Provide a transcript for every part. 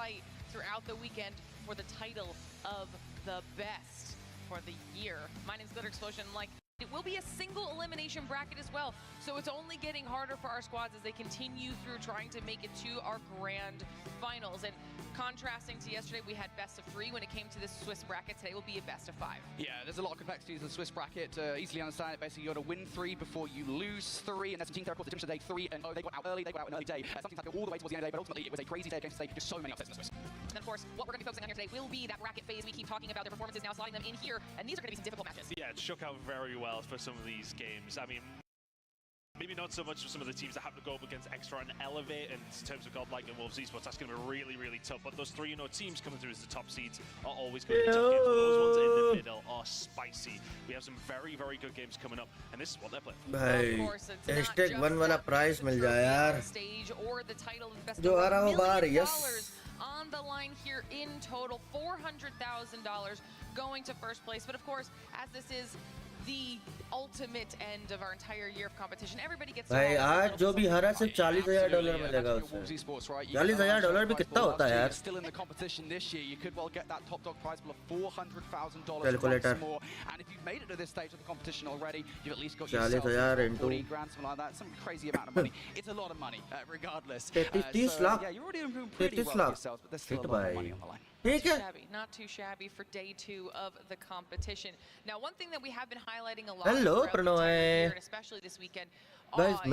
fight throughout the weekend for the title of the best for the year. My name's Glitter Explosion. It will be a single elimination bracket as well, so it's only getting harder for our squads as they continue through trying to make it to our grand finals. And contrasting to yesterday, we had best of 3 when it came to this Swiss bracket. Today will be a best of 5. Yeah, there's a lot of complexities in the Swiss bracket. Easily understand it. Basically, you got to win 3 before you lose 3, and there's some teams there, of course, the difference today 3, and they got out early, they got out an early day. Something had to go all the way towards the end of the day, but ultimately it was a crazy day against today. Just so many upsets in the Swiss. And of course, what we're going to be focusing on here today will be that bracket phase. We keep talking about their performances, now slotting them in here, and these are going to be some difficult matches. Yeah, it shook out very well for some of these games. I mean, maybe not so much for some of the teams that have to go up against Extra and Elevate in terms of Godlike and Wolves Esports. That's going to be really, really tough. But those 3 teams coming through as the top seeds are always going to be tough games. But those ones in the middle are spicy. We have some very, very good games coming up, and this is what they're playing. भाई hashtag 1 वाला prize मिल जाए यार जो आ रहा हो बाहर. Yes. On the line here in total, $400,000 going to first place. But of course, as this is the ultimate end of our entire year of competition, everybody gets भाई आज जो भी हारा सिर्फ $40,000 मिलेगा उसे. $40,000 भी कितना होता है यार? Still in the competition this year, you could well get that top dog prize pool of $400,000 Calculator. more. And if you've made it to this stage of the competition already, you've at least got 40,000 yourself into 40 grand, something like that, some crazy amount of money. It's a lot of money, regardless. 30 lakh. Yeah, you're already doing pretty well for yourselves, but there's still a lot of money on the line. Not too shabby for day 2 of the competition. Now, one thing that we have been highlighting a lot, Hello, Pranoy, and especially this weekend, guys, is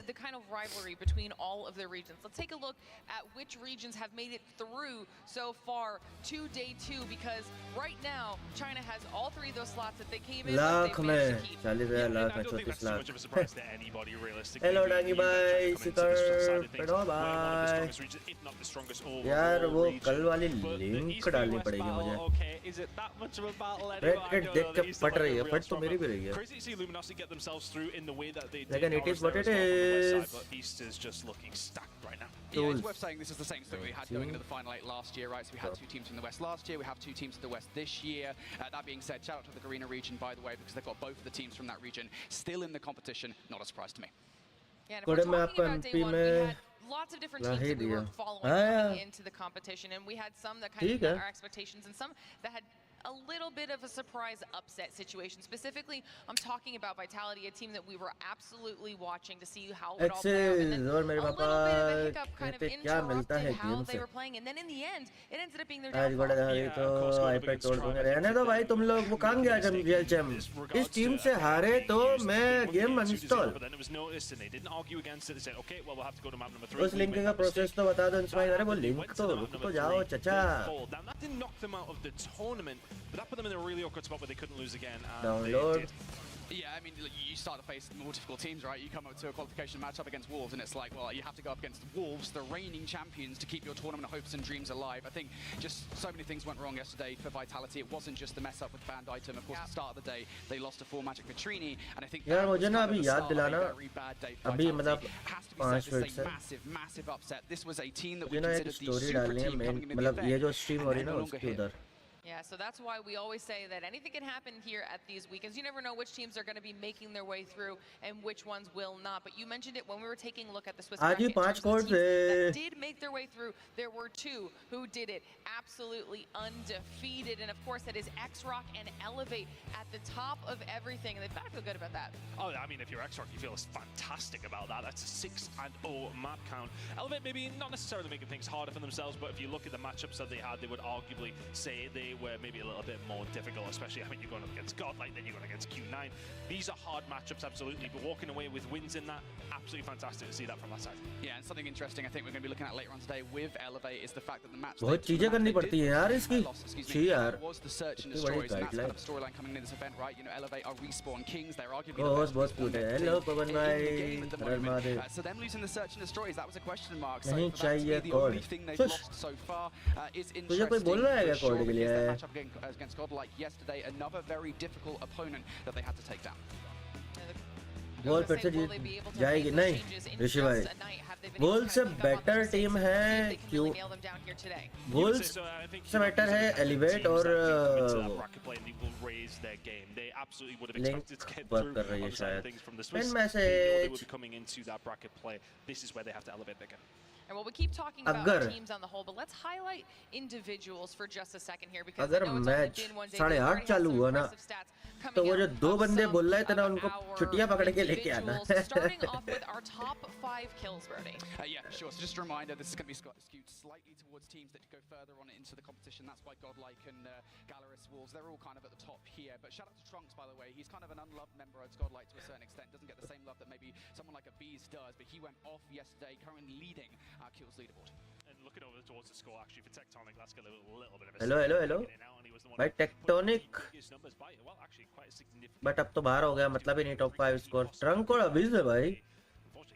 the kind of rivalry between all of the regions. Let's take a look at which regions have made it through so far to day 2, because right now China has all 3 of those slots that they came in. Lakh mein 40,000 lakh mein 34 lakh. Hello Dangi bhai, Sikar, Pranoy bhai. यार वो कल वाली link डालनी पड़ेगी मुझे. Red देख के फट रही है, फट तो मेरी भी रही है. लेकिन it is what it is. East is just looking stacked right now. Yeah, it's worth saying this is the same story we had going into the Final 8 last year, right? So we had 2 teams from the West last year, we have 2 teams from the West this year. That being said, shout out to the Garena region, by the way, because they've got both of the teams from that region still in the competition. Not a surprise to me. Yeah, and if we're talking about day 1, we had lots of different teams that we were following coming into the competition, and we had some that kind of met our expectations and some that had a little bit of a surprise upset situation. Specifically, I'm talking about Vitality, a team that we were absolutely watching to see how it all played out. And then a little bit of a hiccup kind of interrupted how they were playing. And then in the end, it ended up being their downfall. iPad तोड़ दूंगा. रहने दो भाई, तुम लोग वो कहाँ गया जब रियल चैम? इस टीम से हारे तो मैं गेम अनइंस्टॉल. उस लिंक का प्रोसेस तो बता दो इंस्पायर. अरे वो लिंक तो रुक तो जाओ चचा. That didn't knock them out of the tournament, but that put them in a really awkward spot where they couldn't lose again. Download. Yeah, I mean, you start to face more difficult teams, right? You come up to a qualification matchup against Wolves, and it's like, well, you have to go up against Wolves, the reigning champions, to keep your tournament hopes and dreams alive. I think just so many things went wrong yesterday for Vitality. It wasn't just the mess up with banned item. Of course, at the start of the day, they lost to 4 Magic Vitrini, and I think that was kind of the start of a very bad day for Vitality. Has to be said, this is a massive, massive upset. This was a team that we considered the super team coming into the event. Yeah, so that's why we always say that anything can happen here at these weekends. You never know which teams are going to be making their way through and which ones will not. But you mentioned it when we were taking a look at the Swiss bracket. In terms of the teams that did make their way through, there were 2 who did it absolutely undefeated. And of course, that is X-Rock and Elevate at the top of everything. And they've got to feel good about that. Oh, I mean, if you're X-Rock, you feel fantastic about that. That's a 6-0 map count. Elevate maybe not necessarily making things harder for themselves, but if you look at the matchups that they had, they would arguably say they were maybe a little bit more difficult, especially, I mean, you're going up against Godlike, then you're going against Q9. These are hard matchups, absolutely, but walking away with wins in that, absolutely fantastic to see that from that side. Yeah, and something interesting I think we're going to be looking at later on today with Elevate is the fact that the match बहुत चीजें करनी पड़ती हैं यार इसकी. छी यार. Was the search and destroys, and that's kind of storyline coming into this event, right? You know, Elevate are respawn kings, they're arguably the best cute है. Hello पवन भाई. So them losing the search and destroys, that was a question mark. So for that to be the only thing they've lost so far is interesting. तुझे कोई बोल रहा है क्या code के लिए? Against Godlike yesterday, another very difficult opponent that they had to take down. गोल फिर से जीत जाएगी नहीं ऋषि भाई. गोल से बेटर टीम है क्यों? गोल से बेटर है एलिवेट और लिंक वर्क कर रही है शायद. Message And well, we keep talking about teams on the whole, but let's highlight individuals for just a second here because अगर मैच 8:30 चालू हुआ ना तो वो जो दो बंदे बोल रहे थे ना उनको छुट्टियां पकड़ के लेके आना starting off with our top 5 kills, Brody. Yeah, sure. So just a reminder, this is going to be skewed slightly towards teams that go further on into the competition. That's why Godlike and Gallerist Wolves, they're all kind of at the top here. But shout out to Trunks, by the way. He's kind of an unloved member of Godlike to a certain extent. Doesn't get the same love that maybe someone like a Bees does. But he went off yesterday, currently leading our kills leaderboard. And looking over towards the score, actually, for Tectonic, that's got a little bit of a... Hello. भाई tectonic but अब तो बाहर हो गया मतलब ही नहीं top 5 score trunk और अभी से भाई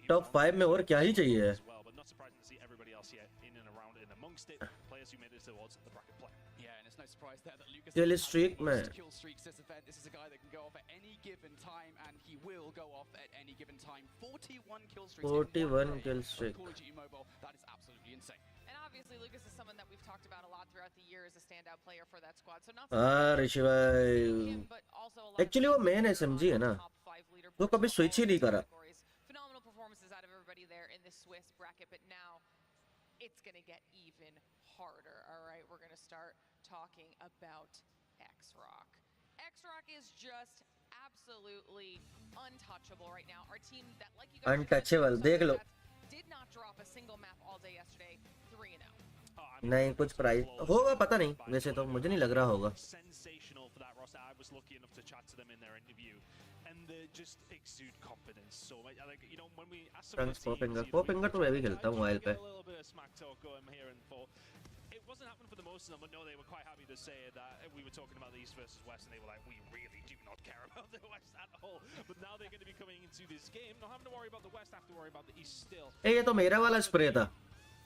टॉप 5 में और क्या ही चाहिए किल स्ट्रीक में 41 किल streak Obviously, Lucas is someone that we've talked about a lot throughout the year as a standout player for that squad. So not ऋषि भाई एक्चुअली वो मेन एसएमजी है ना वो कभी स्विच ही नहीं करा phenomenal performances out of everybody there in this Swiss bracket, but now it's going to get even harder. All right, we're going to start talking about X-Rock. X-Rock is just absolutely untouchable right now. Our team that, like you guys untouchable देख लो did not drop a single map all day yesterday. 3-0. नहीं कुछ price होगा पता नहीं वैसे तो मुझे नहीं लग रहा होगा sensational for that roster. I was lucky enough to chat to them in their interview and they just exude confidence. So like you know when we ask some of the Popinger तो मैं भी खेलता हूं mobile पे it wasn't happening for the most of them, but no, they were quite happy to say that we were talking about the East versus West, and they were like, we really do not care about the West at all. But now they're going to be coming into this game, not having to worry about the West, have to worry about the East still. ये तो मेरा वाला spray था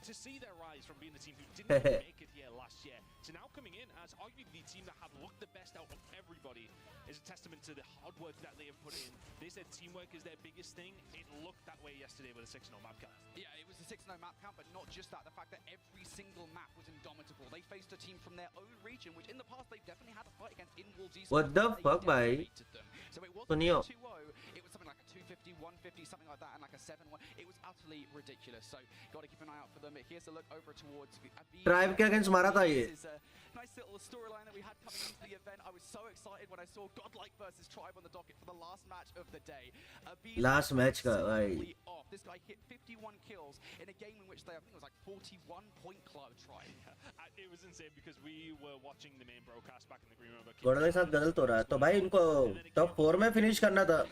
To see their rise from being the team who didn't make it here last year to now coming in as arguably the team that have looked the best out of everybody is a testament to the hard work that they have put in. They said teamwork is their biggest thing. It looked that way yesterday with a 6-0 map count. Yeah, it was a 6-0 map count, but not just that. The fact that every single map was indomitable. They faced a team from their own region, which in the past they've definitely had a fight against in Wolves East. What the fuck, bhai? So it wasn't 2-0. It was something like a 250, 150, something like that, and like a 7-1. It was utterly ridiculous. So got to keep an eye out for them. Here's a look over towards Tribe के against मारा था ये. Nice little storyline that we had coming into the event. I was so excited when I saw Godlike versus Tribe on the docket for the last match of the day. Last match का भाई. This guy hit 51 kills in a game in which they, I think it was like 41 point club Tribe. It was insane because we were watching the main broadcast back in the green room. गोडले के साथ गलत हो रहा है तो भाई इनको top 4 में फिनिश करना था.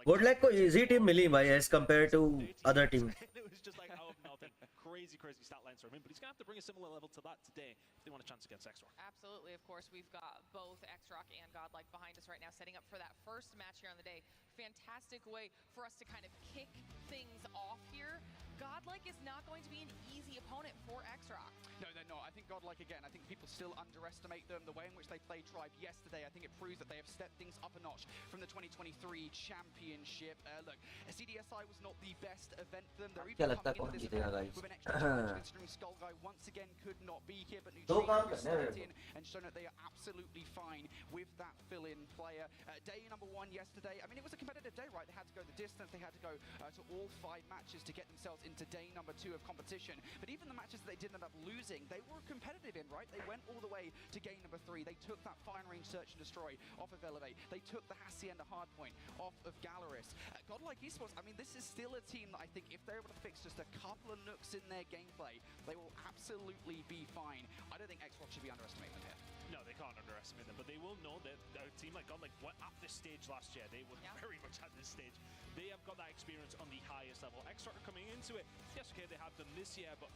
Godlike को easy team मिली भाई as compared to other team. It was just like out of nothing. Crazy stat lines from him, but he's going to have to bring a similar level to that today if they want a chance against X-Rock. Absolutely, of course, we've got both X-Rock and Godlike behind us right now, setting up for that first match here on the day. Fantastic way for us to kind of kick things off here. Godlike is not going to be an easy opponent for X-Rock. No, they're not. I think Godlike, again, I think people still underestimate them. The way in which they played Tribe yesterday, I think it proves that they have stepped things up a notch from the 2023 championship. Look, CDSI was not the best event for them. They're even coming into this event with an extra challenge, considering Skull Guy once again could not be here, but Nutrino has stepped in and shown that they are absolutely fine with that fill-in player. Day number 1 yesterday, I mean, it was a competitive day, right? They had to go the distance, they had to go to all 5 matches to get themselves into day number 2 of competition. But even the matches that they did end up losing, they were competitive in, right? They went all the way to game number 3. They took that fine range search and destroy off of Elevate. They took the Hacienda hardpoint off of Gallerist. Godlike Esports, I mean, this is still a team that I think if they're able to fix just a couple of nooks in their gameplay, they will absolutely be fine. I don't think X-Rock should be underestimating them here. No, they can't underestimate them, but they will know that a team like Godlike were at this stage last year. They were very much at this stage. They have got that experience on the highest level. X-Rock are coming into it. Yes, okay, they have done this year, but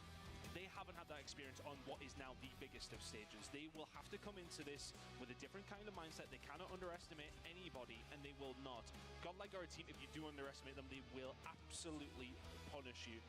they haven't had that experience on what is now the biggest of stages. They will have to come into this with a different kind of mindset. They cannot underestimate anybody, and they will not. Godlike are a team, if you do underestimate them, they will absolutely punish you.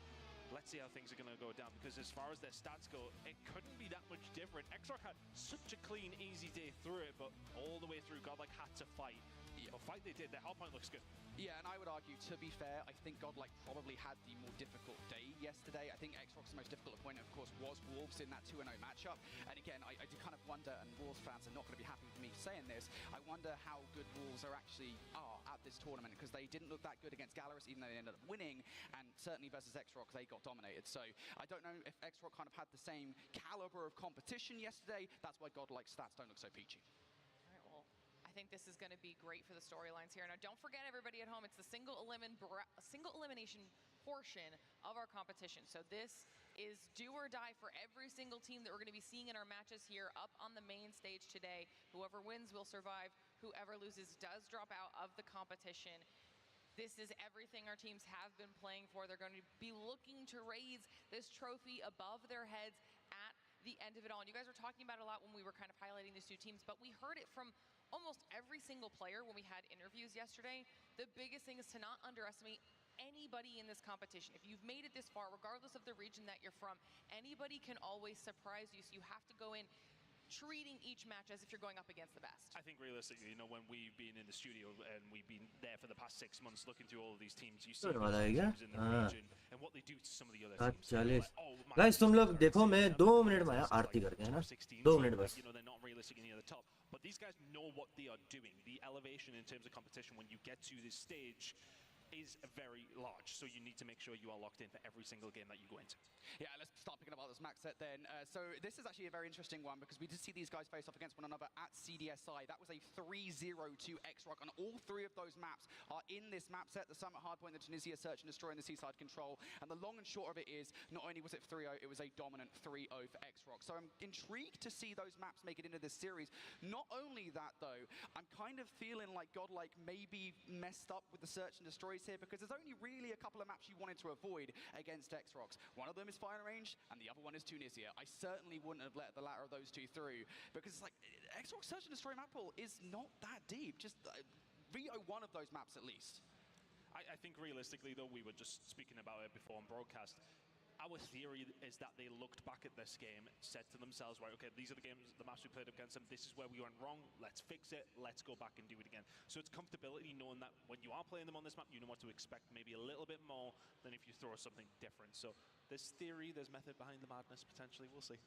Let's see how things are going to go down, because as far as their stats go, it couldn't be that much different. X-Rock had such a clean, easy day through it, but all the way through, Godlike had to fight. the fight they did, their hardpoint looks good. Yeah, and I would argue, to be fair, I think Godlike probably had the more difficult day yesterday. I think X-Rock's most difficult opponent, of course, was Wolves in that 2-0 matchup. And again, I do kind of wonder, and Wolves fans are not going to be happy with me saying this, I wonder how good Wolves are at this tournament, because they didn't look that good against Gallerus, even though they ended up winning, and certainly versus X-Rock, they got dominated. So I don't know if X-Rock kind of had the same caliber of competition yesterday. That's why Godlike's stats don't look so peachy. I think this is going to be great for the storylines here. Now, don't forget, everybody at home, it's the single elimination portion of our competition. So this is do or die for every single team that we're going to be seeing in our matches here up on the main stage today. Whoever wins will survive. Whoever loses does drop out of the competition. This is everything our teams have been playing for. They're going to be looking to raise this trophy above their heads at the end of it all. And you guys were talking about it a lot when we were kind of highlighting these two teams, but we heard it from almost every single player when we had interviews yesterday. The biggest thing is to not underestimate anybody in this competition. If you've made it this far, regardless of the region that you're from, anybody can always surprise you. So you have to go in treating each match as if you're going up against the best. I think realistically, you know, when we've been in the studio and we've been there for the past 6 months looking through all of these teams, you see the teams in the region and what they do to some of the other teams. Guys तुम लोग देखो मैं 2 minute में आरती करके है ना 2 minute बस. You know, they're not realistic in the other top, but these guys know what they are doing. The elevation in terms of competition when you get to this stage is very large, so you need to make sure you are locked in for every single game that you go into. Yeah, let's start picking about this max set then. So this is actually a very interesting one because we did see these guys face off against one another at CDSI. That was a 3-0 to X-Rock, and all 3 of those maps are in this map set: the Summit Hardpoint, the Tunisia Search and Destroy, and the Seaside Control. And the long and short of it is, not only was it 3-0, it was a dominant 3-0 for X-Rock. So I'm intrigued to see those maps make it into this series. Not only that, though, I'm kind of feeling like Godlike maybe messed up with the Search and Destroys here, because there's only really a couple of maps you wanted to avoid against X-Rocks. One of them is Fire Range, and the other one is Tunisia. I certainly wouldn't have let the latter of those two through, because it's like, X-Rocks Search and Destroy map pool is not that deep. Just veto one of those maps at least. I think realistically, though, we were just speaking about it before on broadcast. Our theory is that they looked back at this game, said to themselves, right, okay, these are the games, the maps we played against them, this is where we went wrong, let's fix it, let's go back and do it again. So it's comfortability knowing that when you are playing them on this map, you know what to expect, maybe a little bit more than if you throw something different. So there's theory, there's method behind the madness, potentially, we'll see.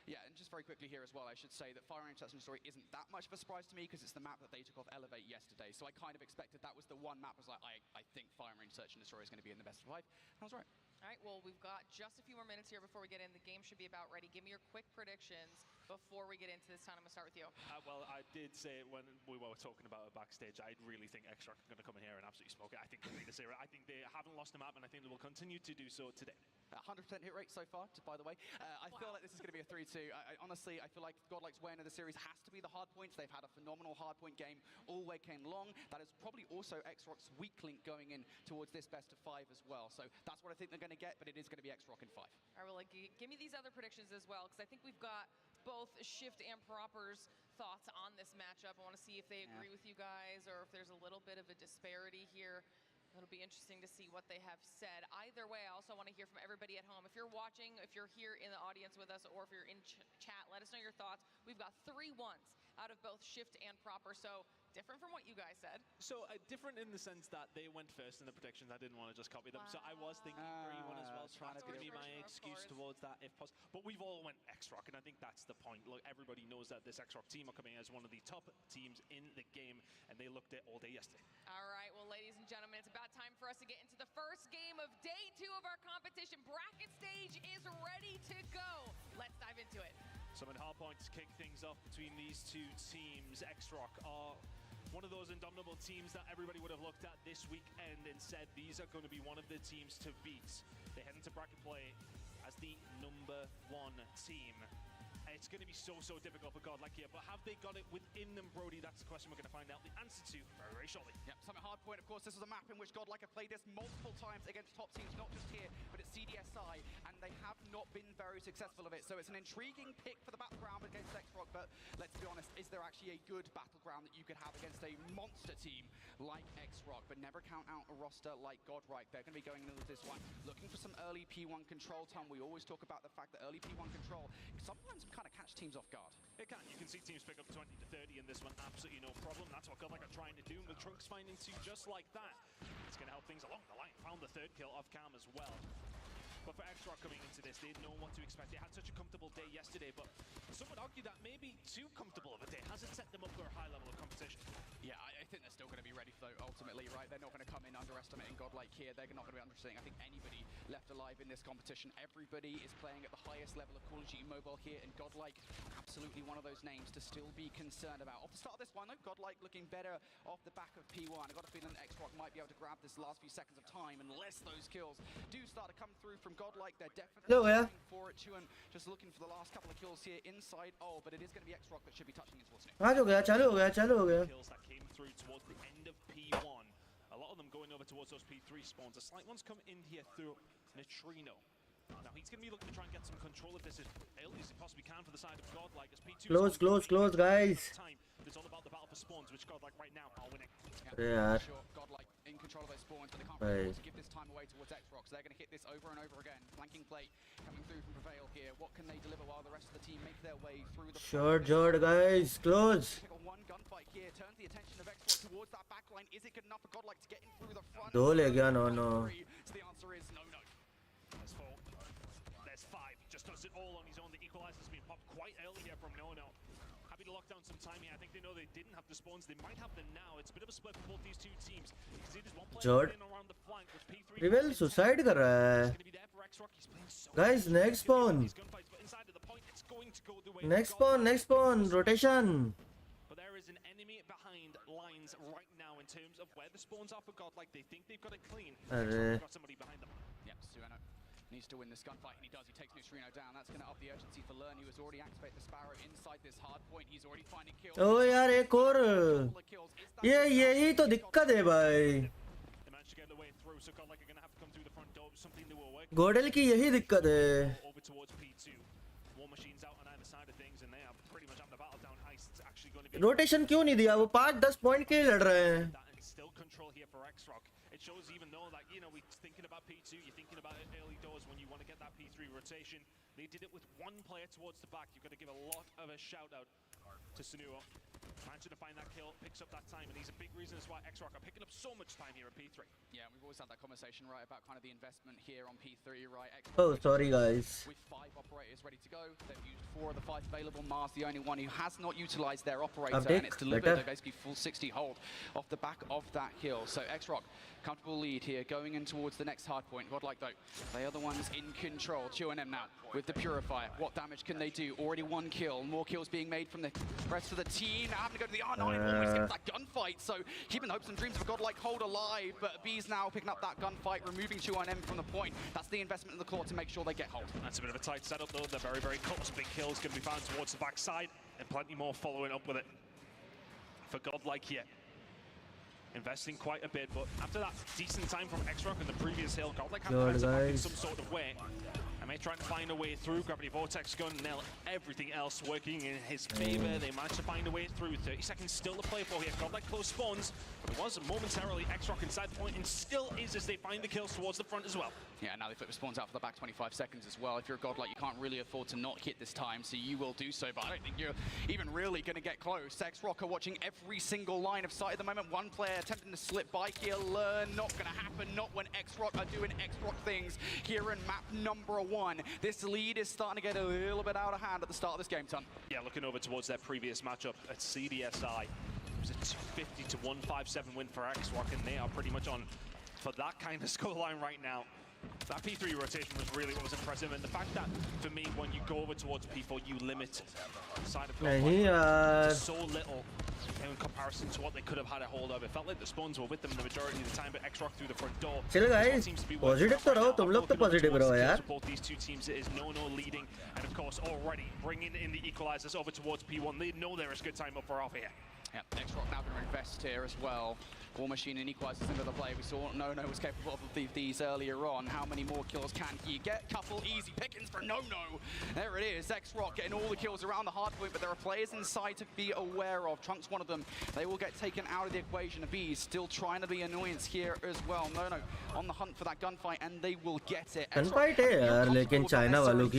Yeah, and just very quickly here as well, I should say that Fire Range Search and Destroy isn't that much of a surprise to me because it's the map that they took off Elevate yesterday. So I kind of expected that was the one map. I was like, I think Fire Range Search and Destroy is going to be in the best of 5. I was right. All right, well, we've got just a few more minutes here before we get in. The game should be about ready. Give me your quick predictions before we get into this time. I'm going to start with you. Well, I did say when we were talking about it backstage, I really think X-Rock are going to come in here and absolutely smoke it. I think they'll beat this era. I think they haven't lost a map, and I think they will continue to do so today. 100% hit rate so far, by the way. I feel like this is going to be a 3-2. Honestly, I feel like Godlike's way into the series has to be the hard points. They've had a phenomenal hard point game all weekend long. That is probably also X-Rock's weak link going in towards this best of 5 as well. So that's what I think they're going to get, but it is going to be X-Rock in 5. All right, well, give me these other predictions as well, because I think we've got both Shift and Proper's thoughts on this matchup. I want to see if they agree with you guys or if there's a little bit of a disparity here. It'll be interesting to see what they have said. Either way, I also want to hear from everybody at home. If you're watching, if you're here in the audience with us, or if you're in chat, let us know your thoughts. We've got 3 ones out of both Shift and Proper, so different from what you guys said. So different in the sense that they went first in the predictions. I didn't want to just copy them. Wow. So I was thinking 3-1 as well. So that's going to be my excuse towards that if possible. But we've all went X-Rock, and I think that's the point. Look, everybody knows that this X-Rock team are coming as one of the top teams in the game, and they looked it all day yesterday. All right, well, ladies and gentlemen, it's about time for us to get into the first game of day 2 of our competition. Bracket stage is ready to go. Let's dive into it. Summit Hardpoint to kick things off between these two teams. X-Rock are one of those indomitable teams that everybody would have looked at this weekend and said these are going to be one of the teams to beat. They head into bracket play as the #1 team. It's going to be so difficult for Godlike here, but have they got it within them, Brody? That's the question we're going to find out the answer to very, very shortly. Yep, Summit Hardpoint, of course, this was a map in which Godlike have played this multiple times against top teams, not just here, but at CDSI, and they have not not been very successful of it. So it's an intriguing pick for the battleground against X-Rock, but let's be honest, is there actually a good battleground that you could have against a monster team like X-Rock? But never count out a roster like Godreich. They're going to be going into this one looking for some early P1 control, Tom. We always talk about the fact that early P1 control sometimes kind of catch teams off guard. It can. You can see teams pick up 20 to 30 in this one, absolutely no problem. That's what Godreich are trying to do, and with Trunks finding two just like that, it's going to help things along the line. Found the third kill off Cam as well. But for X-Rock coming into this, they know what to expect. They had such a comfortable day yesterday, but some would argue that maybe too comfortable of a day hasn't set them up for a high level of competition. Yeah, I think they're still going to be ready for though, ultimately, right? They're not going to come in underestimating Godlike here. They're not going to be underestimating, I think, anybody left alive in this competition. Everybody is playing at the highest level of Call of Duty Mobile here, and Godlike, absolutely one of those names to still be concerned about. Off the start of this one, though, Godlike looking better off the back of P1. I've got a feeling that X-Rock might be able to grab this last few seconds of time, unless those kills do start to come through from Godlike. They're definitely going for it too, and just looking for the last couple of kills here inside. Oh, but it is going to be X-Rock that should be touching his force. चालू हो गया Kills that came through towards the end of P1. A lot of them going over towards those P3 spawns. A slight one's come in here through Neutrino. Now he's going to be looking to try and get some control of this as early as he possibly can for the side of Godlike. As P2 close guys. It's all about the battle for spawns, which Godlike right now are winning. Yeah. Sure, Godlike in control of those spawns, but they can't really give this time away towards X-Rock, so they're going to hit this over and over again. Flanking plate coming through from Prevail here. What can they deliver while the rest of the team make their way through the Short guys, close. One gunfight here turns the attention of X-Rock towards that backline. Is it good enough for Godlike to get in through the front? दो ले गया no. So the answer is no. There's 4. There's 5. Just does it all on his own. The equalizer's been popped quite early here from No. Happy to lock down some time here. I think they know they didn't have the spawns. They might have them now. It's a bit of a split for both these two teams. You can see there's one player in around the flank with P3. Prevail suicide कर रहा है. Guys, next spawn. Next spawn. Rotation. But there is an enemy behind lines right now in terms of where the spawns are for Godlike. They think they've got it clean. They've got somebody behind them. Yep, Sueno needs to win this gunfight, and he does. He takes Neutrino down. That's going to up the urgency for Learn. He was already activated the Sparrow inside this hard point. He's already finding kills. Oh यार एक और. ये यही तो दिक्कत है भाई. They managed to get the way through, so Godlike are going to have to come through the front door. Something they were working. Godal की यही दिक्कत है. Over towards P2. War machines out on either side of things, and they are pretty much having the battle down. Ice is actually going to be. Rotation क्यों नहीं दिया? वो 5-10 point के लिए लड़ रहे हैं. Still control here for X-Rock. It shows even though that, you know, we're thinking about P2, you're thinking about it early doors when you want to get that P3 rotation. They did it with one player towards the back. You've got to give a lot of a shout out to Sunuo. Managing to find that kill, picks up that time, and he's a big reason as why X-Rock are picking up so much time here at P3. Yeah, we've always had that conversation, right, about kind of the investment here on P3, right? Oh, sorry guys. With 5 operators ready to go, they've used 4 of the 5 available. Mars, the only one who has not utilized their operator, and it's delivered a basically full 60 hold off the back of that kill. So X-Rock, comfortable lead here, going in towards the next hard point. Godlike though, they are the ones in control. QNM now with the Purifier. What damage can they do? Already 1 kill. More kills being made from the rest of the team. Now having to go to the R9, almost gets that gunfight. So keeping the hopes and dreams of a Godlike hold alive, but B's now picking up that gunfight, removing 2-1M from the point. That's the investment in the claw to make sure they get hold. That's a bit of a tight setup though. They're very, very close. Big kills going to be found towards the backside, and plenty more following up with it for Godlike here. Investing quite a bit, but after that decent time from X-Rock in the previous hill, Godlike had to back in some sort of way. And they trying to find a way through. Gravity Vortex gun, nail everything else working in his favor. They managed to find a way through. 30 seconds still to play for here. Godlike close spawns, but it was momentarily X-Rock inside the point, and still is as they find the kills towards the front as well. Yeah, now they flip the spawns out for the back 25 seconds as well. If you're a Godlike, you can't really afford to not hit this time, so you will do so, but I don't think you're even really going to get close. X-Rock are watching every single line of sight at the moment. One player attempting to slip by here. Learn, not going to happen, not when X-Rock are doing X-Rock things here in map number 1. This lead is starting to get a little bit out of hand at the start of this game, Ton. Yeah, looking over towards their previous matchup at CDSI, it was a 250 to 157 win for X-Rock, and they are pretty much on for that kind of scoreline right now. That P3 rotation was really what was impressive, and the fact that, for me, when you go over towards P4, you limit the side of Godlike to so little in comparison to what they could have had a hold of. It felt like the spawns were with them the majority of the time, but X-Rock through the front door. चलो guys, positive तो रहो, तुम लोग तो positive रहो यार. Both these two teams, it is No leading, and of course already bringing in the equalizers over towards P1. They know there is good time up for Alpha here. Yeah, X-Rock now going to invest here as well. War Machine and equalizes into the play. We saw No was capable of these earlier on. How many more kills can he get? Couple easy pickings for No. There it is. X-Rock getting all the kills around the hard point, but there are players inside to be aware of. Trunks one of them. They will get taken out of the equation. Bees still trying to be annoyance here as well. No on the hunt for that gunfight, and they will get it. Gunfight है यार, लेकिन China वालों की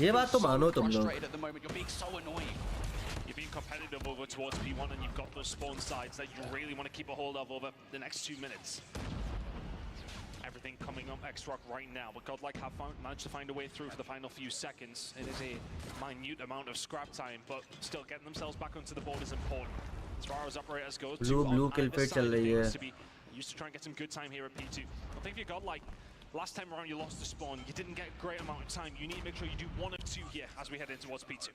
ये बात तो मानो तुम लोग. You're being so annoying. You're being competitive over towards P1, and you've got those spawn sides that you really want to keep a hold of over the next 2 minutes. Everything coming up X-Rock right now, but Godlike have managed to find a way through for the final few seconds. It is a minute amount of scrap time, but still getting themselves back onto the board is important. As far as operators go, blue kill पे चल रही है. To be used to try and get some good time here at P2. I think if you Godlike, last time around you lost the spawn, you didn't get a great amount of time. You need to make sure you do 1 of 2 here as we head in towards P2.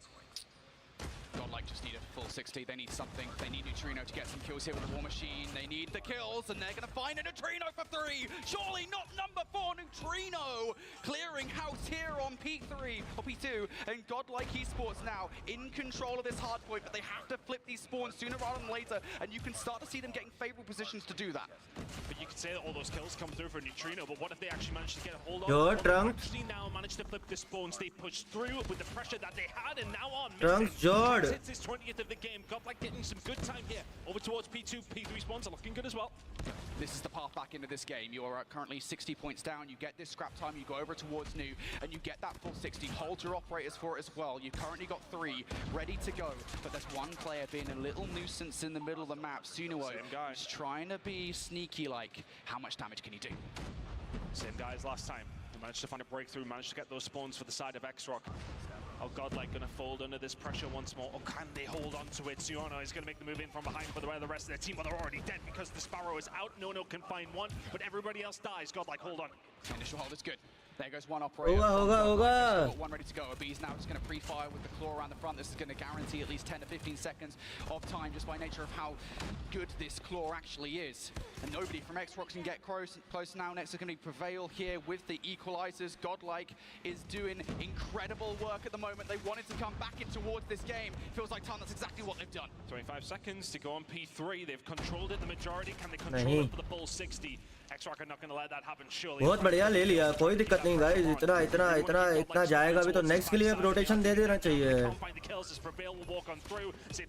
Godlike just need a full 60. They need something. They need Neutrino to get some kills here with the War Machine. They need the kills, and they're going to find a Neutrino for 3. Surely not number 4 Neutrino. Clearing house here on P3 or P2, and Godlike Esports now in control of this hard point, but they have to flip these spawns sooner rather than later, and you can start to see them getting favorable positions to do that. But you could say that all those kills come through for Neutrino, but what if they actually manage to get a hold of it? Trunks actually now managed to flip the spawns. They pushed through with the pressure that they had, and now on Trunks Jord. It's his 20th of the game. Godlike getting some good time here. Over towards P2. P3 spawns are looking good as well. This is the path back into this game. You are currently 60 points down. You get this scrap time. You go over towards New, and you get that full 60. Hold your operators for it as well. You've currently got 3 ready to go, but there's one player being a little nuisance in the middle of the map. Sunuo is trying to be sneaky like. How much damage can you do? Same guy as last time. He managed to find a breakthrough, managed to get those spawns for the side of X-Rock. Oh, Godlike gonna fold under this pressure once more. Oh, can they hold on to it? Suono is gonna make the move in from behind, but the rest of their team, well, they're already dead because the Sparrow is out. No can find one, but everybody else dies. Godlike, hold on. Initial hold is good. There goes one operator. Hoga. One ready to go. Bees now just going to pre-fire with the claw around the front. This is going to guarantee at least 10 to 15 seconds of time just by nature of how good this claw actually is. And nobody from X-Rock can get close now. Next is going to be Prevail here with the equalizers. Godlike is doing incredible work at the moment. They wanted to come back in towards this game. Feels like time. That's exactly what they've done. 25 seconds to go on P3. They've controlled it the majority. Can they control it for the full 60? X-Rock are not going to let that happen, surely. बहुत बढ़िया ले लिया, कोई दिक्कत नहीं guys. इतना जाएगा भी तो नेक्स्ट के लिए रोटेशन दे देना चाहिए.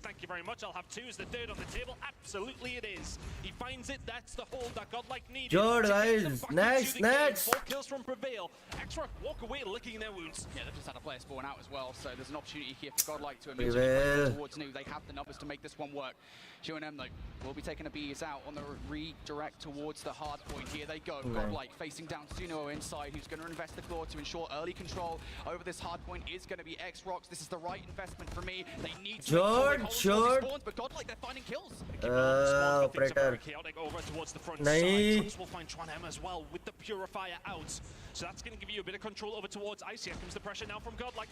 Thank you very much. I'll have 2 as the third on the table. Absolutely it is. He finds it. That's the hold that Godlike needed. Jord guys, next. 4 kills from Prevail. X-Rock walk away licking their wounds. Yeah, they've just had a player spawn out as well, so there's an opportunity here for Godlike to immediately towards New. They have the numbers to make this one work. G&M though will be taking a bees out on the redirect towards the hard point. Here they go. Godlike facing down Sunuo inside, who's going to invest the claw to ensure early control over this hard point is going to be X-Rocks. This is the right investment for me. They need to spawns, but Godlike, they're finding kills. Operator. Chaotic over towards the front side. Trunks will find Tron M as well with the Purifier out. So that's going to give you a bit of control over towards Ice. Here comes the pressure now from Godlike.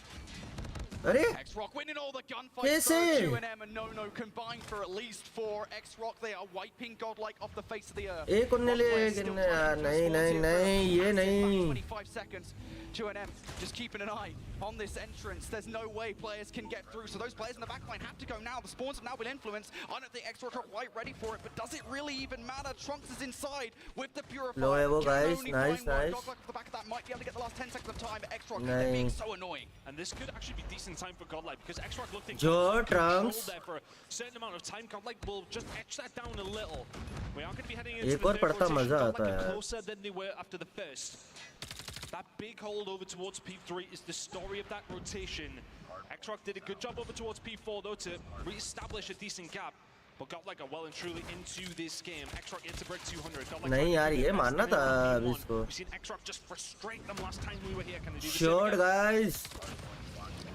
X-Rock winning all the gunfights. Q&M and No combined for at least 4. X-Rock, they are wiping Godlike off the face of the earth. एक उन्हें ले नहीं ये नहीं. 25 seconds. Q&M just keeping an eye on this entrance. There's no way players can get through, so those players in the backline have to go now. The spawns have now been influenced. I don't think X-Rock are quite ready for it, but does it really even matter? Trunks is inside with the Purifier. Low guys, nice. Godlike off the back of that might be able to get the last 10 seconds of time, but X-Rock, they're being so annoying. And this could actually be decent time for Godlike, because X-Rock looked in Trunks there for a certain amount of time. Godlike will just etch that down a little. We are going to be heading into the third rotation. Godlike are closer than they were after the first. That big hold over towards P3 is the story of that rotation. X-Rock did a good job over towards P4 though to re-establish a decent gap. But Godlike are well and truly into this game. X-Rock yet to break 200. नहीं यार ये मानना था अभी इसको. We've seen X-Rock just frustrate them last time we were here. Can they do this Sure guys.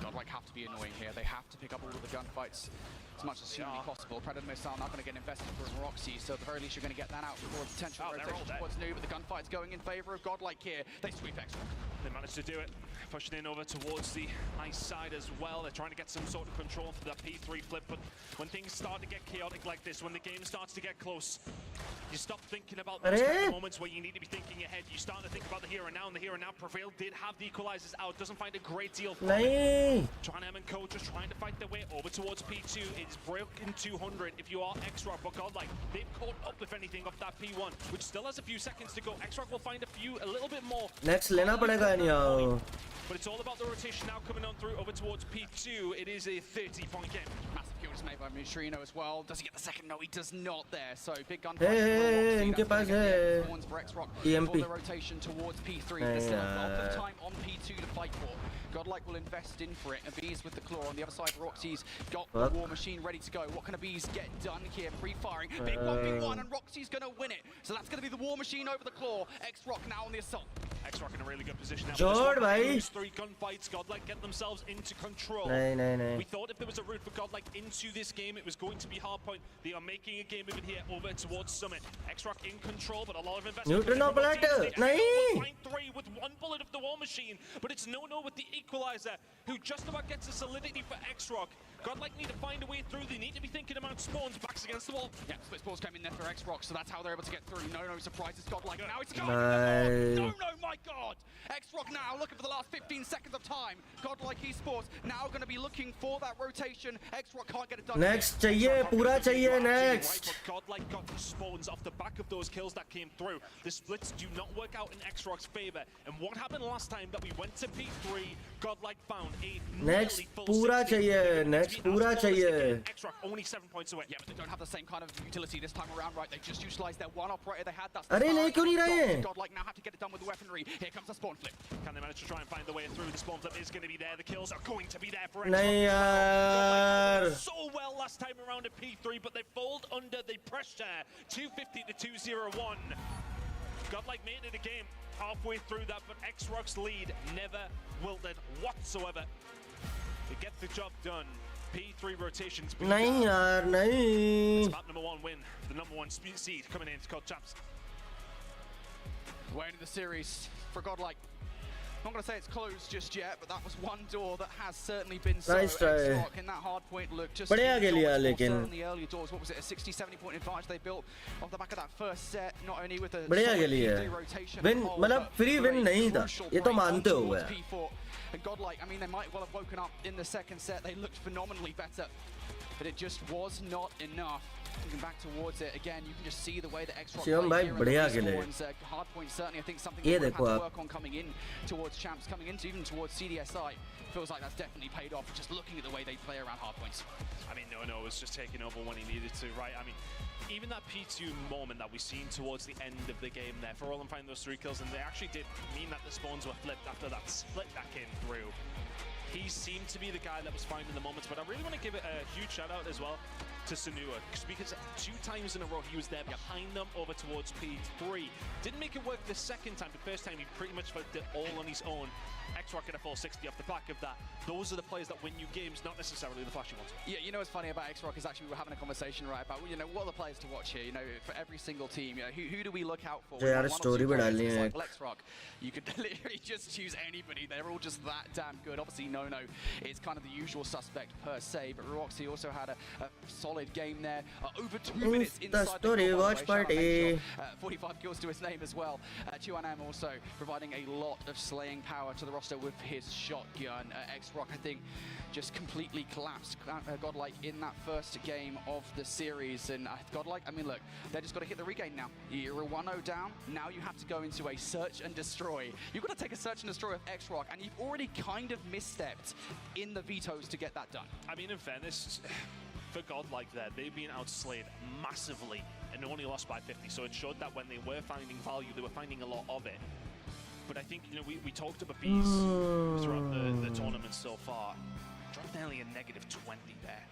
Godlike have to be annoying here. They have to pick up all of the gunfights as much as humanly possible. Predator missile not going to get invested for Roxy, so at the very least you're going to get that out before potential rotation towards New, but the gunfight's going in favor of Godlike here. They sweep X-Rock. They managed to do it. pushing in over towards the ice side as well. They're trying to get some sort of control for that P3 flip, but when things start to get chaotic like this, when the game starts to get close, you stop thinking about those kind of moments where you need to be thinking ahead. You start to think about the here and now, and the here and now prevail. Did have the equalizers out, doesn't find a great deal from it. Tran and Co just trying to fight their way over towards P2. It is broken 200 if you are X-Rock, but godlike, they've caught up if anything of that P1, which still has a few seconds to go. X-Rock will find a little bit more. Next लेना पड़ेगा यार. But it's all about the rotation now coming on through over towards P2. It is a 30-point game. Massive kill just made by Neutrino as well. Does he get the second? No, he does not there. So big gun. Hey, इनके पास है EMP. For the rotation towards P3. There's still a lot of time on P2 to fight for. Godlike will invest in for it. Abiz with the claw on the other side. Roxy's got the War Machine ready to go. What can Abiz get done here? Pre-firing. Big 1v1, and Roxy's going to win it. So that's going to be the War Machine over the claw. X-Rock now on the assault. X-Rock in a really good position now. Jod, bhai. 3 gunfights. Godlike get themselves into control. No. We thought if there was a route for Godlike into this game, it was going to be Hardpoint. They are making a game of it here over towards Summit. X-Rock in control, but a lot of investment. Neutral platter. No. 3 with 1 bullet of the War Machine, but it's no with the equalizer, who just about gets a solidity for X-Rock. Godlike need to find a way through. They need to be thinking about spawns. Backs against the wall. Yeah, split spawns came in there for X-Rock, so that's how they're able to get through. No surprises. Godlike. Now it's going. No, my God. X-Rock now looking for the last 15 seconds of time. Godlike esports now going to be looking for that rotation. X-Rock can't get it done. Next चाहिए, पूरा चाहिए next. Godlike got the spawns off the back of those kills that came through. The splits do not work out in X-Rock's favor. And what happened last time that we went to P3, Godlike found a next पूरा चाहिए, next पूरा चाहिए. X-Rock only 7 points away. Yeah, but they don't have the same kind of utility this time around, right? They just utilized their one operator they had. That's अरे ले क्यों नहीं रहे? Godlike now have to get it done with the weaponry. Here comes the spawn flip. Can they manage to try and find the way through? The spawn flip is going to be there. The kills are going to be there for नहीं यार. So well last time around at P3, but they fold under the pressure. 250 to 201. Godlike made it a game halfway through that, but X-Rock's lead never wilted whatsoever. They get the job done. P3 rotations. नहीं यार, नहीं. It's map number 1 win. The number 1 seed coming in. It's called Champs. Way into the series for Godlike. Not going to say it's closed just yet, but that was one door that has certainly been so. Nice try. X-Rock in that hard point look just बढ़िया खेलिया लेकिन. in the earlier doors. What was it, a 60-70 point advantage they built off the back of that first set, not only with the बढ़िया खेलिया. Win, मतलब free win नहीं था. ये तो मानते हो यार. And Godlike, I mean, they might well have woken up in the second set. They looked phenomenally better, but it just was not enough. Looking back towards it again, you can just see the way that X-Rock hard point certainly, I think something they have to work on coming in towards Champs, coming into even towards CDSI. Feels like that's definitely paid off, just looking at the way they play around hard points. I mean, no was just taking over when he needed to, right? I mean, even that P2 moment that we seen towards the end of the game there, for all I'm finding those 3 kills, and they actually did mean that the spawns were flipped after that split that came through. He seemed to be the guy that was finding the moments, but I really want to give it a huge shout out as well to Sanua, because 2 times in a row he was there behind them over towards P3. Didn't make it work the second time. The first time he pretty much flipped it all on his own. X-Rock get a full 60 off the back of that. Those are the players that win you games, not necessarily the flashy ones. Yeah, you know what's funny about X-Rock is actually we were having a conversation, right, about, you know, what are the players to watch here, you know, for every single team, you know, who do we look out for? यार story भी डालनी है. Like X-Rock, you could literally just choose anybody. They're all just that damn good. Obviously, No is kind of the usual suspect per se, but Roxy also had a solid game there. Over 2 minutes inside the story watch party. 45 kills to his name as well. Chuanam also providing a lot of slaying power to the roster with his shotgun. X-Rock, I think, just completely collapsed Godlike in that first game of the series. And Godlike, I mean, look, they just got to hit the regain now. You're a 1-0 down. Now you have to go into a search and destroy. You've got to take a search and destroy with X-Rock, and you've already kind of misstepped in the vetoes to get that done. I mean, in fairness, for Godlike there, they've been outslayed massively and only lost by 50. So it showed that when they were finding value, they were finding a lot of it. But I think, you know, we talked about Bees throughout the tournament so far. Dropped nearly a -20 there.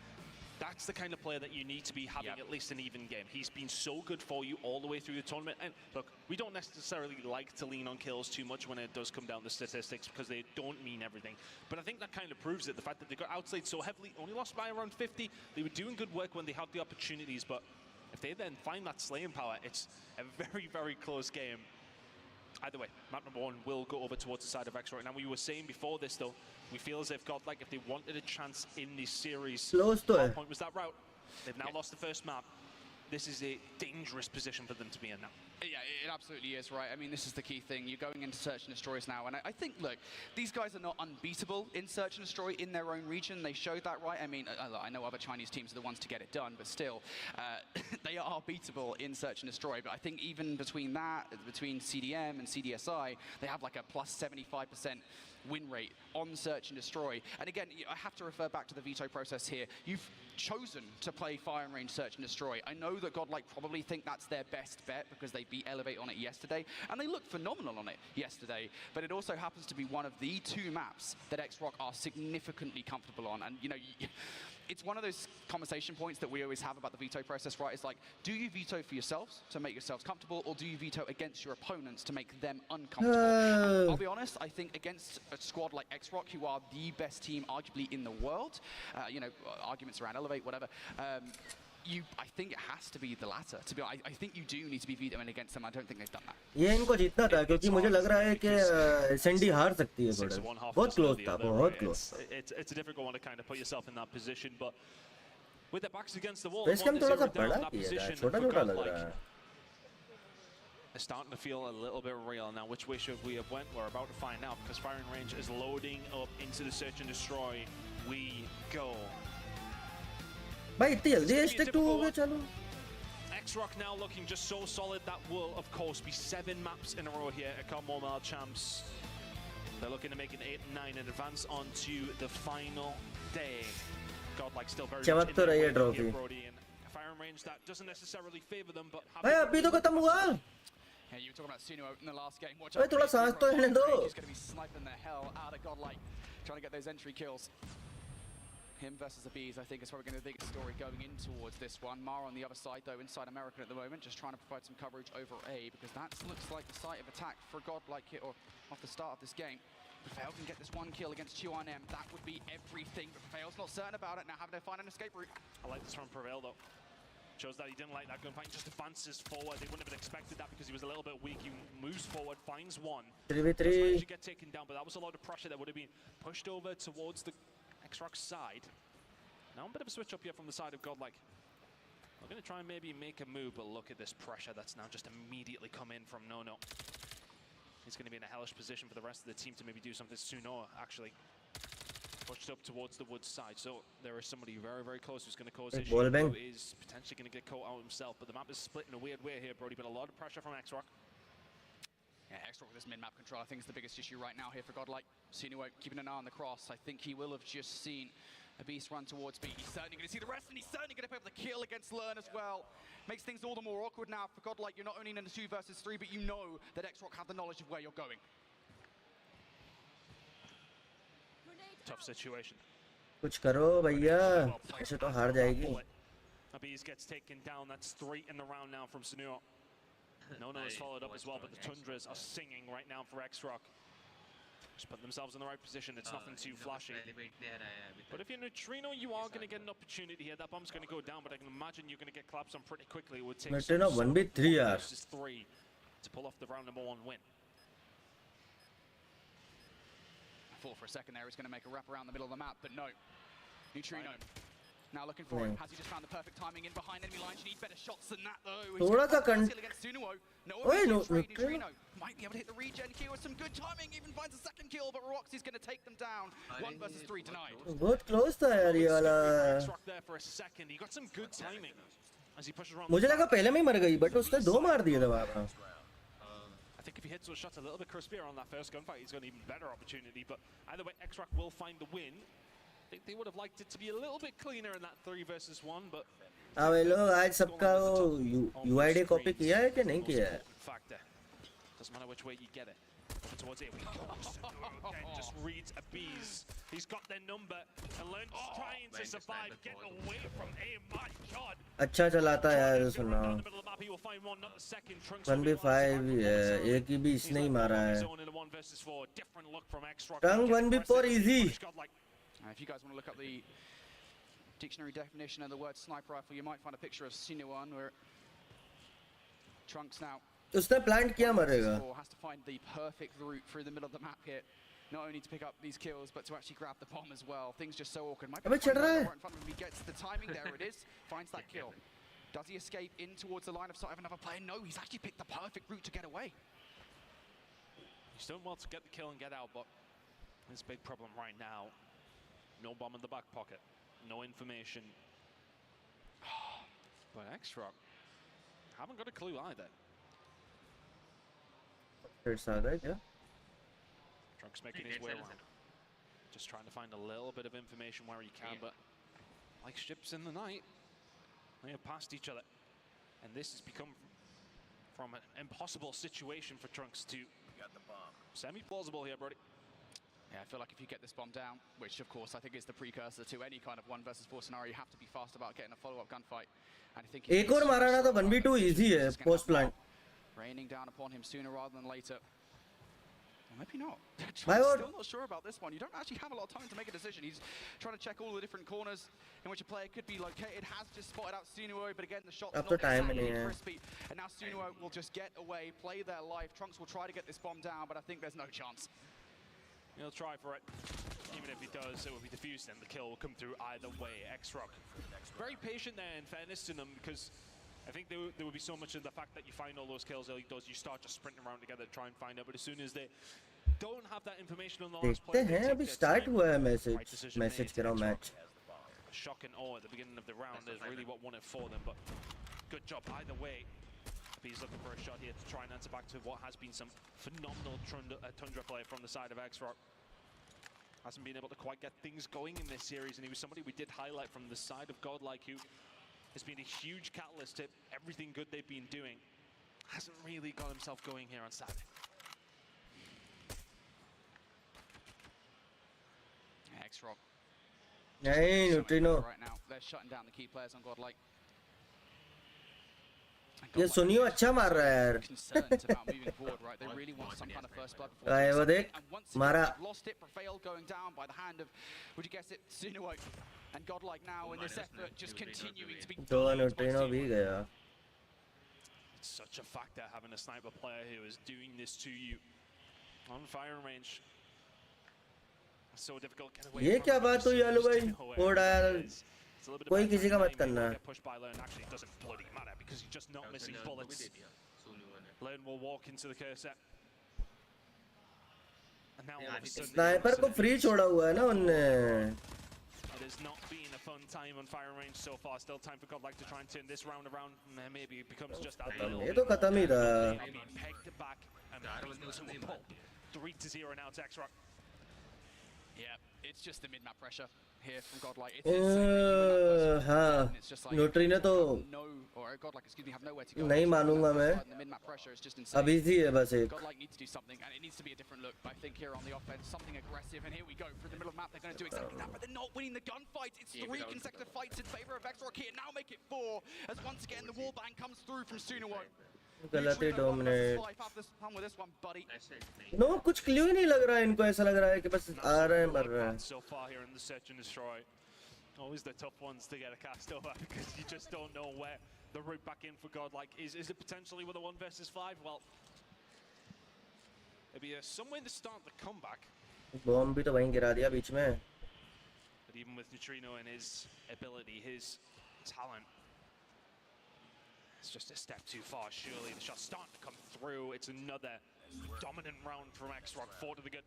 That's the kind of player that you need to be having at least an even game. He's been so good for you all the way through the tournament. And look, we don't necessarily like to lean on kills too much when it does come down to statistics, because they don't mean everything. But I think that kind of proves it. The fact that they got outslayed so heavily, only lost by around 50. They were doing good work when they had the opportunities, but if they then find that slaying power, it's a very, very close game. Either way, map number 1 will go over towards the side of X-Rock. Now, we were saying before this, though, we feel as if godlike, if they wanted a chance in this series, point was that route. They've now lost the first map. This is a dangerous position for them to be in now. Yeah, it absolutely is, right? I mean, this is the key thing. You're going into Search and Destroys now, and I think, look, these guys are not unbeatable in Search and Destroy in their own region. They showed that, right? I mean, I know other Chinese teams are the ones to get it done, but still, they are beatable in Search and Destroy. But I think even between that, between CDM and CDSI, they have like a plus 75% win rate on Search and Destroy. And again, I have to refer back to the veto process here. You've chosen to play Fire and Range Search and Destroy. I know that godlike probably think that's their best bet because they beat Elevate on it yesterday, and they looked phenomenal on it yesterday, but it also happens to be one of the 2 maps that X-Rock are significantly comfortable on. And you know, it's one of those conversation points that we always have about the veto process, right? It's like, do you veto for yourselves to make yourselves comfortable, or do you veto against your opponents to make them uncomfortable? And I'll be honest, I think against a squad like X-Rock, who are the best team arguably in the world, you know, arguments around Elevate, whatever, I think it has to be the latter. To be honest, I think you do need to be vetoing against them. I don't think they've done that. ये इनको जीतना था क्योंकि मुझे लग रहा है कि सेंडी हार सकती है थोड़ा. बहुत क्लोज था, बहुत close. It's a difficult one to kind of put yourself in that position, but with their backs against the wall, face cam थोड़ा सा बड़ा किया है, छोटा-छोटा लग रहा है. It's starting to feel a little bit real now. Which way should we have went? We're about to find out, because Firing Range is loading up into the Search and Destroy. We go. भाई इतनी जल्दी stick to हो गया. चलो. X-Rock now looking just so solid. That will, of course, be 7 maps in a row here at Commonwealth Champs. They're looking to make an 8 and 9 and advance on to the final day. Godlike still very much in the way here, Brody. And Firing Range, that doesn't necessarily favor them, but... भाई अभी तो खत्म हुआ. Yeah, you were talking about Suno in the last game. Watch भाई out. थोड़ा सांस तो लेने दो. He's going to be sniping the hell out of Godlike, trying to get those entry kills. Him versus the Bees, I think, is probably going to be the biggest story going in towards this one. Mara on the other side, though, inside American at the moment, just trying to provide some coverage over A, because that looks like the site of attack for Godlike here, or off the start of this game. If Fail can get this 1 kill against Q1M, that would be everything, but Fail's not certain about it. Now having to find an escape route. I like this from Prevail, though. Shows that he didn't like that gunfight, just advances forward. They wouldn't have expected that because he was a little bit weak. He moves forward, finds one. 3v3. Get taken down, but that was a lot of pressure that would have been pushed over towards the X-Rock's side. Now a bit of a switch up here from the side of Godlike. We're going to try and maybe make a move, but look at this pressure that's now just immediately come in from Nono. He's going to be in a hellish position for the rest of the team to maybe do something. Suno actually pushed up towards the woods side, so there is somebody very, very close who's going to cause issue, who is potentially going to get caught out himself. But the map is split in a weird way here, Brody, but a lot of pressure from X-Rock. Yeah, X-Rock with this mid-map control, I think is the biggest issue right now here for Godlike. Sinuo keeping an eye on the cross. I think he will have just seen a Beast run towards B. He's certainly going to see the rest, and he's certainly going to be able to kill against Learn as well. Makes things all the more awkward now for Godlike. You're not only in a 2 versus 3, but you know that X-Rock have the knowledge of where you're going. Tough situation. कुछ करो भैया, ऐसे तो हार जाएगी. Beast gets taken down. That's 3 in the round now from Sunuo. Nono has followed up as well, but the Tundras are singing right now for X-Rock. Just put themselves in the right position. It's nothing too flashy. But if you're Neutrino, you are going to get an opportunity here. That bomb's going to go down, but I can imagine you're going to get collapsed on pretty quickly. It would take Neutrino 1v3 यार. Just 3 to pull off the round number 1 win. Thought for a second there, he's going to make a wrap around the middle of the map, but no. Neutrino now looking for him. Has he just found the perfect timing in behind enemy lines? You need better shots than that, though. थोड़ा सा against Sunuo. Neutrino might be able to hit the regen kill with some good timing. Even finds a second kill, but Roxy's going to take them down. 1 versus 3 tonight. बहुत close था यार ये वाला. Struck there for a second. He got some good timing as he pushes around. मुझे लगा पहले में ही मर गई, but उसने 2 मार दिए थे वहाँ. I think if he hits those shots a little bit crispier on that first gunfight, he's got an even better opportunity. But either way, X-Rock will find the win. I think they would have liked it to be a little bit cleaner in that 3 versus 1, but... अबे लो आज सबका वो UID copy किया है कि नहीं किया है? Doesn't matter which way you get it. Towards it, just reads a Bees. He's got their number and learns trying to survive, getting away from A. My God. अच्छा चलाता है यार सुना. 1v5 ही है, एक ही भी इसने ही मारा है. Trunk 1v4 easy. If you guys want to look up the dictionary definition of the word sniper rifle, you might find a picture of Sinuan where Trunks now उसने प्लांट किया मरेगा. Has to find the perfect route through the middle of the map here. Not only to pick up these kills, but to actually grab the bomb as well. Things just so awkward. Might be अबे चढ़ रहा है. right in front of him. He gets the timing. There it is. Finds that kill. Does he escape in towards the line of sight of another player? No, he's actually picked the perfect route to get away. He's done well to get the kill and get out, but there's a big problem right now. No bomb in the back pocket. No information. But X-Rock haven't got a clue either. It's all right, yeah. Trunk's making his way around. Just trying to find a little bit of information where he can, but like ships in the night, they have passed each other. And this has become from an impossible situation for Trunks to semi-plausible here, Brody. Yeah, I feel like if you get this bomb down, which of course I think is the precursor to any kind of 1 versus 4 scenario, you have to be fast about getting a follow-up gunfight. And I think एक और मारा ना तो 1v2 easy है post plant. Raining down upon him sooner rather than later. Or maybe not. My word. Still not sure about this one. You don't actually have a lot of time to make a decision. He's trying to check all the different corners in which a player could be located. Has just spotted out Sunuo, but again the shot's Up not to time exactly नहीं है. crispy. And now Sunuo will just get away, play their life. Trunks will try to get this bomb down, but I think there's no chance. He'll try for it. Even if he does, it will be diffused and the kill will come through either way. X-Rock very patient there, in fairness to them, because I think there would be so much in the fact that you find all those kills early does, you start just sprinting around together to try and find out, but as soon as they don't have that information on the last player, देखते हैं अभी start हुआ है message कर रहा हूँ match. A shock and awe at the beginning of the round is really what won it for them, but good job either way. He's looking for a shot here to try and answer back to what has been some phenomenal Tundra play from the side of X-Rock. Hasn't been able to quite get things going in this series, and he was somebody we did highlight from the side of Godlike, who has been a huge catalyst to everything good they've been doing. Hasn't really got himself going here on Saturday. X-Rock. नहीं neutrino. Right now, they're shutting down the key players on Godlike. ये सुनियो अच्छा मार रहा है यार. Concerns about moving forward, right? They really want some kind of first blood before. आए वो देख मारा. Lost it, Rafael going down by the hand of, would you guess it, Sunuo. And Godlike now in this effort just continuing to be. दो neutrino भी गया. It's such a factor having a sniper player who is doing this to you on firing range. It's so difficult to get away. ये क्या बात हुई आलू भाई? ओड़ा कोई किसी का मत करना. Push by Learn actually doesn't bloody matter because he's just not missing bullets. Learn will walk into the cursor. And now all of a sudden, sniper को फ्री छोड़ा हुआ है ना उनने. it has not been a fun time on firing range so far. Still time for Godlike to try and turn this round around. And maybe it becomes just that little. ये तो खत्म ही था. Being pegged back and beaten to a pulp. 3-0 now to X-Rock. Yeah, it's just the mid-map pressure here from Godlike. हाँ neutrino तो no, or Godlike, excuse me, have nowhere to go. नहीं मानूंगा मैं. The mid-map pressure is just insane. अभी ही है बस एक. Godlike needs to do something, and it needs to be a different look. I think here on the offense, something aggressive, and here we go through the middle of the map. They're going to do exactly that, but they're not winning the gunfight. It's 3 consecutive fights in favor of X-Rock here. Now make it 4, as once again the wallbang comes through from Sunuo. गलत ही dominate. With this one, buddy. No, कुछ clue ही नहीं लग रहा है इनको. ऐसा लग रहा है कि बस आ रहे हैं मर रहे हैं. So far here in the search and destroy, always the tough ones to get a cast over because you just don't know where the route back in for Godlike is. Is it potentially with a 1 versus 5? Well, it'd be some way to start the comeback. Bomb भी तो वहीं गिरा दिया बीच में. But even with Neutrino and his ability, his talent, it's just a step too far. Surely the shot's starting to come through. It's another dominant round from X-Rock. 4 to the good.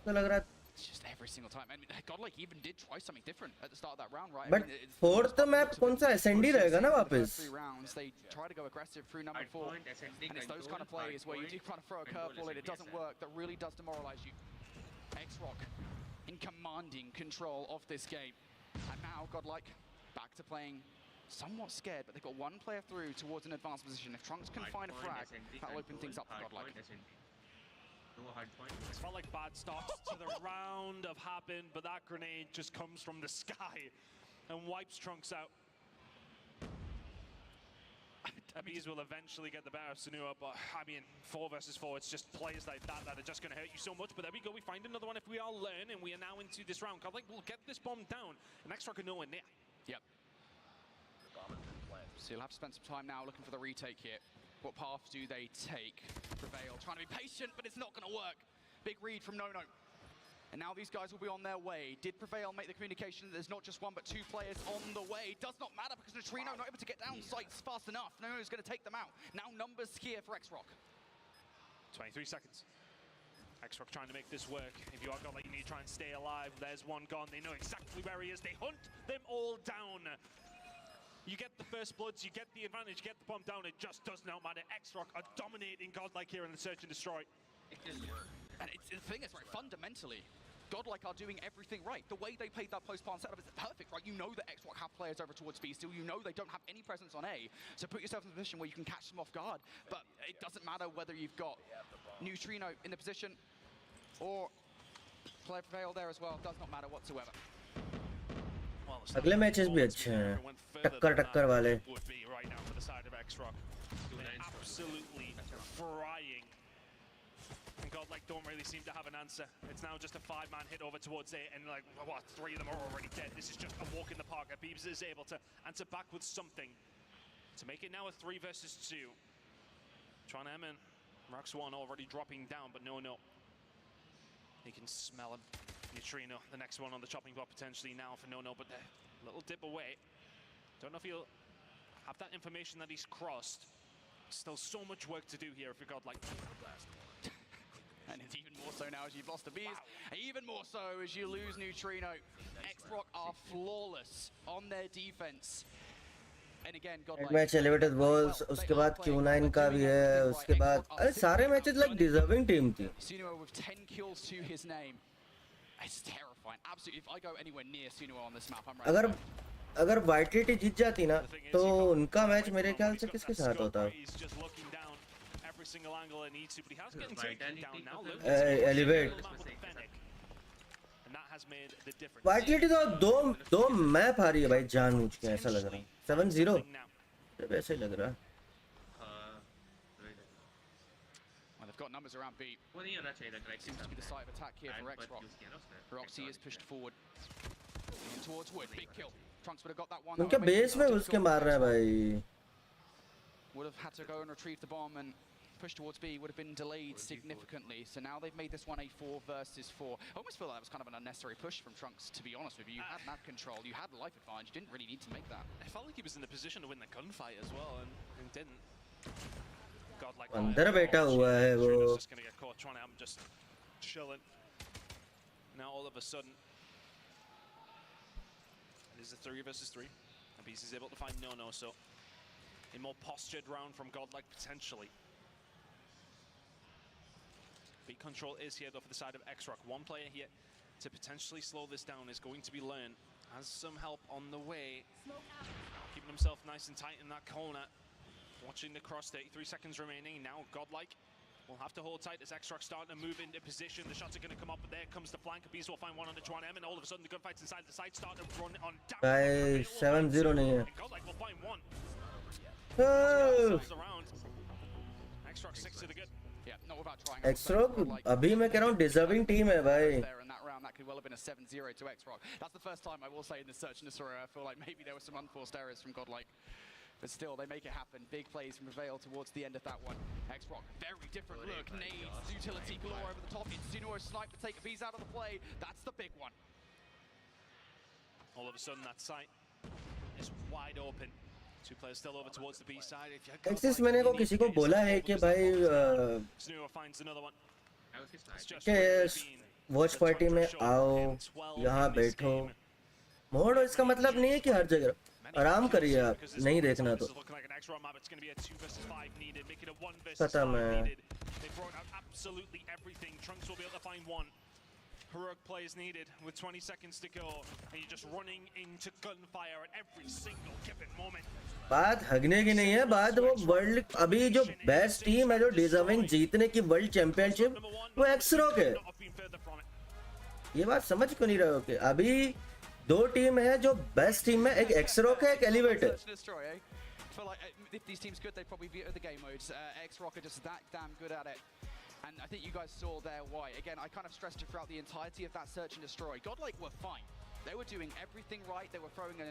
तो लग रहा है. It's just every single time. I mean, Godlike even did try something different at the start of that round, right? But fourth map कौन सा SND रहेगा ना वापस? 3 rounds, they try to go aggressive through number 4, and it's those kind of plays where you do kind of throw a curveball and it doesn't work, that really does demoralize you. X-Rock in commanding control of this game, and now Godlike back to playing somewhat scared, but they've got 1 player through towards an advanced position. If Trunks can find a frag, that'll open things up for Godlike. It's felt like bad starts to the round have happened, but that grenade just comes from the sky and wipes Trunks out. Abiz will eventually get the better of Sunuo, but I mean, 4 versus 4, it's just players like that that are just going to hurt you so much. But there we go, we find another one if we all learn, and we are now into this round. Godlike will get this bomb down, and X-Rock are nowhere near. Yep. So you'll have to spend some time now looking for the retake here. What path do they take? Prevail, trying to be patient, but it's not going to work. Big read from Nono. And now these guys will be on their way. Did Prevail make the communication that there's not just one, but two players on the way? Does not matter because Neutrino not able to get down sites fast enough. Nono's going to take them out. Now numbers here for X-Rock. 23 seconds. X-Rock trying to make this work. If you are God, like, you need to try and stay alive. There's one gone. They know exactly where he is. They hunt them all down. You get the first bloods, you get the advantage, you get the bomb down. It just does not matter. X-Rock are dominating Godlike here in the search and destroy. And the thing is, right, fundamentally, Godlike are doing everything right. The way they played that post-plant setup is perfect, right? You know that X-Rock have players over towards B still. You know they don't have any presence on A. So put yourself in a position where you can catch them off guard. But it doesn't matter whether you've got Neutrino in the position or player Prevail there as well. Does not matter whatsoever. अगले matches भी अच्छे हैं टक्कर वाले absolutely frying. And Godlike don't really seem to have an answer. It's now just a 5-man hit over towards A, and like, what, 3 of them are already dead. This is just a walk in the park. Abibs is able to answer back with something to make it now a 3 versus 2. Tron-M and Rax1 already dropping down, but no. He can smell him. Neutrino, the next one on the chopping block potentially now for No, but a little dip away. Don't know if he'll have that information that he's crossed. Still so much work to do here if you've got like... And it's even more so now as you've lost the Bees. Wow. Even more so as you lose Neutrino. X-Rock are flawless on their defense. And again, match elevated walls, उसके बाद Q9 का भी है, उसके बाद अरे सारे matches like deserving team थी. Sunuo with 10 kills to his name. It's terrifying. Absolutely, if I go anywhere near Sunuo on this map, I'm right. अगर Vitality जीत जाती ना, तो उनका मैच मेरे ख्याल से किसके साथ होता? Elevate. Vitality तो दो मैप आ रही है भाई जानबूझ के ऐसा लग रहा है 7-0 वैसे ही लग रहा है. Well, they've got numbers around B. Seems to be the site of attack here for X-Rock. Roxy is pushed forward towards Wood. Big kill. Trunks would have got that one. उनके बेस में उसके मार रहा है भाई. Would have had to go and retrieve the bomb and push towards B. Would have been delayed significantly. So now they've made this one a 4 versus 4. I almost feel like that was kind of an unnecessary push from Trunks, to be honest with you. You had map control, you had life advantage, you didn't really need to make that. I felt like he was in the position to win the gunfight as well and didn't. Godlike अंदर बैठा हुआ है वो. Just gonna get caught trying to just chilling. Now all of a sudden it is a 3 versus 3. Abis is able to find No, so a more postured round from Godlike potentially. Beat control is here though for the side of X-Rock. One player here to potentially slow this down is going to be Learn. Has some help on the way. Keeping himself nice and tight in that corner. Watching the cross, 33 seconds remaining. Now Godlike will have to hold tight as X-Rock starting to move into position. The shots are going to come up, but there comes the flank. Bees will find one on the Tron-M, and all of a sudden the gunfight's inside the site, starting to run on down. By 7-0 नहीं है. Godlike will find one. X-Rock 6 to the good. Yeah, not without trying. X-Rock अभी मैं कह रहा हूँ deserving team है भाई. There in that round, that could well have been a 7-0 to X-Rock. That's the first time I will say in the search and destroy. I feel like maybe there were some unforced errors from Godlike. But still, they make it happen. Big plays from Prevail towards the end of that one. X-Rock, very different look. Nades, utility galore over the top. It's Sunuo snipe to take Bees out of the play. That's the big one. All of a sudden, that site is wide open. 2 players still over towards the B side. Axis मैंने को किसी को बोला है कि भाई Sunuo finds another one. कि watch party में आओ, यहाँ बैठो. मोड इसका मतलब नहीं है कि हर जगह आराम करिए आप, नहीं देखना तो पता मैं. Heroic plays needed with 20 seconds to go, and you're just running into gunfire at every single given moment. बात हगने की नहीं है, बात वो वर्ल्ड अभी जो बेस्ट टीम है जो डिजर्विंग जीतने की वर्ल्ड चैंपियनशिप वो X-Rock है. ये बात समझ क्यों नहीं रहे हो कि अभी 2 टीम है जो बेस्ट टीम है, एक X-Rock है, एक Elevate है. I feel like if these teams could, they'd probably be at the game modes. X-Rock are just that damn good at it. And I think you guys saw there why. Again, I kind of stressed it throughout the entirety of that search and destroy. Godlike were fine. They were doing everything right. They were throwing a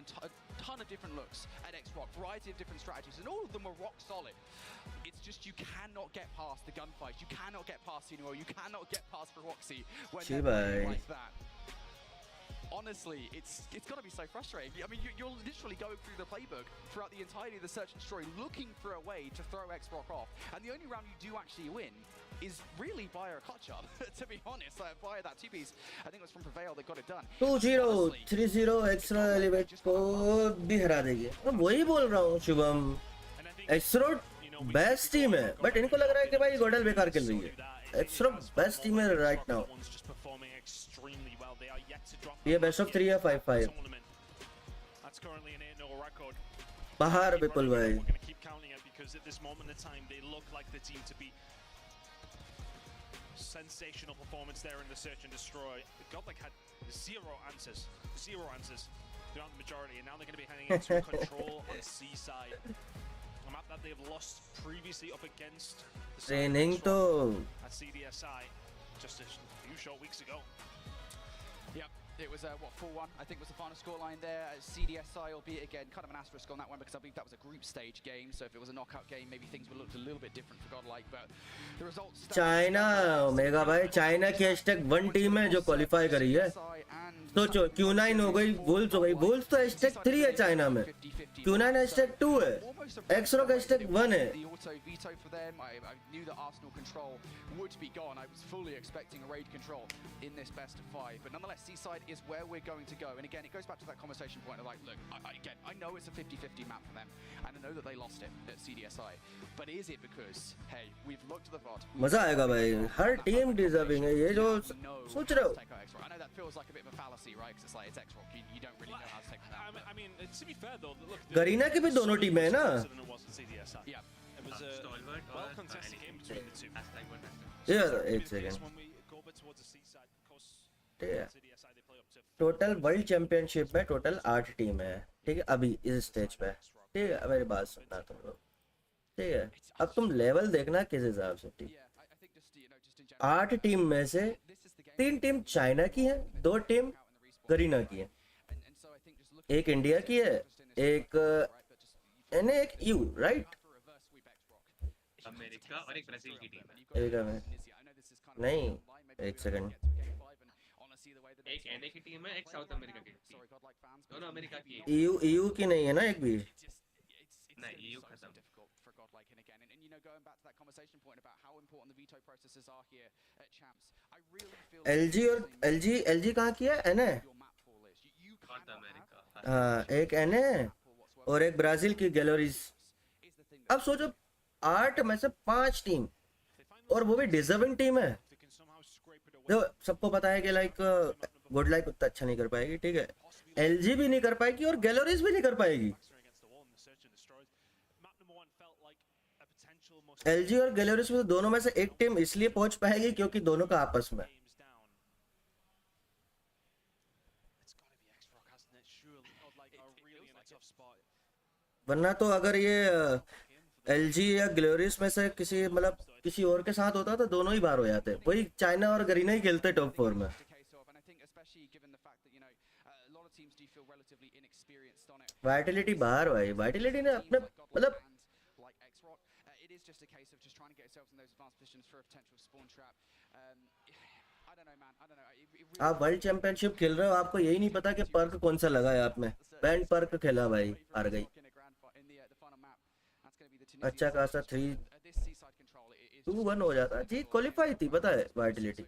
ton of different looks at X-Rock, variety of different strategies, and all of them were rock solid. It's just you cannot get past the gunfights. You cannot get past Sinuo. You cannot get past Roxy when they're playing like that. Honestly, it's got to be so frustrating. I mean, you're literally going through the playbook throughout the entirety of the Search and Destroy, looking for a way to throw X-Rock off, and the only round you do actually win is really via a clutch up, to be honest, via that two-piece. I think it was from Prevail that got it done. 2-0, 3-0 extra elevate को भी हरा देगी. मैं वही बोल रहा हूँ Shubham. Extra best team है, बट इनको लग रहा है कि भाई गोडल बेकार खेल रही है. एक्स्ट्रा बेस्ट टीम है राइट नाउ. ये बेस्ट ऑफ 3 है 5-5. बाहर विपुल भाई. Sensational performance there in the Search and Destroy. Godlike had zero answers throughout the majority, and now they're going to be heading into control on Seaside, a map that they've lost previously up against the training तो at CDSI just a few short weeks ago. Yeah. It was, what, 4-1, I think was the final scoreline there. CDSI, albeit again, kind of an asterisk on that one because I believe that was a group stage game. So if it was a knockout game, maybe things would look a little bit different for Godlike. But the results... China mega भाई, China की hashtag 1 team है जो qualify करी है. सोचो Q9 हो गई, Wolves हो गई. वुल्स तो हैशटैग 3 है चाइना में. Q9 हैशटैग 2 है. X-Rock हैशटैग 1 है. The auto veto for them. I knew that Arsenal control would be gone. I was fully expecting a raid control in this best of 5. But nonetheless, Seaside is where we're going to go. And again, it goes back to that conversation point of like, look, I know it's a 50-50 map for them, and I know that they lost it at CDSI. But is it because, hey, we've looked at the VOD. मजा आएगा भाई. हर team deserving है. ये जो सोच रहे हो. I know that feels like a bit of a fallacy, right? Because it's like, it's X-Rock. You don't really know how to take them out. I mean, to be fair though, look. Garena की भी दोनों टीमें हैं ना. Yeah. It was a well-contested game between the two. Yeah, एक second. Total world championship में total 8 team है. ठीक है, अभी इस स्टेज पे. ठीक है, मेरी बात सुनना तुम लोग. ठीक है, अब तुम लेवल देखना किस हिसाब से. ठीक, 8 टीम में से 3 टीम चाइना की है, 2 टीम गरीना की है, एक इंडिया की है, एक यू राइट. अमेरिका और एक ब्राजील की टीम है. अमेरिका में नहीं, एक सेकंड. एक एनए की टीम है, एक साउथ अमेरिका की टीम. दोनों अमेरिका की है. ईयू की नहीं है ना एक भी. नहीं, ईयू खत्म. एलजी कहाँ की है? एनए. हाँ, एक एनए और एक ब्राजील की गैलरीज. अब सोचो 8 में से 5 टीम, और वो भी डिजर्विंग टीम है. जो सबको पता है कि लाइक गुडलाइक उतना अच्छा नहीं कर पाएगी. ठीक है, एलजी भी नहीं कर पाएगी और गैलरीज भी नहीं कर पाएगी. एलजी और गैलरीज में दोनों में से एक टीम इसलिए पहुंच पाएगी क्योंकि दोनों का आपस में. वरना तो अगर ये एलजी या ग्लोरियस में से किसी मतलब किसी और के साथ होता तो दोनों ही बाहर हो जाते. वही चाइना और गरीना ही खेलते टॉप 4 में. वाइटलिटी बाहर भाई. वाइटलिटी ने अपने मतलब आप वर्ल्ड चैंपियनशिप खेल रहे हो, आपको यही नहीं पता कि पर्क कौन सा लगा है आप में. बैंड पर्क खेला भाई, हार गई. अच्छा खासा 3-2-1 हो जाता. जी क्वालिफाई थी, पता है वाइटलिटी.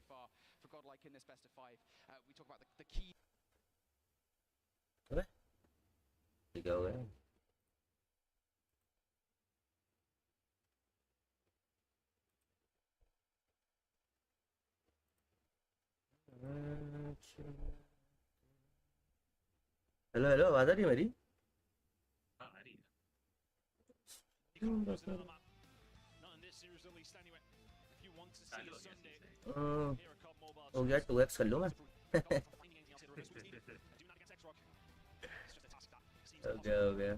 ठीक हो गया. हेलो हेलो, आवाज आ रही है मेरी? हो गया 2x कर लूँ मैं. हो गया.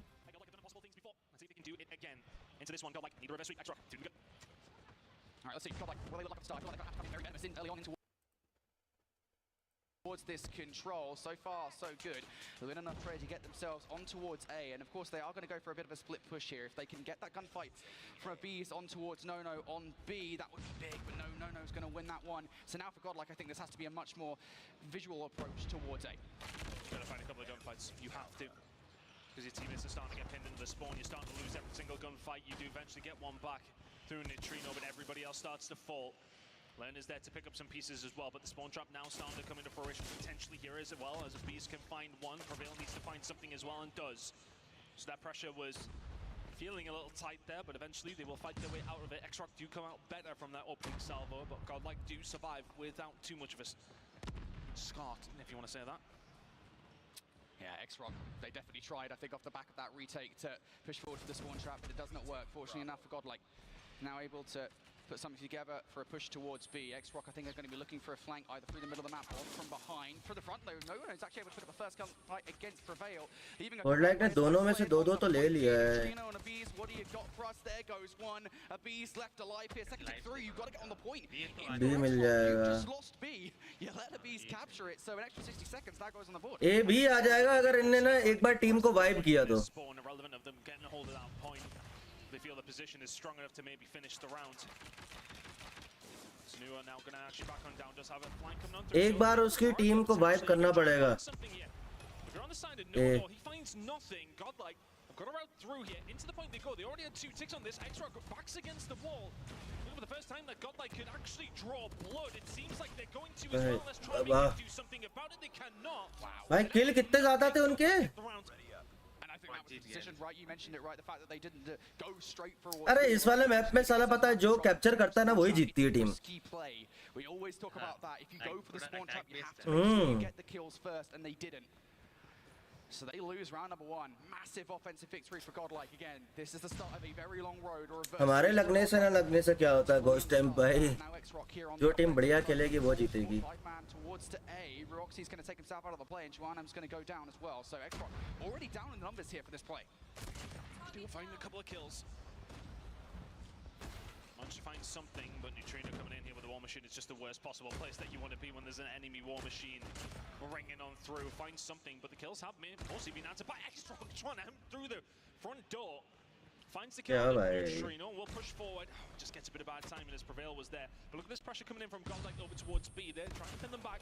towards this control. So far, so good. They've been enough trade to get themselves on towards A, and of course they are going to go for a bit of a split push here. If they can get that gunfight from a B's on towards Nono on B, that would be big, but no, Nono's going to win that one. So now for Godlike, I think this has to be a much more visual approach towards A. You're going to find a couple of gunfights. You have to. Because your teammates are starting to get pinned into the spawn. You're starting to lose every single gunfight. You do eventually get one back through Neutrino, but everybody else starts to fall. Len is there to pick up some pieces as well, but the spawn trap now starting to come into fruition potentially here as well, as a Beast can find one. Prevail needs to find something as well and does. So that pressure was feeling a little tight there, but eventually they will fight their way out of it. X-Rock do come out better from that opening salvo, but Godlike do survive without too much of a scar, if you want to say that. Yeah, X-Rock, they definitely tried, I think, off the back of that retake to push forward to the spawn trap, but it does not work, fortunately enough for Godlike. Now able to put something together for a push towards B. X-Rock, I think, are going to be looking for a flank either through the middle of the map or from behind. For the front, though, no one is actually able to put up a first gun fight against Prevail. Godlike ने दोनों में से दो तो ले लिया है. What do you got for us? There goes one. A B's left alive here. Second to three, you've got to get on the point. B मिल जाएगा. You just lost B. You let the B's capture it, so an extra 60 seconds, that goes on the board. A भी आ जाएगा अगर इनने ना एक बार team को wipe किया तो. They feel the position is strong enough to maybe finish the round. Snua now going to actually back on down, does have a flank coming on through. एक बार उसकी टीम को वाइप करना पड़ेगा. If you're on the side of Nono, he finds nothing. Godlike have got a route through here. Into the point they go. They already had 2 ticks on this. X-Rock backs against the wall. For the first time that Godlike could actually draw blood. It seems like they're going to as well. Let's try and do something about it. They cannot. Wow. भाई किल कितने ज़्यादा थे उनके? I think that was the decision, right? You mentioned it, right? The fact that they didn't go straight for. अरे इस वाले map में साला पता है जो कैप्चर करता है ना वही जीतती है team. We always talk about that. If you go for the spawn trap, you have to make sure you get the kills first, and they didn't. So they lose round number 1. Massive offensive victory for Godlike again. This is the start of a very long road. हमारे लगने से ना लगने से क्या होता है Ghost time भाई. जो टीम बढ़िया खेलेगी वो जीतेगी. Towards to A, Roxy's going to take himself out of the play, and Juanam's going to go down as well. So X-Rock already down in the numbers here for this play. Still finding a couple of kills. Managed to find something, but Neutrino coming in here with the War Machine is just the worst possible place that you want to be when there's an enemy War Machine ringing on through. Find something, but the kills have mostly been answered by X-Rock. Juanam through the front door. Finds the kill. Neutrino will push forward. Just gets a bit of bad timing as Prevail was there. But look at this pressure coming in from Godlike over towards B. They're trying to pin them back.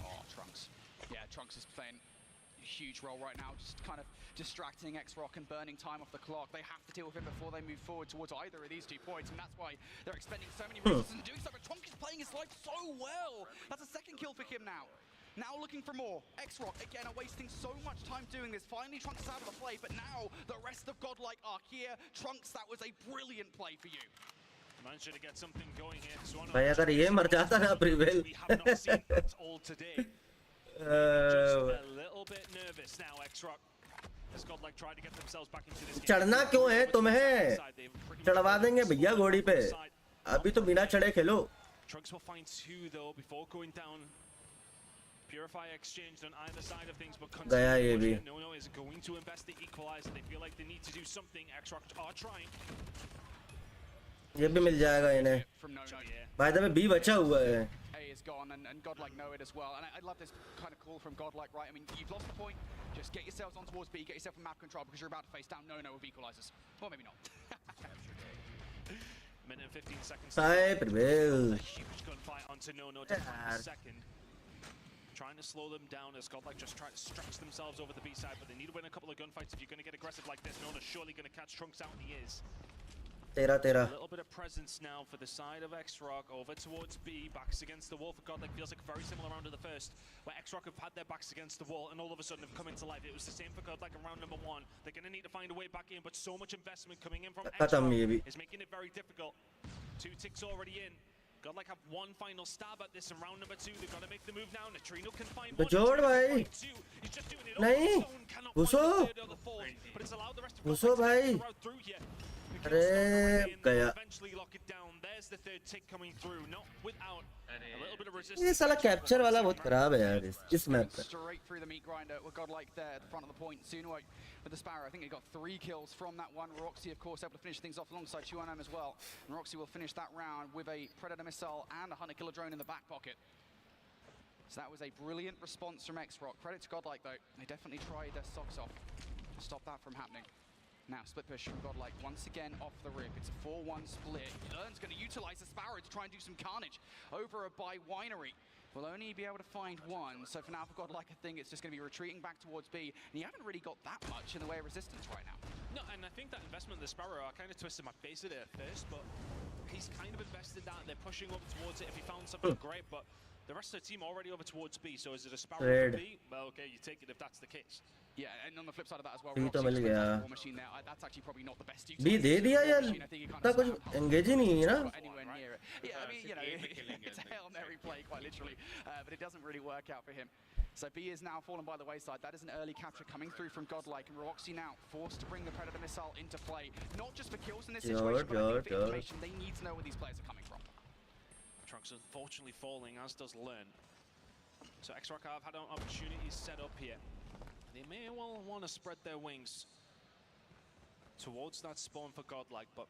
Oh, Trunks. Yeah, Trunks is playing a huge role right now, just kind of distracting X-Rock and burning time off the clock. They have to deal with him before they move forward towards either of these 2 points, and that's why they're expending so many resources and doing so. But Trunks is playing his life so well. That's a second kill for him now. Now looking for more. X-Rock, again, are wasting so much time doing this. Finally, Trunks is out of the play, but now the rest of Godlike are here. Trunks, that was a brilliant play for you. Managed to get something going here. भाई अगर ये मर जाता ना Prevail. We have not seen that all today. Just a little bit nervous now, X-Rock. Has Godlike tried to get themselves back into this game. चढ़ना क्यों है तुम्हें? चढ़वा देंगे भैया घोड़ी पे. अभी तो बिना चढ़े खेलो. Trunks will find 2 though before going down. Purify exchanged on either side of things, but गया ये भी. Nono is going to invest the equalizer. They feel like they need to do something. X-Rock are trying. ये भी मिल जाएगा इन्हें. By the way, B बचा हुआ है. A is gone, and Godlike know it as well. And I love this kind of call from Godlike, right? I mean, you've lost the point. Just get yourselves on towards B, get yourself in map control, because you're about to face down Nono with equalizers. Or maybe not. Minute and 15 seconds. Hi, Prevail. A huge gunfight onto Nono to find the second. Trying to slow them down as Godlike just try to stretch themselves over the B side, but they need to win a couple of gunfights if you're going to get aggressive like this. Nono's surely going to catch Trunks out, and he is. A little bit of presence now for the side of X-Rock over towards B, backs against the wall for Godlike. Feels like a very similar round to the first, where X-Rock have had their backs against the wall and all of a sudden have come into life. It was the same for Godlike in round number 1. They're going to need to find a way back in, but so much investment coming in from X-Rock is making it very difficult. 2 ticks already in. Godlike have one final stab at this in round number 2. They've got to make the move now. Neutrino can find one. He's just doing it नहीं घुसो घुसो भाई अरे गया ये साला capture वाला बहुत खराब है यार इस मैप पे. Straight through the meat grinder with Godlike there at the front of the point. Suno with the Sparrow, I think he got 3 kills from that one. Roxy, of course, able to finish things off alongside Chuanam as well. And Roxy will finish that round with a Predator missile and a Hunter Killer drone in the back pocket. So that was a brilliant response from X-Rock. Credit to Godlike, though. They definitely tried their socks off to stop that from happening. Now, split push from Godlike once again off the rip. It's a 4-1 split. Learn's going to utilize the Sparrow to try and do some carnage over by Winery. Will only be able to find one. So for now, for Godlike, I think it's just going to be retreating back towards B. And you haven't really got that much in the way of resistance right now. No, and I think that investment in the Sparrow, I kind of twisted my face at it at first, but he's kind of invested that. They're pushing up towards it. If he found something great, but the rest of the team already over towards B. So is it a Sparrow for B? Well, okay, you take it if that's the case. Yeah, and on the flip side of that as well, तो मिल गया। War Machine there. That's actually probably not the best use. B दे दिया यार, इतना कुछ engage ही नहीं है ना? Anywhere near it. Yeah, I mean, you know, it's a Hail Mary play quite literally, but it doesn't really work out for him. So B is now fallen by the wayside. That is an early capture coming through from Godlike, and Roxy now forced to bring the Predator Missile into play. Not just for kills in this situation, but I think for information, they need to know where these players are coming from. Trunks unfortunately falling, as does Learn. So X-Rock have had opportunities set up here. They may well want to spread their wings towards that spawn for Godlike, but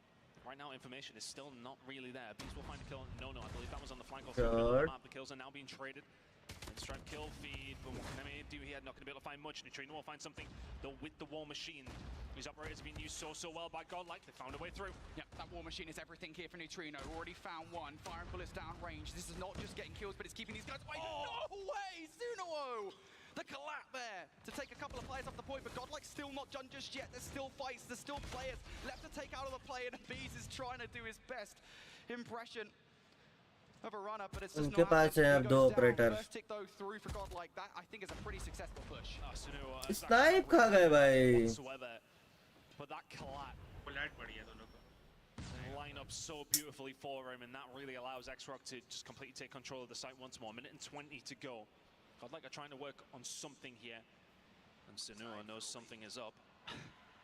right now information is still not really there. Bees will find a kill. No, I believe that was on the flank. The kills are now being traded. Strike kill feed, but what can I do here? Not going to be able to find much. Neutrino will find something though with the War Machine. These operators have been used so well by Godlike. They found a way through. Yeah, that War Machine is everything here for Neutrino. Already found one. Firing bullets down range. This is not just getting kills, but it's keeping these guys away. Oh! No way! Sunuo! The collapse there to take a couple of players off the point, but Godlike's still not done just yet. There's still fights. There's still players left to take out of the play, and Bees is trying to do his best impression of a runner, but it's just उनके पास है अब दो operator. First tick though through for Godlike. That I think is a pretty successful push. Snipe खा गए भाई। But that collapse line up so beautifully for him, and that really allows X-Rock to just completely take control of the site once more. Minute and 20 to go. Godlike are trying to work on something here, and Sunua knows something is up.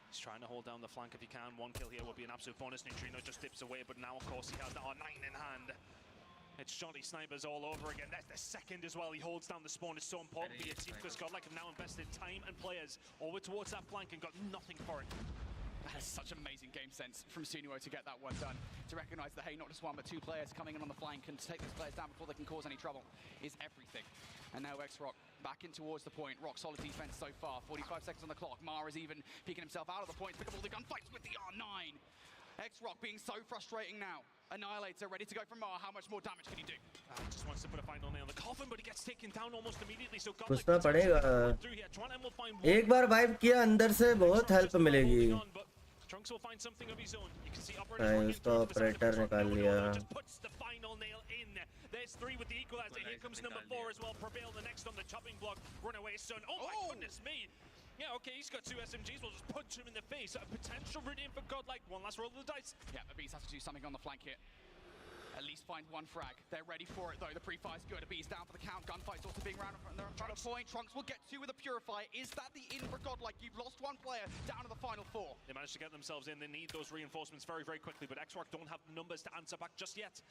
He's trying to hold down the flank if he can. One kill here will be an absolute bonus. Neutrino just dips away, but now of course he has the R9 in hand. It's Johnny Snipers all over again. That's the second as well. He holds down the spawn. It's so important for your team because Godlike have now invested time and players over towards that flank and got nothing for it. That is such amazing game sense from Sunuo to get that one done. To recognize that, hey, not just one, but two players coming in on the flank and to take those players down before they can cause any trouble is everything. And now X-Rock back in towards the point. Rock solid defense so far. 45 seconds on the clock. Mar is even peeking himself out of the point. Pick up all the gunfights with the R9. X-Rock being so frustrating now. Annihilator ready to go from Mar. How much more damage can he do? He just wants to put a final nail on the coffin, but he gets taken down almost immediately. So घुसना पड़ेगा। एक बार wipe किया अंदर से बहुत help मिलेगी। Trunks will find something of his own. You can see उसका operator निकाल लिया। Just puts the final nail in. There's 3 with the equalizer. Here comes number 4 as well. Prevail the next on the chopping block. Runaway Sun. Oh my goodness me. Yeah, okay, he's got 2 SMGs. We'll just punch him in the face. A potential redeem for Godlike. One last roll of the dice. Yeah, the Beast has to do something on the flank here. At least find one frag. They're ready for it though. The pre-fire's good. A Beast down for the count. Gunfight's also being round from the point. Trunks will get 2 with a Purify. Is that the in for Godlike? You've lost 1 player down to the final 4. They managed to get themselves in. They need those reinforcements very, very quickly, but X-Rock don't have the numbers to answer back just yet.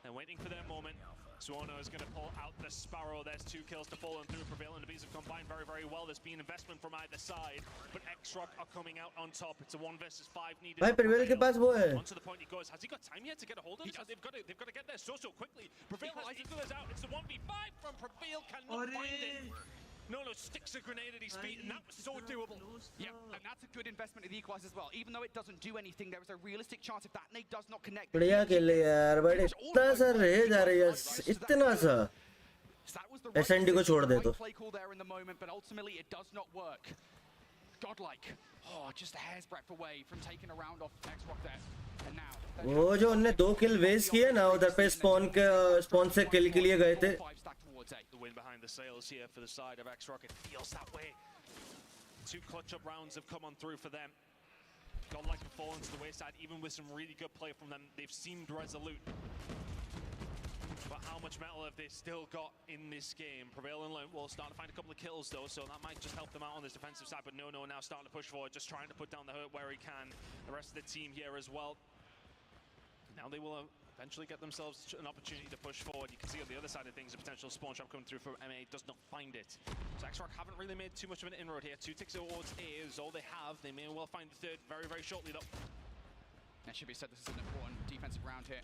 They're waiting for their moment. Suono is going to pull out the Sparrow. There's 2 kills to fall and through. Prevail and the Bees have combined very, very well. There's been investment from either side, but X-Rock are coming out on top. It's a 1 versus 5 needed. भाई Prevail के पास वो है। Onto the point he goes. Has he got time yet to get a hold of it? They've got to get there so quickly. Prevail has equalized out. It's the 1v5 from Prevail. Cannot find it. No, sticks a grenade at his feet, and that was so doable. Yeah, and that's a good investment in the equalizer as well. Even though it doesn't do anything, there is a realistic chance if that nade does not connect. बढ़िया खेले यार, but इतना सा रह जा रही है, इतना सा। SND को छोड़ दे तो। Play call there in the moment, but ultimately it does not work. Godlike, just a hair's breadth away from taking a round off X-Rock there. And now वो जो उन्होंने 2 किल वेस्ट किए ना उधर पे स्पॉन से किल के लिए गए थे। The win behind the sails here for the side of X-Rock. It feels that way. 2 clutch-up rounds have come on through for them. Godlike have fallen to the wayside, even with some really good play from them. They've seemed resolute. But how much metal have they still got in this game? Prevail and Learn will start to find a couple of kills though, so that might just help them out on this defensive side. But no, now starting to push forward, just trying to put down the hurt where he can. The rest of the team here as well. Now they will eventually get themselves an opportunity to push forward. You can see on the other side of things, a potential spawn trap coming through for MA does not find it. So X-Rock haven't really made too much of an inroad here. 2 ticks towards A is all they have. They may well find the 3rd very, very shortly though. That should be said, this is an important defensive round here.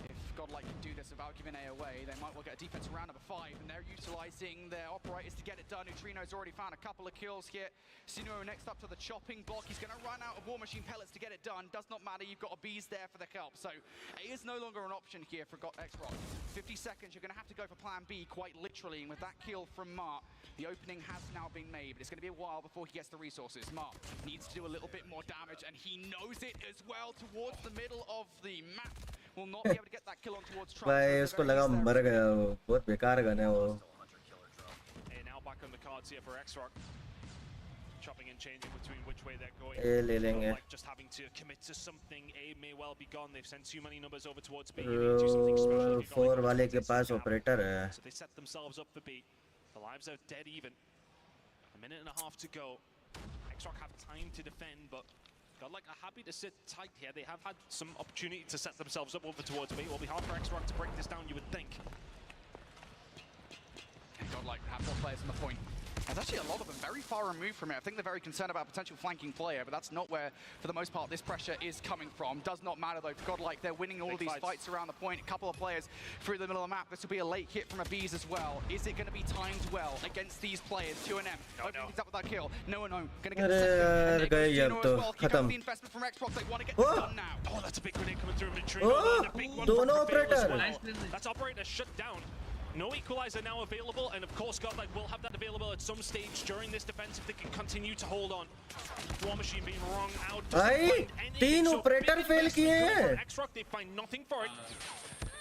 If if Godlike can do this without giving A away, they might well get a defense round number 5, and they're utilizing their operators to get it done. Neutrino's already found a couple of kills here. Sinuo next up to the chopping block. He's going to run out of War Machine pellets to get it done. Does not matter, you've got a Bees there for the help. So A is no longer an option here for X-Rock. 50 seconds, you're going to have to go for plan B quite literally, and with that kill from Mart, the opening has now been made, but it's going to be a while before he gets the resources. Mart needs to do a little bit more damage, and he knows it as well towards the middle of the map. Will not be able to get that kill on towards Trump. भाई उसको लगा मर गया वो, बहुत बेकार gun है वो. Now back on the cards here for X-Rock. Chopping and changing between which way they're going. ले लेंगे. Like just having to commit to something. A may well be gone. They've sent too many numbers over towards B. You need to do something special. 4 वाले के पास operator है. So they set themselves up for B. The lives are dead even. A minute and a half to go. X-Rock have time to defend, but Godlike are happy to sit tight here. They have had some opportunity to set themselves up over towards B. It will be hard for X-Rock to break this down, you would think. Godlike have more players on the point. There's actually a lot of them very far removed from it. I think they're very concerned about potential flanking player, but that's not where, for the most part, this pressure is coming from. Does not matter, though, for Godlike. They're winning all these fights around the point. A couple of players through the middle of the map. This will be a late hit from a Bees as well. Is it going to be timed well against these players? 2NM. Opening things up with that kill. No. Going to get the second. And as well. Keep up the investment from Xbox. They want to get this done now. Oh, that's a big grenade coming through Neutrino. A big one from operator. well. That's operator shut down. No equalizer now available, and of course Godlike will have that available at some stage during this defense if they can continue to hold on. War Machine being wrong out. भाई 3 operator fail किए हैं. X-Rock, they find nothing for it.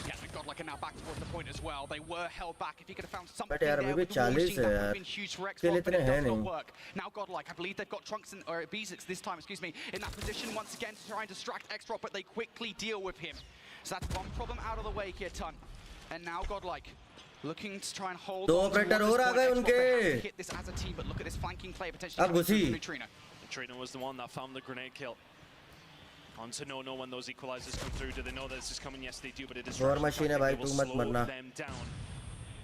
Yeah, Godlike are now back towards the point as well. They were held back. If you could have found something यार there अभी with the War Machine, that would have been 40 huge for है Xbox, but it does not नहीं. work. Now Godlike, I believe they've got Trunks and, or B6 this time, excuse me, in that position once again to try and distract X-Rock, but they quickly deal with him. So that's one problem out of the way here, Tun. And now Godlike looking to try and hold on towards this point. Xbox hit this as a team, but look at this flanking play potentially coming through Neutrino. Neutrino was the one that found the grenade kill. On to no when those equalizers come through. Do they know that this is coming? Yes, they do, but it is War Machine है भाई, तू मत मरना. them down.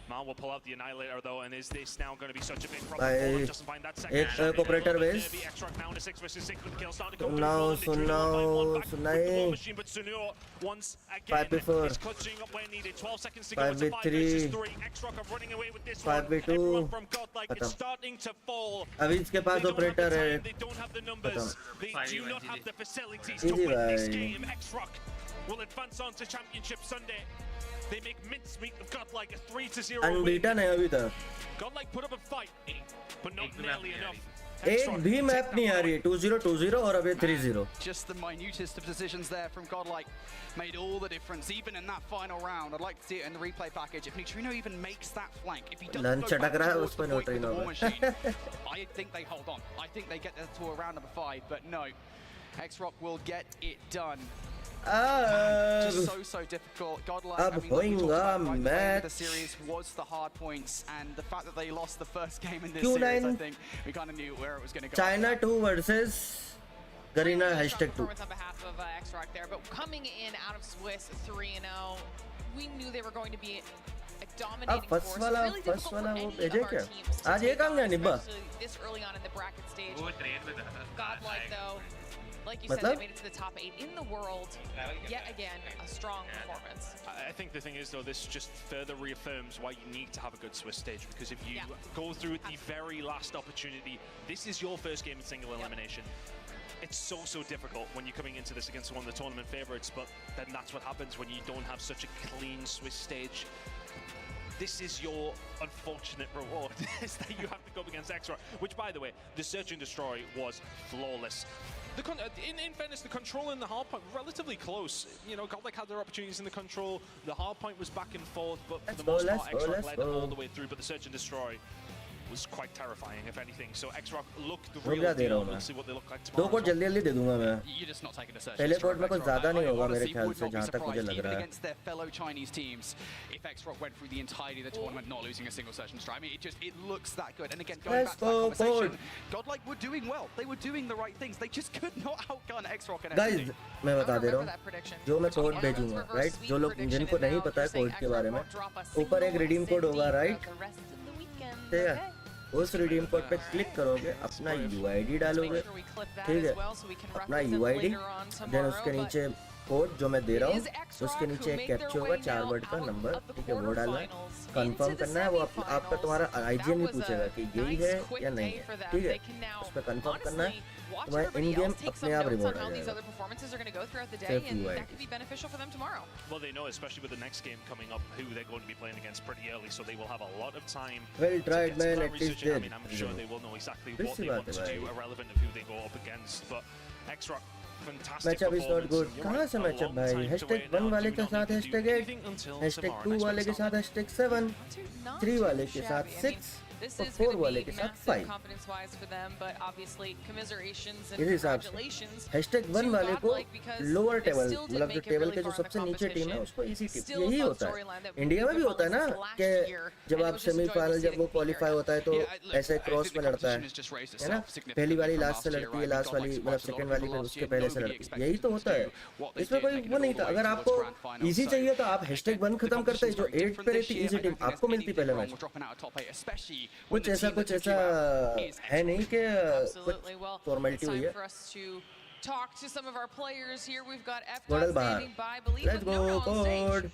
Mal will pull out the Annihilator though, and is this now going to be such a big problem for them? Doesn't find that second. एक operator base. X-Rock now in a 6 versus 6 with the kill starting to soon come now, War Machine, but Sunio once again 5v4. is clutching up where needed. 12 seconds to go. It's a 5 5v3. versus 3. X-Rock are running away with this one. 5v2. Everyone from Godlike is starting to fall. अभी इसके पास operator है. They don't have the numbers. They do not have the facilities to Easy win this भाई. game. X-Rock will advance on to Championship Sunday. They make mincemeat of Godlike, a 3-0 win. Unbeaten है अभी तक. Godlike put up a fight, but not nearly enough. एक भी map नहीं आ रही है. 2-0 और अभी 3-0. Just the minutest of decisions there from Godlike made all the difference, even in that final round. I'd like to see it in the replay package. If Neutrino even makes that flank, if he doesn't go back towards the point with the War Machine, I think they hold on. I think they get to a round number 5, but no. X-Rock will get it done. Just so difficult. Godlike, I mean, we talked about right the end of the series was the hard points, and the fact that they lost the first game in this series, I think we kind of knew where it was going to go. China 2 versus Garena #2. On behalf of X-Rock there, but coming in out of Swiss 3-0, we knew they were going to be a dominating force. Really difficult for any of our teams to take on, especially this early on in the bracket stage. Godlike though, like you said, they made it to the top 8 in the world. Yet again, a strong performance. I think the thing is, though, this just further reaffirms why you need to have a good Swiss stage, because if you go through at the very last opportunity, this is your first game in single elimination. It's so difficult when you're coming into this against one of the tournament favorites, but then that's what happens when you don't have such a clean Swiss stage. This is your unfortunate reward, is that you have to go up against X-Rock, which, by the way, the Search and Destroy was flawless. In fairness, the control and the hard point were relatively close. You know, Godlike had their opportunities in the control. The hard point was back and forth, but for the most part, X-Rock led all the way through. But the Search and Destroy was quite terrifying, if anything. So X-Rock looked the real deal. We'll see what they look like tomorrow. 2 coat जल्दी दे दूंगा मैं. You're just not taking a search. पहले coat में कुछ ज़्यादा नहीं होगा मेरे ख्याल से, जहाँ तक मुझे लग रहा है. Against their fellow Chinese teams, if X-Rock went through the entirety of the tournament not losing a single search and strike, I mean, it looks that good. And again, going back to that conversation, Godlike were doing well. They were doing the right things. They just could not outgun X-Rock and Guys, मैं बता दे रहा हूँ, जो मैं code भेजूंगा, right? जो लोग जिनको नहीं पता है कोड के बारे में, ऊपर एक redeem कोड होगा, right? ठीक है. उस रिडीम कोड पे क्लिक करोगे, अपना UID डालोगे, ठीक है, अपना UID, देन उसके नीचे कोड जो मैं दे रहा हूँ उसके नीचे एक कैप्चा होगा 4 वर्ड का नंबर, ठीक है, वो डालना है, कंफर्म करना है। वो आपका तुम्हारा आईजीएन भी पूछेगा कि यही है या नहीं है, ठीक है, उस पर कंफर्म करना है, तुम्हारा इन गेम अपने आप रिवॉर्ड आ जाएगा। Well, they know, especially with the next game coming up, who they're going to be playing against pretty early, so they will have a lot of time. Well tried, man. At least I mean, I'm sure they will know exactly what they want to do, irrelevant of who they go up against. But X-Rock, fantastic matchup is not good. कहाँ से matchup भाई? #1 वाले के साथ #8, #2 वाले के साथ #7, 3 वाले के साथ 6 और 4 वाले के साथ 5। इस हिसाब से #1 वाले को लोअर टेबल, मतलब जो टेबल के जो सबसे नीचे टीम है उसको इजी टिप, यही होता है। इंडिया में भी होता है ना कि जब आप सेमीफाइनल, जब वो क्वालिफाई होता है तो ऐसे क्रॉस में लड़ता है ना, पहली वाली लास्ट से लड़ती है, लास्ट वाली मतलब सेकंड वाली फिर उसके पहले से लड़ती है, यही तो होता है। इसमें कोई वो नहीं था। अगर आपको इजी चाहिए तो आप #1 खत्म करते, जो 8 पे रहती इजी टीम आपको मिलती पहले मैच। कुछ ऐसा है नहीं कि कुछ फॉर्मेलिटी हुई है। Talk to some of our players here. We've got F standing by. Believe Let's go, on stage.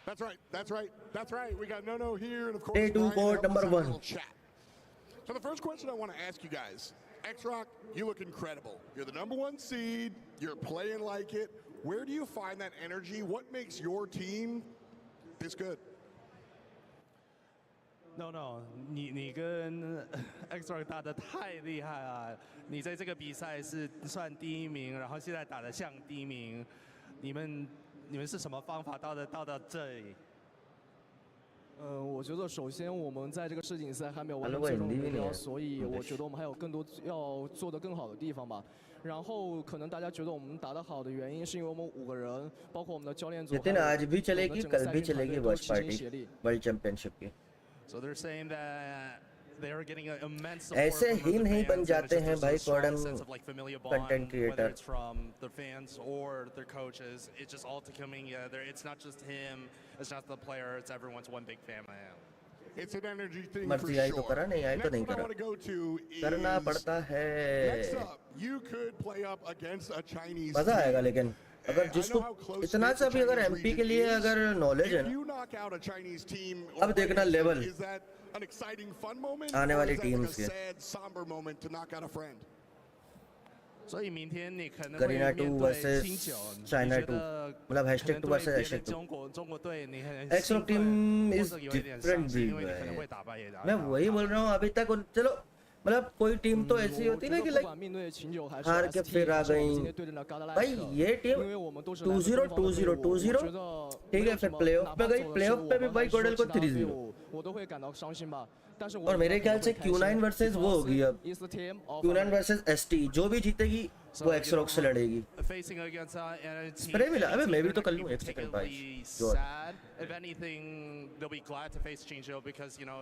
That's right. That's right. That's right. We got No here, and of course, Day 2 code number 1. So the first question I want to ask you guys, X-Rock, you look incredible. You're the #1 seed. You're playing like it. Where do you find that energy? What makes your team this good? No， 你跟 X-Rock 打得太厉害了。你在这个比赛是算第1名，然后现在打得像第1名。你们是什么方法到这里？我觉得首先我们在这个世锦赛还没有完成最终的目标，所以我觉得我们还有更多要做得更好的地方吧。然后可能大家觉得我们打得好的原因是因为我们5个人，包括我们的教练组，आज भी चलेगी, कल भी चलेगी watch party world championship की। So they're saying that they are getting immense support ऐसे ही नहीं बन जाते हैं भाई CODM content creator. whether it's from their fans or their coaches. It's just all coming together. It's not just him. It's not the player. It's everyone's one big family. It's an energy thing मर्जी आई तो करा, नहीं आई तो नहीं करा, करना पड़ता है। Next up, you could play up against a Chinese मजा आएगा, लेकिन अगर जिसको इतना सा भी अगर एमपी के लिए अगर नॉलेज है ना, अब देखना लेवल आने वाली टीम्स के। करीना 2 वर्सेस चाइना 2, मतलब #2 versus #2। X-Rock team is different breed है। मैं वही बोल रहा हूँ अभी तक। चलो मतलब कोई टीम तो ऐसी होती ना कि लाइक हार के फिर आ गई। भाई ये टीम 2-0 2-0 2-0, ठीक है, फिर प्लेऑफ पे गई, प्लेऑफ पे भी भाई गोडल को 3-0। और मेरे ख्याल से Q9 वर्सेस वो होगी अब, Q9 वर्सेस ST, जो भी जीतेगी वो X-Rock से लड़ेगी। स्प्रे मिला, अबे मैं भी तो कर लूँ 1 सेकंड भाई। If anything, they'll be glad to face Chinjo because you know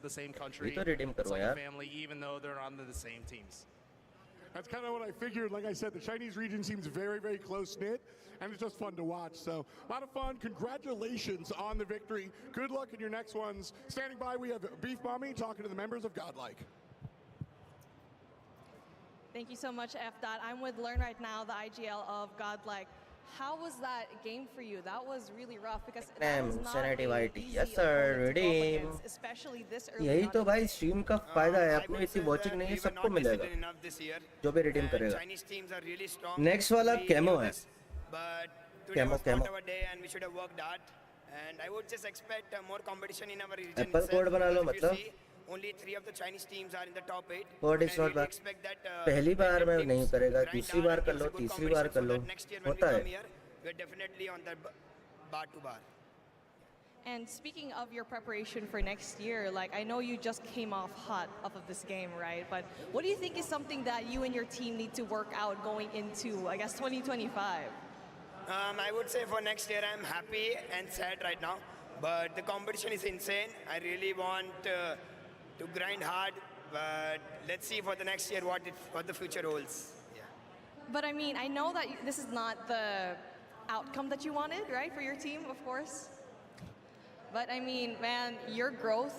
the same country, it's like a family, even though they're on the same teams. That's kind of what I figured. Like I said, the Chinese region seems very, very close-knit, and it's just fun to watch. So, a lot of fun. Congratulations on the victory. Good luck in your next ones. Standing by, we have Beef Mommy talking to the members of Godlike. Thank you so much, F. I'm with Learn right now, the IGL of Godlike. How was that game for you? That was really rough because that was not an easy yes sir, redeem. especially this early. यही तो भाई stream का फायदा है, अपने इतनी watching नहीं है, सबको मिलेगा जो भी रिडीम करेगा। नेक्स्ट वाला कैमो है, कैमो एप्पल कोड बना लो, मतलब Only 3 of the Chinese teams are in the top 8. Code is not bad. पहली बार में नहीं करेगा, दूसरी बार कर लो, तीसरी बार कर लो, होता है। We're definitely on the bar to bar. And speaking of your preparation for next year, like I know you just came off hot off of this game, right? But what do you think is something that you and your team need to work out going into, I guess, 2025? I would say for next year, I'm happy and sad right now. But the competition is insane. I really want to grind hard. But let's see for the next year what the future holds. Yeah. But I mean, I know that this is not the outcome that you wanted, right, for your team, of course. But I mean, man, your growth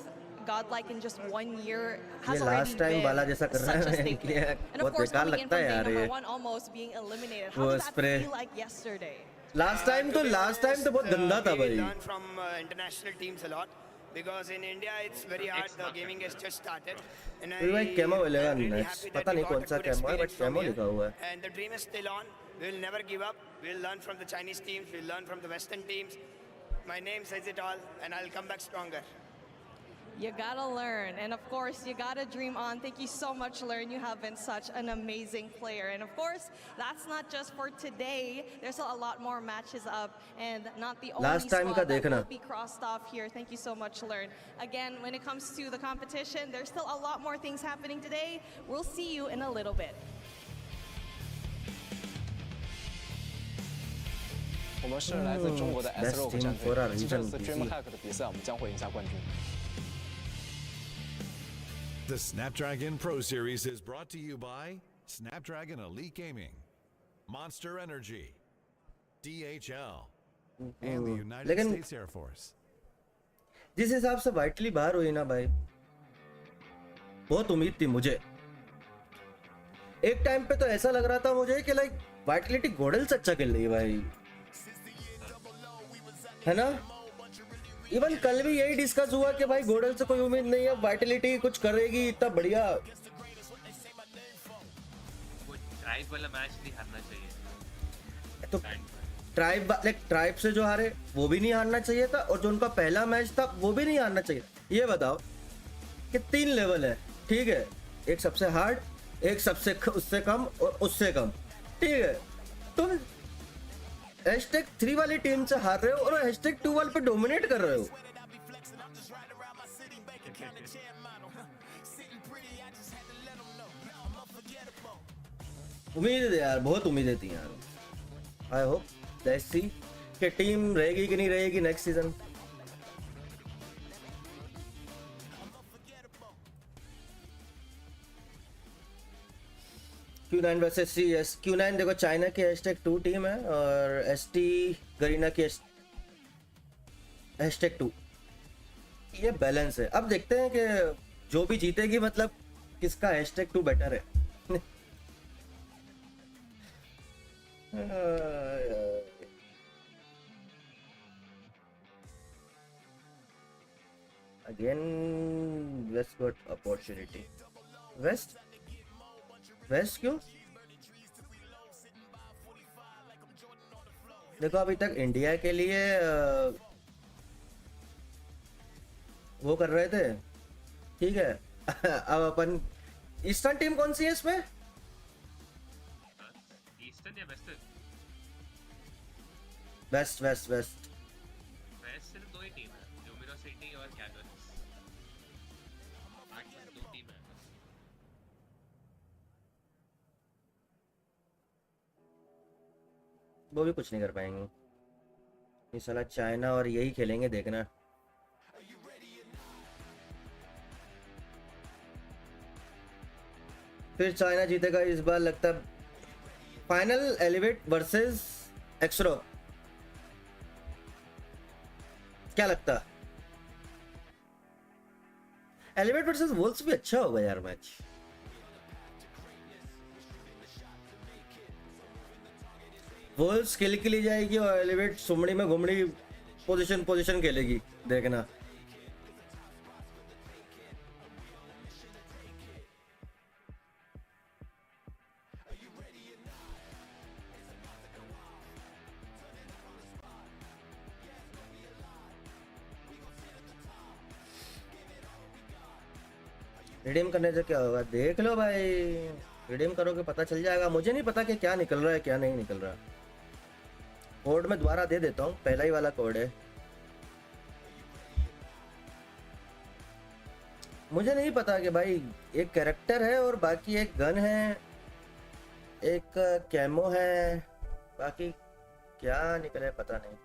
godlike in just 1 year ये has already last time been वाला जैसा कर रहा such a है statement. And of बहुत course, बेकार coming in लगता from है being यार ये number 1, almost being eliminated. How वो did that spray feel like yesterday? Last time तो बहुत गंदा था We भाई learn from international teams a lot because in India it's very hard. The gaming has just started. And तो भाई camo मिलेगा I'm really next happy that पता we नहीं got कौन a सा good कैमो है but experience from camo here. लिखा हुआ है And the dream is still on. We'll never give up. We'll learn from the Chinese teams. We'll learn from the Western teams. My name says it all, and I'll come back stronger. You gotta learn, and of course, you gotta dream on. Thank you so much, Learn. You have been such an amazing player. And of course, that's not just for today. There's a lot more matches up, and not the only Last time squad का that देखना will be crossed off here. Thank you so much, Learn. Again, when it comes to the competition, there's still a lot more things happening today. We'll see you in a little bit. 我们是来自中国的 S Rogue 战队，继这次 DreamHack 的比赛，我们将会赢下冠军。The Snapdragon Pro Series is brought to you by Snapdragon Elite Gaming, Monster Energy, DHL, and the United States Air Force. जिस हिसाब से vitally बाहर हुई ना भाई बहुत उम्मीद थी मुझे एक टाइम पे तो ऐसा लग रहा था मुझे कि लाइक वाइटलिटी गोडल से अच्छा खेल रही है भाई है ना इवन कल भी यही डिस्कस हुआ कि भाई गोडल से कोई उम्मीद नहीं है वाइटलिटी कुछ करेगी इतना बढ़िया ट्राइब वाला मैच नहीं हारना चाहिए तो ट्राइब से जो हारे वो भी नहीं हारना चाहिए था और जो उनका पहला मैच था वो भी नहीं हारना चाहिए ये बताओ कि 3 लेवल है ठीक है एक सबसे हार्ड एक सबसे उससे कम और उससे कम ठीक है तुम #3 वाली टीम से हार रहे हो और #2 वाले पे डोमिनेट कर रहे हो उम्मीद है यार बहुत उम्मीदें थी यार आई होप लेट्स सी कि टीम रहेगी कि नहीं रहेगी next season Q9 versus CS Q9 देखो चाइना की #2 टीम है और ST गरीना की #2 ये बैलेंस है अब देखते हैं कि जो भी जीतेगी मतलब किसका #2 बेटर है Again, West got opportunity. West क्यों? देखो अभी तक इंडिया के लिए वो कर रहे थे ठीक है अब अपन ईस्टर्न टीम कौन सी है इसमें ईस्टर्न या वेस्टर्न वेस्ट वेस्ट सिर्फ 2 ही टीम है यूमिनो सिटी और कैटोलिक्स बाकी 2 टीम है वो भी कुछ नहीं कर पाएंगे ये साला चाइना और यही खेलेंगे देखना फिर चाइना जीतेगा इस बार लगता है फाइनल एलिवेट वर्सेस एक्सरो क्या लगता एलिवेट वर्सेस वोल्स भी अच्छा होगा यार मैच वोल्स खेल के लिए जाएगी और एलिवेट सुमड़ी में घुमड़ी पोजीशन खेलेगी देखना रिडीम करने से क्या होगा देख लो भाई रिडीम करोगे पता चल जाएगा मुझे नहीं पता कि क्या निकल रहा है क्या नहीं निकल रहा कोड में दोबारा दे देता हूँ पहला ही वाला कोड है मुझे नहीं पता कि भाई एक कैरेक्टर है और बाकी एक गन है एक कैमो है बाकी क्या निकले पता नहीं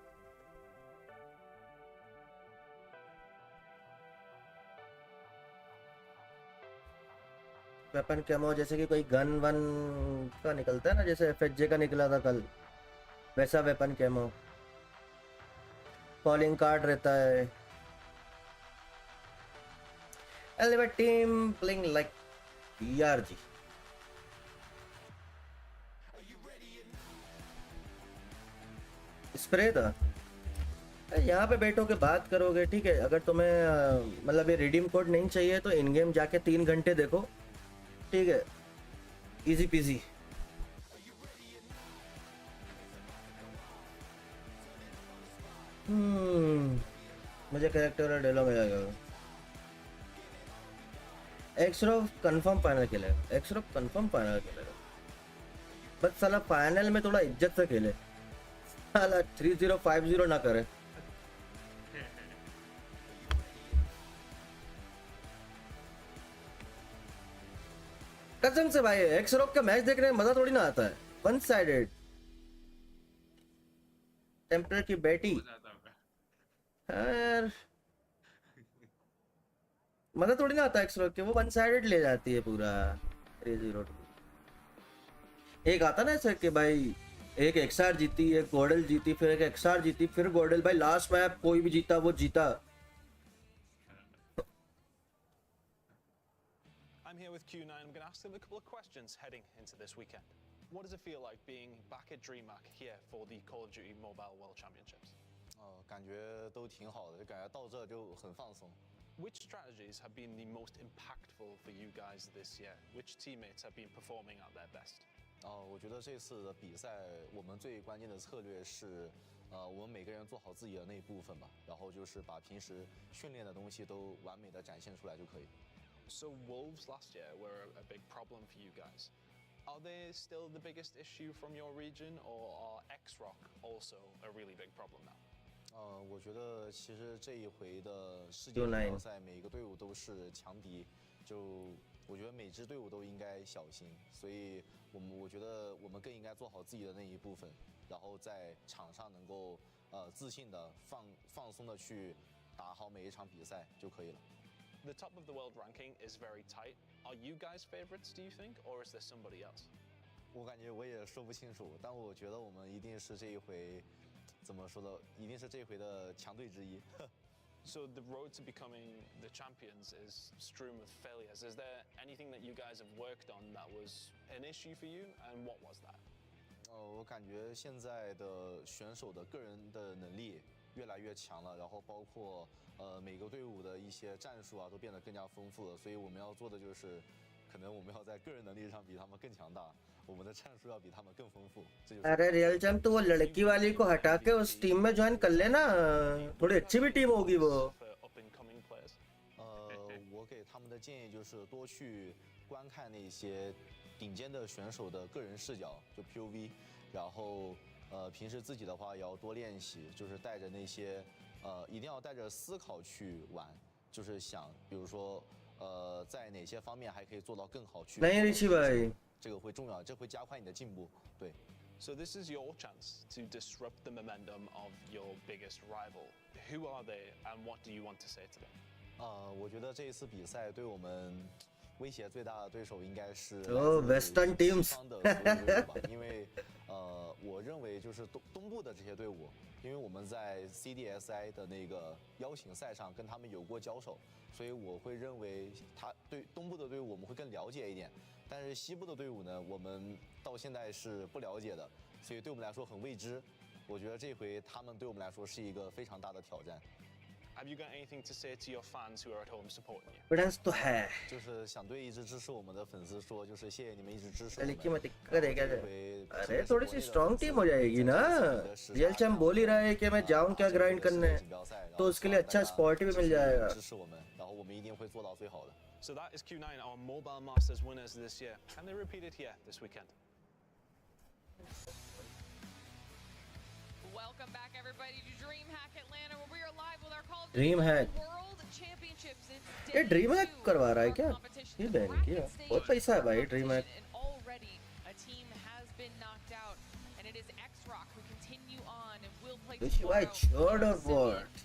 वेपन कैमो जैसे कि कोई गन वन का निकलता है ना जैसे FHJ का निकला था कल वैसा वेपन कैमो कॉलिंग कार्ड रहता है Elevate team playing like BRG. Spray था यहाँ पे बैठो के बात करोगे ठीक है। अगर तुम्हें मतलब ये रिडीम कोड नहीं चाहिए तो इन गेम जाके 3 घंटे देखो ठीक है, इजी पीजी। मुझे कैरेक्टर और डायलॉग आएगा। एक्सरॉफ कंफर्म फाइनल खेलेगा, एक्सरॉफ कंफर्म फाइनल खेलेगा, बस साला फाइनल में थोड़ा इज्जत से खेले, साला 3050 ना करे। कसम से भाई एक्सरॉफ का मैच देखने में मजा थोड़ी ना आता है, वन साइडेड। टेम्पलर की बेटी यार मजा थोड़ी ना आता है एक्सरॉफ के, वो वन साइडेड ले जाती है पूरा 3-0। एक आता ना ऐसे कि भाई एक एक्सआर जीती, एक गॉडल जीती, फिर एक एक्सआर जीती, फिर गॉडल, भाई लास्ट मैच कोई भी जीता वो जीता। I'm here with Q9. I'm going to ask them a couple of questions heading into this weekend. What does it feel like being back at DreamHack here for the Call of Duty Mobile World Championships? 感觉都挺好的，就感觉到这就很放松。Which strategies have been the most impactful for you guys this year? Which teammates have been performing at their best? 我觉得这次的比赛我们最关键的策略是，我们每个人做好自己的那一部分吧，然后就是把平时训练的东西都完美的展现出来就可以。So Wolves last year were a big problem for you guys. Are they still the biggest issue from your region, or are X-Rock also a really big problem now? 我觉得其实这一回的世界锦标赛，每个队伍都是强敌，就我觉得每支队伍都应该小心，所以我觉得我们更应该做好自己的那一部分，然后在场上能够自信的放松的去打好每一场比赛就可以了。The top of the world ranking is very tight. Are you guys favorites, do you think, or is there somebody else? 我感觉我也说不清楚，但我觉得我们一定是这一回，怎么说呢？一定是这一回的强队之一。So the road to becoming the champions is strewn with failures. Is there anything that you guys have worked on that was an issue for you, and what was that? 我感觉现在的选手的个人的能力越来越强了，然后包括每个队伍的一些战术啊都变得更加丰富了，所以我们要做的就是，可能我们要在个人能力上比他们更强大，我们的战术要比他们更丰富。अरे real champ तो वो लड़की वाली को हटा के उस team में ज्वाइन कर लेना, थोड़ी अच्छी भी टीम होगी वो। 我给他们的建议就是多去观看那些顶尖的选手的个人视角，就 POV， 然后平时自己的话也要多练习，就是带着那些一定要带着思考去玩，就是想比如说在哪些方面还可以做到更好去。这个会重要，这会加快你的进步。对。So this is your chance to disrupt the momentum of your biggest rival. Who are they, and what do you want to say to them? 我觉得这一次比赛对我们威胁最大的对手应该是Western teams 方的所有队伍吧，因为我认为就是东部的这些队伍，因为我们在 CDSI 的那个邀请赛上跟他们有过交手，所以我会认为他对东部的队伍我们会更了解一点，但是西部的队伍呢，我们到现在是不了解的，所以对我们来说很未知。我觉得这回他们对我们来说是一个非常大的挑战。Have you got anything to say to your fans who are at home supporting you? 不然是है。就是想对一直支持我们的粉丝说，就是谢谢你们一直支持我们。अरे थोड़ी सी strong team हो जाएगी ना। Real champ बोल ही रहा है कि मैं जाऊं क्या ग्राइंड करने, तो उसके लिए अच्छा स्पॉट भी मिल जाएगा। 支持我们，然后我们一定会做到最好的。So that is Q9, our Mobile Masters winners this year. Can they repeat it here this weekend? Welcome back, everybody, to DreamHack Atlanta, where we are live with our Call of DreamHack World Championships. ये DreamHack करवा रहा है क्या? ये ban किया, बहुत पैसा है भाई DreamHack। Already a team has been knocked out, and it is X-Rock who continue on and will play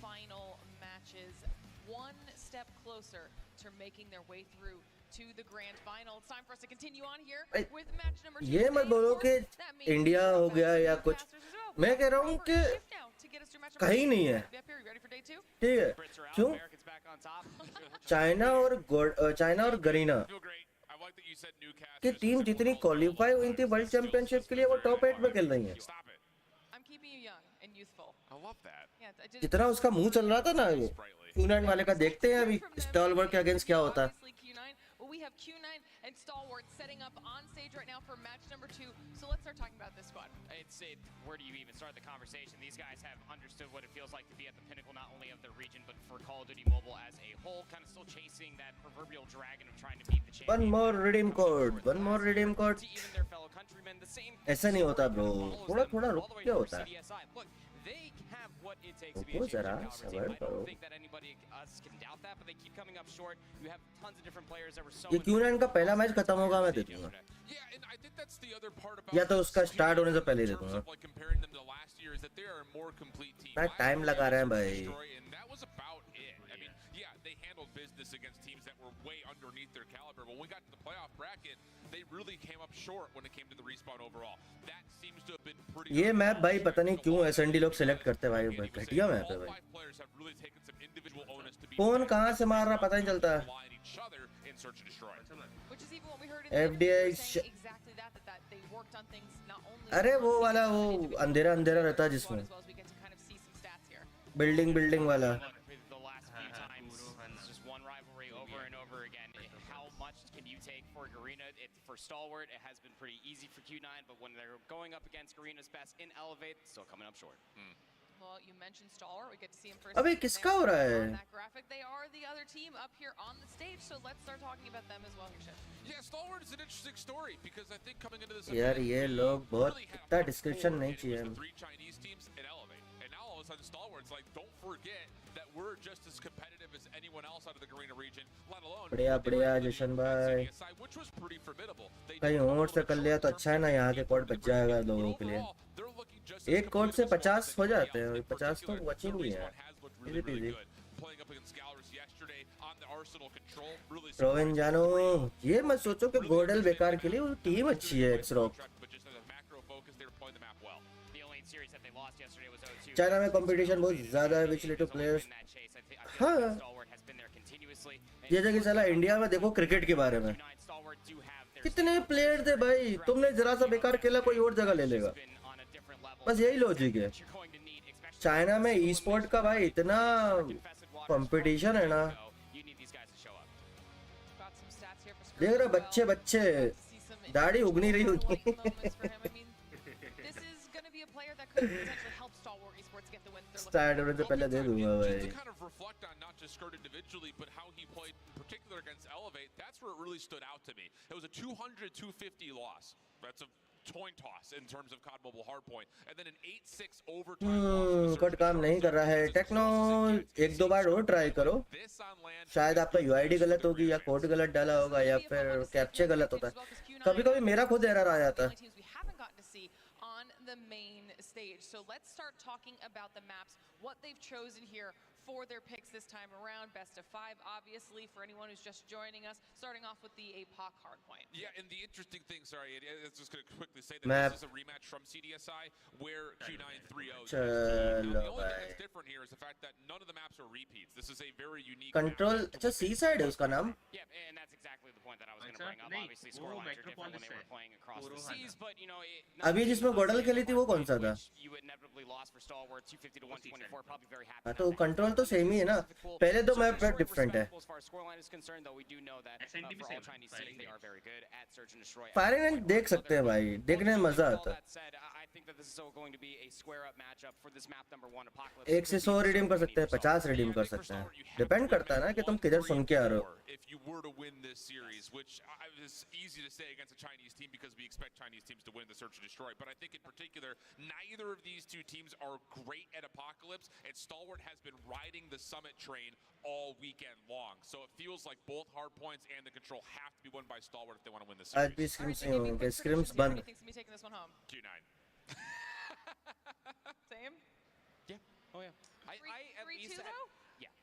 final matches, one step closer to making their way through to the grand final. It's time for us to continue on here with match number 2. ये मत बोलो कि India हो गया या कुछ, मैं कह रहा हूँ कि कहीं नहीं है, ठीक है? क्यों? चाइना और गरीना की टीम जितनी क्वालिफाई हुई थी वर्ल्ड चैंपियनशिप के लिए वो टॉप 8 में खेल रही है। जितना उसका मुंह चल रहा था ना वो Q9 वाले का, देखते हैं अभी स्टॉलवर्ट के अगेंस्ट क्या होता है। We have Q9 and Stalwart setting up on stage right now for match number 2. So let's start talking about this squad. Where do you even start the conversation? These guys have understood what it feels like to be at the pinnacle, not only of their region, but for Call of Duty Mobile as a whole. Kind of still chasing that proverbial dragon of trying to beat the champion. One more redeem code. Even their fellow countrymen, the same. ऐसा नहीं होता bro. थोड़ा रुक क्या होता है? Look, they have what it takes to be a championship caliber team. I don't think that anybody else can doubt that, but they keep coming up short. You have tons of different players that were so. ये Q9 का पहला match खत्म होगा मैं दे दूंगा, या तो उसका स्टार्ट होने से पहले दे दूंगा। ना टाइम लगा रहे हैं भाई। They handled business against teams that were way underneath their caliber. When we got to the playoff bracket, they really came up short when it came to the respawn overall. That seems to have been pretty. ये map भाई पता नहीं क्यों SND लोग select करते हैं भाई, घटिया मैप है भाई। कौन कहाँ से मार रहा पता नहीं चलता है। FDI अरे वो वाला वो अंधेरा अंधेरा रहता है जिसमें बिल्डिंग वाला। For Stalwart, it has been pretty easy for Q9, but when they're going up against Garina's best in Elevate, still coming up short. Well, you mentioned Stalwart. We get to see him first. अबे किसका हो रहा है? That graphic, they are the other team up here on the stage, so let's start talking about them as well here. Yeah, Stalwart is an interesting story because I think coming into this यार ये लोग बहुत इतना description नहीं चाहिए। Three Chinese teams at Elevate, and now all of a sudden Stalwart's like, don't forget that we're just as competitive as anyone else out of the Garena region, let alone. बढ़िया जशन भाई। Which was pretty formidable. कहीं और से कर लिया तो अच्छा है ना, यहाँ के कोड बच जाएगा लोगों के लिए। एक कोड से 50 हो जाते हैं, 50 तो बचेंगे यार। इजी प्रोवेंजानो, ये मत सोचो कि गोल्डल बेकार के लिए, वो टीम अच्छी है एक्सरॉक। चाइना में कंपटीशन बहुत ज्यादा है, विच लिटिल प्लेयर्स। हाँ जैसे कि साला इंडिया में देखो क्रिकेट के बारे में कितने प्लेयर थे भाई, तुमने जरा सा बेकार खेला कोई और जगह ले लेगा, बस यही लॉजिक है। चाइना में ई स्पोर्ट का भाई इतना कंपटीशन है ना, देख रहे बच्चे दाढ़ी उग नहीं रही उनकी। स्टार्ट होने से पहले दे दूंगा भाई। Coin toss in terms of COD Mobile Hardpoint, and then an 8-6 overtime loss. Cut काम नहीं कर रहा है टेक्नो, एक दो बार और ट्राई करो, शायद आपका यूआईडी गलत होगी या कोड गलत डाला होगा या फिर कैप्चे गलत होता है, कभी मेरा खुद एरर आ जाता है। On the main stage. So let's start talking about the maps, what they've chosen here for their picks this time around. Best of 5, obviously, for anyone who's just joining us. Starting off with the APOC hardpoint. Yeah, and the interesting thing, sorry, I was just going to quickly say that this is a rematch from CDSI where Q9 3-0. The only thing that's different here is the fact that none of the maps are repeats. This is a very unique. Control, अच्छा C side है उसका नाम? Yeah, and that's exactly the point that I was going to bring up. Obviously, scorelines are different when they were playing across the seas, but you know. अभी जिसमें गोडल खेली थी वो कौन सा था? You inevitably lost for Stalwart 250 to 124. Probably very happy. हाँ तो कंट्रोल तो सेम ही है ना, पहले दो मैप पर डिफरेंट है। फायरिंग रेंज देख सकते हैं भाई, देखने में मजा आता है। 1 से 100 रिडीम कर सकते हैं, 50 रिडीम कर सकते हैं, डिपेंड करता है ना कि तुम किधर सुन के आ रहे हो। If you were to win this series, which is easy to say against a Chinese team because we expect Chinese teams to win the search and destroy, but I think in particular, neither of these two teams are great at Apocalypse, and Stalwart has been riding the Summit train all weekend long. So it feels like both hardpoints and the control have to be won by Stalwart if they want to win this series. आज भी scrims नहीं होंगे, scrims बंद। Q9. Same? Yeah. Oh yeah. I at least though?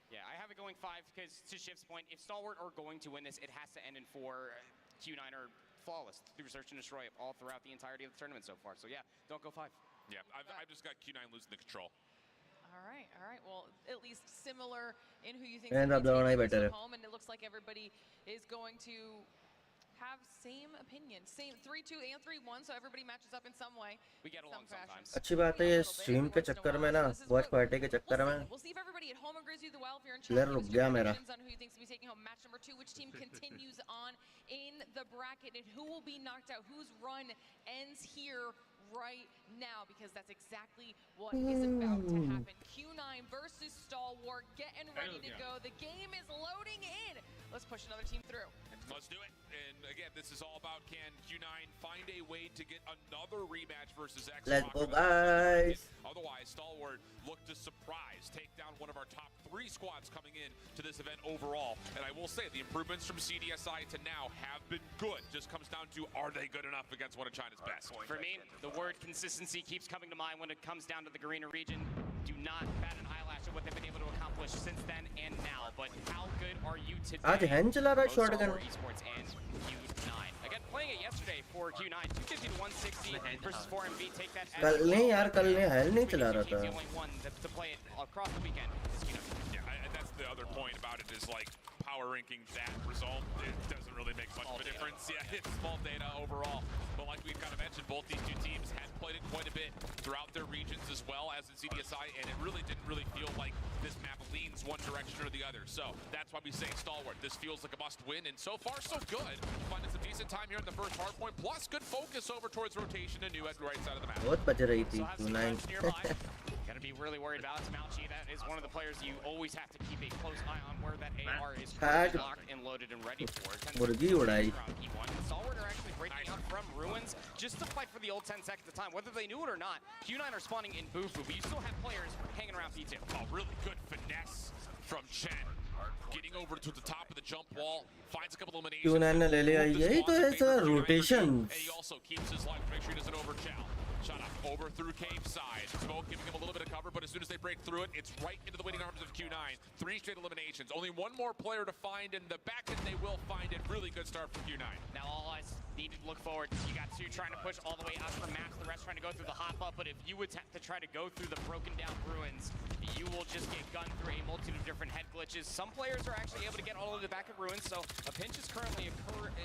Yeah, I have it going 5 because to Shift's point, if Stalwart are going to win this, it has to end in 4. Q9 are flawless through search and destroy all throughout the entirety of the tournament so far. So yeah, don't go 5. Yeah, I've just got Q9 losing the control. All right. Well, at least similar in who you think And is going to take this home, and it looks like everybody is going to have same opinion, same 3-2 and 3-1, so everybody matches up in some way. We get along sometimes. अच्छी बात है ये stream के चक्कर में ना watch party के चक्कर में We'll see if everybody at home agrees with you well. If you're in player chat, रुक गया मेरा on who you think will be taking home match number 2, which team continues on in the bracket, and who will be knocked out, whose run ends here right now, because that's exactly what is about to happen. Q9 versus Stalwart, getting ready to go. The game is loading in. Let's push another team through. Let's do it. And again, this is all about, can Q9 find a way to get another rematch versus X? Let's go, guys. Otherwise, Stalwart look to surprise, take down one of our top 3 squads coming in to this event overall. And I will say, the improvements from CDSI to now have been good. Just comes down to, are they good enough against one of China's best? For me, the word consistency keeps coming to mind when it comes down to the Garena region. Do not bat an eyelash at what they've been able to accomplish since then and now. But how good are you today? आज hand चला रहा है shotgun Esports and Q9. Again, playing it yesterday for Q9, 250 to 160 versus 4MV. Take that. कल नहीं यार कल नहीं hand नहीं चला रहा था. The only one to play it across the weekend is Q9. Yeah, that's the other point about it is like power ranking that result, it doesn't really make much of a difference. Yeah, it's small data overall. But like we've kind of mentioned, both these two teams had played it quite a bit throughout their regions as well as in CDSI, and it really didn't feel like this map leans one direction or the other. So that's why we say Stalwart. This feels like a must-win, and so far so good. Finding some decent time here in the first hard point, plus good focus over towards rotation and new at the right side of the map. बहुत बच रही थी Q9. Gotta be really worried about Mouchi. That is one of the players you always have to keep a close eye on where that AR is locked and loaded and ready for. मुर्गी उड़ाई. Stalwart are actually breaking out from ruins just to fight for the old 10 seconds of time. Whether they knew it or not, Q9 are spawning in Bufu, but you still have players hanging around P2. Oh, really good finesse from Chen. Getting over to the top of the jump wall, finds a couple eliminations. Q9 ने ले लिया यही तो है sir rotation. And he also keeps his life to make sure he doesn't overchow. Shot up over through cave side. Smoke giving him a little bit of cover, but as soon as they break through it, it's right into the waiting arms of Q9. 3 straight eliminations. Only one more player to find in the back end. They will find it. Really good start from Q9. Now all eyes need to look forward. You got 2 trying to push all the way out from maps. The rest trying to go through the hop up. But if you attempt to try to go through the broken down ruins, you will just get gunned through a multitude of different head glitches. Some players are actually able to get all of the back of ruins, so a pinch is currently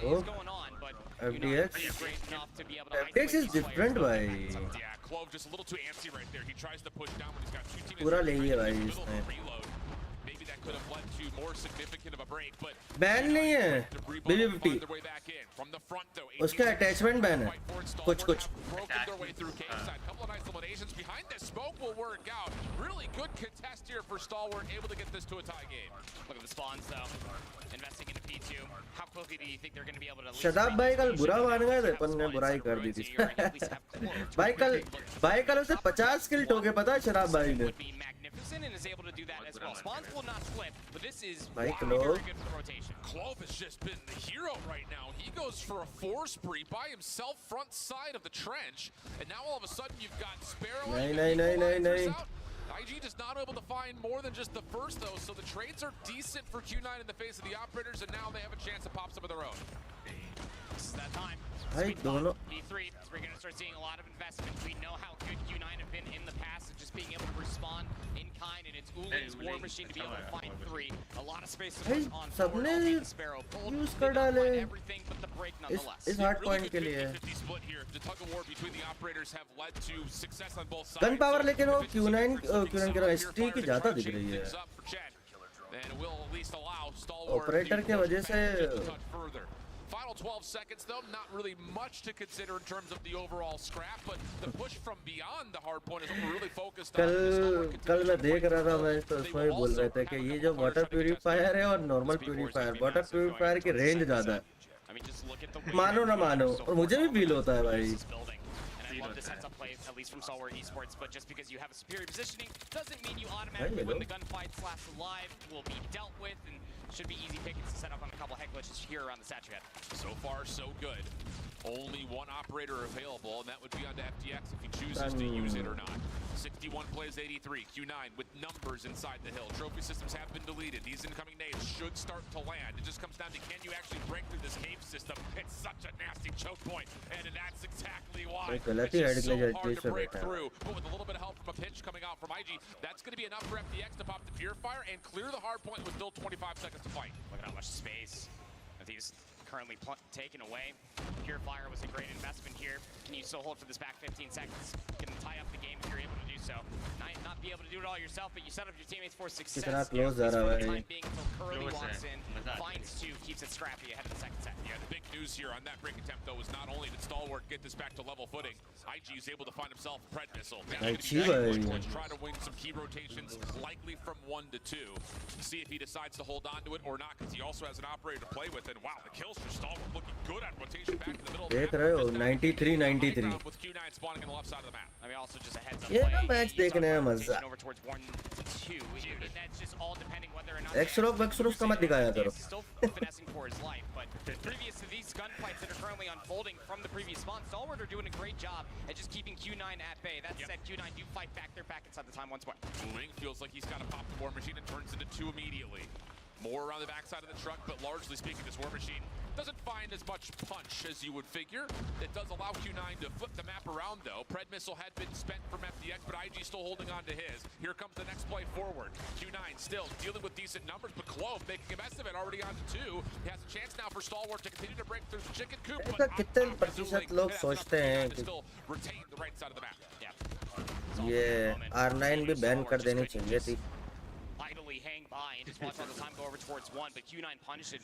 going on. But FDX. Great enough to be able to FDX is different, bhai. Yeah, Clove just a little too antsy right there. He tries to push down when he's got 2 teammates. पूरा ले लिया भाई इसने. Maybe that could have led to more significant of a break, but ban नहीं है. BB50. From the front though. उसका attachment ban है. कुछ. Broken their way through cave side. Couple of nice eliminations behind this. Smoke will work out. Really good contest here for Stalwart, able to get this to a tie game. Look at the spawns though. Investing into P2. How quickly do you think they're going to be able to? Shadab भाई कल बुरा मान गए थे, अपन ने बुराई कर दी थी. भाई कल उसे 50 किल ठोके पता है शदाब भाई ने. Magnificent and is able to do that as well. Spawns will not flip, but this is very good for the rotation. Clove has just been the hero right now. He goes for a 4 spree by himself, front side of the trench, and now all of a sudden you've got Sparrow. नहीं. IG just not able to find more than just the first though, so the trades are decent for Q9 in the face of the operators, and now they have a chance to pop some of their own. This is that time. I don't know. B3, we're going to start seeing a lot of investment. We know how good Q9 have been in the past at just being able to respond in kind, and it's Ulin's war machine to be able to find 3. A lot of space to push on forward. सबने Sparrow pulled. use कर डाले. Everything but the break nonetheless. इस hard point के लिए. 50-50 split here. The tug of war between the operators have led to success on both sides. Gun power लेकिन वो Q9 के ST की ज़्यादा दिख रही है. And it will at least allow Stalwart Operator के वजह से. Final 12 seconds though, not really much to consider in terms of the overall scrap, but the push from beyond the hard point is what we're really focused on. कल मैं देख रहा था match तो उसमें भी बोल रहे थे कि ये जो वाटर प्यूरीफायर है और नॉर्मल प्यूरीफायर, वाटर प्यूरीफायर की रेंज ज़्यादा है. मानो ना मानो, और मुझे भी फील होता है भाई. I love this heads-up play, at least from Stalwart Esports, but just because you have a superior positioning doesn't mean you automatically win the gunfight. Live will be dealt with, and should be easy pickings to set up on a couple head glitches here around the statue head. So far, so good. Only one operator available, and that would be on to FTX if he chooses to use it or not. 61 plays 83. Q9 with numbers inside the hill. Trophy systems have been deleted. These incoming nades should start to land. It just comes down to, can you actually break through this cave system? It's such a nasty choke point, and that's exactly why. It's just so hard to break through. But with a little bit of help from a pinch coming out from IG, that's going to be enough for FTX to pop the Purifier and clear the hard point with still 25 seconds to fight. Look at how much space that he's currently taken away. Purifier was a great investment here. Can you still hold for this back 15 seconds? Can tie up the game if you're able to do so. Not be able to do it all yourself, but you set up your teammates for success. Close for the time being until Curly walks in, finds two, keeps it scrappy ahead of the second set. Yeah, the big news here on that break attempt, though, was not only did Stalwart get this back to level footing, IG is able to find himself Pred Missile. Try to win some key rotations, likely from 1 to 2. See if he decides to hold on to it or not, because he also has an operator to play with. And wow, the kills for Stalwart looking good on rotation back in the middle of the map. 93-93. With Q9 spawning on the left side of the map. I mean, also just a heads up Yeah, match देखने में मजा. over towards 1 to 2. That's just all depending whether or not Exrock का मत दिखाया करो. Still finessing for his life, but previous to these gunfights that are currently unfolding from the previous spawn, Stalwart are doing a great job at just keeping Q9 at bay. That said, Q9 do fight back. They're back inside the time once more. Moving feels like he's got to pop the War Machine and turns into 2 immediately. More around the backside of the truck, but largely speaking, this War Machine doesn't find as much punch as you would figure. It does allow Q9 to flip the map around, though. Pred Missile had been spent from FDX, but IG still holding on to his. Here comes the next play forward. Q9 still dealing with decent numbers, but Clove making a mess of it, already on to 2. He has a chance now for Stalwart to continue to break through the chicken coop, but कितने प्रतिशत लोग सोचते हैं कि still retain the right side of the map. ये R9 भी ban कर देनी चाहिए थी. Idly hang by and just watch all the time go over towards 1, but Q9 punished it.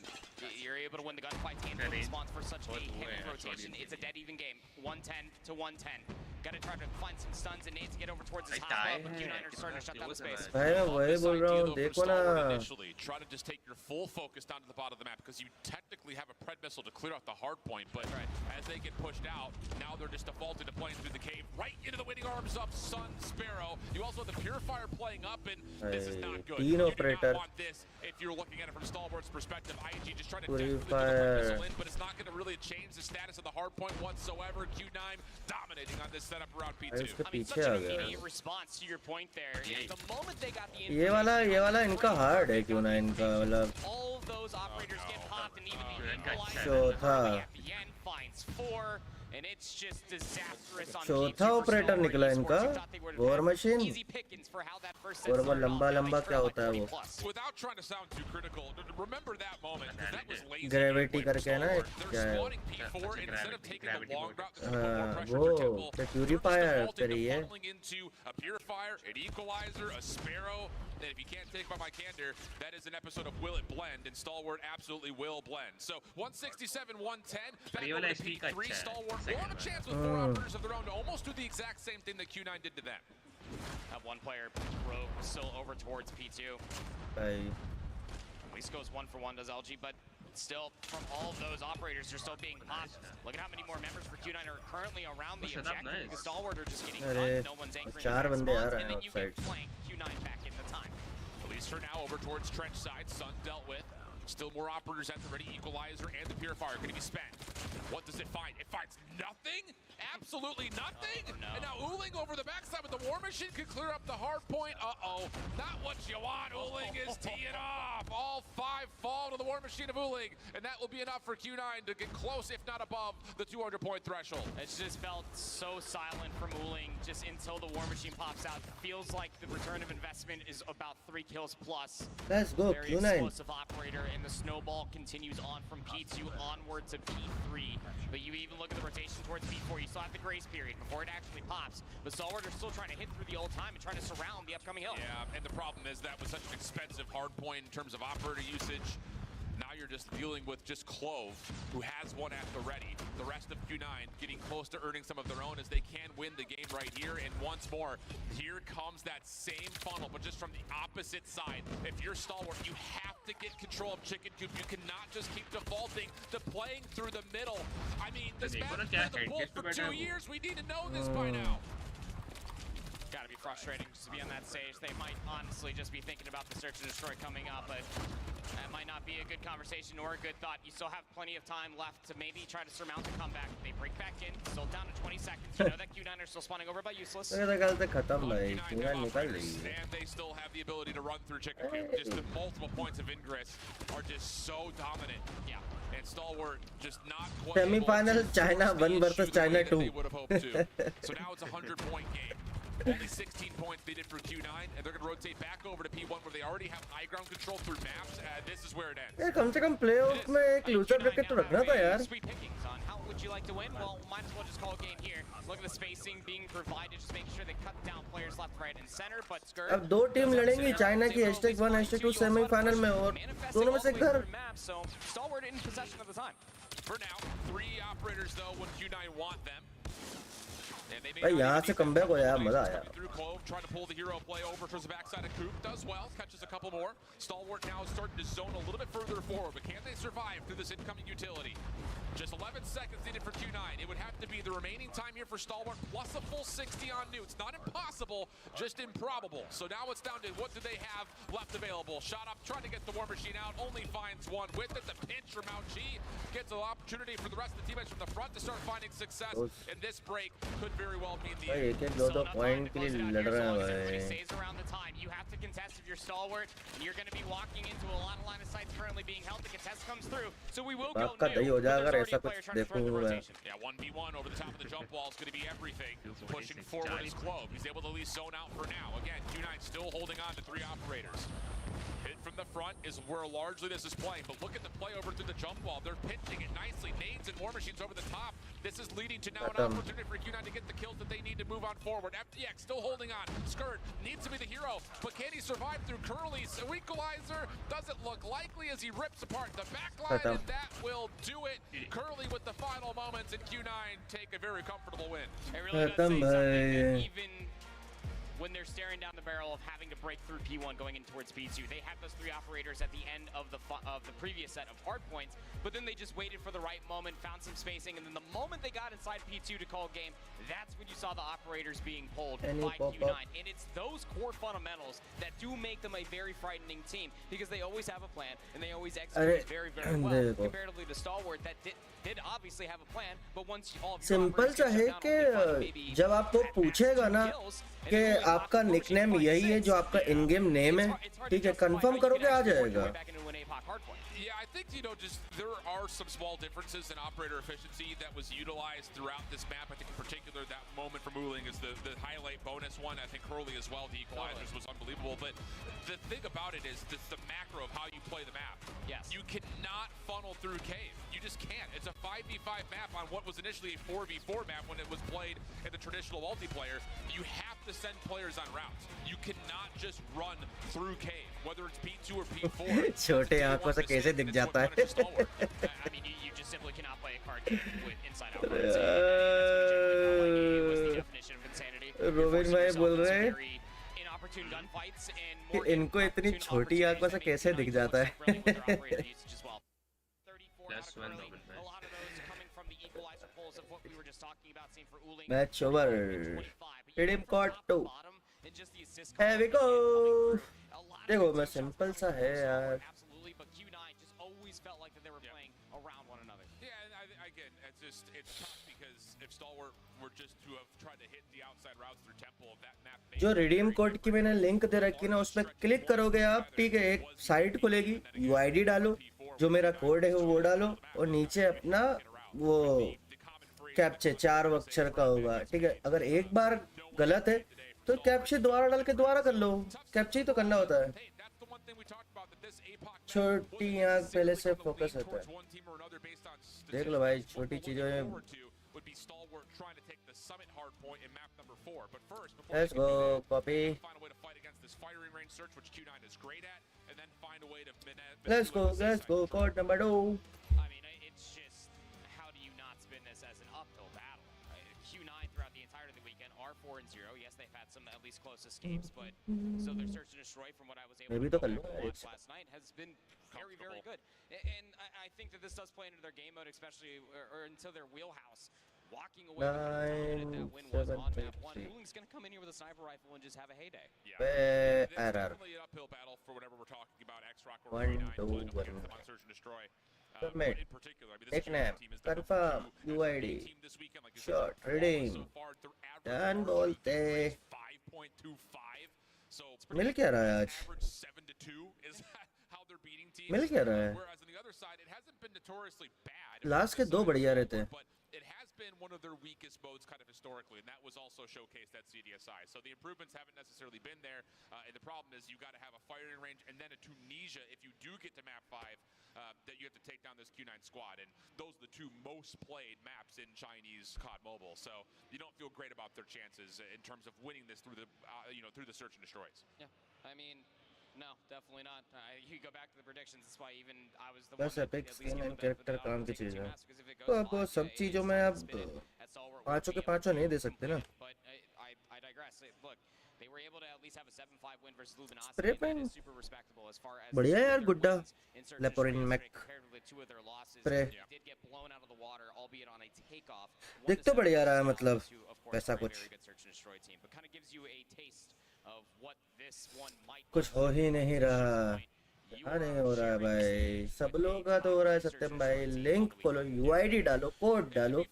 You're able to win the gunfights and the response for such a heavy rotation. It's a dead even game. 110 to 110. Gotta try to find some stuns and nades to get over towards his hot spot, but Q9 are starting to shut down the space. वही बोल रहा हूँ, देखो ना. Try to just take your full focus down to the bottom of the map, because you technically have a Pred Missile to clear out the hard point, but as they get pushed out, now they're just defaulted to playing through the cave, right into the winning arms of Sun Sparrow. You also have the Purifier playing up, and this is not good. You do not want this if you're looking at it from Stalwart's perspective. IG just trying to definitely put the missile in, but it's not going to really change the status of the hard point whatsoever. Q9 dominating on this setup around P2. इसके I mean, पीछे such uh an गया. immediate response to your point there. The moment they got the ये वाला इनका hard है क्यों ना इनका मतलब. all of those operators get popped, and even the चौथा. at the end finds 4, and it's just disastrous on चौथा ऑपरेटर निकला इनका. War Machine. Easy pickings for how that first set और वो लंबा क्या होता है वो. Without trying to sound too critical, remember that moment, because that was lazy. Gravity करके है ना क्या है. P4, and instead of taking the long route to वो the Purifier पर ही है. into a Purifier, an Equalizer, a Sparrow. And if you can't take by my candor, that is an episode of Will It Blend, and Stalwart absolutely will blend. So 167, 110, back over to P3, Stalwart will have a chance with 4 operators of their own to almost do the exact same thing that Q9 did to them. That one player, Rogue, still over towards P2. At least goes 1 for 1, does LG, but still, from all of those operators, they're still being popped. Look at how many more members for Q9 are currently around the objective, because Stalwart are just getting gunned, no one's anchoring the response, and then you can flank Q9 back in the time. At least for now, over towards trench side, Sun dealt with. Still more operators at the ready. Equalizer and the Purifier going to be spent. What does it find? It finds nothing? Absolutely nothing? Oh, no. And now Uling over the backside with the War Machine could clear up the hard point. Uh-oh. Not what you want. Uling is teeing off. All 5 fall to the War Machine of Uling. And that will be enough for Q9 to get close, if not above, the 200-point threshold. It's just felt so silent from Uling just until the War Machine pops out. Feels like the return of investment is about 3 kills plus. Let's go, Very Q9. explosive operator, and the snowball continues on from P2 onward to P3. But you even look at the rotation towards P4, you still have the grace period before it actually pops. But Stalwart are still trying to hit through the old time and trying to surround the upcoming hill. Yeah, and the problem is that was such an expensive hard point in terms of operator usage. Now you're just dealing with just Clove, who has one at the ready. The rest of Q9 getting close to earning some of their own as they can win the game right here. And once more, here comes that same funnel, but just from the opposite side. If you're Stalwart, you have to get control of Chicken Coop. You cannot just keep defaulting to playing through the middle. I mean, this map has played the Bulls for 2 years. We need to know this by now. Gotta be frustrating just to be on that stage. They might honestly just be thinking about the Search and Destroy coming up, but that might not be a good conversation or a good thought. You still have plenty of time left to maybe try to surmount the comeback. They break back in, still down to 20 seconds. You know that Q9 are still spawning over by useless. And they still have the ability to run through Chicken Coop. Just the multiple points of ingress are just so dominant. Yeah. And Stalwart just not quite semi-final China 1 versus China 2. So now it's a 100-point game. Only 16 points they did for Q9, and they're going to rotate back over to P1 where they already have high ground control through maps. This is where it ends. यार कम से कम playoff में एक loser bracket तो रखना था यार. Would you like to win? Well, might as well just call a game here. Look at the spacing being provided, just making sure they cut down players left, right, and center. But Skirt. अब दो team लड़ेंगी China की #1 #2 semifinal में और दोनों में से एक घर. So Stalwart in possession at the time. For now, 3 operators though when Q9 want them. भाई यहाँ से कमबैक हो यार मजा आया. Through Clove, trying to pull the hero play over towards the backside of Coop. Does well, catches a couple more. Stalwart now starting to zone a little bit further forward, but can they survive through this incoming utility? Just 11 seconds needed for Q9. It would have to be the remaining time here for Stalwart plus a full 60 on Newt. It's not impossible, just improbable. So now it's down to what do they have left available. Shot up, trying to get the War Machine out, only finds one with it. The pinch from Mount Chi gets an opportunity for the rest of the teammates from the front to start finding success. And this break could very well mean the end. So point के लिए लड़ रहे हैं भाई. Stays around the time. You have to contest if you're Stalwart, and you're going to be walking into a lot of line of sights currently being held. The contest comes through, so we will go new. ऐसा कुछ देखूंगा मैं. Yeah, 1v1 over the top of the jump wall is going to be everything. Pushing forward is Clove. He's able to at least zone out for now. Again, Q9 still holding on to 3 operators. Hit from the front is where largely this is playing, but look at the play over through the jump wall. They're pinching it nicely. Nades and War Machines over the top. This is leading to now an opportunity for Q9 to get the kills that they need to move on forward. FTX still holding on. Skirt needs to be the hero, but can he survive through Curly's equalizer? Doesn't look likely as he rips apart the backline, and that will do it. Curly with the final moments, and Q9 take a very comfortable win. It really does say something, even when they're staring down the barrel of having to break through P1 going in towards P2. They had those 3 operators at the end of the previous set of hard points, but then they just waited for the right moment, found some spacing, and then the moment they got inside P2 to call game, that's when you saw the operators being pulled by Q9. And it's those core fundamentals that do make them a very frightening team, because they always have a plan, and they always execute very, very well, comparatively to Stalwart that did obviously have a plan, but once all of your simple सा है कि जब आपको पूछेगा ना कि आपका nickname यही है जो आपका इन गेम नेम है, ठीक है, कंफर्म करोगे आ जाएगा. Yeah, I think, just there are some small differences in operator efficiency that was utilized throughout this map. I think in particular that moment from Wuling is the highlight bonus one. I think Curly as well, the equalizers was unbelievable. But the thing about it is the macro of how you play the map. Yes. You cannot funnel through cave. You just can't. It's a 5v5 map on what was initially a 4v4 map when it was played in the traditional multiplayer. You have to send players on routes. You cannot just run through cave, whether it's P2 or P4. छोटे आंखों से कैसे दिख जाता है? I mean, you just simply cannot play a card game with inside out. Robin भाई बोल रहे हैं कि इनको इतनी छोटी आंखों से कैसे दिख जाता है? Match over. Redeem code 2. Here we go. देखो मैं सिंपल सा है यार. जो रिडीम कोड की मैंने लिंक दे रखी ना उसमें क्लिक करोगे आप, ठीक है, एक साइट खुलेगी, यूआईडी डालो, जो मेरा कोड है वो डालो और नीचे अपना वो कैप्चे 4 अक्षर का होगा, ठीक है. अगर एक बार गलत है तो कैप्चे दोबारा डाल के दोबारा कर लो, कैप्चे ही तो करना होता है. छोटी आंख पहले से फोकस होता है. देख लो भाई, छोटी चीजों में. Let's go, copy. Let's go, code number 2. I mean, it's just, how do you not spin this as an uphill battle? Q9 throughout the entirety of the weekend are 4-0. Yes, they've had some at least close escapes, but so their search and destroy, from what I was able to watch last night, has been very, very good. And I think that this does play into their game mode, especially or into their wheelhouse. Walking away with that win was on map 1. Wuling's going to come in here with a sniper rifle and just have a heyday. Yeah, it's definitely an uphill battle for whatever we're talking about. X-Rock or 1, 2, 1. on search and destroy. Submit. In particular, I mean, this Nickname. Confirm. UID. Short. Redeem. Done बोलते. 5.25. So मिल क्या रहा है आज? 7-2 is how they're beating teams. मिल क्या रहा है? Whereas on the other side, it hasn't been notoriously bad. Last के 2 बढ़िया रहते हैं. But it has been one of their weakest modes kind of historically, and that was also showcased at CDSI. So the improvements haven't necessarily been there, and the problem is you got to have a firing range and then a Tunisia if you do get to map 5 that you have to take down this Q9 squad, and those are the 2 most played maps in Chinese COD Mobile. So you don't feel great about their chances in terms of winning this through the through the search and destroys. Yeah, I mean, no, definitely not. You go back to the predictions. That's why even I was the one बस epic skin and character काम की चीज है तो अब सब चीजों में अब पांचों के पांचों नहीं दे सकते ना I digress. Look, they were able to at least have a 7-5 win versus Luminosity. That is super respectable as far as बढ़िया यार गुड्डा लेपोरिन मैक प्रे देख तो बढ़िया रहा है मतलब ऐसा कुछ कुछ हो ही नहीं रहा यहाँ नहीं हो रहा है भाई सब लोगों का तो हो रहा है सत्यम भाई लिंक खोलो यूआईडी डालो कोड डालो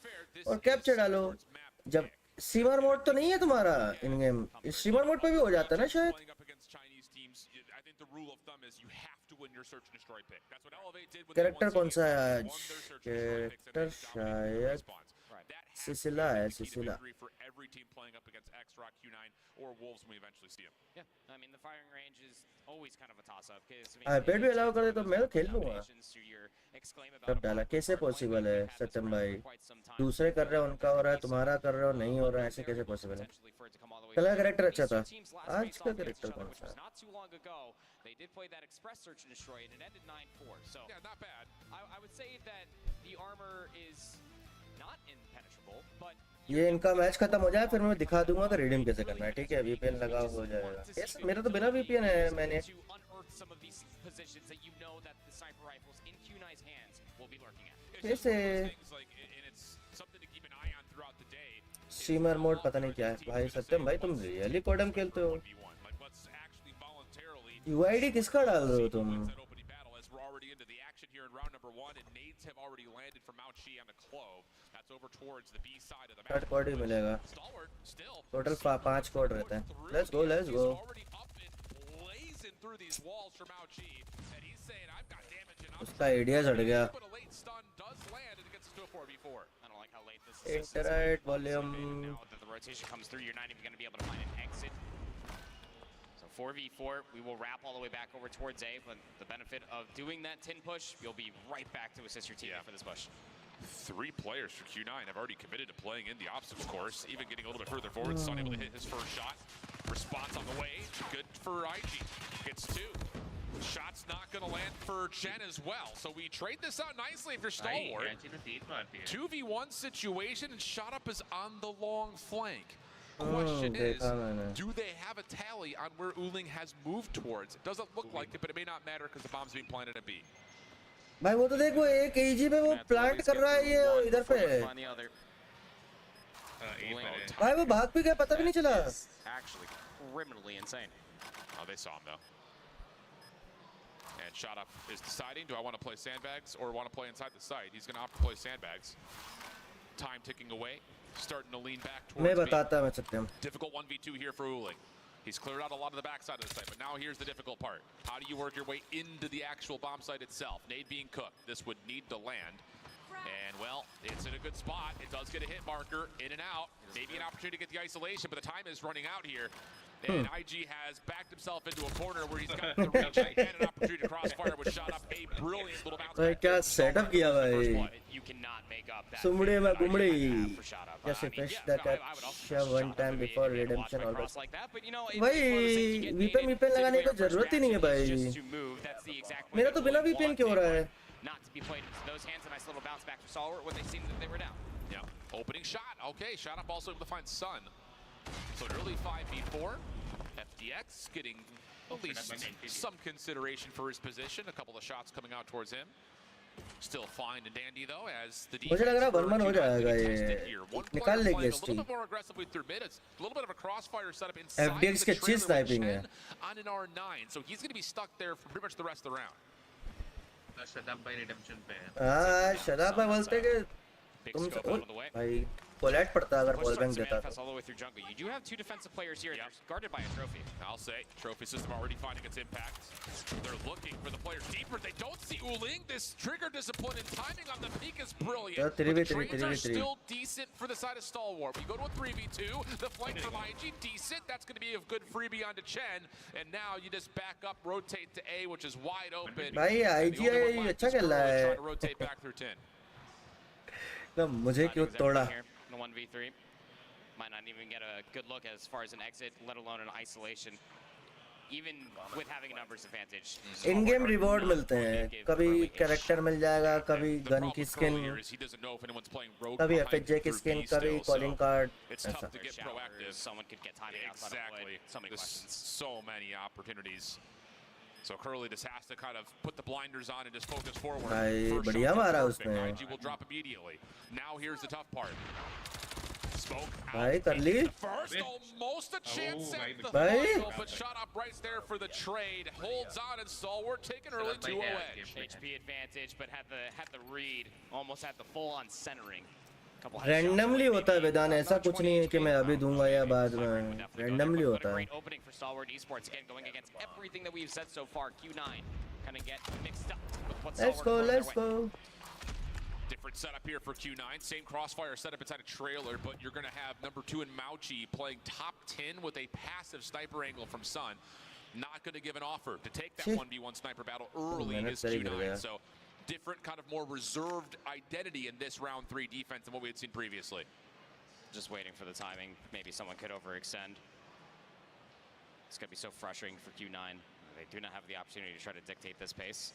और कैप्चर डालो जब स्ट्रीमर मोड तो नहीं है तुम्हारा इन गेम स्ट्रीमर मोड पे भी हो जाता है ना शायद कैरेक्टर कौन सा है आज कैरेक्टर शायद सिसिला है सिसिला पेट भी अलाउ कर दे तो मैं खेल लूंगा तब डाला कैसे पॉसिबल है सत्यम भाई दूसरे कर रहे हो उनका हो रहा है तुम्हारा कर रहे हो नहीं हो रहा है ऐसे कैसे पॉसिबल है कल का कैरेक्टर अच्छा था आज का कैरेक्टर कौन सा They did play that express search and destroy and it ended 9-4. So yeah, not bad. I would say that the armor is not impenetrable, but ये इनका मैच खत्म हो जाए फिर मैं दिखा दूंगा कि रिडीम कैसे करना है ठीक है वीपीएन लगा हो जाएगा यस मेरा तो बिना वीपीएन है मैंने कैसे स्ट्रीमर मोड पता नहीं क्या है भाई सत्यम भाई तुम रियली कोडम खेलते हो यूआईडी किसका डाल रहे हो तुम थर्ड कोड ही मिलेगा टोटल 5 कोड रहते हैं लेट्स गो उसका आइडिया चढ़ गया internet volume 4v4, we will wrap all the way back over towards A, but the benefit of doing that tin push, you'll be right back to assist your teammate for this push. 3 players for Q9 have already committed to playing in the obstacles course, even getting a little bit further forward. Sun able to hit his first shot. Response on the way, good for IG. Gets 2. Shot's not going to land for Chen as well. So we trade this out nicely if you're Stalwart. 2v1 situation, and Shot Up is on the long flank. Question is, do they have a tally on where Uling has moved towards? It doesn't look like it, but it may not matter because the bomb's being planted at B. भाई वो तो देखो एक एजी पे वो plant कर रहा है ये इधर पे भाई वो भाग भी गया पता भी नहीं चला Actually criminally insane. Oh, they saw him though. And Shot Up is deciding, do I want to play sandbags or want to play inside the site? He's going to opt to play sandbags. Time ticking away. Starting to lean back towards B. Difficult 1v2 here for Uling. He's cleared out a lot of the backside of the site, but now here's the difficult part. How do you work your way into the actual bomb site itself? Nade being cooked. This would need to land. And, well, it's in a good spot. It does get a hit marker, in and out. Maybe an opportunity to get the isolation, but the time is running out here. And IG has backed himself into a corner where he's got the reach and an opportunity to crossfire with Shot Up. A brilliant little bounce back. क्या setup किया भाई? You cannot make up that. सुमड़े में गुमड़ी. Just refresh the capture one time before redemption always. भाई VPN लगाने की जरूरत ही नहीं है भाई. मेरा तो बिना VPN क्यों हो रहा है? Not to be played into those hands. A nice little bounce back to Stalwart when they seemed that they were down. Yeah, opening shot. Okay, Shot Up also able to find Sun. So an early 5v4. FDX getting at least some consideration for his position. A couple of shots coming out towards him. Still fine and dandy though, as the defense. मुझे लग रहा है 1-1 हो जाएगा ये. निकाल लेंगे इस team. A little bit more aggressively through mid. It's a little bit of a crossfire setup inside FDX के अच्छी sniping है. On an R9, so he's going to be stuck there for pretty much the rest of the round. Shut Up by redemption पे. हाँ, Shut Up by बोलते कि तुम भाई कोलैट पड़ता अगर वॉल बैंग देता तो all the way through jungle. You do have two defensive players here. They're guarded by a trophy. I'll say trophy system already finding its impact. They're looking for the players deeper. They don't see Uling. This trigger discipline and timing on the peak is brilliant. But the trades are still decent for the side of Stalwart. You go to a 3v2. The flank from IG decent. That's going to be a good freebie onto Chen. And now you just back up, rotate to A, which is wide open. भाई IG अच्छा खेल रहा है. Trying to rotate back through 10. ना मुझे क्यों तोड़ा? 1v3. Might not even get a good look as far as an exit, let alone an isolation. Even with having a numbers advantage. In-game reward मिलते हैं. कभी character मिल जाएगा, कभी gun की skin, कभी FHJ की skin, कभी calling card. It's tough to get proactive. Someone could get timing outside of wood. So many questions. So many opportunities. So Curly just has to kind of put the blinders on and just focus forward. भाई बढ़िया मारा उसने. IG will drop immediately. Now here's the tough part. Smoke भाई कर ली. First, almost a chance at the भाई. final, but shot up right there for the trade. Holds on and Stalwart taking early 2-0 edge. HP advantage, but had the read, almost had the full-on centering. Randomly होता है वेदान, ऐसा कुछ नहीं है कि मैं अभी दूंगा या बाद में. Randomly होता है. Great opening for Stalwart Esports again, going against everything that we've said so far. Q9 kind of get mixed up with what Stalwart. Let's go. Different setup here for Q9. Same crossfire setup inside a trailer, but you're going to have number 2 in Mauchi playing top 10 with a passive sniper angle from Sun. Not going to give an offer to take that 1v1 sniper battle early is Q9. So different kind of more reserved identity in this round 3 defense than what we had seen previously. Just waiting for the timing. Maybe someone could overextend. It's going to be so frustrating for Q9. They do not have the opportunity to try to dictate this pace.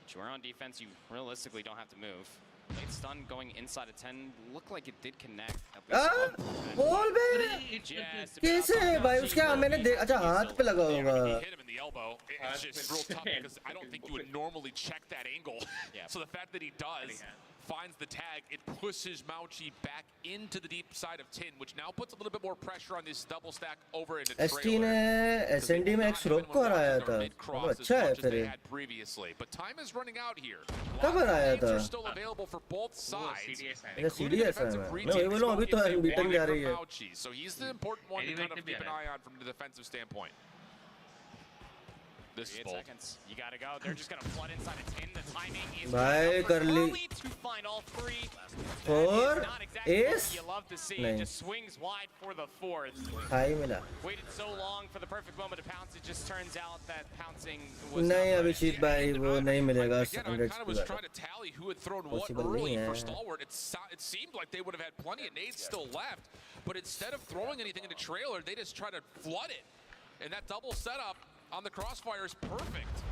But you are on defense, you realistically don't have to move. Late stun going inside of 10 looked like it did connect. Ball पे कैसे भाई उसके मैंने अच्छा हाथ पे लगा होगा. Hit him in the elbow. It's just real tough because I don't think you would normally check that angle. So the fact that he does, finds the tag, it pushes Mauchi back into the deep side of 10, which now puts a little bit more pressure on this double stack over into trailer. ST ने SND में एक stroke को हराया था. वो अच्छा है फिर. But time is running out here. कब हराया था? Still available for both sides. ये CDS है मैं वही बोलूँ अभी तो अनबीटन जा रही है. So he's the important one to kind of keep an eye on from the defensive standpoint. This is 8 seconds. You gotta go. They're just gonna flood inside a 10. The timing is भाई कर ली. to find all 3. 4 ace. You love to see. नहीं. Just swings wide for the 4th. High मिला. Waited so long for the perfect moment to pounce. It just turns out that pouncing was नहीं अभिषेक भाई वो नहीं मिलेगा. Again, I kind of was trying to tally who had thrown what early for Stalwart. It seemed like they would have had plenty of nades still left, but instead of throwing anything into trailer, they just try to flood it. And that double setup on the crossfire is perfect.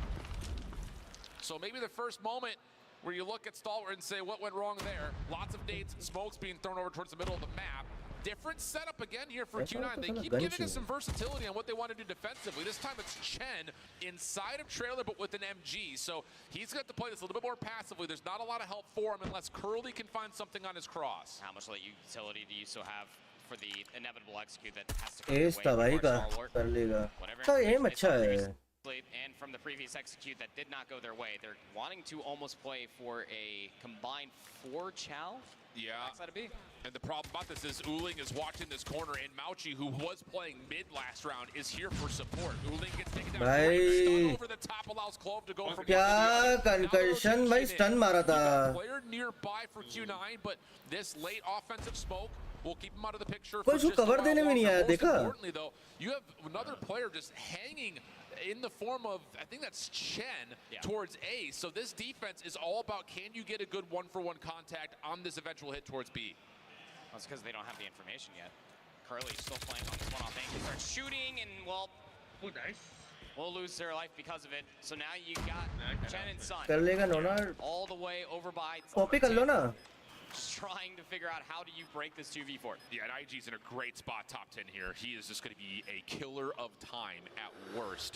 So maybe the first moment where you look at Stalwart and say what went wrong there. Lots of nades and smokes being thrown over towards the middle of the map. Different setup again here for Q9. They keep giving us some versatility on what they want to do defensively. This time it's Chen inside of trailer but with an MG. So he's got to play this a little bit more passively. There's not a lot of help for him unless Curly can find something on his cross. How much utility do you still have for the inevitable execute that has to एज था भाई का कर लेगा. तो M अच्छा है. And from the previous execute that did not go their way, they're wanting to almost play for a combined 4 Chow. Yeah, and the problem about this is Uling is watching this corner, and Mauchi, who was playing mid last round, is here for support. Uling gets taken down. Stun over the top allows Clove to go from क्या concussion भाई stun मारा था. Player nearby for Q9, but this late offensive smoke will keep him out of the picture. कोई उसको cover देने में नहीं आया देखा. Importantly though, you have another player just hanging in the form of, I think that's Chen, towards A. So this defense is all about, can you get a good 1-for-1 contact on this eventual hit towards B? Well, it's because they don't have the information yet. Curly's still playing on this one-off angle. He starts shooting, and, well, we'll lose their life because of it. So now you got Chen and Sun. कर लेगा नोना. All the way over by. Copy कर लो ना. Just trying to figure out how do you break this 2v4. Yeah, and IG's in a great spot, top 10 here. He is just going to be a killer of time at worst.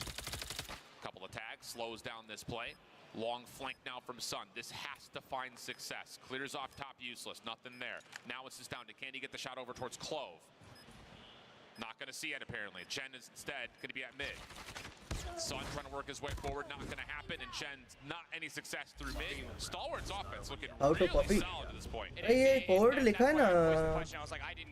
Couple of tags, slows down this play. Long flank now from Sun. This has to find success. Clears off top, useless. Nothing there. Now it's just down to, can he get the shot over towards Clove? Not going to see it, apparently. Chen is instead going to be at mid. Sun trying to work his way forward, not going to happen, and Chen not any success through mid. Stalwart's offense looking really solid at this point. ये code लिखा है ना,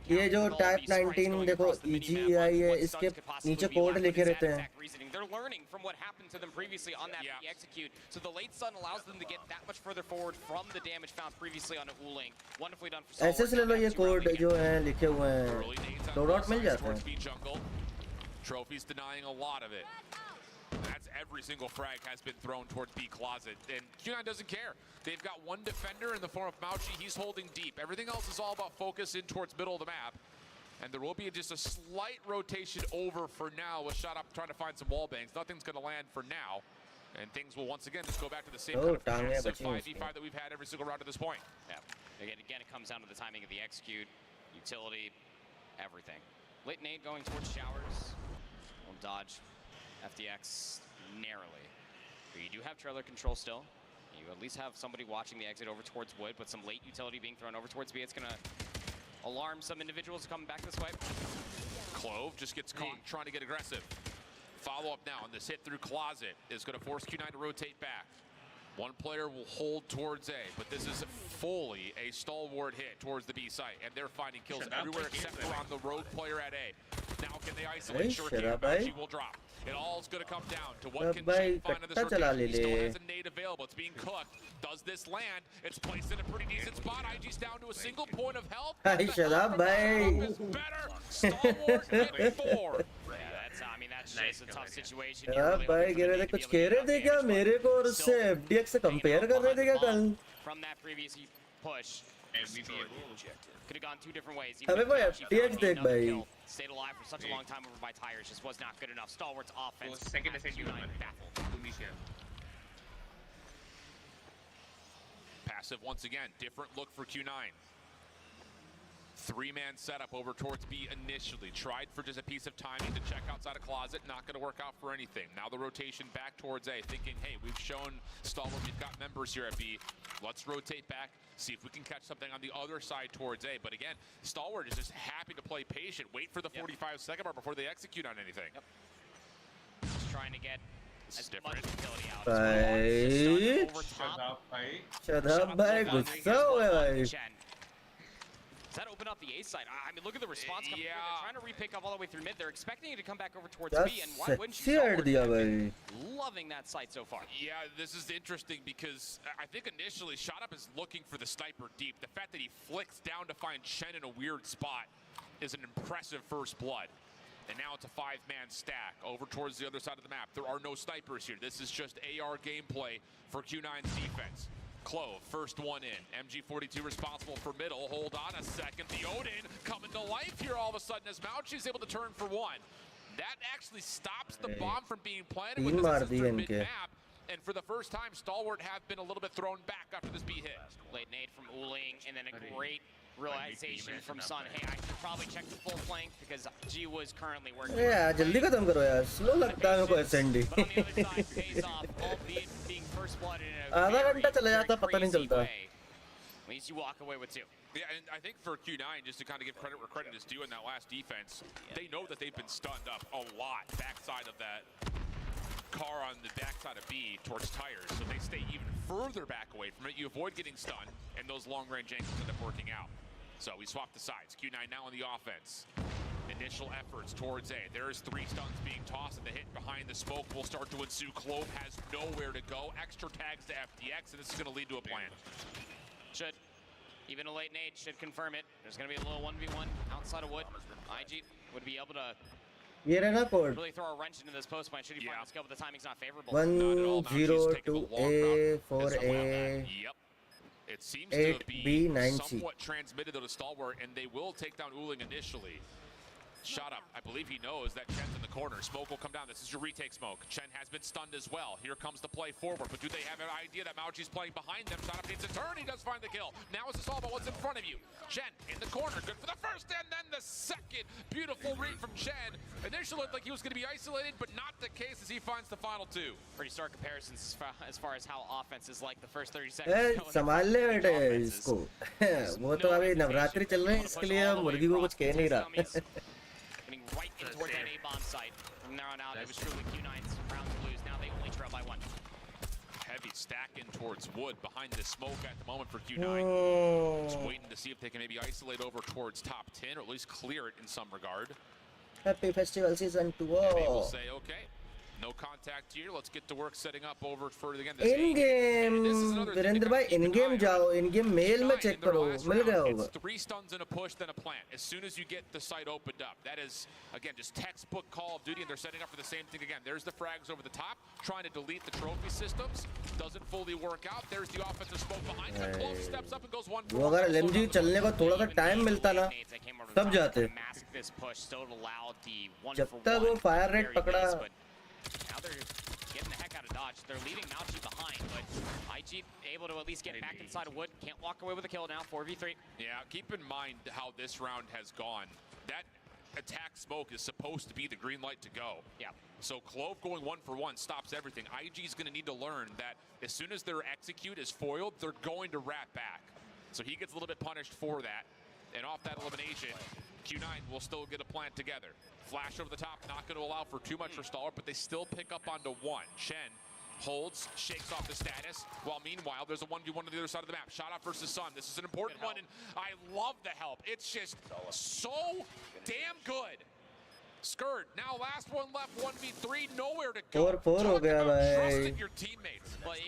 ये जो type 19 देखो EGI है, इसके नीचे कोड लिखे रहते हैं. They're learning from what happened to them previously on that execute, so the late Sun allows them to get that much further forward from the damage found previously on Wuling. Wonderfully done for Stalwart. ऐसे से ले लो, ये code जो है लिखे हुए हैं, loadout मिल जाता है. Trophy's denying a lot of it. That's every single frag has been thrown towards B closet, and Q9 doesn't care. They've got one defender in the form of Mauchi. He's holding deep. Everything else is all about focus in towards middle of the map, and there will be just a slight rotation over for now with shot up trying to find some wall bangs. Nothing's going to land for now, and things will once again just go back to the same kind of passive 5v5 that we've had every single round to this point. Yeah. Again, it comes down to the timing of the execute, utility, everything. Late nade going towards showers. Will dodge FDX narrowly. But you do have trailer control still. You at least have somebody watching the exit over towards wood, but some late utility being thrown over towards B. It's going to alarm some individuals coming back this way. Clove just gets caught trying to get aggressive. Follow up now, and this hit through closet is going to force Q9 to rotate back. One player will hold towards A, but this is fully a stalwart hit towards the B site, and they're finding kills everywhere except for on the rogue player at A. Now can they isolate? Sure can. She will drop. It all's going to come down to what can Chen find in this rotation. He still has a nade available. It's being cooked. Does this land? It's placed in a pretty decent spot. IG's down to a single point of health. Shut up, bhai. Is better. Stalwart at 4. That's just a tough situation. भाई कह रहे थे कुछ कह रहे थे क्या मेरे को और उससे FDX से कंपेयर कर रहे थे क्या कल? From that previous push, could have gone two different ways. अबे वो FDX देख भाई. Stayed alive for such a long time over by tires, just was not good enough. Stalwart's offense. Second baffled. Passive once again, different look for Q9. Three-man setup over towards B initially. Tried for just a piece of timing to check outside a closet. Not going to work out for anything. Now the rotation back towards A, thinking, hey, we've shown Stalwart we've got members here at B. Let's rotate back, see if we can catch something on the other side towards A. But again, Stalwart is just happy to play patient. Wait for the 45-second mark before they execute on anything. Just trying to get as much utility out. Shut up, bhai. Gussa ho gaya bhai. Does that open up the A side? I mean, look at the response coming through. They're trying to repick up all the way through mid. They're expecting it to come back over towards B, and why wouldn't you? Loving that site so far. Yeah, this is interesting because I think initially Shot Up is looking for the sniper deep. The fact that he flicks down to find Chen in a weird spot is an impressive first blood. And now it's a five-man stack over towards the other side of the map. There are no snipers here. This is just AR gameplay for Q9's defense. Clove, first one in. MG42 responsible for middle. Hold on a second. The Odin coming to life here all of a sudden as Mauchi's able to turn for one. That actually stops the bomb from being planted with this mid-map. And for the first time, Stalwart have been a little bit thrown back after this B hit. Late nade from Wuling, and then a great realization from Sun. Hey, I should probably check the full flank because G was currently working. Yeah, जल्दी खत्म करो यार. Slow लगता है मेरे को SND. But on the other side, pays off, albeit being first blooded in a आधा घंटा चला जाता पता नहीं चलता. At least you walk away with two. Yeah, and I think for Q9, just to kind of give credit where credit is due in that last defense, they know that they've been stunned up a lot backside of that car on the backside of B towards tires, so they stay even further back away from it. You avoid getting stunned, and those long-range angles end up working out. So we swap the sides. Q9 now on the offense. Initial efforts towards A. There's three stuns being tossed, and the hit behind the smoke will start to ensue. Clove has nowhere to go. Extra tags to FDX, and this is going to lead to a plan. Should. Even a late nade should confirm it. There's going to be a little 1v1 outside of wood. IG would be able to really throw a wrench into this post point. Should he find the skill, but the timing's not favorable. 1-0 to A for A. Yep. It seems to be somewhat transmitted to Stalwart, and they will take down Wuling initially. Shot Up, I believe he knows that Chen's in the corner. Smoke will come down. This is your retake Smoke. Chen has been stunned as well. Here comes the play forward, but do they have an idea that Mauchi's playing behind them? Shot Up needs a turn. He does find the kill. Now it's all about what's in front of you. Chen in the corner. Good for the first and then the second. Beautiful read from Chen. Initially looked like he was going to be isolated, but not the case as he finds the final two. Pretty stark comparisons as far as how offense is like the first 30 seconds. संभाल ले बेटे इसको. वो तो अभी नवरात्रि चल रहे हैं इसके लिए मुर्गी को कुछ कह नहीं रहा. Right in towards that A-bomb site. From there on out, it was truly Q9's round one. Heavy stack in towards wood behind the smoke at the moment for Q9. Just waiting to see if they can maybe isolate over towards top 10 or at least clear it in some regard. Happy festival season 2. And they will say, okay, no contact here. Let's get to work setting up over further again. In game, Virendra भाई in game जाओ, in game mail में check करो, मिल गया होगा. It's 3 stuns and a push, then a plant. As soon as you get the site opened up, that is again just textbook Call of Duty, and they're setting up for the same thing again. There's the frags over the top, trying to delete the trophy systems. Doesn't fully work out. There's the offensive smoke behind him. Clove steps up and goes 1 for 1. वो अगर LMG चलने को थोड़ा सा time मिलता ना, तब जाते. जब तक वो फायर रेट पकड़ा. Now they're getting the heck out of dodge. They're leaving Mauchi behind, but IG able to at least get back inside of wood. Can't walk away with a kill now. 4v3. Yeah, keep in mind how this round has gone. That attack smoke is supposed to be the green light to go. Yeah. So Clove going 1 for 1 stops everything. IG is going to need to learn that as soon as their execute is foiled, they're going to wrap back. So he gets a little bit punished for that. And off that elimination, Q9 will still get a plant together. Flash over the top, not going to allow for too much for Stalwart, but they still pick up onto 1. Shen holds, shakes off the status, while meanwhile there's a 1v1 on the other side of the map. Shot off versus Sun. This is an important one, and I love the help. It's just so damn good. Skurd, now last one left, 1v3, nowhere to go. 4-4 हो गया भाई. Trusting your teammates. But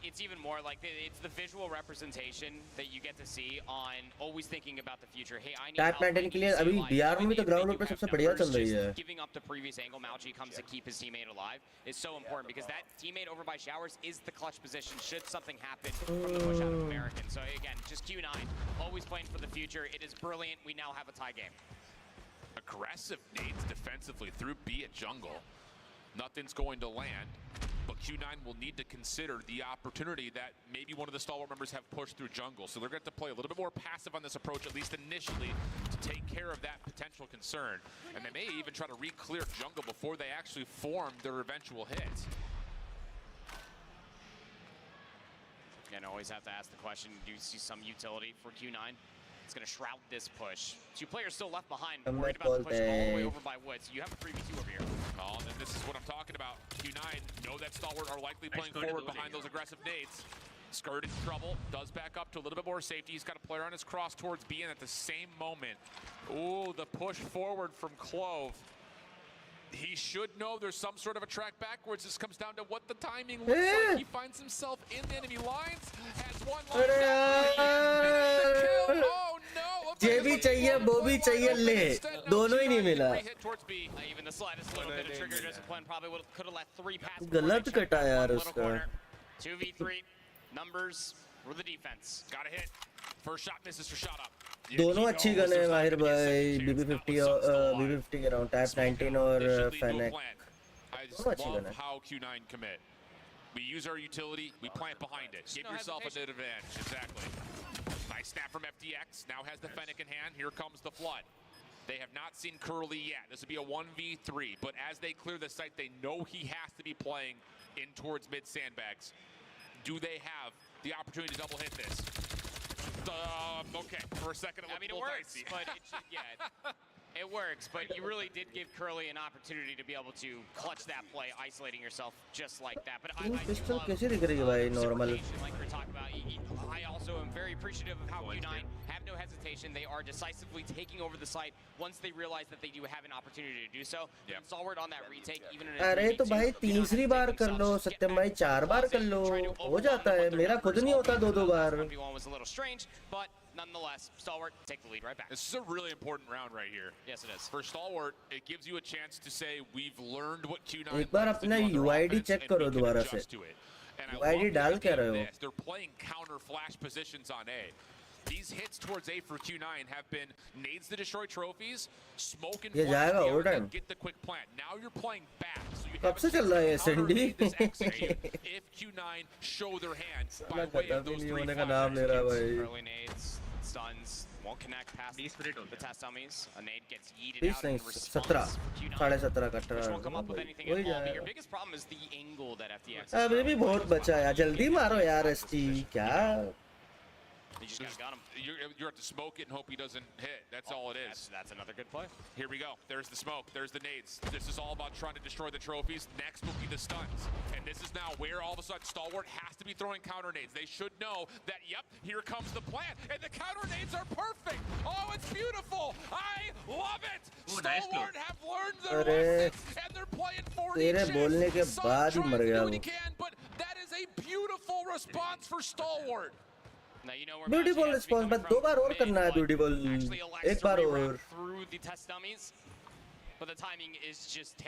it's even more like it's the visual representation that you get to see on always thinking about the future. Hey, I need Tap planting के लिए अभी बिहार में भी तो ground पे सबसे बढ़िया चल रही है. Giving up the previous angle, Mauchi comes to keep his teammate alive is so important because that teammate over by Showers is the clutch position should something happen from the push out of American. So again, just Q9 always playing for the future. It is brilliant. We now have a tie game. Aggressive nades defensively through B at jungle. Nothing's going to land, but Q9 will need to consider the opportunity that maybe one of the Stalwart members have pushed through jungle. So they're going to have to play a little bit more passive on this approach, at least initially, to take care of that potential concern. And they may even try to re-clear jungle before they actually form their eventual hit. Again, always have to ask the question, do you see some utility for Q9? It's going to shroud this push. 2 players still left behind, worried about the push all the way over by Wood. So you have a 3v2 over here. Oh, and this is what I'm talking about. Q9 know that Stalwart are likely playing forward behind those aggressive nades. Skurd in trouble, does back up to a little bit more safety. He's got a player on his cross towards B, and at the same moment, ooh, the push forward from Clove. He should know there's some sort of a track backwards. This comes down to what the timing looks like. He finds himself in the enemy lines, has one line down. Oh no! ये भी चाहिए, वो भी चाहिए, ले दोनों ही नहीं मिला. Even the slightest little bit of trigger discipline probably could have let 3 passes. गलत कटा यार उसका. 2v3 numbers for the defense. Got a hit. First shot misses for shot up. दोनों अच्छी गन है माहिर भाई. BB50 और BB50 के राउंड टैप 19 और फैनेक. I just love how Q9 commit. We use our utility, we plant behind it. Give yourself a bit of advantage. Exactly. Nice snap from FDX. Now has the Fennec in hand. Here comes the Flood. They have not seen Curly yet. This will be a 1v3. But as they clear the site, they know he has to be playing in towards mid sandbags. Do they have the opportunity to double hit this? Okay, for a second it works, dicey. But it works, but you really did give Curly an opportunity to be able to clutch that play, isolating yourself just like that. But I pistol कैसे दिख रही है भाई normal? Like we're talking about, I also am very appreciative of how Q9 have no hesitation. They are decisively taking over the site once they realize that they do have an opportunity to do so. Stalwart on that retake, even in अरे तो भाई तीसरी बार कर लो, सत्यम भाई 4 बार कर लो, हो जाता है. मेरा खुद नहीं होता 2-2 बार. 1v1 was a little strange, but nonetheless, Stalwart take the lead right back. This is a really important round right here. Yes, it is. For Stalwart, it gives you a chance to say we've learned what Q9 एक बार अपना UID check करो दोबारा से. UID डाल क्या रहे हो? They're playing counter flash positions on A. These hits towards A for Q9 have been nades to destroy trophies, smoke and flash and get the quick plant. Now you're playing back, so you कब से चल रहा है SND? If Q9 show their hand by way of those 3 का नाम ले रहा है भाई. Early nades, stuns, won't connect past the test dummies. A nade gets yeeted out in response. 17 cut Which won't come up with anything at all. But your biggest problem is the angle that FDX is अभी भी बहुत बचा है. जल्दी मारो यार ST. क्या? You just gotta gun him. You have to smoke it and hope he doesn't hit. That's all it is. That's another good play. Here we go. There's the smoke. There's the nades. This is all about trying to destroy the trophies. Next will be the stuns. And this is now where all of a sudden Stalwart has to be throwing counter nades. They should know that, yep, here comes the plant. And the counter nades are perfect. Oh, it's beautiful. I love it. Stalwart have learned their lessons. And they're playing 40 chess. Sun trying to do what he can, but that is a beautiful response for Stalwart. Beautiful response बस 2 बार और करना है beautiful एक बार और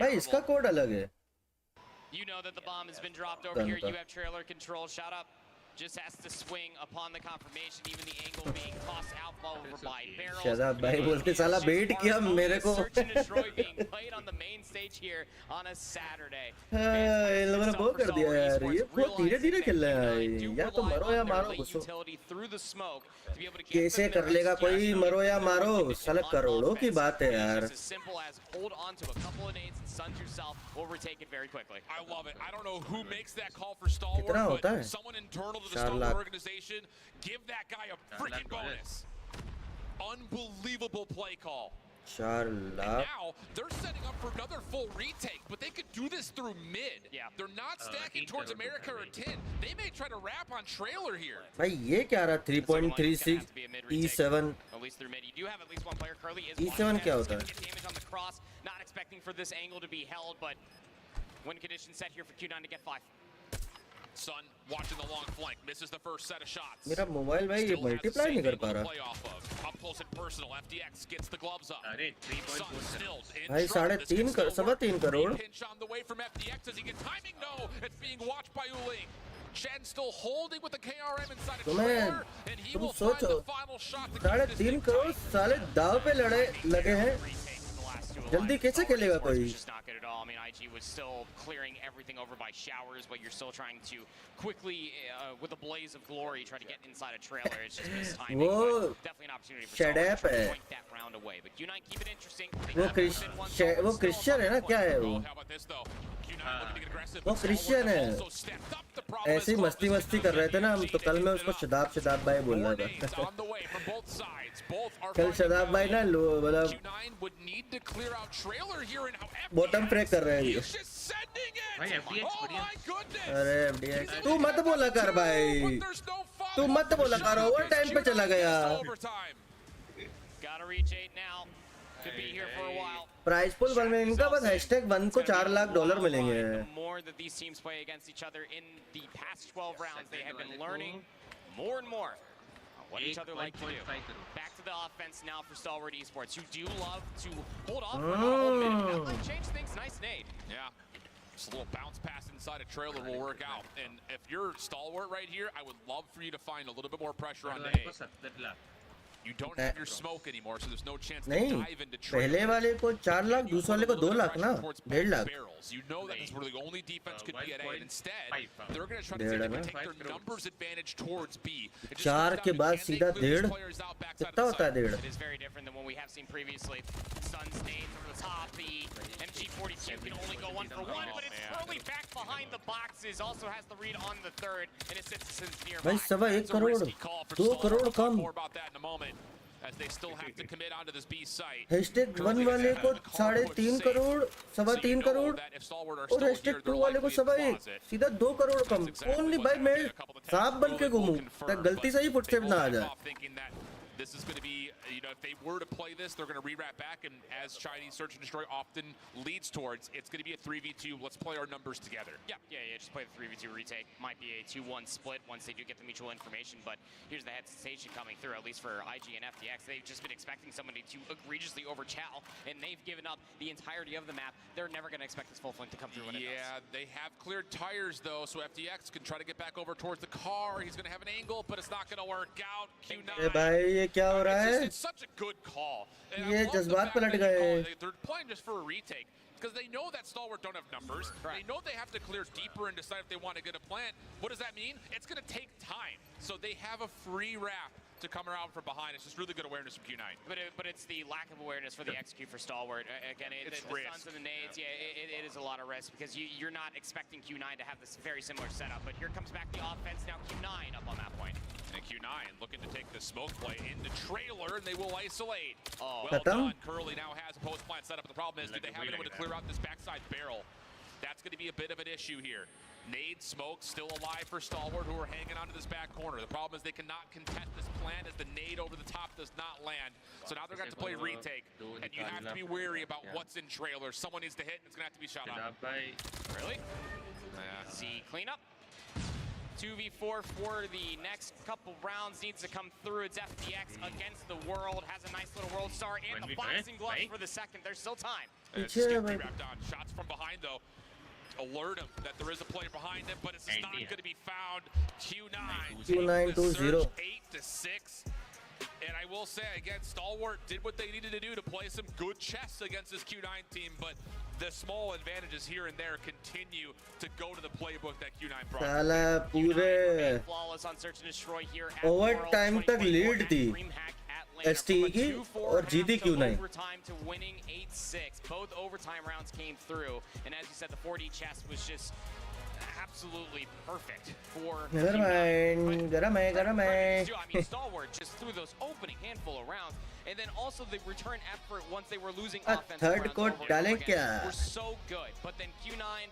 भाई इसका code अलग है You know that the bomb has been dropped over here. You have trailer control. Shout out. Just has to swing upon the confirmation. Even the angle being tossed out over by barrels. Shahzad भाई बोलते साला बेट किया मेरे को Search and destroy being played on the main stage here on a Saturday. इन लोगों ने वो कर दिया यार ये बहुत धीरे-धीरे खेल रहा है या तो मरो या मारो घुसो कैसे कर लेगा कोई मरो या मारो साला करोड़ों की बात है यार Hold on to a couple of nades and stuns yourself will retake it very quickly. I love it. I don't know who makes that call for Stalwart, but someone internal to the Stalwart organization, give that guy a freaking bonus. Unbelievable play call. And now they're setting up for another full retake, but they could do this through mid. Yeah. They're not stacking towards America or 10. They may try to wrap on trailer here. भाई ये क्या रहा 3.36 E7 At least through mid. You do have at least one player. Curly is E7 क्या होता है damage on the cross. Not expecting for this angle to be held, but win condition set here for Q9 to get 5. Sun watching the long flank, misses the first set of shots. मेरा mobile भाई ये multiply नहीं कर पा रहा Up close and personal, FDX gets the gloves up. Sun still in भाई 3.5 crore 3.25 crore pinch on the way from FDX. Does he get timing? No, it's being watched by Uling. Chen still holding with the KRM inside a trailer, and he will find the final shot to keep this 3.5 crore साले दाव पे लगे हैं जल्दी कैसे खेलेगा कोई Just not good at all. I mean, IG was still clearing everything over by showers, but you're still trying to quickly, with a blaze of glory, try to get inside a trailer. It's just missed timing. Definitely an opportunity for someone to point that round away. But Q9 keep it interesting. वो Christian है ना क्या है वो Christian है ऐसे ही मस्ती कर रहे थे ना हम तो कल मैं उसको शदाब भाई बोल रहा था कल शदाब भाई ना मतलब बॉटम फ्रेक कर रहे हैं अरे FDX तू मत बोला कर भाई तू मत बोला कर ओवर टाइम पे चला गया प्राइस पूल बन में इनका बस #1 को $4 लाख मिलेंगे more that these teams play against each other in the past 12 rounds they have been learning more and more what each other like to do. Back to the offense now for Stalwart Esports, who do love to hold off for a whole minute. That might change things. Nice nade. Yeah. Just a little bounce pass inside a trailer will work out. And if you're Stalwart right here, I would love for you to find a little bit more pressure on the A. You don't have your smoke anymore, so there's no chance to dive into पहले वाले को 4 लाख दूसरे वाले को 2 लाख ना 1.5 lakh You know that is where the only defense could be at A, and instead they're going to try to take their numbers advantage towards B. 4 के बाद सीधा 1.5 कितना होता है 1.5 It is very different than what we have seen previously. Suns nades over the top. The MG42 can only go 1 for 1, but it's Curly back behind the boxes. Also has the read on the third, and it sits nearby. भाई 1.25 करोड़ 2 करोड़ कम more about that in a moment as they still have to commit onto this B site. #1 वाले को 3.5 करोड़ 3.25 करोड़ और #2 वाले को 1.25 सीधा 2 करोड़ कम कौन नहीं भाई मैं सांप बन के घूमूं गलती से ही फुटस्टेप ना आ जाए This is going to be, you know, if they were to play this, they're going to re-wrap back, and as Chinese Search and Destroy often leads towards, it's going to be a 3v2. Let's play our numbers together. Yeah, just play the 3v2 retake. Might be a 2-1 split once they do get the mutual information, but here's the hesitation coming through, at least for IG and FDX. They've just been expecting somebody to egregiously overchow, and they've given up the entirety of the map. They're never going to expect this full flank to come through when it does. Yeah, they have cleared tires, though, so FDX can try to get back over towards the car. He's going to have an angle, but it's not going to work out. Q9. भाई ये क्या हो रहा है It's such a good call. ये जज्बात पलट गए They're playing just for a retake because they know that Stalwart don't have numbers. They know they have to clear deeper and decide if they want to get a plant. What does that mean? It's going to take time. So they have a free wrap to come around from behind. It's just really good awareness from Q9. But it's the lack of awareness for the execute for Stalwart. Again, the stuns and the nades, it is a lot of risk because you're not expecting Q9 to have this very similar setup. But here comes back the offense. Now Q9 up on that point. And Q9 Q9 looking to take the smoke play into trailer, and they will isolate. Oh, well done. Curly now has a post plant set up. The problem is, do they have anyone to clear out this backside barrel? That's going to be a bit of an issue here. Nade, Smoke, still alive for Stalwart, who are hanging onto this back corner. The problem is they cannot contest this plant as the nade over the top does not land. So now they're going to play retake, and you have to be wary about what's in trailer. Someone needs to hit, and it's going to have to be shot up. Really? See cleanup. 2v4 for the next couple rounds needs to come through. It's FTX against the world. Has a nice little world star and the boxing gloves for the second. There's still time. Wrapped on. Shots from behind, though. Alert him that there is a player behind him, but it's not going to be found. Q9 2-0. 8-6. And I will say, again, Stalwart did what they needed to do to play some good chess against this Q9 team, but the small advantages here and there continue to go to the playbook that Q9 brought. साला पूरे overtime तक lead थी STE की और जीती Q9. Overtime to winning 8-6. Both overtime rounds came through, and as you said, the 4D chess was just absolutely perfect for Never mind. I mean, Stalwart just threw those opening handful of rounds, and then also the return effort once they were losing offense. Third court डालें क्या? Were so good, but then Q9.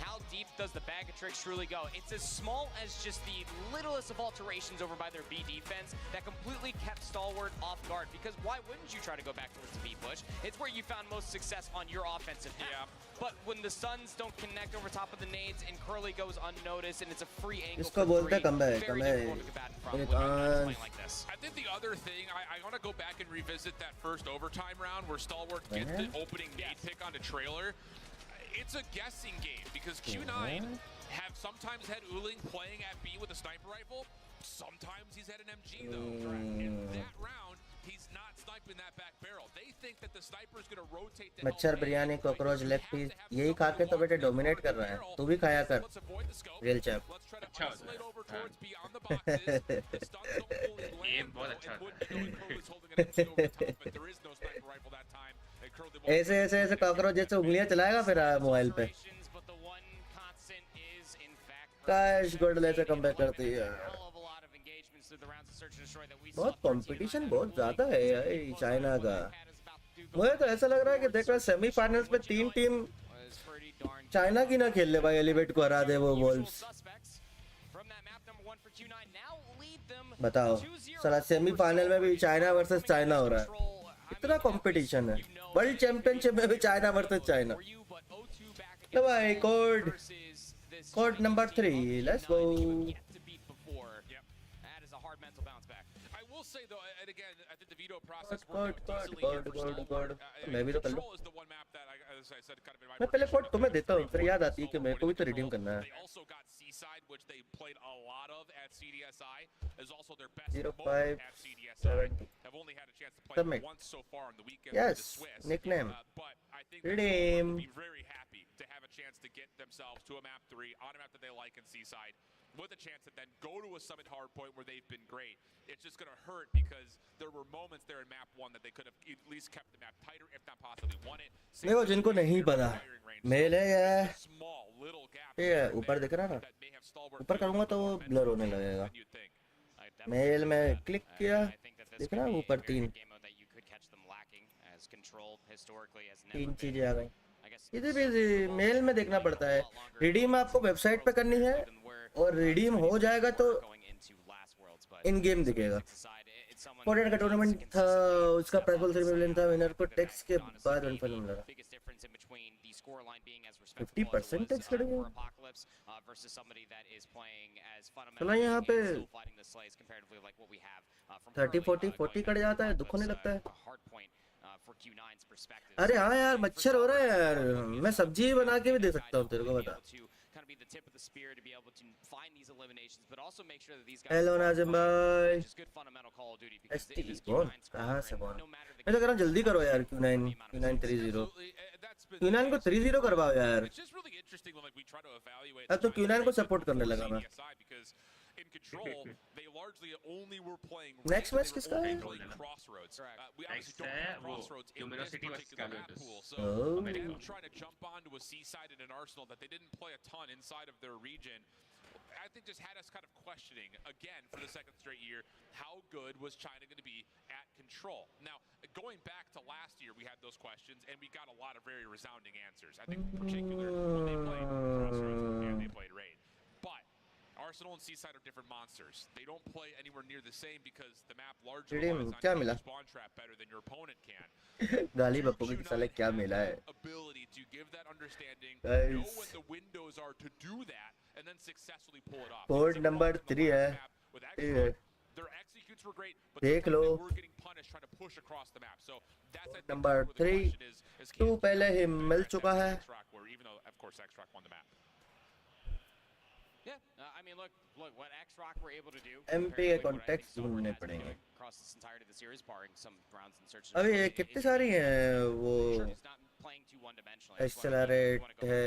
How deep does the bag of tricks truly go? It's as small as just the littlest of alterations over by their B defense that completely kept Stalwart off guard. Because why wouldn't you try to go back towards the B push? It's where you found most success on your offensive half. But when the Suns don't connect over top of the nades and Curly goes unnoticed and it's a free angle for three, very difficult to combat in front when you're playing like this. I think the other thing, I want to go back and revisit that first overtime round where Stalwart gets the opening nade pick onto trailer. It's a guessing game because Q9 have sometimes had Uling playing at B with a sniper rifle. Sometimes he's had an MG though. In that round, he's not sniping that back barrel. They think that the sniper is going to rotate the मच्छर biryani cockroach leg piece यही खा के तो बेटे dominate कर रहा है. तू भी खाया कर. Real champ. ऐसे कॉकरोच जैसे उंगलियां चलाएगा फिर मोबाइल पे. काश गोल्ड से कमबैक करती है. बहुत कंपटीशन बहुत ज्यादा है यार चाइना का. मुझे तो ऐसा लग रहा है कि देख रहा सेमीफाइनल्स में 3 टीम चाइना की ना खेल ले भाई. एलिवेट को हरा दे वो वोल्व्स. बताओ साला सेमीफाइनल में भी चाइना वर्सेस चाइना हो रहा है. इतना कंपटीशन है. वर्ल्ड चैंपियनशिप में भी चाइना वर्सेस चाइना. तो भाई code number 3 let's go. Say though, and again, I think the veto process worked out decently for Control is the one map that, as I said, kind of in my मैं पहले code तुम्हें देता हूँ फिर याद आती है कि मेरे को भी तो रिडीम करना है. They also got Seaside, which they played a lot of at CDSI, is also their best moment at CDSI. Have only had a chance to play once so far on the weekend with the Swiss. Nickname. But I think Redeem. would be very happy to have a chance to get themselves to a map 3 on a map that they like in Seaside, with a chance to then go to a Summit hardpoint where they've been great. It's just going to hurt because there were moments there in map 1 that they could have at least kept the map tighter, if not possibly won it. देखो जिनको नहीं पता mail है या ये ऊपर दिख रहा ना. ऊपर करूँगा तो वो ब्लर होने लगेगा. मेल में क्लिक किया दिख रहा है ऊपर 3 चीजें आ गई. इधर भी मेल में देखना पड़ता है. रिडीम आपको वेबसाइट पे करनी है और रिडीम हो जाएगा तो इन गेम दिखेगा. फॉरेन का टूर्नामेंट था उसका प्राइस 3 मिलियन था. विनर को टैक्स के बाद 1 मिलियन मिला. 50% टैक्स करेंगे. चलो यहाँ पे 30-40 कट जाता है. दुख होने लगता है. अरे हाँ यार मच्छर हो रहा है यार. मैं सब्जी बना के भी दे सकता हूँ तेरे को बता. हेलो नाजिम भाई. ST कौन कहाँ से कौन. मैं तो कह रहा हूँ जल्दी करो यार. Q9 3-0. Q9 को 3-0 करवाओ यार. अब तो Q9 को सपोर्ट करने लगा मैं. In Control, they largely only were playing next match किसका है? Crossroads. We obviously don't have Crossroads in this particular map pool, so they were trying to jump onto a Seaside and an Arsenal that they didn't play a ton inside of their region. I think just had us kind of questioning, again, for the second straight year, how good was China going to be at control? Now, going back to last year, we had those questions, and we got a lot of very resounding answers. I think in particular when they played Crossroads and they played Raid. But Arsenal and Seaside are different monsters. They don't play anywhere near the same because the map largely relies on you spawn trap better than your opponent can. गाली बकवास की साले क्या मिला है? Ability to give that understanding, know when the windows are to do that, and then successfully pull it off. Code number 3 है. Their executes were great, but देख लो. we're getting punished trying to push across the map. So that's I think Number 3 2 पहले ही मिल चुका है. Even though of course X-Rock won the map. Yeah, I mean, look, what X-Rock were able to do. MP के context ढूंढने पड़ेंगे. Across this entirety of the series, barring some rounds in search. अभी ये कितनी सारी हैं वो? Accelerate है,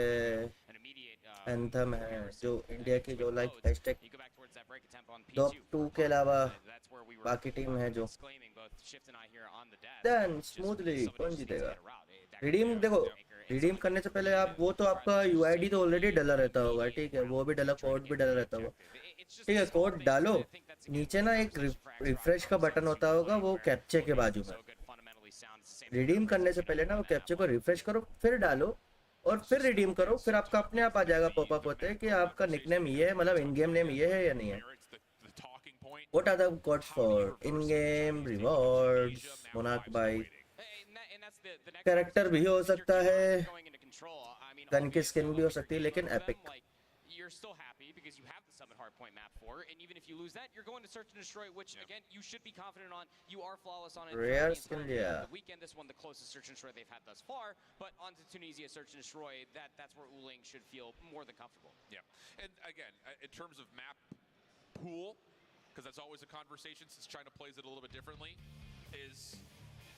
Anthem है, जो इंडिया की जो लाइक हैशटैग टॉप 2 के अलावा बाकी टीम है जो. Then smoothly कौन जीतेगा? रिडीम देखो. रिडीम करने से पहले आप वो तो आपका यूआईडी तो ऑलरेडी डला रहता होगा, ठीक है, वो भी डला, कोड भी डला रहता होगा, ठीक है, कोड डालो, नीचे ना एक रिफ्रेश का बटन होता होगा वो कैप्चे के बाजू में. रिडीम करने से पहले ना वो कैप्चे को रिफ्रेश करो, फिर डालो और फिर रिडीम करो, फिर आपका अपने आप आ जाएगा पॉपअप होते हैं कि आपका निकनेम ये है, मतलब इन गेम नेम ये है या नहीं है. What are the codes for in game rewards? Monarch भाई कैरेक्टर भी हो सकता है, गन की स्किन भी हो सकती है, लेकिन epic. You're still happy because you have the Summit Hardpoint map 4, and even if you lose that, you're going to search and destroy, which again you should be confident on. You are flawless on it. Rare skin, yeah. The weekend, this one the closest search and destroy they've had thus far, but onto Tunisia search and destroy, that's where Uling should feel more than comfortable. Yeah, and again, in terms of map pool, because that's always a conversation since China plays it a little bit differently, is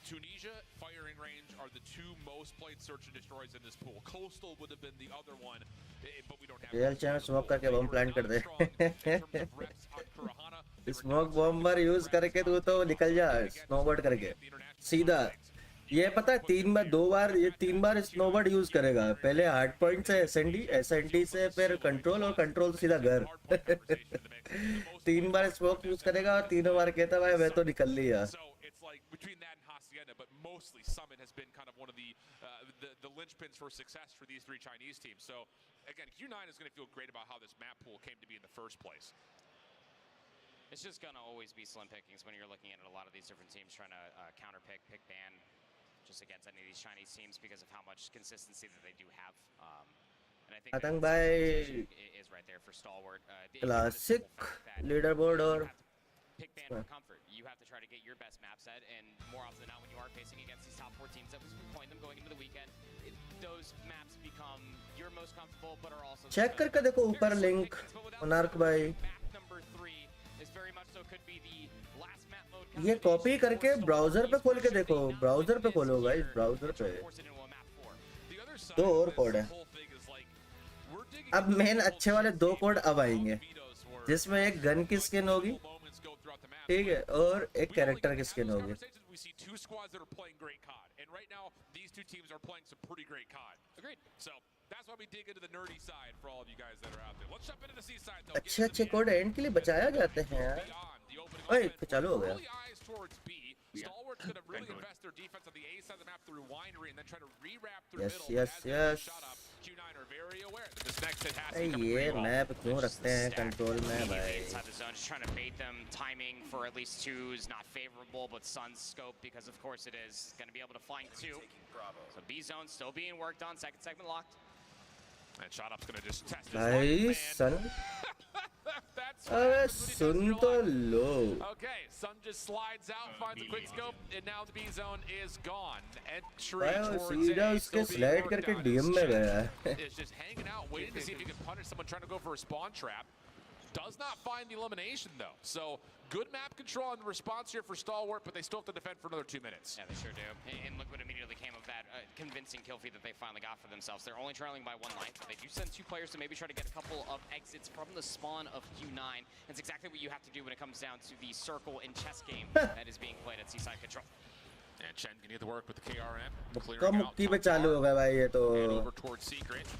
Tunisia, firing range are the two most played search and destroys in this pool. Coastal would have been the other one, but we don't have. Real channel smoke करके बम plant कर दे. Smoke bomber use करके तू तो निकल जा snowbird करके सीधा. ये पता है 2 बार ये 3 बार स्नोबर्ड यूज करेगा. पहले हार्ड पॉइंट से एसएनडी से फिर कंट्रोल और कंट्रोल सीधा घर. 3 बार स्मोक यूज करेगा और 3 बार कहता भाई मैं तो निकल लिया. But mostly Summit has been kind of one of the linchpins for success for these 3 Chinese teams. So again, Q9 is going to feel great about how this map pool came to be in the first place. It's just going to always be slim pickings when you're looking at a lot of these different teams trying to counterpick, pick ban just against any of these Chinese teams because of how much consistency that they do have. And I think is right there for Stalwart. Classic leaderboard or pick ban for comfort. You have to try to get your best map set, and more often than not, when you are facing against these top 4 teams that was playing them going into the weekend, those maps become your most comfortable, but are also. Check करके देखो ऊपर link Monarch भाई. Map number 3 is very much so could be the last map mode. ये copy करके browser पे खोल के देखो, ब्राउजर पे खोलो गाइस, ब्राउजर पे 2 और कोड है. अब मेन अच्छे वाले 2 कोड अब आएंगे जिसमें एक गन की स्किन होगी, ठीक है, और एक कैरेक्टर की स्किन होगी. We see 2 squads that are playing great COD, and right now these 2 teams are playing some pretty great COD. Agreed. So that's why we dig into the nerdy side for all of you guys that are out there. Let's jump into the seaside though. अच्छे code and के लिए बचाया जाते हैं यार. ओए चालू हो गया. Stalwart's going to really invest their defense on the A side of the map through Winery and then try to re-wrap through yes, middle. Yes. Q9 are very aware that this next hit has to come. ये map क्यों रखते हैं control में भाई? Inside the zone, just trying to bait them. Timing for at least 2 is not favorable, but Sun's scope, because of course it is going to be able to flank 2. So B zone still being worked on. Second segment locked. And Shotup's going to just test his भाई Sun. अबे सुन तो लो. Okay, Sun just slides out, finds a quick scope, and now the B zone is gone. Entry towards सीधा उसके slide करके DM में गया. Is just hanging out, waiting to see if he can punish someone trying to go for a spawn trap. Does not find the elimination though. So good map control and response here for Stalwart, but they still have to defend for another 2 minutes. Yeah, they sure do. And look what immediately came of that convincing kill feed that they finally got for themselves. They're only trailing by 1 life. They do send 2 players to maybe try to get a couple of exits from the spawn of Q9. It's exactly what you have to do when it comes down to the circle and chess game that is being played at Seaside Control. And Chen can get to work with the KRM. कम मुक्की पे चालू होगा भाई ये तो. And over towards Secret.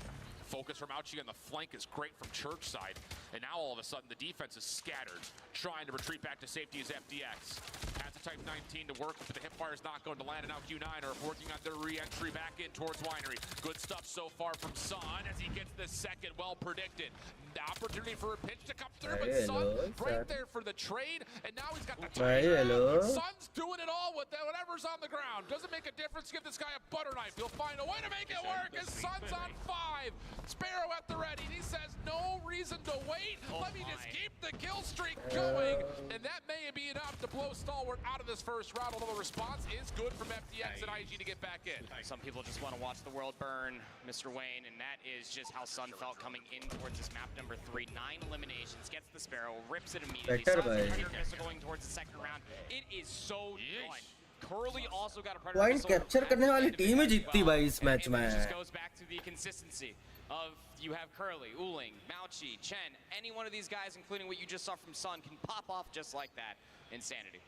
Focus from Ouchie on the flank is great from Church side. And now all of a sudden the defense is scattered. Trying to retreat back to safety is FDX. Has a type 19 to work, but the hipfire is not going to land. And now Q9 are working on their re-entry back in towards Winery. Good stuff so far from Son as he gets the second, well predicted. The opportunity for a pitch to come through, but Son right there for the trade. And now he's got the Son's doing it all with whatever's on the ground. Doesn't make a difference. Give this guy a butter knife. He'll find a way to make it work as Son's on 5. Sparrow at the ready. And he says, no reason to wait. Let me just keep the kill streak going. And that may be enough to blow Stalwart out of this first round. Although the response is good from FDX and IG to get back in. Some people just want to watch the world burn, Mr. Wayne, and that is just how Sun felt coming in towards this map number 3. 9 eliminations, gets the Sparrow, rips it immediately. Sun's 100 missile going towards the second round. It is so done. Curly also got a predator point capture करने वाली team ही जीतती भाई इस match में. It just goes back to the consistency of you have Curly, Uling, Mauchi, Chen, any one of these guys, including what you just saw from Sun, can pop off just like that. Insanity.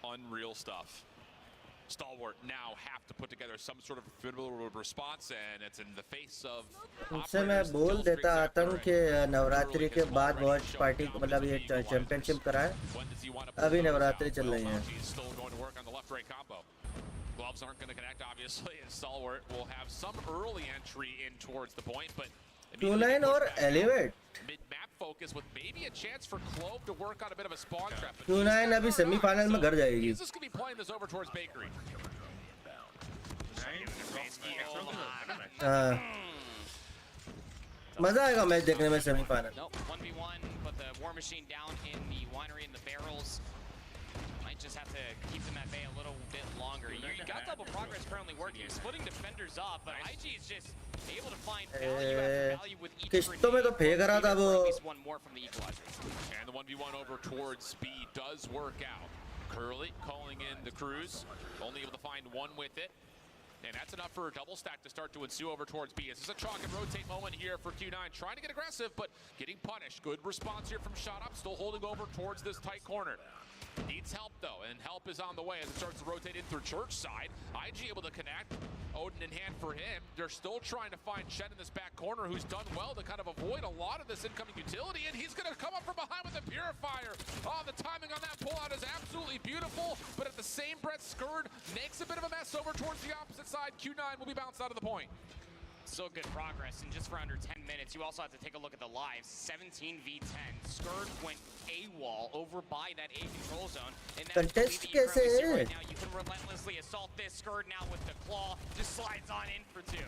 Unreal stuff. Stalwart now have to put together some sort of formidable response, and it's in the face of. उनसे मैं बोल देता आतंक के नवरात्रि के बाद watch party मतलब ये चैंपियनशिप कराए. अभी नवरात्रि चल रही है. Gloves aren't going to connect, obviously, and Stalwart will have some early entry in towards the point, but Q9 और Elevate. Mid-map focus with maybe a chance for Clove to work on a bit of a spawn trap. Q9 अभी semifinal में घर जाएगी. He's just going to be playing this over towards Bakery. मजा आएगा match देखने में semifinal. No, 1v1, but the War Machine down in the winery in the barrels. Might just have to keep them at bay a little bit longer. You got double progress currently working, splitting defenders off, but IG is just able to find value after value with each किस्तों में तो फेंक रहा था वो. at least one more from the equalizer. And the 1v1 over towards B does work out. Curly calling in the cruise, only able to find one with it. And that's enough for a double stack to start to ensue over towards B. This is a chalk and rotate moment here for Q9. Trying to get aggressive, but getting punished. Good response here from Shot Up. Still holding over towards this tight corner. Needs help, though, and help is on the way as it starts to rotate in through Church side. IG able to connect. Odin in hand for him. They're still trying to find Shen in this back corner, who's done well to kind of avoid a lot of this incoming utility, and he's going to come up from behind with a Purifier. Oh, the timing on that pullout is absolutely beautiful, but at the same breath, Skurd makes a bit of a mess over towards the opposite side. Q9 will be bounced out of the point. So good progress, and just for under 10 minutes, you also have to take a look at the lives. 17 v10. Skurd went AWOL over by that A control zone, and that's Contest the कैसे है? right now. You can relentlessly assault this. Skurd now with the claw just slides on in for 2.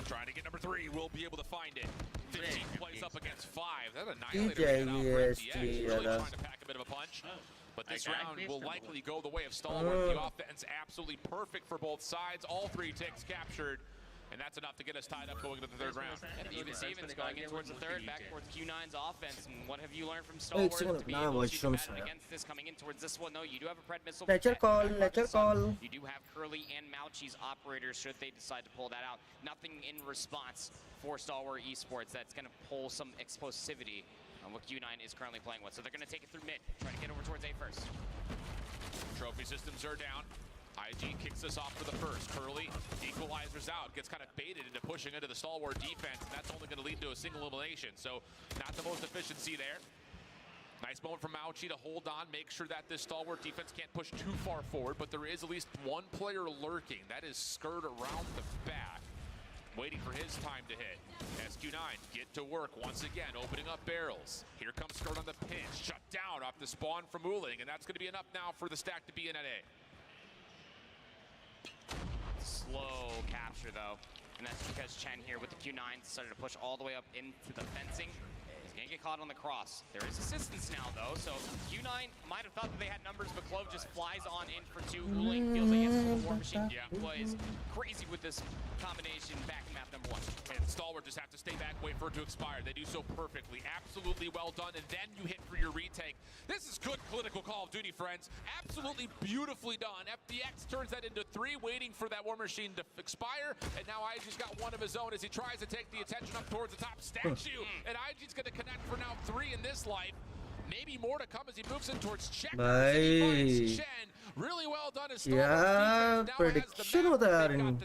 Trying to get number 3, will be able to find it. 15 plays up against 5. That annihilator really trying to pack a bit of a punch. But this round will likely go the way of Stalwart. The offense absolutely perfect for both sides. All 3 ticks captured. And that's enough to get us tied up going into the third round. And even Stevens going in towards the third, back towards Q9's offense. And what have you learned from Stalwart to be able to combat against this coming in towards this one? No, you do have a Pred missile. Lecture call. You do have Curly and Mauchi's operators should they decide to pull that out. Nothing in response for Stalwart Esports that's going to pull some explosivity on what Q9 is currently playing with. So they're going to take it through mid, try to get over towards A first. Trophy systems are down. IG kicks this off for the first. Curly equalizers out, gets kind of baited into pushing into the Stalwart defense, and that's only going to lead to a single elimination. So not the most efficiency there. Nice moment from Mauchi to hold on, make sure that this Stalwart defense can't push too far forward, but there is at least one player lurking. That is Skurd around the back, waiting for his time to hit. SQ9 get to work once again, opening up barrels. Here comes Skurd on the pinch, shut down off the spawn from Uling, and that's going to be enough now for the stack to be in at A. Slow capture though, and that's because Chen here with the Q9 decided to push all the way up into the fencing. He's gonna get caught on the cross. There is assistance now though, so Q9 might have thought that they had numbers, but Clove just flies on in for 2. Uling feels like he has the War Machine. Plays crazy with this combination back in map number 1. And Stalwart just have to stay back, wait for it to expire. They do so perfectly, absolutely well done, and then you hit for your retake. This is good political Call of Duty, friends. Absolutely beautifully done. FDX turns that into 3, waiting for that War Machine to expire, and now IG's got one of his own as he tries to take the attention up towards the top statue, and IG's going to connect for now 3 in this life. Maybe more to come as he moves in towards check. He finds Chen Really well done as Yeah, prediction होता है यार इन.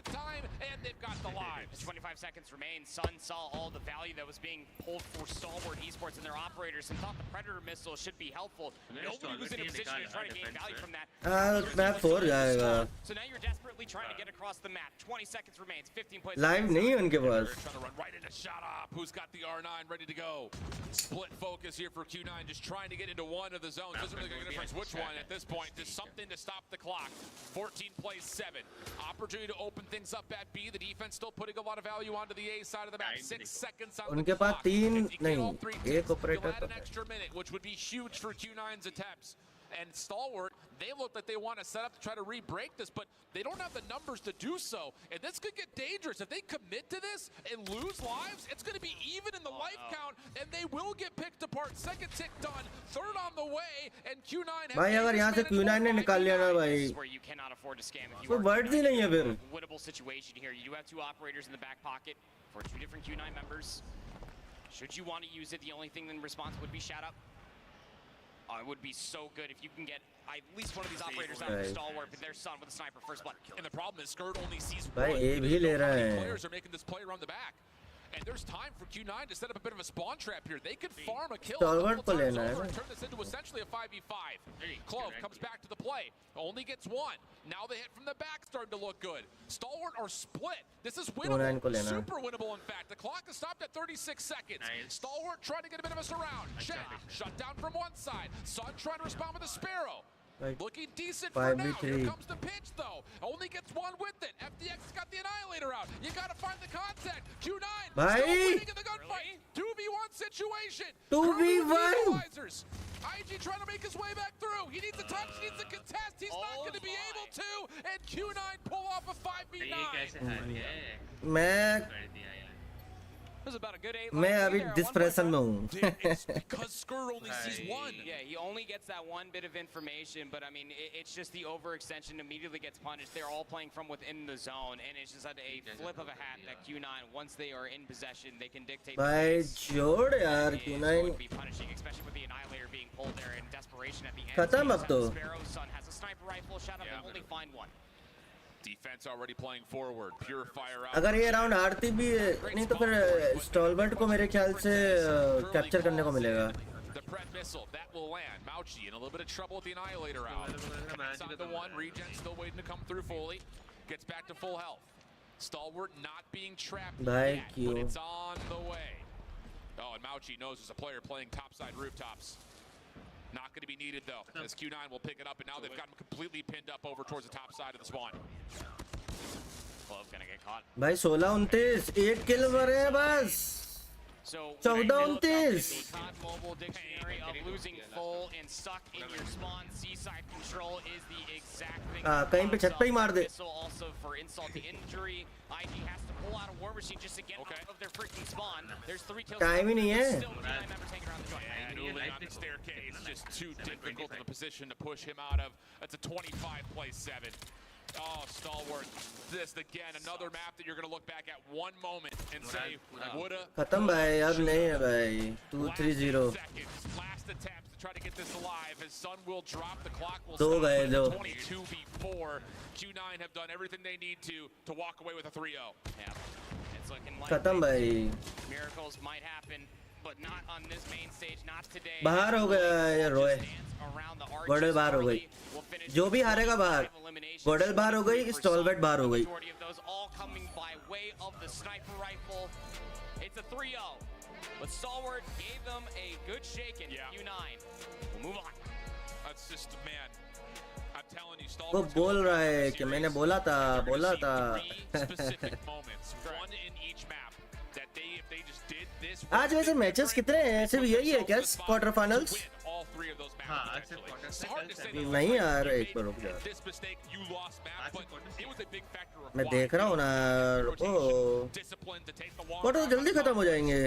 And they've got the lives. 25 seconds remain. Sun saw all the value that was being pulled for Stalwart Esports and their operators and thought the Predator missile should be helpful. Nobody was in a position to try to gain value from that. Map 4 जाएगा. So now you're desperately trying to get across the map. 20 seconds remains. 15 plays. Live नहीं है उनके पास. Trying to run right into shot up. Who's got the R9 ready to go? Split focus here for Q9, just trying to get into one of the zones. Doesn't really make a difference which one at this point. Just something to stop the clock. 14 plays 7. Opportunity to open things up at B. The defense still putting a lot of value onto the A side of the map. 6 seconds on the clock. If you get all 3 tips, you'll add an extra minute, which would be huge for Q9's attempts. And Stalwart, they look like they want to set up to try to re-break this, but they don't have the numbers to do so. And this could get dangerous. If they commit to this and lose lives, it's going to be even in the life count, and they will get picked apart. Second tick done, third on the way, and Q9 भाई अगर यहाँ से Q9 ने निकाल लिया ना भाई, तो वर्ड्स ही नहीं है फिर. Winnable situation here. You do have 2 operators in the back pocket for 2 different Q9 members. Should you want to use it, the only thing in response would be shout out. It would be so good if you can get at least one of these operators out of Stalwart, but their son with a sniper first blood. And the problem is Skirt only sees भाई one. ये भी ले रहा है. Players are making this play around the back. And there's time for Q9 to set up a bit of a spawn trap here. They could farm a kill Stalwart को लेना है. and turn this into essentially a 5v5. Clove comes back to the play. Only gets 1. Now the hit from the back starting to look good. Stalwart are split. This is winnable. Super winnable, in fact. The clock is stopped at 36 seconds. Stalwart trying to get a bit of a surround. Shut down from one side. Sun trying to respond with a Sparrow. Looking decent for now. Here comes the pitch, though. Only gets 1 with it. FDX has got the Annihilator out. You got to find the contact. Q9 still winning in the gunfight. 2v1 situation. 2v1. IG trying to make his way back through. He needs a touch. He needs a contest. He's not going to be able to. And Q9 pull off a 5v9. मैं अभी depression में हूँ. Because Skur only sees 1. Yeah, he only gets that 1 bit of information, but I mean, it's just the overextension immediately gets punished. They're all playing from within the zone, and it's just a flip of a hat that Q9, once they are in possession, they can dictate. भाई जोड़ यार Q9. Be punishing, especially with the Annihilator being pulled there in desperation at the end. खत्म अब तो. Sparrow's son has a sniper rifle. Shut up, and only find 1. Defense already playing forward. Purifier out. अगर ये round हारती भी नहीं तो फिर stalwart को मेरे ख्याल से कैप्चर करने को मिलेगा. The Pred missile that will land. Mauchi in a little bit of trouble with the Annihilator out. It's on the 1. Regen still waiting to come through fully. Gets back to full health. Stalwart not being trapped yet, but it's on the way. Oh, and Mauchi knows there's a player playing topside rooftops. Not going to be needed, though, as Q9 will pick it up, and now they've got him completely pinned up over towards the top side of the spawn. Clove going to get caught. भाई 16-29 8 किल मरे हैं बस. 14-29. Mobile dictionary of losing full and stuck in your spawn. Seaside control is the exact thing. कहीं पे छत पे ही मार दे. Also for insult to injury. IG has to pull out a war machine just to get out of their freaking spawn. There's 3 kills. Time ही नहीं है. Still Q9 members hanging around the joint. Dueling on the staircase, just too difficult of a position to push him out of. That's a 25-play-7. Oh, Stalwart. This, again, another map that you're going to look back at one moment and say, woulda. खत्म भाई अब नहीं है भाई. 2-3-0. Last attempts to try to get this alive. His son will drop. The clock will stop at 22 before. Q9 have done everything they need to walk away with a 3-0. Yeah. It's looking like खत्म भाई. Miracles might happen, but not on this main stage, not today. बाहर हो गया ये रॉय. गॉडल बाहर हो गई. जो भी हारेगा बाहर. गॉडल बाहर हो गई. स्टॉलवर्ट बाहर हो गई. All coming by way of the sniper rifle. It's a 3-0. But Stalwart gave them a good shaking. Q9. We'll move on. That's just, man. I'm telling you, वो Stalwart's बोल रहा है कि मैंने बोला था. specific moments, one in each map, that if they just did this. आज वैसे मैचेस कितने हैं? सिर्फ यही है क्या quarter finals? All 3 of those matches. It's hard to say. नहीं यार एक बार रुक जा. This mistake, you lost map, but it was a big factor of मैं देख रहा हूँ ना. रुको. क्वार्टर जल्दी खत्म हो जाएंगे.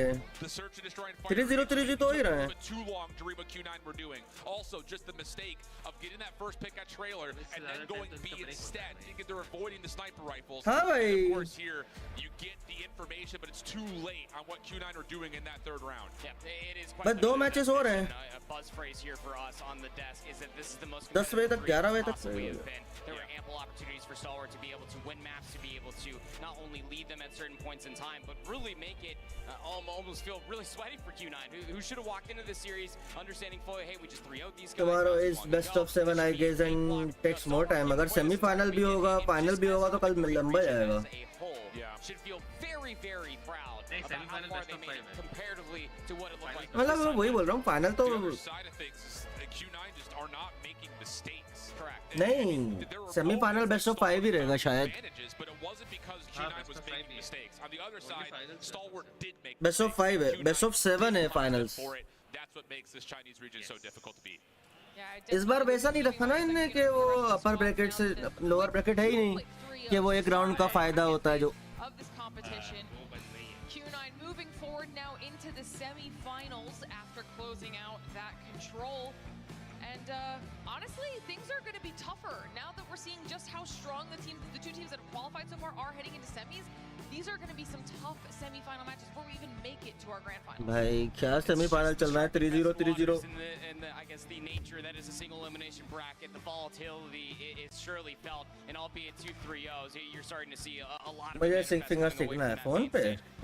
3-0 तो हो ही रहा है. Too long to read what Q9 were doing. Also, just the mistake of getting that first pick at trailer and then going B instead. Thinking they're avoiding the sniper rifles. हाँ भाई. Of course, here you get the information, but it's too late on what Q9 are doing in that 3rd round. Yeah, it is बस 2 matches और हैं. Buzz phrase here here for us on the desk is that this is the most 10 बजे तक 11 बजे तक there were ample opportunities for Stalwart to be able to win maps, to be able to not only lead them at certain points in time, but really make it almost feel really sweaty for Q9, who should have walked into this series understanding fully, hey, we just 3-0'd these guys. Tomorrow is best of 7 I guess and takes more time. अगर semi-final भी होगा, final भी होगा तो कल लंबा जाएगा. Should feel very, very proud about how far they made it comparatively to what it looked like. मतलब मैं वही बोल रहा हूँ, final तो Q9 just are not making mistakes. Correct. नहीं, semi-final best of 5 ही रहेगा शायद. But it wasn't because Q9 was making mistakes. On the other side, Stalwart did make best of 5 है, best of 7 है finals. That's what makes this Chinese region so difficult to beat. इस बार वैसा नहीं रखा ना इनने कि वो अपर ब्रैकेट से लोअर ब्रैकेट है ही नहीं कि वो एक राउंड का फायदा होता है जो of this competition. Q9 moving forward now into the semi-finals after closing out that control. And honestly, things are going to be tougher now that we're seeing just how strong the two teams that have qualified so far are heading into semis. These are going to be some tough semi-final matches before we even make it to our grand final. भाई क्या semi-final चल रहा है 3-0 3-0. And I guess the nature that is a single elimination bracket, the volatility is surely felt, and albeit 2-3-0s, you're starting to see a lot of. मुझे six fingers देखना है phone पे.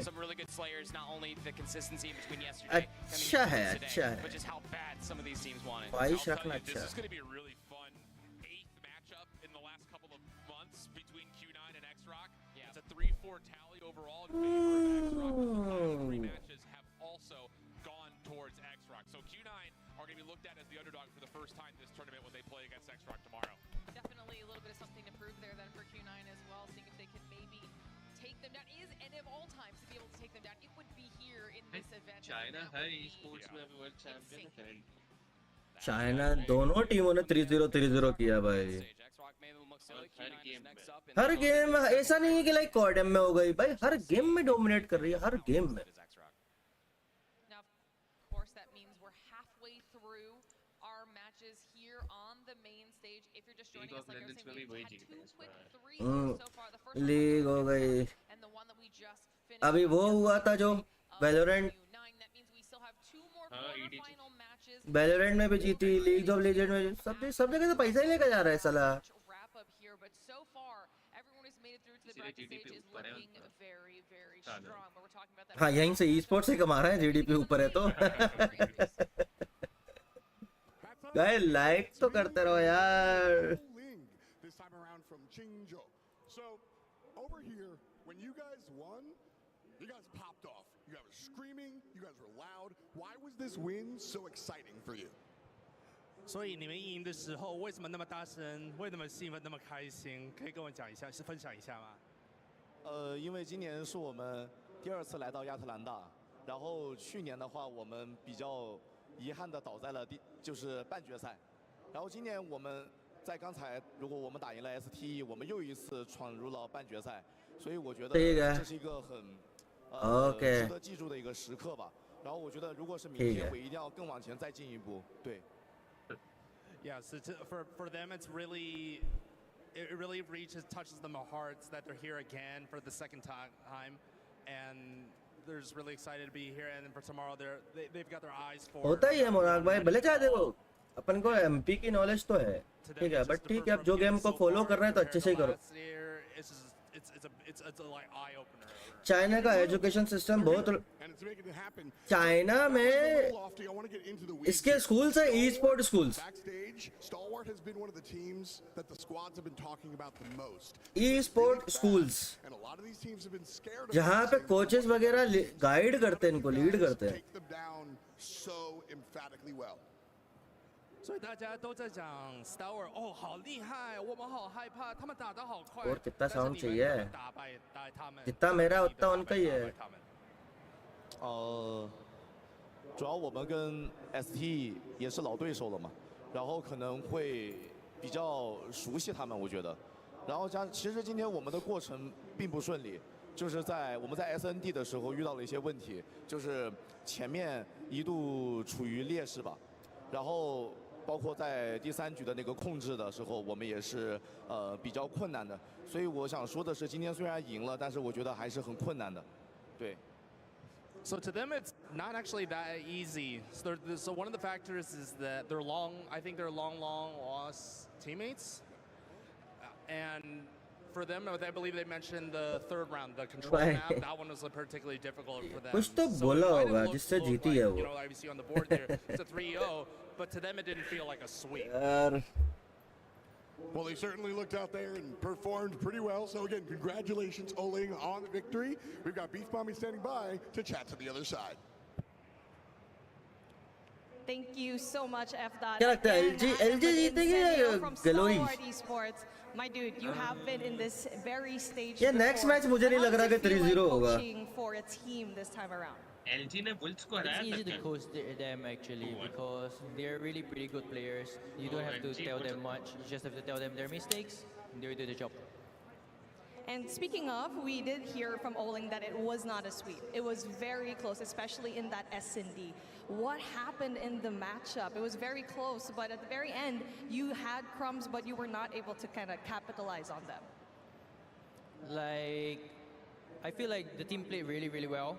Some really good slayers, not only the consistency between yesterday अच्छा है, अच्छा है. but just how bad some of these teams want it. वाइश रखना अच्छा. This is going to be a really fun 8th matchup in the last couple of months between Q9 and X-Rock. Yeah. It's a 3-4 tally overall in favor of X-Rock. 3 matches have also gone towards X-Rock. So Q9 are going to be looked at as the underdog for the first time this tournament when they play against X-Rock tomorrow. Definitely a little bit of something to prove there then for Q9 as well, seeing if they can maybe take them down. Is and of all times to be able to take them down, it would be here in this event. China है esports में world champion है. China दोनों टीमों ने 3-0 3-0 किया भाई. हर game ऐसा नहीं है कि लाइक CODM में हो गई भाई, हर गेम में डोमिनेट कर रही है, हर गेम में. Now, of course, that means we're halfway through our matches here on the main stage. If you're just joining us, like I was saying, we've had 2 quick 3s so far. The first one league हो गई. and the one that we just finished. अभी वो हुआ था जो Valorant. That means we still have 2 more quarterfinal matches. Valorant में भी जीती, लीग ऑफ लेजेंड में सब जगह तो पैसा ही लेकर जा रहा है साला. Wrap up here, but so far everyone who's made it through to the bracket stage is looking very, very strong. But we're talking about that. हाँ यहीं से e-sport से कमा रहा है, GDP ऊपर है तो. गाइस लाइक तो करते रहो यार. This time around from Qingzhou. So over here, when you guys won, you guys popped off. You guys were screaming. You guys were loud. Why was this win so exciting for you? 所以你们赢的时候为什么那么大声？为什么兴奋那么开心？可以跟我讲一下，分享一下吗？因为今年是我们第2次来到亚特兰大，然后去年的话我们比较遗憾的倒在了就是半决赛，然后今年我们在刚才如果我们打赢了 STE， 我们又一次闯入了半决赛，所以我觉得这是一个很值得记住的一个时刻吧。然后我觉得如果是明天我一定要更往前再进一步，对。Yes, for them it really touches them hearts that they're here again for the second time, and they're just really excited to be here. And for tomorrow, they've got their eyes for. होता ही है मोनाक भाई, भले चाहे देखो अपन को MP की knowledge तो है, ठीक है, बट ठीक है अब जो गेम को फॉलो कर रहे हैं तो अच्छे से ही करो. It's a like eye opener. China का एजुकेशन सिस्टम बहुत, चाइना में इसके स्कूल्स है e-sport schools. Stalwart has been one of the teams that the squads have been talking about the most. E-sport schools जहाँ पे कोचेस वगैरह guide करते हैं, इनको लीड करते हैं. So emphatically well. 所以大家都在讲 Stalwart 哦，好厉害，我们好害怕，他们打得好快。और कितना साउंड चाहिए? 打败他们。 जितना मेरा उतना उनका ही है.主要我们跟 ST 也是老对手了嘛，然后可能会比较熟悉他们，我觉得。然后其实今天我们的过程并不顺利，就是我们在 SND 的时候遇到了一些问题，就是前面一度处于劣势吧，然后。包括在第3局的那个控制的时候，我们也是比较困难的。所以我想说的是，今天虽然赢了，但是我觉得还是很困难的。对。So to them, it's not actually that easy. So one of the factors is that I think they're long lost teammates. And for them, I believe they mentioned the third round, the control map. That one was particularly difficult for them. कुछ तो बोला होगा जिससे जीती है वो. You know, obviously on the board there, it's a 3-0, but to them it didn't feel like a sweep. Well, they certainly looked out there and performed pretty well. So again, congratulations, Oling, on the victory. We've got Beef Mommy standing by to chat to the other side. Thank you so much, F-Dot. क्या लगता है LG जीतेगी या Glory? Esports. My dude, you have been in this very stage. Yeah, next match मुझे नहीं लग रहा कि 3-0 होगा. For a team this time around. LG ने Bulls को हराया. It's easy to coach them actually because they're really pretty good players. You don't have to tell them much. You just have to tell them their mistakes. They will do the job. And speaking of, we did hear from Oling that it was not a sweep. It was very close, especially in that S&D. What happened in the matchup? It was very close, but at the very end, you had crumbs, but you were not able to kind of capitalize on them. Like, I feel like the team played really, really well.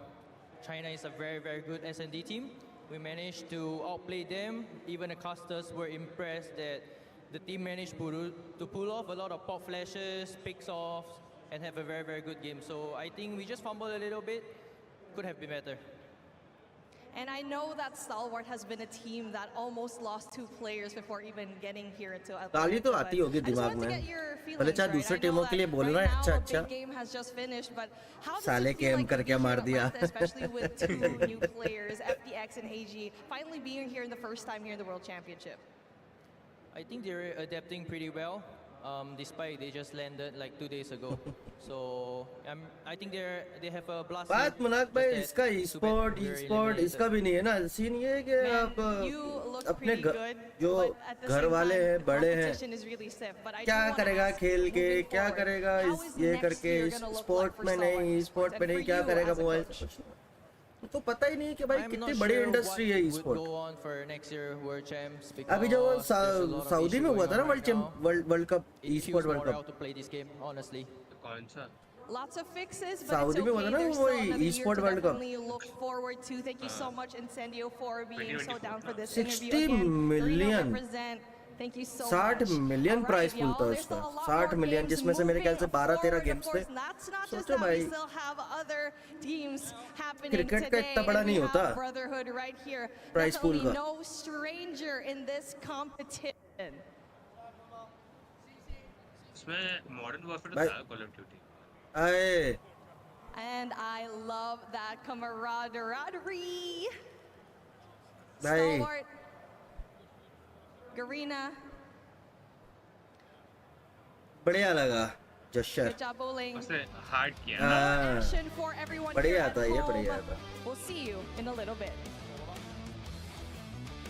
China is a very, very good S&D team. We managed to outplay them. Even the casters were impressed that the team managed to pull off a lot of pop flashes, picks offs, and have a very, very good game. So I think we just fumbled a little bit. Could have been better. And I know that Stalwart has been a team that almost lost 2 players before even getting here to Atlanta. गाली तो आती होगी दिमाग में. भले चाहे दूसरे टीमों के लिए बोल रहा है अच्छा अच्छा. Game has just finished, but how does साले it feel like करके मार दिया. especially with 2 new players, FDX and AG, finally being here in the first time here in the World Championship? I think they're adapting pretty well. Despite they just landed like 2 days ago. So I think they have a blast. बात मुनाक भाई इसका e-sport इसका भी नहीं है ना. Scene ये है कि आप अपने जो घर वाले हैं बड़े हैं क्या करेगा खेल के क्या करेगा ये करके स्पोर्ट में नहीं स्पोर्ट में नहीं क्या करेगा मोबाइल तो पता ही नहीं कि भाई कितनी बड़ी इंडस्ट्री है e-sport. अभी जो सऊदी में हुआ था ना world cup e-sport world cup Lots of fixes, but Saudi it's okay. There's still another year e-sport to World Cup. definitely look forward to. Thank you so much, Incendio, for being so down for this 60 interview. Again, million. represent. Thank you so 60 much. Million price pool था उसका 60 million जिसमें से मेरे ख्याल से 12-13 games थे. सोचो भाई क्रिकेट का इतना बड़ा नहीं होता प्राइस पूल का. No stranger in this competition. इसमें मॉडर्न वॉरफेयर था कॉल ऑफ ड्यूटी. आए. And I love that camaraderie. भाई Garena. बढ़िया लगा जशर. Good job, Oling. हार्ड किया. Action for everyone here बढ़िया at था ये home. बढ़िया था. We'll see you in a little bit.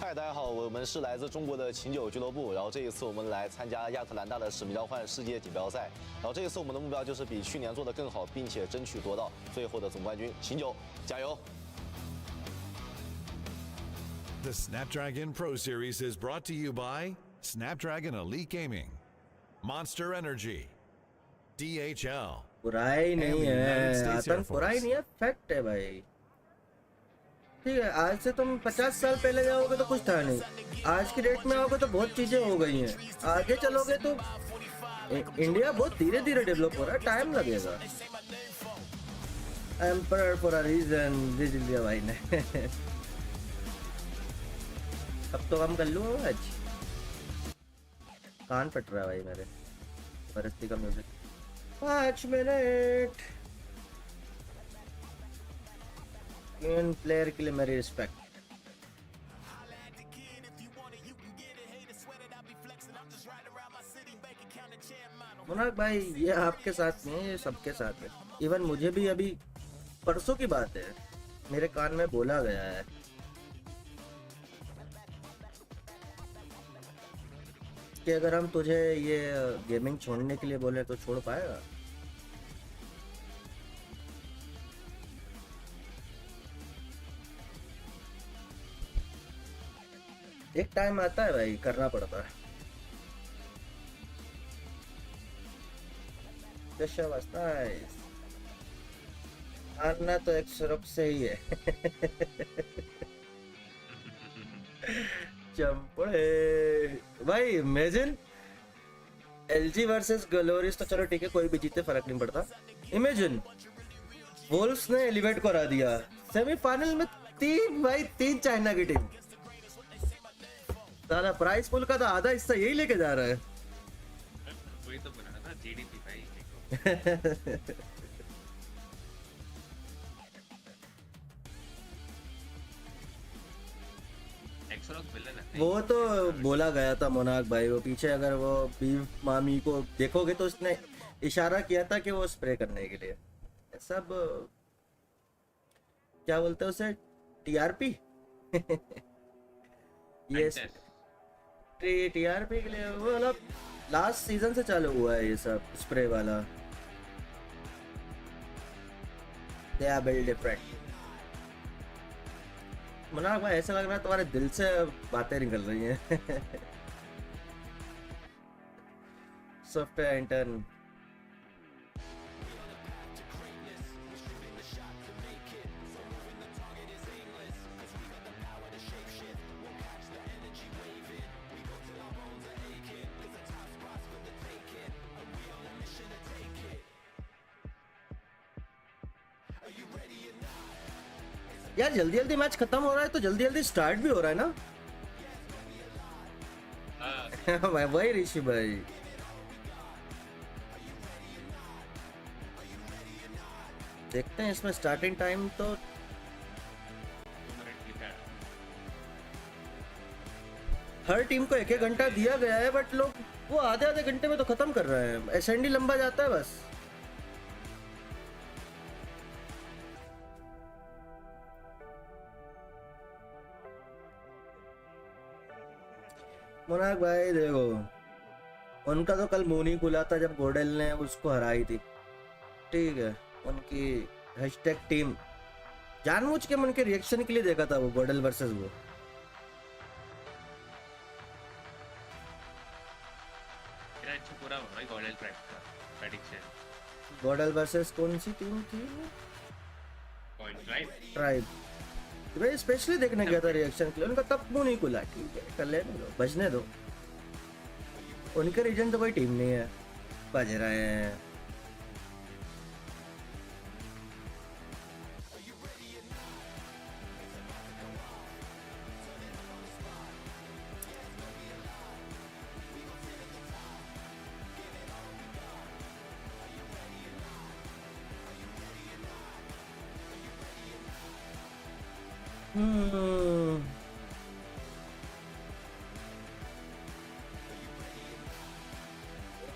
嗨，大家好，我们是来自中国的琴酒俱乐部，然后这一次我们来参加亚特兰大的使命召唤世界锦标赛，然后这一次我们的目标就是比去年做得更好，并且争取夺到最后的总冠军。琴酒，加油！ The Snapdragon Pro Series is brought to you by Snapdragon Elite Gaming, Monster Energy, DHL. बुराई नहीं है आतंक बुराई नहीं है फैक्ट है भाई. ठीक है आज से तुम 50 साल पहले जाओगे तो कुछ था नहीं. आज की डेट में आओगे तो बहुत चीजें हो गई हैं. आगे चलोगे तो इंडिया बहुत धीरे धीरे डेवलप हो रहा है. टाइम लगेगा. एम्परर फॉर अ रीजन जीत लिया भाई ने. अब तो हम कर लूँ आज. कान फट रहा है भाई मेरे. परिस्थिति का म्यूजिक 5 मिनट. इन प्लेयर के लिए मेरी रिस्पेक्ट. मुनाक भाई ये आपके साथ नहीं है ये सबके साथ है. इवन मुझे भी अभी परसों की बात है मेरे कान में बोला गया है कि अगर हम तुझे ये गेमिंग छोड़ने के लिए बोले तो छोड़ पाएगा. एक टाइम आता है भाई करना पड़ता है. This show was nice. आना तो एक्सरॉक से ही है। चंपड़े भाई इमेजिन एलजी वर्सेस ग्लोरियस, तो चलो ठीक है कोई भी जीते फर्क नहीं पड़ता। इमेजिन वोल्व्स ने एलिवेट करा दिया सेमीफाइनल में, तीन चाइना की टीम। सारा प्राइस पुल का तो आधा हिस्सा यही लेके जा रहा है। वही तो बना था जीडीपी भाई। वो तो बोला गया था मोनाक भाई, वो पीछे अगर वो बीफ मामी को देखोगे तो उसने इशारा किया था कि वो स्प्रे करने के लिए सब क्या बोलते हैं उसे, टीआरपी। ये टीआरपी के लिए वो मतलब लास्ट सीजन से चालू हुआ है ये सब स्प्रे वाला। They are build different. मनाक भाई ऐसा लग रहा है तुम्हारे दिल से बातें निकल रही हैं। सॉफ्टवेयर इंटर्न यार, जल्दी जल्दी मैच खत्म हो रहा है तो जल्दी जल्दी स्टार्ट भी हो रहा है ना। भाई वही ऋषि भाई, देखते हैं इसमें स्टार्टिंग टाइम तो हर टीम को एक घंटा दिया गया है, बट लोग वो आधे आधे घंटे में तो खत्म कर रहे हैं। एसएनडी लंबा जाता है बस। मोनाक भाई देखो, उनका तो कल मुंह नहीं खुला था जब गोडेल ने उसको हराई थी, ठीक है। उनकी हैशटैग टीम जानबूझ के उनके रिएक्शन के लिए देखा था वो गोडेल वर्सेस वो। गोडेल वर्सेस कौन सी टीम थी? ट्राइब। भाई स्पेशली देखने गया था रिएक्शन के लिए, उनका तब मुंह नहीं खुला। ठीक है, कर लेने दो, बजने दो। उनके रीजन तो कोई टीम नहीं है, बज रहे हैं।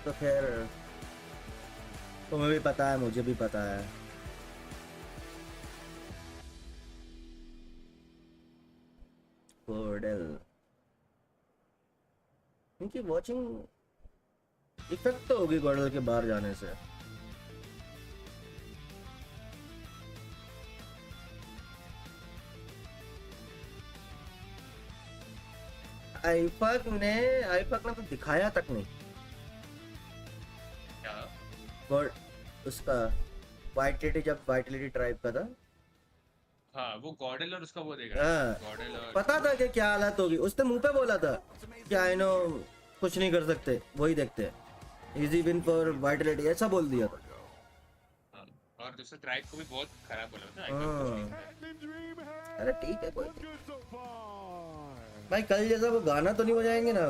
तो खैर तुम्हें भी पता है, मुझे भी पता है। गोडेल इनकी वॉचिंग इफेक्ट तो होगी गोडेल के बाहर जाने से। आईफक ने तो दिखाया तक नहीं और उसका वाइटलिटी, जब वाइटलिटी ट्राइब का था। हाँ, वो गॉडेल और उसका वो देखा। गॉडेल और पता था कि क्या हालत होगी, उसने मुंह पे बोला था कि आई नो कुछ नहीं कर सकते, वही देखते हैं। इजी विन फॉर वाइटलिटी ऐसा बोल दिया था। और दूसरा ट्राइब को भी बहुत खराब बोला था। अरे ठीक है कोई भाई, कल जैसा वो गाना तो नहीं बजाएंगे ना।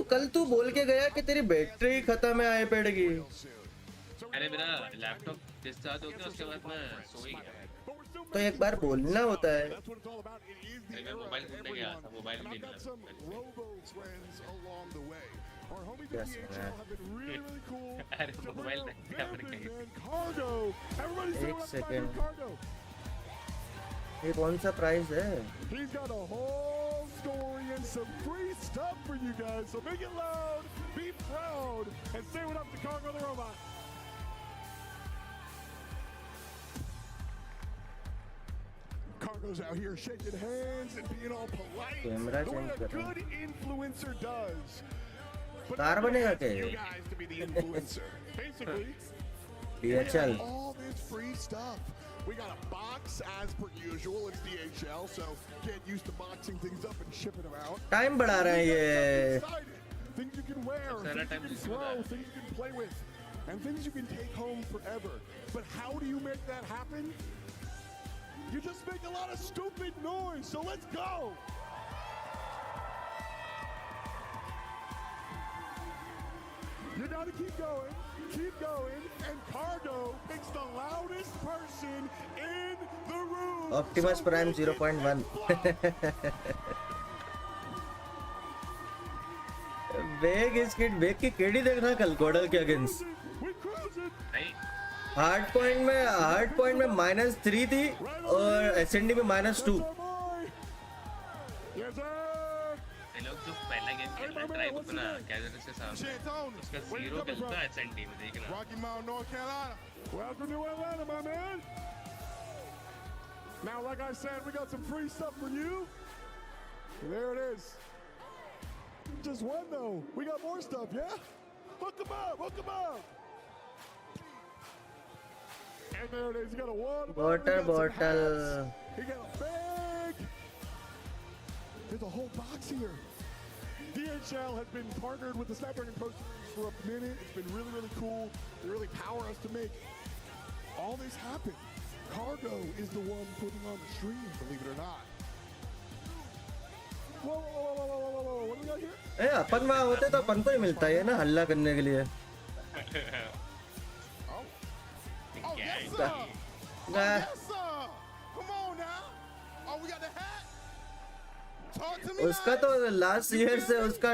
कल तू बोल के गया कि तेरी बैटरी खत्म है आईपैड की। अरे मेरा लैपटॉप डिस्चार्ज हो गया, उसके बाद मैं सो ही गया। तो एक बार बोलना होता है। मैं मोबाइल ढूंढने गया था, मोबाइल नहीं मिला। अरे मोबाइल नहीं था मेरे कहीं। एक सेकंड, ये कौन सा प्राइस है? Story and some free stuff for you guys, so make it loud, be proud, and say what up to Congo the Robot. Congo's out here shaking hands and being all polite, the way a good influencer does. But car बनेगा क्या? you guys to be the influencer, basically. DHL. All this free stuff. We got a box as per usual. It's DHL, so get used to boxing things up and shipping them out. Time बढ़ा रहे हैं ये. Things you can wear, things you can throw, things you can play with, and things you can take home forever. But how do you make that happen? You just make a lot of stupid noise. So let's go. You gotta keep going, and Cargo picks the loudest person in the room. Optimus Prime 0.1. वेग की KD देख रहा कल गोडल के against. Hard point में -3 थी और S and D में -2. लोग जो पहला गेम खेल रहे ट्राई अपना कैजुअल से सामने उसका 0 मिलता है एसएनडी में देखना. Rocky Mount, North Carolina. Welcome to Atlanta, my man. Now, like I said, we got some free stuff for you. There it is. Just one though. We got more stuff, yeah? Hook them up, hook them up. And there it is. You got a water bottle. You got a bag. There's a whole box here. DHL has been partnered with the Snapdragon Pro Series for a minute. It's been really, really cool. They really power us to make all this happen. Cargo is the one putting on the stream, believe it or not. Whoa, what do we got here? ए अपन वहाँ होते तो अपन को ही मिलता है ना हल्ला करने के लिए. Oh, yes, sir. Yes, sir. Come on now. Oh, we got the hat. Talk to me. उसका तो लास्ट ईयर से उसका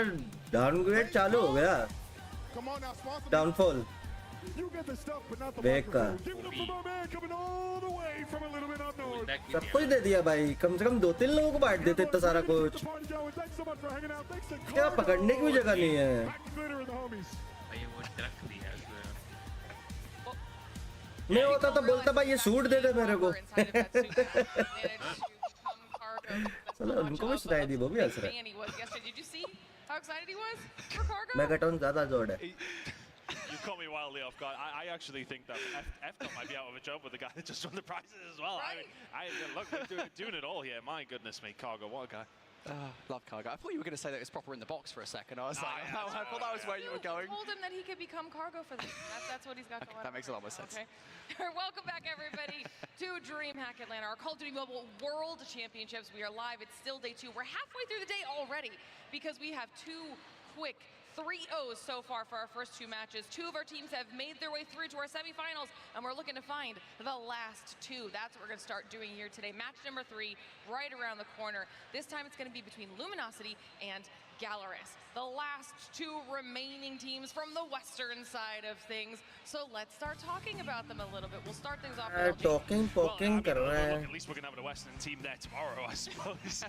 डाउनग्रेड चालू हो गया. Come on now, sponsor. Downfall. You get the stuff, but not the microphone. Give it up for my man coming all the way from a little bit up north. सब कुछ दे दिया भाई. कम से कम 2-3 लोगों को बांट देते इतना सारा कुछ. क्या पकड़ने की भी जगह नहीं है. भाई वो रख दिया मैं होता तो बोलता भाई ये सूट दे दे मेरे को. चलो उनको भी सुनाई दी, वो भी हंस रहे. मेगाटॉन ज्यादा जोड़ है. You caught me wildly off guard. I actually think that F might be out of a job with the guy that just won the prizes as well. Right. I mean, look, they're doing it all here. My goodness me, Cargo, what a guy. Love Cargo. I thought you were going to say that it's proper in the box for a second. I was I thought that was where you were going. Told him that he could become Cargo for this. That's what he's got going on. That makes a lot more sense. Okay. Welcome back, everybody, to DreamHack Atlanta, our Call of Duty Mobile World Championships. We are live. It's still day 2. We're halfway through the day already because we have 2 quick 3-0s so far for our first 2 matches. 2 of our teams have made their way through to our semifinals, and we're looking to find the last 2. That's what we're going to start doing here today. Match number 3, right around the corner. This time it's going to be between Luminosity and Galaris, the last 2 remaining teams from the western side of things. So let's start talking about them a little bit. We'll start things off with talking कर रहा है. At least we're going to have a western team there tomorrow, I suppose.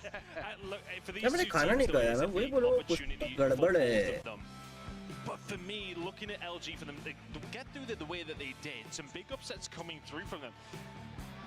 Look, for these मैंने खाना नहीं खाया ना, वही बोलो कुछ गड़बड़ है. But for me, looking at LG for them, they get through the way that they did, some big upsets coming through from them.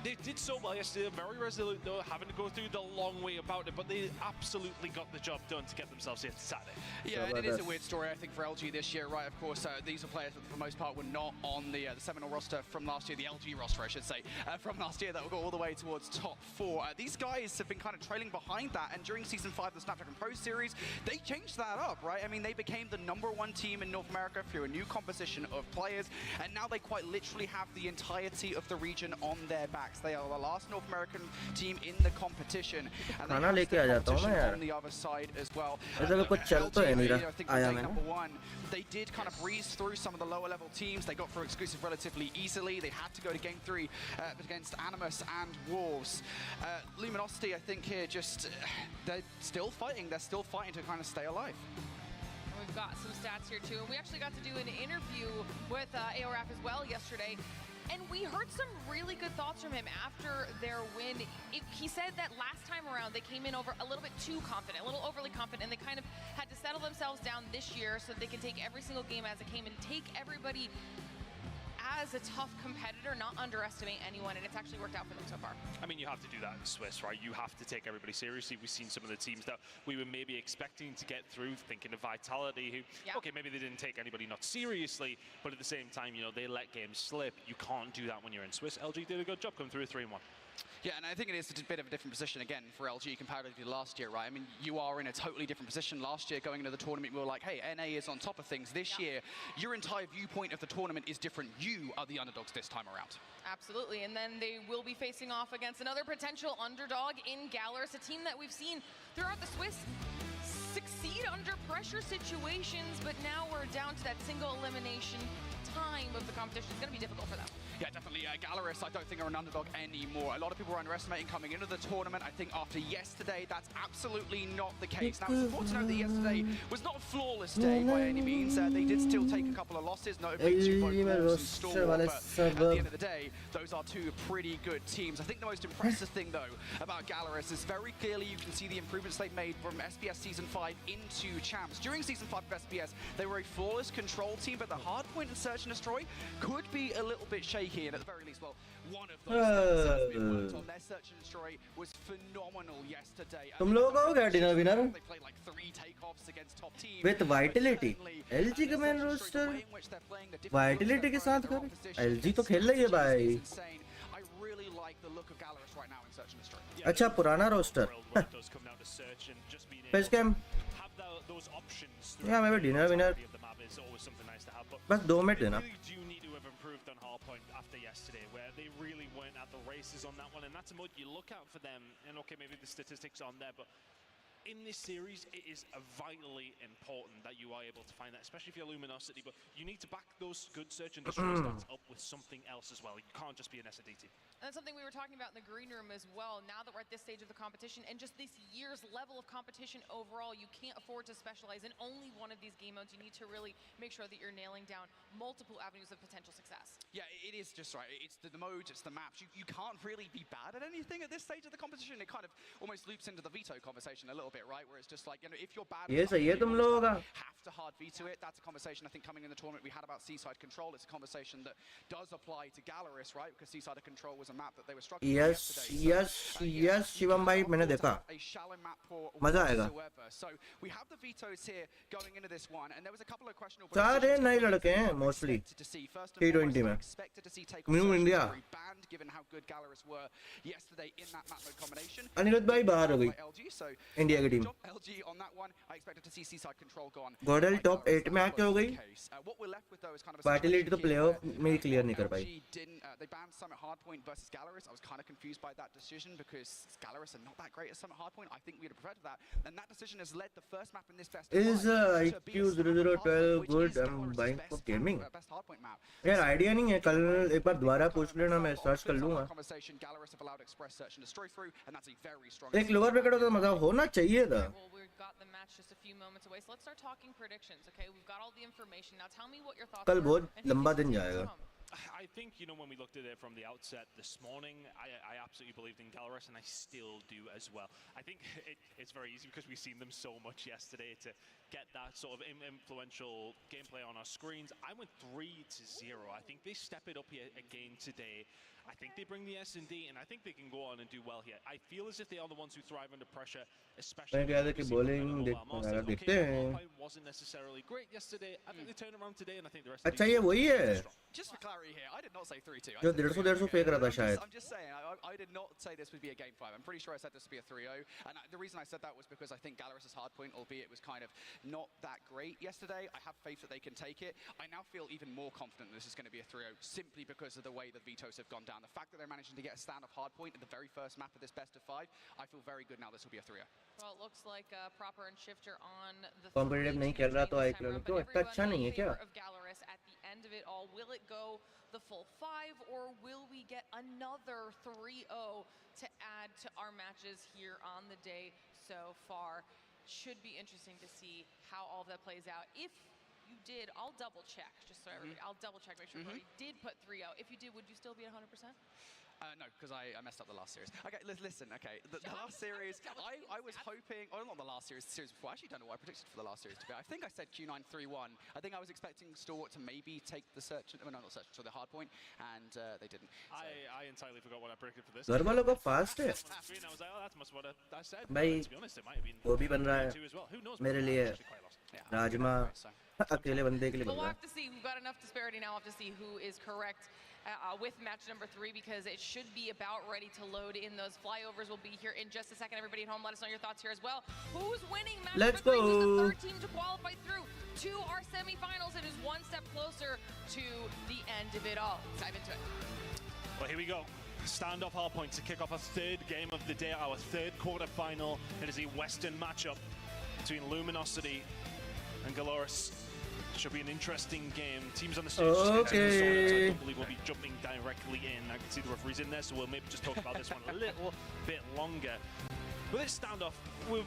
They did so well yesterday, very resolute though, having to go through the long way about it, but they absolutely got the job done to get themselves here Saturday. Yeah, and it is a weird story, I think, for LG this year, right? Of course, these are players that, for the most part, were not on the Seminole roster from last year, the LG roster, I should say, from last year, that will go all the way towards top 4. These guys have been kind of trailing behind that, and during Season 5 of the Snapdragon Pro Series, they changed that up, right? I mean, they became the #1 team in North America through a new composition of players, and now they quite literally have the entirety of the region on their backs. They are the last North American team in the competition, and they have the competition on the other side as well. They did kind of breeze through some of the lower level teams. They got through exclusive relatively easily. They had to go to game 3 against Animus and Wolves. Luminosity, I think here, just they're still fighting. They're still fighting to kind of stay alive. We've got some stats here too, and we actually got to do an interview with AORAF as well yesterday. And we heard some really good thoughts from him after their win. He said that last time around they came in a little bit too confident, a little overly confident, and they kind of had to settle themselves down this year so that they can take every single game as it came and take everybody as a tough competitor, not underestimate anyone, and it's actually worked out for them so far. I mean, you have to do that in Swiss, right? You have to take everybody seriously. We've seen some of the teams that we were maybe expecting to get through, thinking of Vitality, who, okay, maybe they didn't take anybody not seriously, but at the same time, you know, they let games slip. You can't do that when you're in Swiss. LG did a good job coming through 3-1. Yeah, and I think it is a bit of a different position again for LG comparatively to last year, right? I mean, you are in a totally different position. Last year, going into the tournament, we were like, hey, NA is on top of things. This year, your entire viewpoint of the tournament is different. You are the underdogs this time around. Absolutely, and then they will be facing off against another potential underdog in Galaris, a team that we've seen throughout the Swiss succeed under pressure situations, but now we're down to that single elimination time of the competition. It's going to be difficult for them. Yeah, definitely. Galaris, I don't think are an underdog anymore. A lot of people were underestimating coming into the tournament. I think after yesterday, that's absolutely not the case. Now, it's important to note that yesterday was not a flawless day by any means. They did still take a couple of losses, notably to both Wolves and Storm, but at the end of the day, those are two pretty good teams. I think the most impressive thing, though, about Galaris is very clearly you can see the improvements they've made from SPS Season 5 into Champs. During Season 5 of SPS, they were a flawless control team, but the hardpoint and Search and Destroy could be a little bit shaky. And at the very least, well, one of those things on their Search and Destroy was phenomenal yesterday. तुम लोगों का हो गया dinner winner? They played like 3 takeoffs against top teams. With Vitality, LG का main roster Vitality के साथ कर LG तो खेल रही है भाई. I really like the look of Galaris right now in Search and Destroy. अच्छा पुराना roster. Face cam. Yeah, maybe dinner winner. बस 2 मिनट देना. On hardpoint after yesterday, where they really weren't at the races on that one, and that's a mode you look out for them. And okay, maybe the statistics aren't there, but in this series, it is vitally important that you are able to find that, especially if you're Luminosity. But you need to back those good Search and Destroy stats up with something else as well. You can't just be an S&D team. And that's something we were talking about in the green room as well. Now that we're at this stage of the competition and just this year's level of competition overall, you can't afford to specialize in only one of these game modes. You need to really make sure that you're nailing down multiple avenues of potential success. Yeah, it is just right. It's the modes, it's the maps. You can't really be bad at anything at this stage of the competition. It kind of almost loops into the veto conversation a little bit, right? Where it's just like, you know, if you're bad, ये सही है तुम लोगों का. Have to hard veto it. That's a conversation I think coming in the tournament we had about Seaside Control. It's a conversation that does apply to Galaris, right? Because Seaside Control was a map that they were struggling with yesterday. Yes, Shivam भाई मैंने देखा. A shallow map for मजा आएगा. So we have the vetoes here going into this one, and there was a couple of questionable. सारे नए लड़के हैं mostly. T20 में. New India. Banned given how good Galaris were yesterday in that map mode combination. Anirudh भाई बाहर हो गई. India की team. LG on that one, I expected to see Seaside Control go on. Godel top 8 में आके हो गई. What we're left with though is kind of a Vitality तो playoff में clear नहीं कर पाई. They banned Summit Hardpoint versus Galaris. I was kind of confused by that decision because Galaris are not that great at Summit Hardpoint. I think we'd have preferred that. And that decision has led the first map in this best of Is IQ 0012 good? I'm buying for gaming. यार idea नहीं है. कल एक बार दोबारा पूछ लेना, मैं search कर लूँगा. एक लोअर पे करो तो मजा होना चाहिए था. Got the match just a few moments away, so let's start talking predictions. Okay, we've got all the information. Now tell me what your thoughts are. कल बहुत लंबा दिन जाएगा. I think, you know, when we looked at it from the outset this morning, I absolutely believed in Galaris, and I still do as well. I think it's very easy because we've seen them so much yesterday to get that sort of influential gameplay on our screens. I went 3-0. I think they step it up here again today. I think they bring the S&D, and I think they can go on and do well here. I feel as if they are the ones who thrive under pressure, especially. Wasn't necessarily great yesterday. I think they turned around today, and I think the rest. अच्छा ये वही है. Just for clarity here, I did not say 3-2. जो 150 फेंक रहा था शायद. I'm just saying, I did not say this would be a game 5. I'm pretty sure I said this would be a 3-0, and the reason I said that was because I think Galaris' hardpoint, albeit was kind of not that great yesterday, I have faith that they can take it. I now feel even more confident this is going to be a 3-0 simply because of the way the vetoes have gone down. The fact that they're managing to get a stand-up hardpoint at the very first map of this best of 5, I feel very good now this will be a 3-0. Well, it looks like Proper and Shifter on the competitive नहीं खेल रहा तो आई club तो अच्छा नहीं है क्या? Of Galaris at the end of it all, will it go the full 5 or will we get another 3-0 to add to our matches here on the day so far? Should be interesting to see how all that plays out. If you did, I'll double check just so everybody. I'll double check, make sure everybody did put 3-0. If you did, would you still be at 100%? No, because I messed up the last series. Okay, listen, okay. The last series, I was hoping, oh, not the last series, the series before. I actually don't know what I predicted for the last series to be. I think I said Q9 3-1. I think I was expecting Stalwart to maybe take the search, no, not search, so the hard point, and they didn't. So. I entirely forgot what I predicted for this. Garba लोगों fast है. I was like, oh, that's must what I said. भाई, to be honest, it might have been वो भी बन रहा है. Who knows? मेरे लिए राजमा अकेले बंदे के लिए बन We'll रहा है. have to see. We've got enough disparity now. We'll have to see who is correct with match number 3 because it should be about ready to load in. Those flyovers will be here in just a second. Everybody at home, let us know your thoughts here as well. Who's winning match Let's number 3? go. Who's the third team to qualify through to our semifinals? It is one step closer to the end of it all. Let's dive into it. Well, here we go. Standoff hardpoint to kick off our third game of the day, our third quarterfinal. It is a Western matchup between Luminosity and Galoris. Should be an interesting game. Teams on the stage. Okay. I don't believe we'll be jumping directly in. I can see the referees in there, so we'll maybe just talk about this one a little bit longer. With this standoff,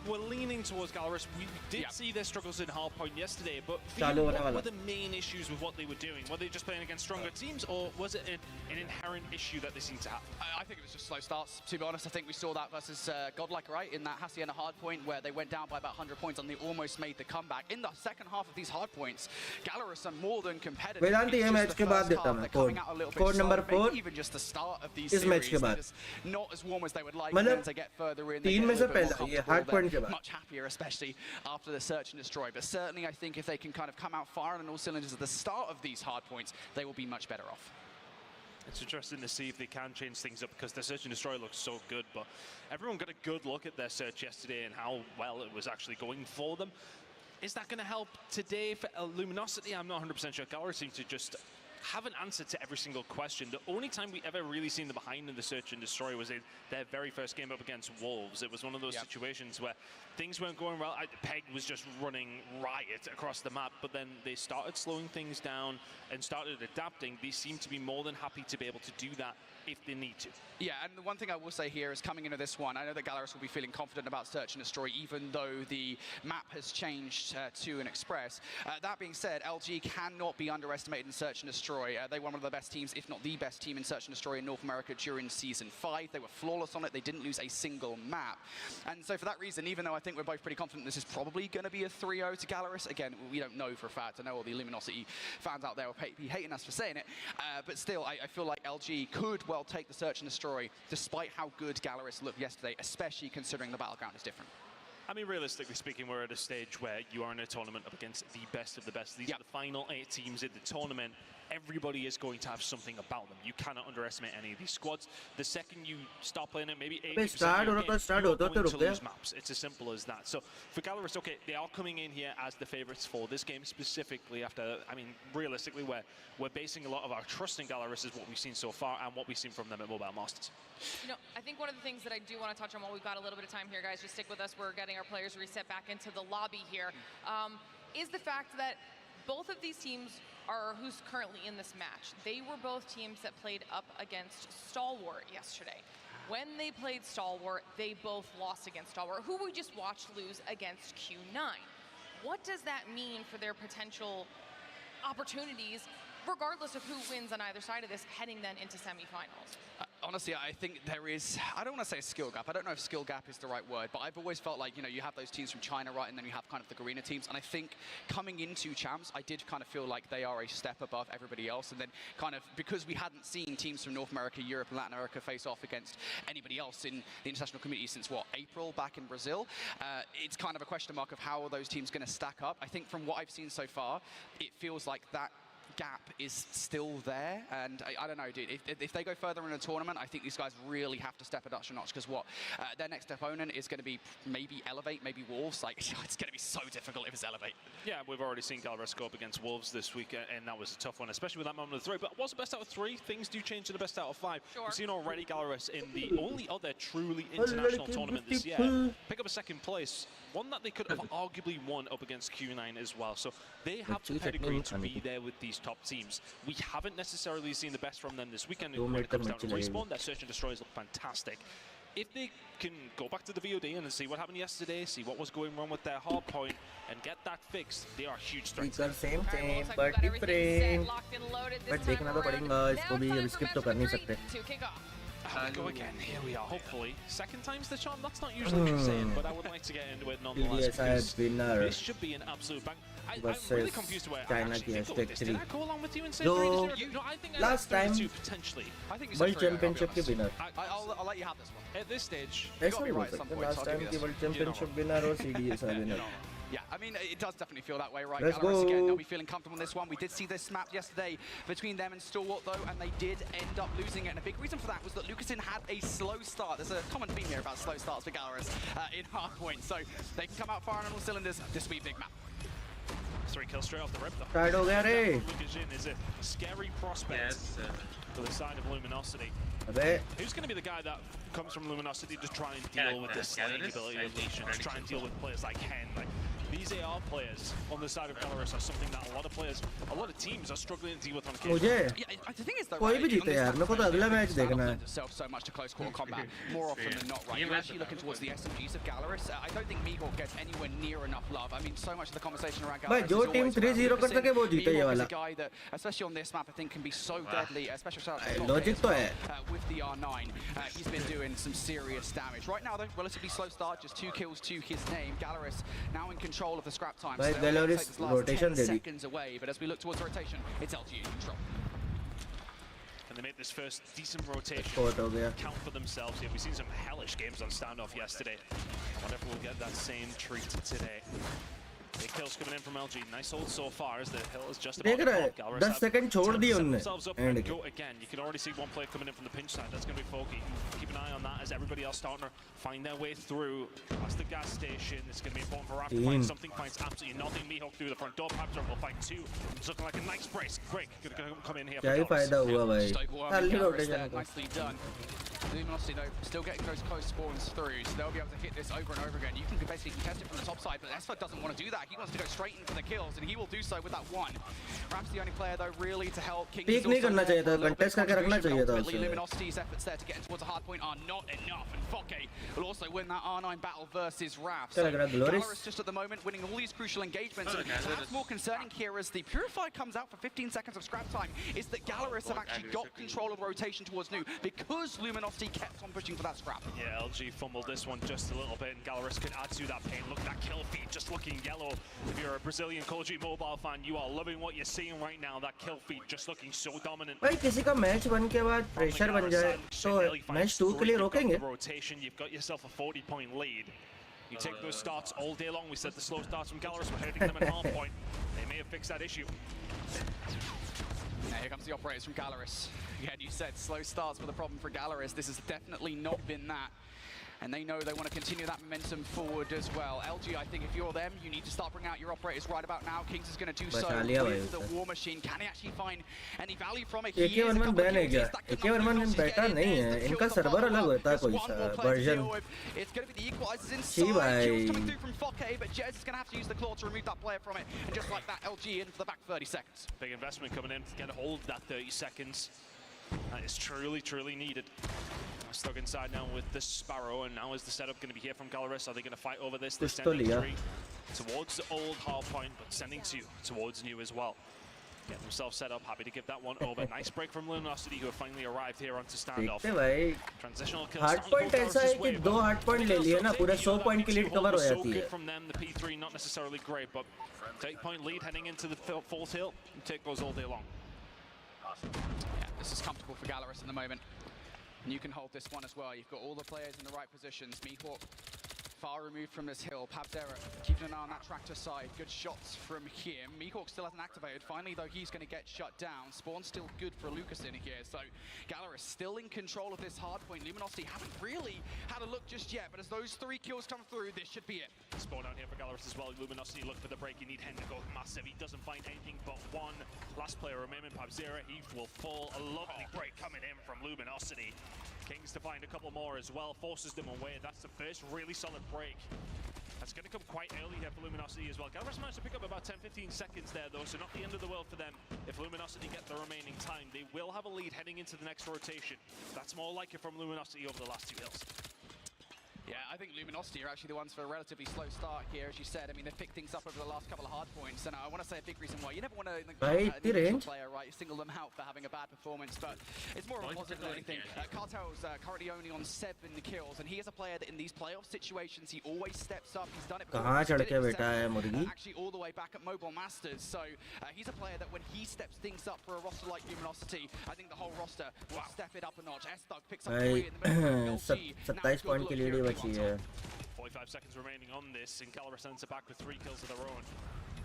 we're leaning towards Galoris. We did see their struggles in hardpoint yesterday, but what were the main issues with what they were doing? Were they just playing against stronger teams, or was it an inherent issue that they seemed to have? I think it was just slow starts, to be honest. I think we saw that versus Godlike, right? In that Hacienda hardpoint where they went down by about 100 points and they almost made the comeback. In the second half of these hardpoints, Galoris are more than competitive. Vedanti ये match के बाद देता मैं code number 4 even just the start of these इस match के बाद not as warm as they would like मतलब as they get further in. 3 में से पहले ये हार्ड पॉइंट के बाद much happier, especially after the search and destroy. But certainly, I think if they can kind of come out firing on all cylinders at the start of these hard points, they will be much better off. It's interesting to see if they can change things up because the search and destroy looks so good, but everyone got a good look at their search yesterday and how well it was actually going for them. Is that going to help today for Luminosity? I'm not 100% sure. Galoris seems to just have an answer to every single question. The only time we ever really seen them behind in the search and destroy was in their very first game up against Wolves. It was one of those situations where things weren't going well. Peg was just running riot across the map, but then they started slowing things down and started adapting. They seem to be more than happy to be able to do that if they need to. Yeah, and the one thing I will say here is coming into this one, I know that Galoris will be feeling confident about search and destroy, even though the map has changed to an express. That being said, LG cannot be underestimated in search and destroy. They were one of the best teams, if not the best team in search and destroy in North America during Season 5. They were flawless on it. They didn't lose a single map. And so for that reason, even though I think we're both pretty confident this is probably going to be a 3-0 to Galoris, again, we don't know for a fact. I know all the Luminosity fans out there will be hating us for saying it. But still, I feel like LG could well take the search and destroy, despite how good Galoris looked yesterday, especially considering the battleground is different. I mean, realistically speaking, we're at a stage where you are in a tournament up against the best of the best. These are the final 8 teams in the tournament. Everybody is going to have something about them. You cannot underestimate any of these squads. The second you start playing it, maybe 80% of your game, you're going to lose maps. It's as simple as that. So for Galoris, okay, they are coming in here as the favorites for this game specifically after, I mean, realistically, we're basing a lot of our trust in Galoris is what we've seen so far and what we've seen from them at Mobile Masters. You know, I think one of the things that I do want to touch on while we've got a little bit of time here, guys, just stick with us. We're getting our players reset back into the lobby here. Is the fact that both of these teams are who's currently in this match. They were both teams that played up against Stalwart yesterday. When they played Stalwart, they both lost against Stalwart, who we just watched lose against Q9. What does that mean for their potential opportunities, regardless of who wins on either side of this, heading then into semifinals? Honestly, I think there is, I don't want to say a skill gap. I don't know if skill gap is the right word, but I've always felt like, you know, you have those teams from China, right, and then you have kind of the Garena teams. And I think coming into champs, I did kind of feel like they are a step above everybody else. And then kind of, because we hadn't seen teams from North America, Europe, and Latin America face off against anybody else in the international community since, what, April back in Brazil, it's kind of a question mark of how are those teams going to stack up. I think from what I've seen so far, it feels like that gap is still there, and I don't know, dude, if they go further in a tournament, I think these guys really have to step a Dutch notch, because their next opponent is going to be maybe Elevate, maybe Wolves. Like, it's going to be so difficult if it's Elevate. Yeah, we've already seen Galoris go up against Wolves this week, and that was a tough one, especially with that moment of 3. But what's the best out of 3? Things do change to the best out of 5. Sure. We've seen already Galoris in the only other truly international tournament this year pick up a 2nd place, one that they could have arguably won up against Q9 as well. So they have the pedigree to be there with these top teams. We haven't necessarily seen the best from them this weekend when it comes down to Respawn. Their search and destroys look fantastic. If they can go back to the VOD and see what happened yesterday, see what was going wrong with their hard point, and get that fixed, they are huge strengths. Same team, but different. But देखना तो पड़ेगा, इसको भी अब skip तो कर नहीं सकते. Go again. Here we are. Hopefully, second time's the charm. That's not usually what I'm saying, but I would like to get into it nonetheless. Yes, this should be an absolute bang. I'm really confused where China I की actually did I go along with you and say जो 3-0? No, I think I last time potentially. I think World Championship के winner. I'll let you have this one. At this stage, you got me right at some point. Last time की World Championship winner और CDS winner. Yeah, I mean, it does definitely feel that way, right? Let's Gallerus, go. again, they'll be feeling comfortable in this one. We did see this map yesterday between them and Stalwart, though, and they did end up losing it. And a big reason for that was that Lucasin had a slow start. There's a common theme here about slow starts for Gallerus in hardpoint. So they can come out firing on all cylinders. This will be a big map. 3 kills straight off the rip, though. Tired हो गया रे. Lucasin is a scary prospect for the side of Luminosity. अबे. Who's going to be the guy that comes from Luminosity to try and deal with the slaying ability of Lucian, to try and deal with players like Hen? Like, these AR players on the side of Gallerus are something that a lot of teams are struggling to deal with on occasion. मुझे The thing is, though, कोई भी जीते यार, मेरे को तो अगला match देखना है. So much to close quarter combat, more often than not, right? You're actually looking towards the SMGs of Gallerus. I don't think Mihawk gets anywhere near enough love. I mean, so much of the conversation around Gallerus भाई जो team 3-0 कर सके वो जीते ये वाला. a guy that, especially on this map, I think can be so deadly, especially Logic तो है. With the R9. He's been doing some serious damage. Right now, though, relatively slow start, just 2 kills to his name. Gallerus now in control of the scrap time. भाई So Gallerus rotation they the. seconds away, but as we look towards the rotation, it's LG in control. And they made this first decent rotation हो गया. count for themselves. Yeah, we've seen some hellish games on standoff yesterday. I wonder if we'll get that same treat today. Big kills coming in from LG. Nice hold so far as the hill is just about देख रहा है. 10 second छोड़ दिए उनने. And go again. You can already see one player coming in from the pinch side. That's going to be Foggy. Keep an eye on that as everybody else starting to find their way through. That's the gas station. It's going to be important for Raptor to find something. Finds absolutely nothing. Mihawk through the front door. Raptor will find 2. It's looking like a nice brace. Break. Going to come in here. क्या ही फायदा हुआ भाई. खाली rotation. Nicely done. Luminosity, though, still getting those close spawns through, so they'll be able to hit this over and over again. You can basically contest it from the top side, but Esford doesn't want to do that. He wants to go straight in for the kills, and he will do so with that one. Rap's the only player, though, really to help. King Peek नहीं करना चाहिए था, contest करके रखना चाहिए था उसे. Luminosity's efforts there to get towards a hard point are not enough, and Fokke will also win that R9 battle versus Rap. So Gallerus just at the moment winning all these crucial engagements. Perhaps more concerning here as the Purified comes out for 15 seconds of scrap time is that Gallerus have actually got control of the rotation towards Nu because Luminosity kept on pushing for that scrap. Yeah, LG fumbled this one just a little bit, and Gallerus could add to that pain. Look at that kill feed just looking yellow. If you're a Brazilian Call of Duty Mobile fan, you are loving what you're seeing right now. That kill feed just looking so dominant. भाई किसी का match one के बाद pressure बन जाए तो match 2 के लिए रोकेंगे. Rotation, you've got yourself a 40-point lead. You take those starts all day long. We said the slow starts from Gallerus were hurting them at half point. They may have fixed that issue. Now here comes the operators from Gallerus. Again, you said slow starts were the problem for Gallerus. This has definitely not been that. And they know they want to continue that momentum forward as well. LG, I think if you're them, you need to start bringing out your operators right about now. Kings is going to do so with the War Machine. Can he actually find any value from it? AK-11 ban है क्या? AK-11 बेटा नहीं है. इनका server अलग होता है कोई सा version. It's going to be the equalizers जी inside. भाई. Kills coming through from Fokke, but Jez is going to have to use the claw to remove that player from it. And just like that, LG in for the back 30 seconds. Big investment coming in to get a hold of that 30 seconds. That is truly, truly needed. Stuck inside now with the Sparrow, and now is the setup going to be here from Gallerus? Are they going to fight over this? They're sending 3 towards the old hard point, but sending 2 towards new as well. Getting themselves set up, happy to give that one over. Nice break from Luminosity, who have finally arrived here onto standoff. Transitional kills. Hard point ऐसा है कि 2 hard point ले लिए ना, पूरा 100 point की lead cover हो जाती है. From them, the P3 not necessarily great, but 8-point lead heading into the fourth hill. You take those all day long. Yeah, this is comfortable for Gallerus in the moment. And you can hold this one as well. You've got all the players in the right positions. Mihawk far removed from this hill. Pabzera keeping an eye on that tractor side. Good shots from him. Mihawk still hasn't activated. Finally, though, he's going to get shut down. Spawn's still good for Lucasin here. So Gallerus still in control of this hard point. Luminosity haven't really had a look just yet, but as those 3 kills come through, this should be it. Spawn out here for Gallerus as well. Luminosity look for the break. You need Hen to go massive. He doesn't find anything but one. Last player remaining, Pabzera. He will fall. A lovely break coming in from Luminosity. Kings to find a couple more as well, forces them away. That's the first really solid break. That's going to come quite early here for Luminosity as well. Gallerus managed to pick up about 10-15 seconds there though, so not the end of the world for them. If Luminosity get the remaining time, they will have a lead heading into the next rotation. That's more like it from Luminosity over the last 2 hills. Yeah, I think Luminosity are actually the ones for a relatively slow start here, as you said. I mean, they've picked things up over the last couple of hard points, and I want to say a big reason why. You never want to player, right? You single them out for having a bad performance, but it's more of a positive than anything. Cartel's currently only on 7 kills, and he is a player that in these playoff situations, he always steps up. He's done it before. Actually, all the way back at Mobile Masters. So he's a player that when he steps things up for a roster like Luminosity, I think the whole roster will step it up a notch. S-Thug picks up 3 in the middle. 27 point की lead बची है. 45 seconds remaining on this, and Gallerus ends it back with 3 kills of their own.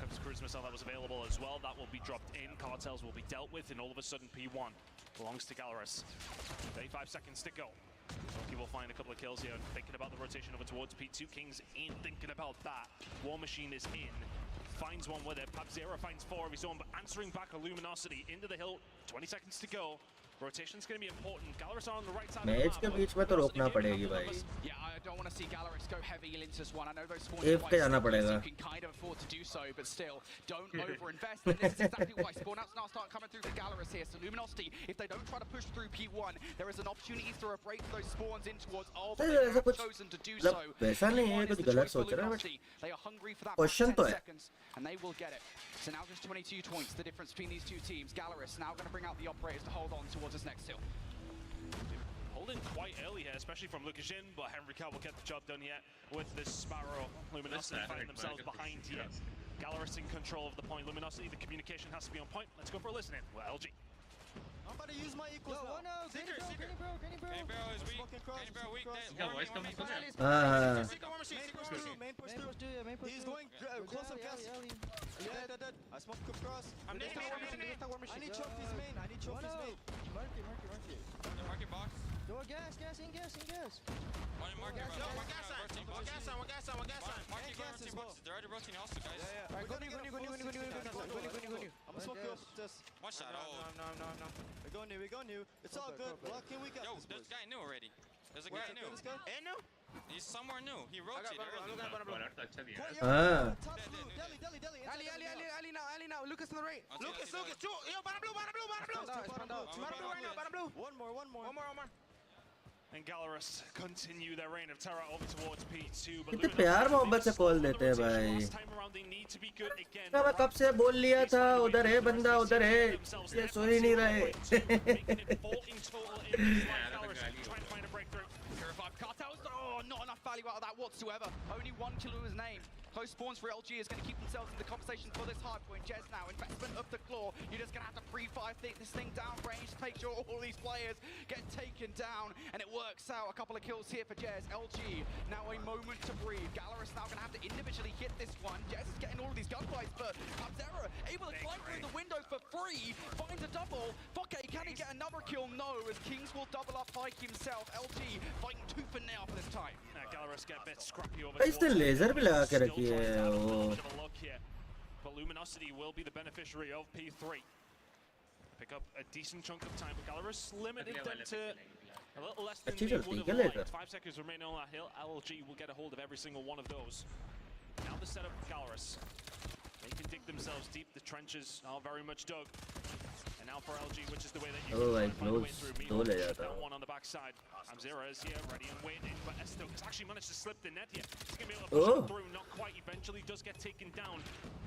Comes cruise missile that was available as well. That will be dropped in. Cartels will be dealt with, and all of a sudden P1 belongs to Gallerus. 35 seconds to go. Loki will find a couple of kills here. Thinking about the rotation over towards P2. Kings ain't thinking about that. War Machine is in. Finds one with it. Pabzera finds 4 of his own, but answering back a Luminosity into the hill. 20 seconds to go. Rotation's going to be important. Gallerus are on the right side of the map. Match के बीच में तो रोकना पड़ेगी भाई. Yeah, I don't want to see Gallerus go heavy into this one. I know those spawns If के जाना पड़ेगा. you can kind of afford to do so, but still, don't overinvest. And this is exactly why spawn outs now start coming through for Gallerus here. So Luminosity, if they don't try to push through P1, there is an opportunity to break those spawns in towards all, but they have chosen to do so. वैसा नहीं है, कुछ गलत सोच रहा है. They are hungry for that Question 10 तो है. seconds, and they will get it. So now just 22 points, the difference between these two teams. Gallerus now going to bring out the operators to hold on towards this next hill. Holding quite early here, especially from Lukashin, but Henry Cat will get the job done yet with this Sparrow. Luminosity finding themselves behind here. Gallerus in control of the point. Luminosity, the communication has to be on point. Let's go for a listening. Well, LG. I'm about to use my equals now. Seeker is weak. Kenny Bro weak. Main push through. He's going close up gas. Dead. I smoked cross. I need trophies main. Mark it box. Yo, gas. One mark it. One gas on. They're already rotating also, guys. Yeah. Alright, go new. I'm gonna smoke you up. Just watch that. No. We go new. It's all good. Blocking, we got Yo, this. there's a guy new already. There's a guy new. And new? He's somewhere new. He rotated early. Ali now. Lucas on the right. Lucas. Two. Yo, bottom blue. Bottom blue. One more. And Gallerus continue their reign of terror over towards P2. कितने प्यार मोहब्बत से call देते हैं भाई. मैं कब से बोल लिया था उधर है बंदा उधर है. ये सुन ही नहीं रहे. Not enough value out of that whatsoever. Only 1 kill to his name. Close spawns for LG is going to keep themselves in the conversation for this hard point. Jez now, investment of the claw. You're just going to have to pre-fire this thing down range to make sure all these players get taken down. And it works out. A couple of kills here for Jez. LG, now a moment to breathe. Gallerus now going to have to individually hit this one. Jez is getting all of these gunfights, but Pabzera able to climb through the window for free. Finds a double. Fokke, can he get another kill? No, as Kings will double up by himself. LG fighting tooth and nail for this time. Gallerus get a bit scrappy over इसने laser भी लगा के रखी है. But Luminosity will be the beneficiary of P3. Pick up a decent chunk of time, but Gallerus limited them to a little less than they would have liked. 5 seconds remaining on that hill. LG will get a hold of every single one of those. Now the setup for Gallerus. They can dig themselves deep. The trenches are very much dug. And now for LG, which is the way that you can find a way through. That one on the backside. Amzera is here, ready and waiting, but Esto has actually managed to slip the net here. He's going to be able to push it through, not quite. Eventually does get taken down.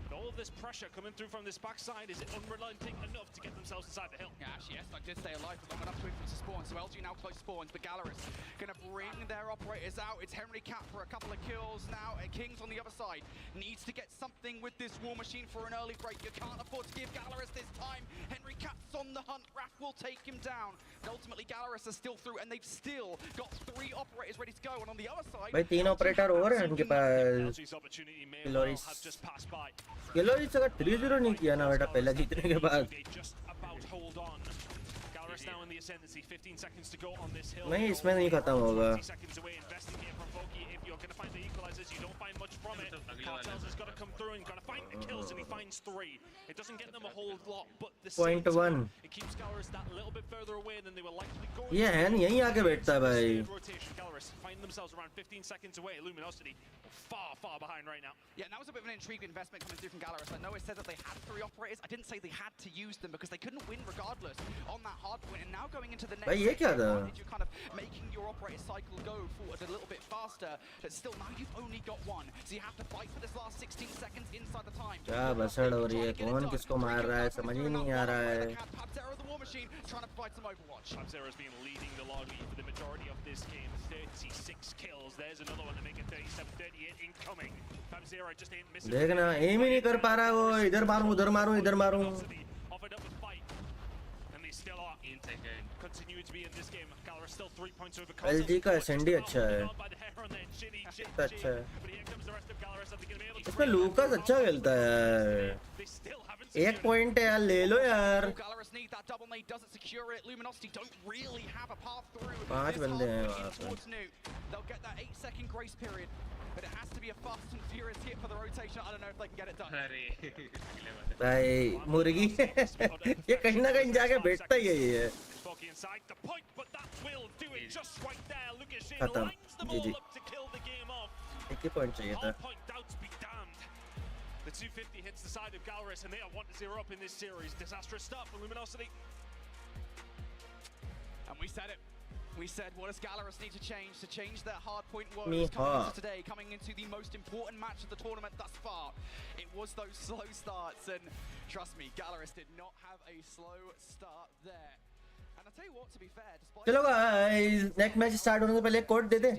But all of this pressure coming through from this backside, is it unrelenting enough to get themselves inside the hill? Yeah, actually, Esto did stay alive for long enough to influence the spawn. So LG now close spawns, but Gallerus going to bring their operators out. It's Henry Cat for a couple of kills now, and Kings on the other side needs to get something with this War Machine for an early break. You can't afford to give Gallerus this time. Henry Cat's on the hunt. Raph will take him down. But ultimately, Gallerus is still through, and they've still got 3 operators ready to go. And on the other side, भाई 3 operator और हैं उनके पास. किलोरिस अगर 3-0 नहीं किया ना बेटा पहला जीतने के बाद. नहीं इसमें नहीं खत्म होगा. You're going to find the equalizers, you don't find much from it. Cartels has got to come through and got to find the kills, and he finds 3. It doesn't get them a whole lot, but the same time, it keeps Gallerus that little bit further away than they were likely going. ये है यहीं आके बैठता है भाई. Rotation, Gallerus find themselves around 15 seconds away. Luminosity far behind right now. Yeah, that was a bit of an intriguing investment coming through from Gallerus. I know it said that they had 3 operators. I didn't say they had to use them because they couldn't win regardless on that hard point. And now now going into the next भाई ये क्या था? you're kind of making your operator cycle go forward a little bit faster, but still now you've only got one, so you have to fight for this last 16 seconds inside the time. क्या बसड़ हो रही है? कौन किसको मार रहा है? समझ ही नहीं आ रहा है. Pabzero the War Machine trying to provide some overwatch. Pabzero's been leading the log lead for the majority of this game. 36 kills. There's another one to make it 37-38 incoming. Pabzero just ain't missing. देखना M ही नहीं कर पा रहा है वो. इधर मारूं उधर मारूं इधर मारूं. Offered up a fight, and they still are continue to be in this game. Galera still 3 points over. LG का SND अच्छा है. अच्छा है. इसमें लूकास अच्छा खेलता है यार. 1 पॉइंट है यार, ले लो यार. 5 बंदे हैं वहाँ पे. But it has to be a fast and furious hit for the rotation. I don't know if they can get it done. भाई मुर्गी ये कहीं ना कहीं जाके बैठता ही है ये. खत्म. जी. एक ही पॉइंट चाहिए था. The 250 hits the side of Galera, and they are 1-0 up in this series. Disastrous start for Luminosity. And we said it. We said, what does Galera need to change their hard point woes coming into today, coming into the most important match of the tournament thus far. It was those slow starts, and trust me, Galera did not have a slow start there. And I'll tell you what, to be fair, despite... चलो guys, next match start होने से पहले code they they.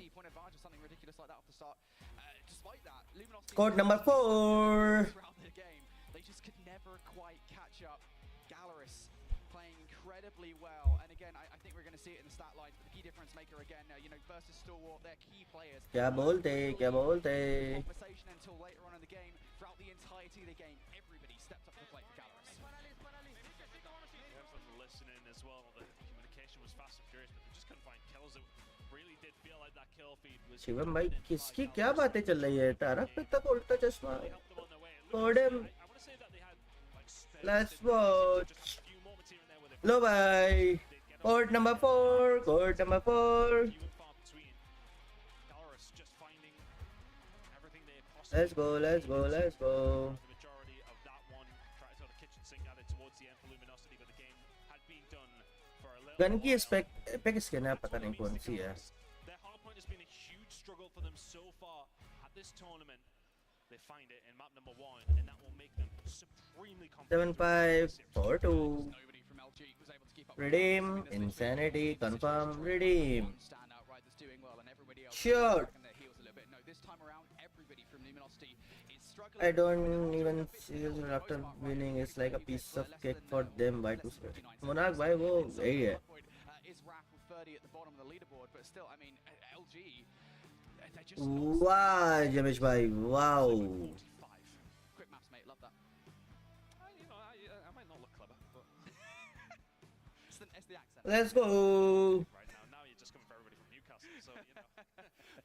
Code number 4. They just could never quite catch up. Galera playing incredibly well, and again, I think we're going to see it in the stat lines. But the key difference maker again, you know, versus Stalwart, they're key players. क्या बोलते? Conversation until later on in the game. Throughout the entirety of the game, everybody stepped up to the plate for Galera. Listening as well, the communication was fast and furious, but they just couldn't find kills. It really did feel like that kill feed was. Shivam भाई किसकी क्या बातें चल रही है? तारक पे तक उल्टा चश्मा. CODM. Let's watch. लो भाई. Code number 4. Code number 4. Let's go. Let's go. Let's go. Gun की स्पेक स्किन है, पता नहीं कौन सी है. They find it in map number 1, and that will make them supremely competitive. 7542. Redeem. Insanity. Confirm. Redeem. Sure. I don't even see after winning. It's like a piece of cake for them. Why to say? Monarch भाई वो यही है. Wow, Jamesh bhai, wow. Quick maps, mate, love that. You know, I might not look clever, but it's the accent. Let's go. Right now you're just coming for everybody from Newcastle, so you know.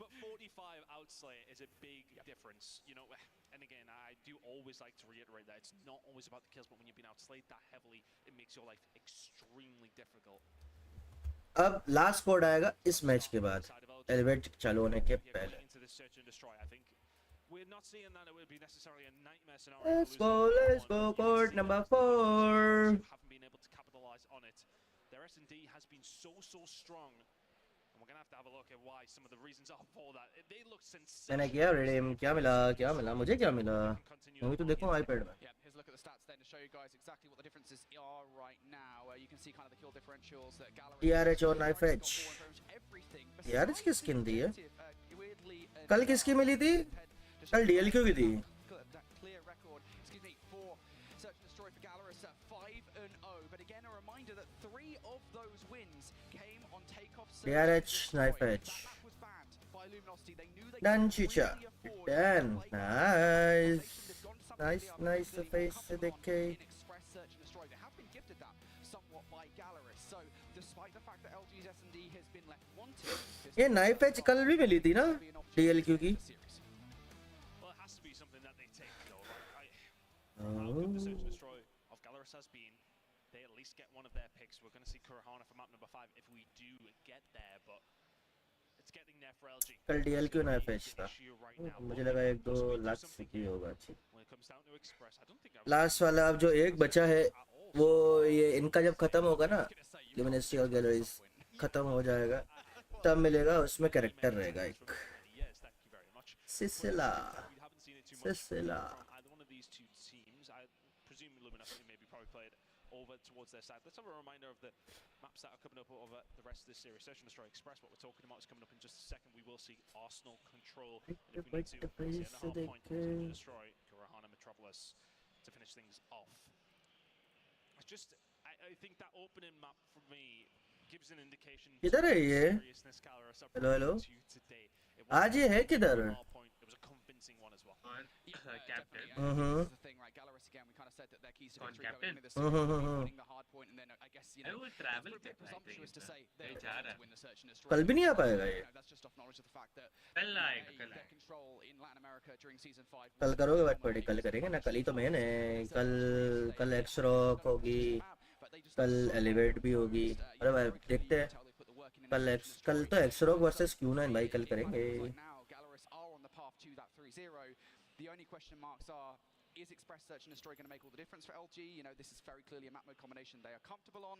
But 45 outslay is a big difference, you know. And again, I do always like to reiterate that it's not always about the kills, but when you've been outslayed that heavily, it makes your life extremely difficult. अब last code आएगा इस match के बाद, elevate चालू होने के पहले. Let's go, court number 4. Their S&D has been so strong, and we're gonna have to have a look at why some of the reasons are for that. They look sensational. मैंने किया redeem, क्या मिला मुझे क्या मिला? Movie तो देखो iPad में. Here's a look at the stats then to show you guys exactly what the differences are right now. You can see kind of the kill differentials that Galera. TRH और knife edge. TRH की skin दी है? कल किसकी मिली थी? कल DLQ की थी. Clear record. Excuse me, for search and destroy for Galera 5-0. But again, a reminder that 3 of those wins came on takeoff. TRH knife edge. Done, Chicha. Done. Nice face से देखे. Express search and destroy. They have been gifted that somewhat by Galera. So, despite the fact that LG's S&D has been left wanting. ये knife edge कल भी मिली थी ना? DLQ की. Well, it has to be something that they take though. How good the search and destroy of Galera has been. They at least get one of their picks. We're going to see Kurahana for map number 5 if we do get there, but it's getting there for LG. कल DLQ knife edge था. मुझे लगा 1-2 लाख की होगा अच्छी. Last वाला अब जो एक बचा है वो ये इनका जब खत्म होगा ना Luminosity और Galleries खत्म हो जाएगा तब मिलेगा उसमें कैरेक्टर रहेगा एक Sicila over towards their side. Let's have a reminder of the maps that are coming up over the rest of this series. Search and Destroy Express, what we're talking about, is coming up in just a second. We will see Arsenal Control, and if we need to, we'll see another point to destroy Kurahana Metropolis to finish things off. I think that opening map for me gives an indication of किधर है ये hello आज ये है किधर it was a convincing one as well. Captain. This is the thing, right? Gallerus again. We kind of said that their keys to victory going into this series, winning the hard point, and then I guess you know it's a bit presumptuous to say they're going to win the search and destroy. कल भी नहीं आ पाएगा ये That's just off knowledge of the fact that their control in Latin America during season 5. कल करोगे बात पड़ी कल करेंगे ना कल ही तो मैन है कल एक्सरॉक होगी कल एलिवेट भी होगी अरे भाई देखते हैं कल तो एक्सरॉक वर्सेस Q9 भाई कल करेंगे The only question marks are, is Express Search and Destroy going to make all the difference for LG? You know, this is very clearly a map mode combination they are comfortable on.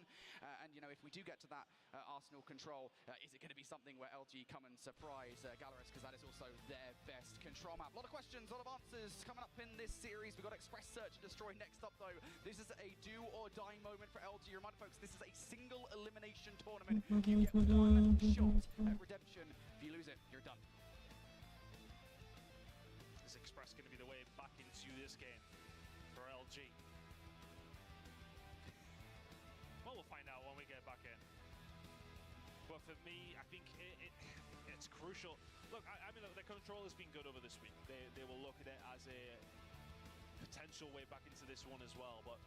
And, you know, if we do get to that Arsenal control, is it going to be something where LG come and surprise Gallerus? Because that is also their best control map. A lot of questions, a lot of answers coming up in this series. We've got Express Search and Destroy next up, though. This is a do or die moment for LG. Remind folks, this is a single elimination tournament. You get one shot at redemption. If you lose it, you're done. Express going to be the way back into this game for LG. Well, we'll find out when we get back in. But for me, I think it's crucial. Look, I mean, the control has been good over this week. They will look at it as a potential way back into this one as well. But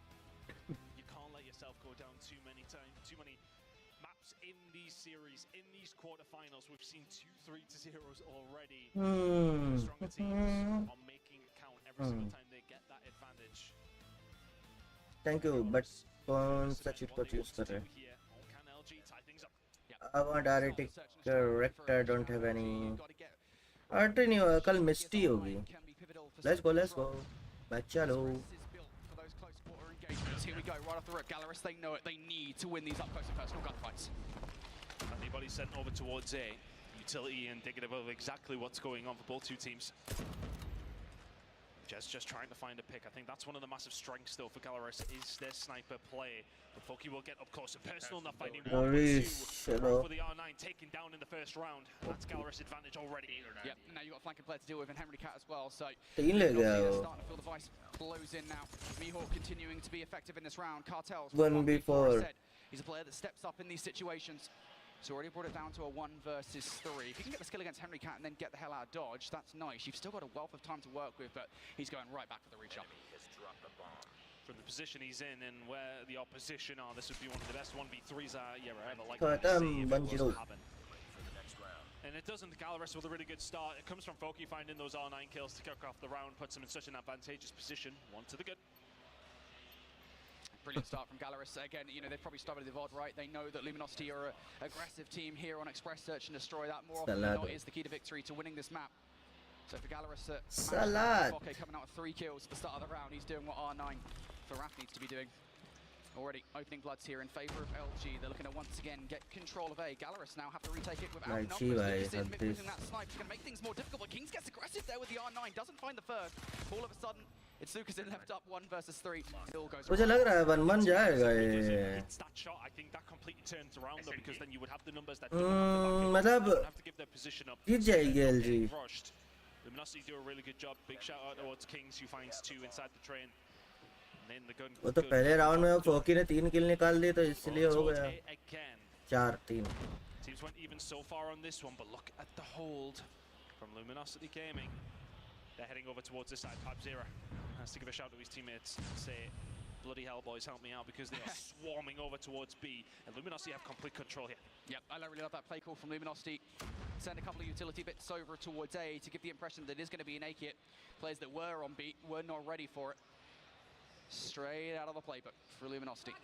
you can't let yourself go down too many maps in these series, in these quarterfinals. We've seen 2-3-0s already. The stronger teams are making it count every single time they get that advantage. Thank you, but कौन सा cheat को use कर रहे हैं? I want Arctic character. Don't have any. Arctic नहीं होगा कल मिस्टी होगी. Let's go. Bachalo. Here we go, right off the rip. Gallerus, they know it. They need to win these up close and personal gunfights. Anybody sent over towards A. Utility indicative of exactly what's going on for both two teams. Just trying to find a pick. I think that's one of the massive strengths, though, for Gallerus is their sniper play. But Foki will get up close and personal, not finding 1-2 for the R9 taken down in the first round. That's Gallerus' advantage already. Yep, now you've got a flanking player to deal with, and Henry Cat as well. So starting to feel the vice blows in now. Mihawk continuing to be effective in this round. Cartels. 1v4. He's a player that steps up in these situations. So already brought it down to a 1 versus 3. If you can get the skill against Henry Cat and then get the hell out of dodge, that's nice. You've still got a wealth of time to work with, but he's going right back for the reach up. From the position he's in and where the opposition are, this would be one of the best 1v3s you ever like to see if it was happen. And it doesn't. Gallerus with a really good start. It comes from Foki finding those R9 kills to kick off the round, puts him in such an advantageous position. One to the good. Brilliant start from Gallerus. Again, you know, they've probably started the VOD right. They know that Luminosity are an aggressive team here on Express Search and Destroy. That more often than not is the key to victory, to winning this map. So for Gallerus, Foke coming out with 3 kills at the start of the round. He's doing what R9 for Raph needs to be doing. Already opening bloods here in favor of LG. They're looking to once again get control of A. Gallerus now have to retake it without numbers. Losing that snipe is going to make things more difficult. But Kings gets aggressive there with the R9. Doesn't find the first. All of a sudden, it's Lucas in left up 1 versus 3. It all goes. मुझे लग रहा है 1-1 जाएगा ये. It's that shot. I think that completely turns around though, because then you would have the numbers that मतलब have to give their position up. जीत जाएगी LG. Luminosity do a really good job. Big shout out towards Kings, who finds 2 inside the train. वो तो पहले round में फोकी ने 3 किल निकाल दी तो इसलिए हो गया 4-3. Teams went even so far on this one, but look at the hold from Luminosity Gaming. They're heading over towards this side. Pipe Zero has to give a shout to his teammates and say, bloody hell, boys, help me out, because they are swarming over towards B, and Luminosity have complete control here. Yep, I really love that play call from Luminosity. Send a couple of utility bits over towards A to give the impression that it is going to be an A kit. Players that were on B were not ready for it. Straight out of the playbook for Luminosity.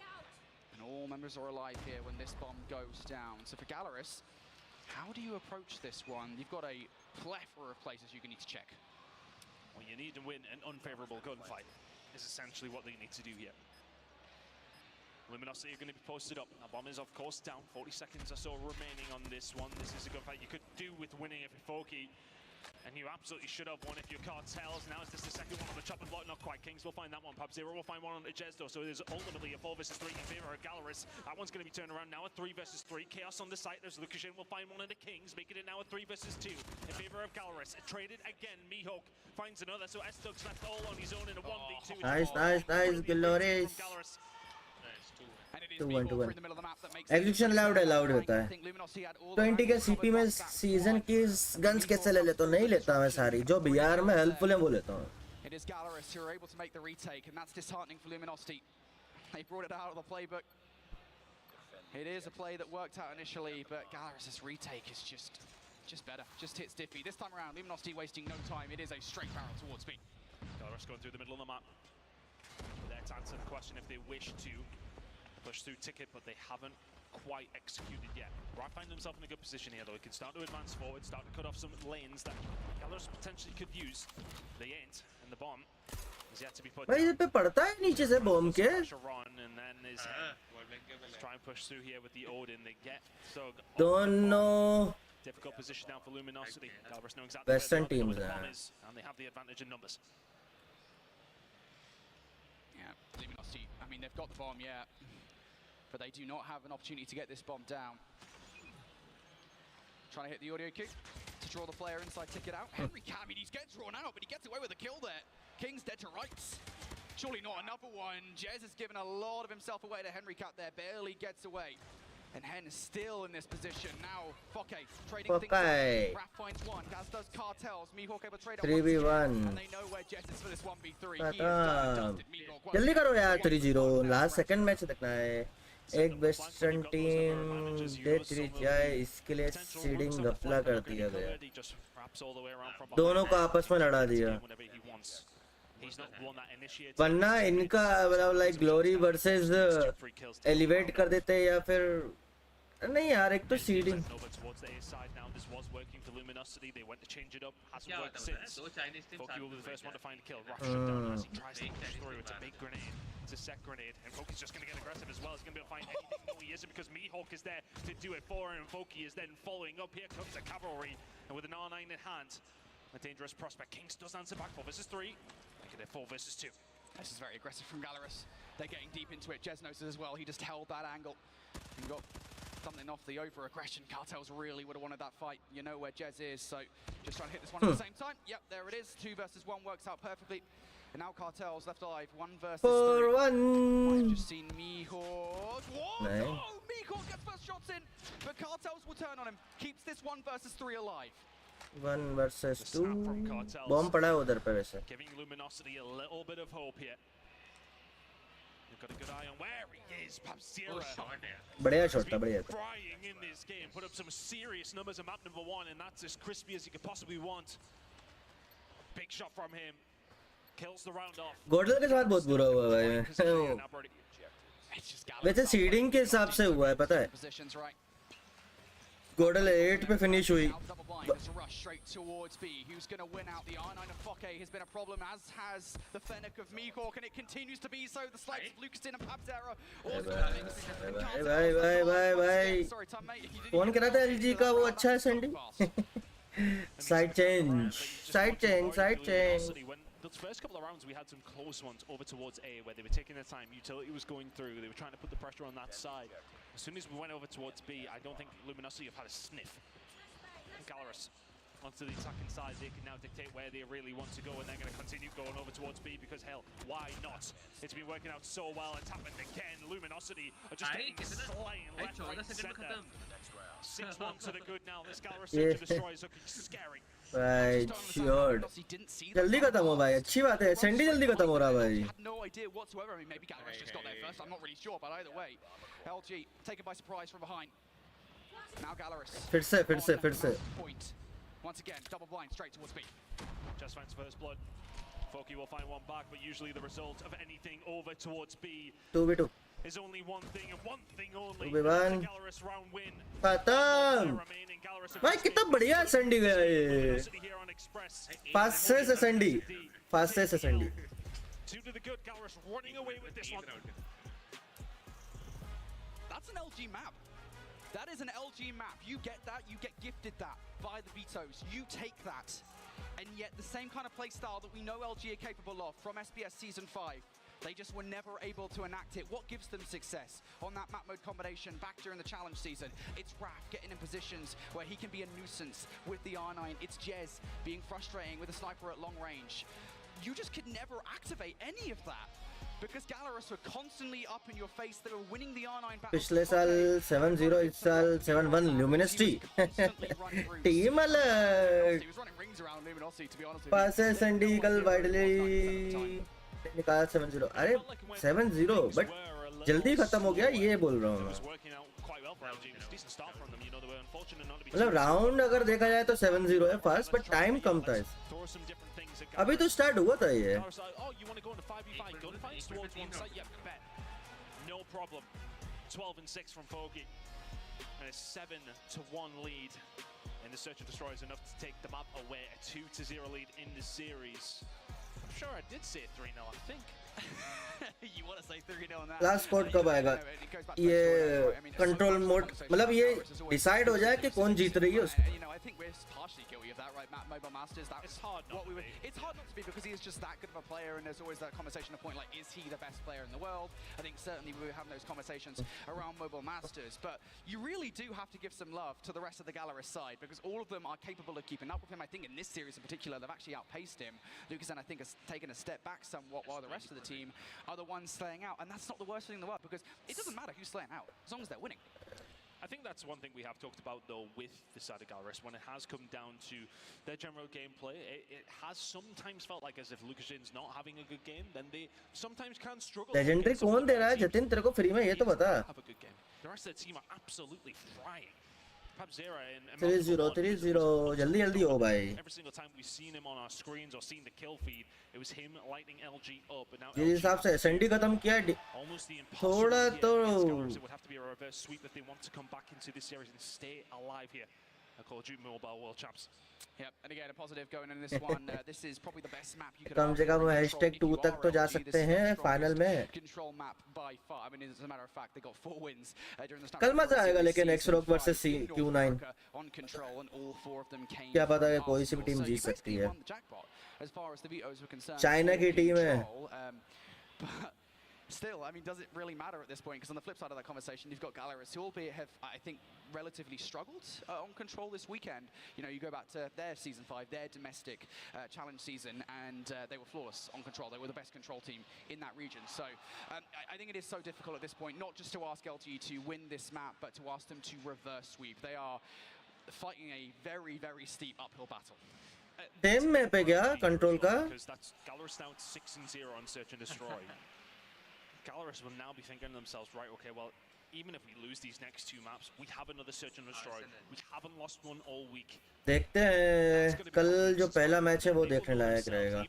And all members are alive here when this bomb goes down. So for Gallerus, how do you approach this one? You've got a plethora of places you need to check. Well, you need to win an unfavorable gunfight is essentially what they need to do here. Luminosity are going to be posted up. Now bomb is of course down. 40 seconds or so remaining on this one. This is a good fight you could do with winning if you're Foki. And you absolutely should have won if you're Cartels. Now is this the second one on the chopping block? Not quite. Kings will find that one. Pub Zero will find one on Jez though. So there's ultimately a 4 versus 3 in favor of Galaris. That one's going to be turned around now. A 3 versus 3. Chaos on the site. There's Lukashin will find one of the Kings, making it now a 3 versus 2 in favor of Galaris. Traded again. Mihawk finds another. So S-Dug's left all on his own in a 1v2. Nice, Glorious. 2-1 execution allowed होता है 20 के CP में season की guns कैसे ले लेता हूँ नहीं लेता मैं सारी जो बीआर में हेल्पफुल है वो लेता हूँ It is Galaris who are able to make the retake, and that's disheartening for Luminosity. They brought it out of the playbook. It is a play that worked out initially, but Galaris' retake is just better. Just hits Diffy. This time around, Luminosity wasting no time. It is a straight barrel towards B. Galaris going through the middle of the map. There to answer the question if they wish to push through ticket, but they haven't quite executed yet. Right, find themselves in a good position here though. He can start to advance forward, start to cut off some lanes that Galaris potentially could use. They ain't, and the bomb is yet to be put भाई इधर पे पड़ता है नीचे से bomb के and then is try and push through here with the Odin. They get so दोनों difficult position now for Luminosity. Galaris know exactly Western where teams the bomb is, and they have the advantage in numbers. Yeah, Luminosity, I mean, they've got the bomb, yeah, but they do not have an opportunity to get this bomb down. Trying to hit the audio cue to draw the player inside ticket out. Henry Cat, I mean, he's getting drawn out, but he gets away with a kill there. King's dead to rights. Surely not another one. Jez has given a lot of himself away to Henry Cat there, barely gets away. And Hen is still in this position. Now, Foke trading things up. Raph finds one, as does Cartels. Mihawk able to trade up 3v1 and they know where Jez is for this 1v3. He is done, dusted Mihawk. जल्दी करो यार 3-0 last second match देखना है एक western team दे चली जाए इसके लिए सीडिंग घपला कर दिया गया दोनों को आपस में लड़ा दिया वरना इनका मतलब लाइक ग्लोरी वर्सेस एलिवेट कर देते या फिर नहीं यार एक तो seeding They went to change it up. Hasn't worked since. Foki will be the first one to find a kill. Rush it down as he tries to push through. It's a big grenade. It's a set grenade. And Foki's just going to get aggressive as well. He's going to be able to find anything. No, he isn't because Mihawk is there to do it for him. Foki is then following up. Here comes the cavalry. And with an R9 in hand, a dangerous prospect. Kings does answer back 4 versus 3. Making it 4 versus 2. This is very aggressive from Galaris. They're getting deep into it. Jez knows it as well. He just held that angle and got something off the over-aggression. Cartels really would have wanted that fight. You know where Jez is, so just trying to hit this one at the same time. Yep, there it is. 2 versus 1 works out perfectly. And now Cartels left alive. 1 versus 3. 4-1. I've just seen Mihawk. What? No, Mihawk gets first shots in, but Cartels will turn on him. Keeps this 1 versus 3 alive. 1 versus 2 bomb पड़ा है उधर पे वैसे Giving Luminosity a little bit of hope here. They've got a good eye on where he is. Papsira. बढ़िया shot था बढ़िया था Frying in this game, put up some serious numbers at map number 1, and that's as crispy as you could possibly want. Big shot from him. Kills the round off. Godal के साथ बहुत बुरा हुआ भाई वैसे सीडिंग के हिसाब से हुआ है पता है गोडल 8 पे फिनिश हुई Straight towards B. Who's going to win out? The R9 of Foke has been a problem, as has the Fennec of Mihawk, and it continues to be so. The slides of Lucastin and Pabzera भाई phone करा था LG का वो अच्छा है Sandy side change Those first couple of rounds, we had some close ones over towards A, where they were taking their time. Utility was going through. They were trying to put the pressure on that side. As soon as we went over towards B, I don't think Luminosity have had a sniff. Galaris onto the attacking side. They can now dictate where they really want to go, and they're going to continue going over towards B because, hell, why not? It's been working out so well. It's happened again. Luminosity are just getting slain left, right, and center. 6-1 to the good now. This Galaris search and destroy is looking scary. भाई shot जल्दी खत्म हो भाई अच्छी बात है Sandy जल्दी खत्म हो रहा भाई no idea whatsoever. I mean, maybe Galaris just got there first. I'm not really sure, but either way, LG taken by surprise from behind. Now Galaris. फिर से Point. Once again, double blind straight towards B. Just finds first blood. Foki will find one back, but usually the result of anything over towards B 2v2 is only one thing and one thing only. 2v1 Galaris round win. खत्म भाई कितना बढ़िया Sandy गया ये fast से Sandy 2 to the good. Galaris running away with this one. That's an LG map. That is an LG map. You get that, you get gifted that by the Vetoes. You take that. And yet the same kind of play style that we know LG are capable of from SBS Season 5, they just were never able to enact it. What gives them success on that map mode combination back during the challenge season? It's Raph getting in positions where he can be a nuisance with the R9. It's Jez being frustrating with a sniper at long range. You just could never activate any of that because Gallerus were constantly up in your face. They were winning the R9 battle. पिछले साल 7-0 इस साल 7-1 Luminosity team अलग passes Syndical widely निकाला 7-0 अरे 7-0 but जल्दी खत्म हो गया ये बोल रहा हूँ मतलब राउंड अगर देखा जाए तो 7-0 है फास्ट बट टाइम कम था अभी तो स्टार्ट हुआ था ये No problem. 12-6 from Foggy and a 7-1 lead and the search and destroy is enough to take the map away. A 2-0 lead in the series. I'm sure I did say 3-0, I think. You want to say 3-0 on that? Last spot कब आएगा ये control mode मतलब ये decide हो जाए कि कौन जीत रही है उसको I think we're partially guilty of that, right? Mobile Masters, that's hard not to be. It's hard not to be because he is just that good of a player, and there's always that conversation of point like, is he the best player in the world? I think certainly we were having those conversations around Mobile Masters, but you really do have to give some love to the rest of the Gallerus side because all of them are capable of keeping up with him. I think in this series in particular, they've actually outpaced him. Lucas, I think, has taken a step back somewhat while the rest of the team are the ones slaying out, and that's not the worst thing in the world because it doesn't matter who's slaying out as long as they're winning. I think that's one thing we have talked about, though, with the side of Gallerus. When it has come down to their general gameplay, it has sometimes felt like as if Lucashin's not having a good game, then they sometimes can struggle. Legendary कौन दे रहा है जतिन तेरे को free में ये तो बता Have a good game. The rest of the team are absolutely frying. 3-0 जल्दी जल्दी हो भाई Every single time we've seen him on our screens or seen the kill feed, it was him lighting LG up. And now जिस हिसाब से S and D खत्म किया थोड़ा तो it would have to be a reverse sweep if they want to come back into this series and stay alive here. Call of Duty Mobile World Champs. Yep, and again a positive going in this one. This is probably the best map you could. कम से कम #2 तक तो जा सकते हैं final में. Control map by far. I mean, as a matter of fact, they got 4 wins during the start. कल मजा आएगा लेकिन X-Rock versus Q9. On control, and all 4 of them came. क्या पता है कोई सी भी टीम जीत सकती है. As far as the Vetoes were concerned. China की टीम है. Still, I mean, does it really matter at this point? Because on the flip side of that conversation, you've got Gallerus, who albeit have, I think, relatively struggled on control this weekend. You know, you go back to their Season 5, their domestic challenge season, and they were flawless on control. They were the best control team in that region. So I think it is so difficult at this point, not just to ask LG to win this map, but to ask them to reverse sweep. They are fighting a very, very steep uphill battle. Same map है क्या control का? Because that's Gallerus down 6-0 on search and destroy. Gallerus will now be thinking to themselves, right, okay, well, even if we lose these next 2 maps, we have another search and destroy. We haven't lost one all week. देखते हैं कल जो पहला match है वो देखने लायक रहेगा.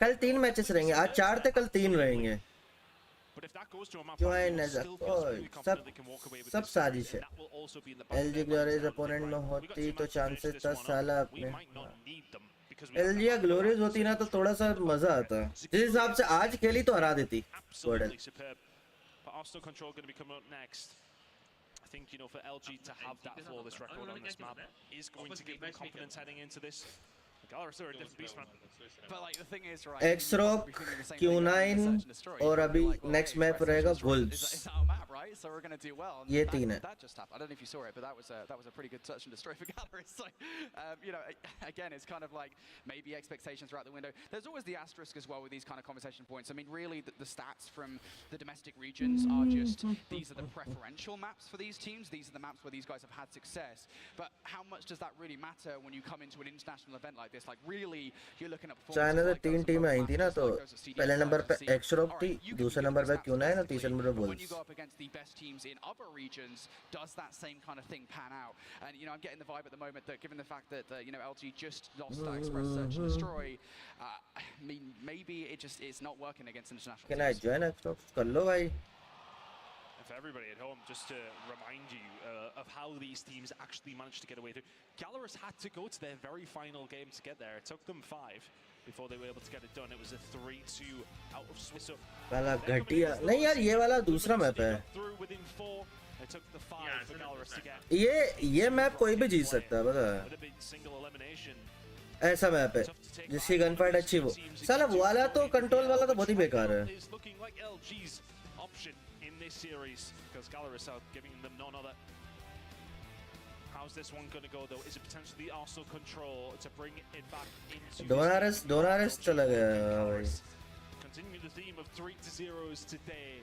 कल 3 मैचेस रहेंगे. आज 4 थे, कल 3 रहेंगे. क्यों है नजर सब साजिश है. LG ग्लोरीज अपोनेंट में होती तो चांसेस था साला अपने. एलजी ग्लोरीज होती ना तो थोड़ा सा मजा आता. जिस हिसाब से आज खेली तो हरा देती. Arsenal control going to be coming up next. I think, you know, for LG to have that flawless record on this map is going to give them confidence heading into this. Gallerus are a different beast, man. But like the thing is, right? X-Rock, Q9 और अभी next map रहेगा Wolves. It's our map, right? So we're going to do well. ये 3 है. That just happened. I don't know if you saw it, but that was a pretty good search and destroy for Gallerus. So, you know, again, it's kind of like maybe expectations are out the window. There's always the asterisk as well with these kind of conversation points. I mean, really, the stats from the domestic regions are just these are the preferential maps for these teams. These are the maps where these guys have had success. But how much does that really matter when you come into an international event like this? Like really, you're looking at China से 3 टीमें आई थी ना तो पहले number पे X-Rock थी, दूसरे number पे Q9 और तीसरे नंबर पे Wolves. When you go up against the best teams in other regions, does that same kind of thing pan out? And you know, I'm getting the vibe at the moment that given the fact that you know LG just lost that Express Search and Destroy, I mean maybe it's not working against international teams. Can I join X-Rock? कर लो भाई. For everybody at home, just to remind you of how these teams actually managed to get away through. Gallerus had to go to their very final game to get there. It took them 5. before they were able to get it done. It was a 3-2 out of Swiss. वाला घटिया नहीं यार ये वाला दूसरा map है ये map कोई भी जीत सकता है पता है ऐसा मैप है जिसकी गन फाइट अच्छी हो साला वो वाला तो कंट्रोल वाला तो बहुत ही बेकार है How's this one going to go though? Is it potentially Arsenal control to bring it back into Donaris चला गया भाई. Continue the theme of 3-0s today.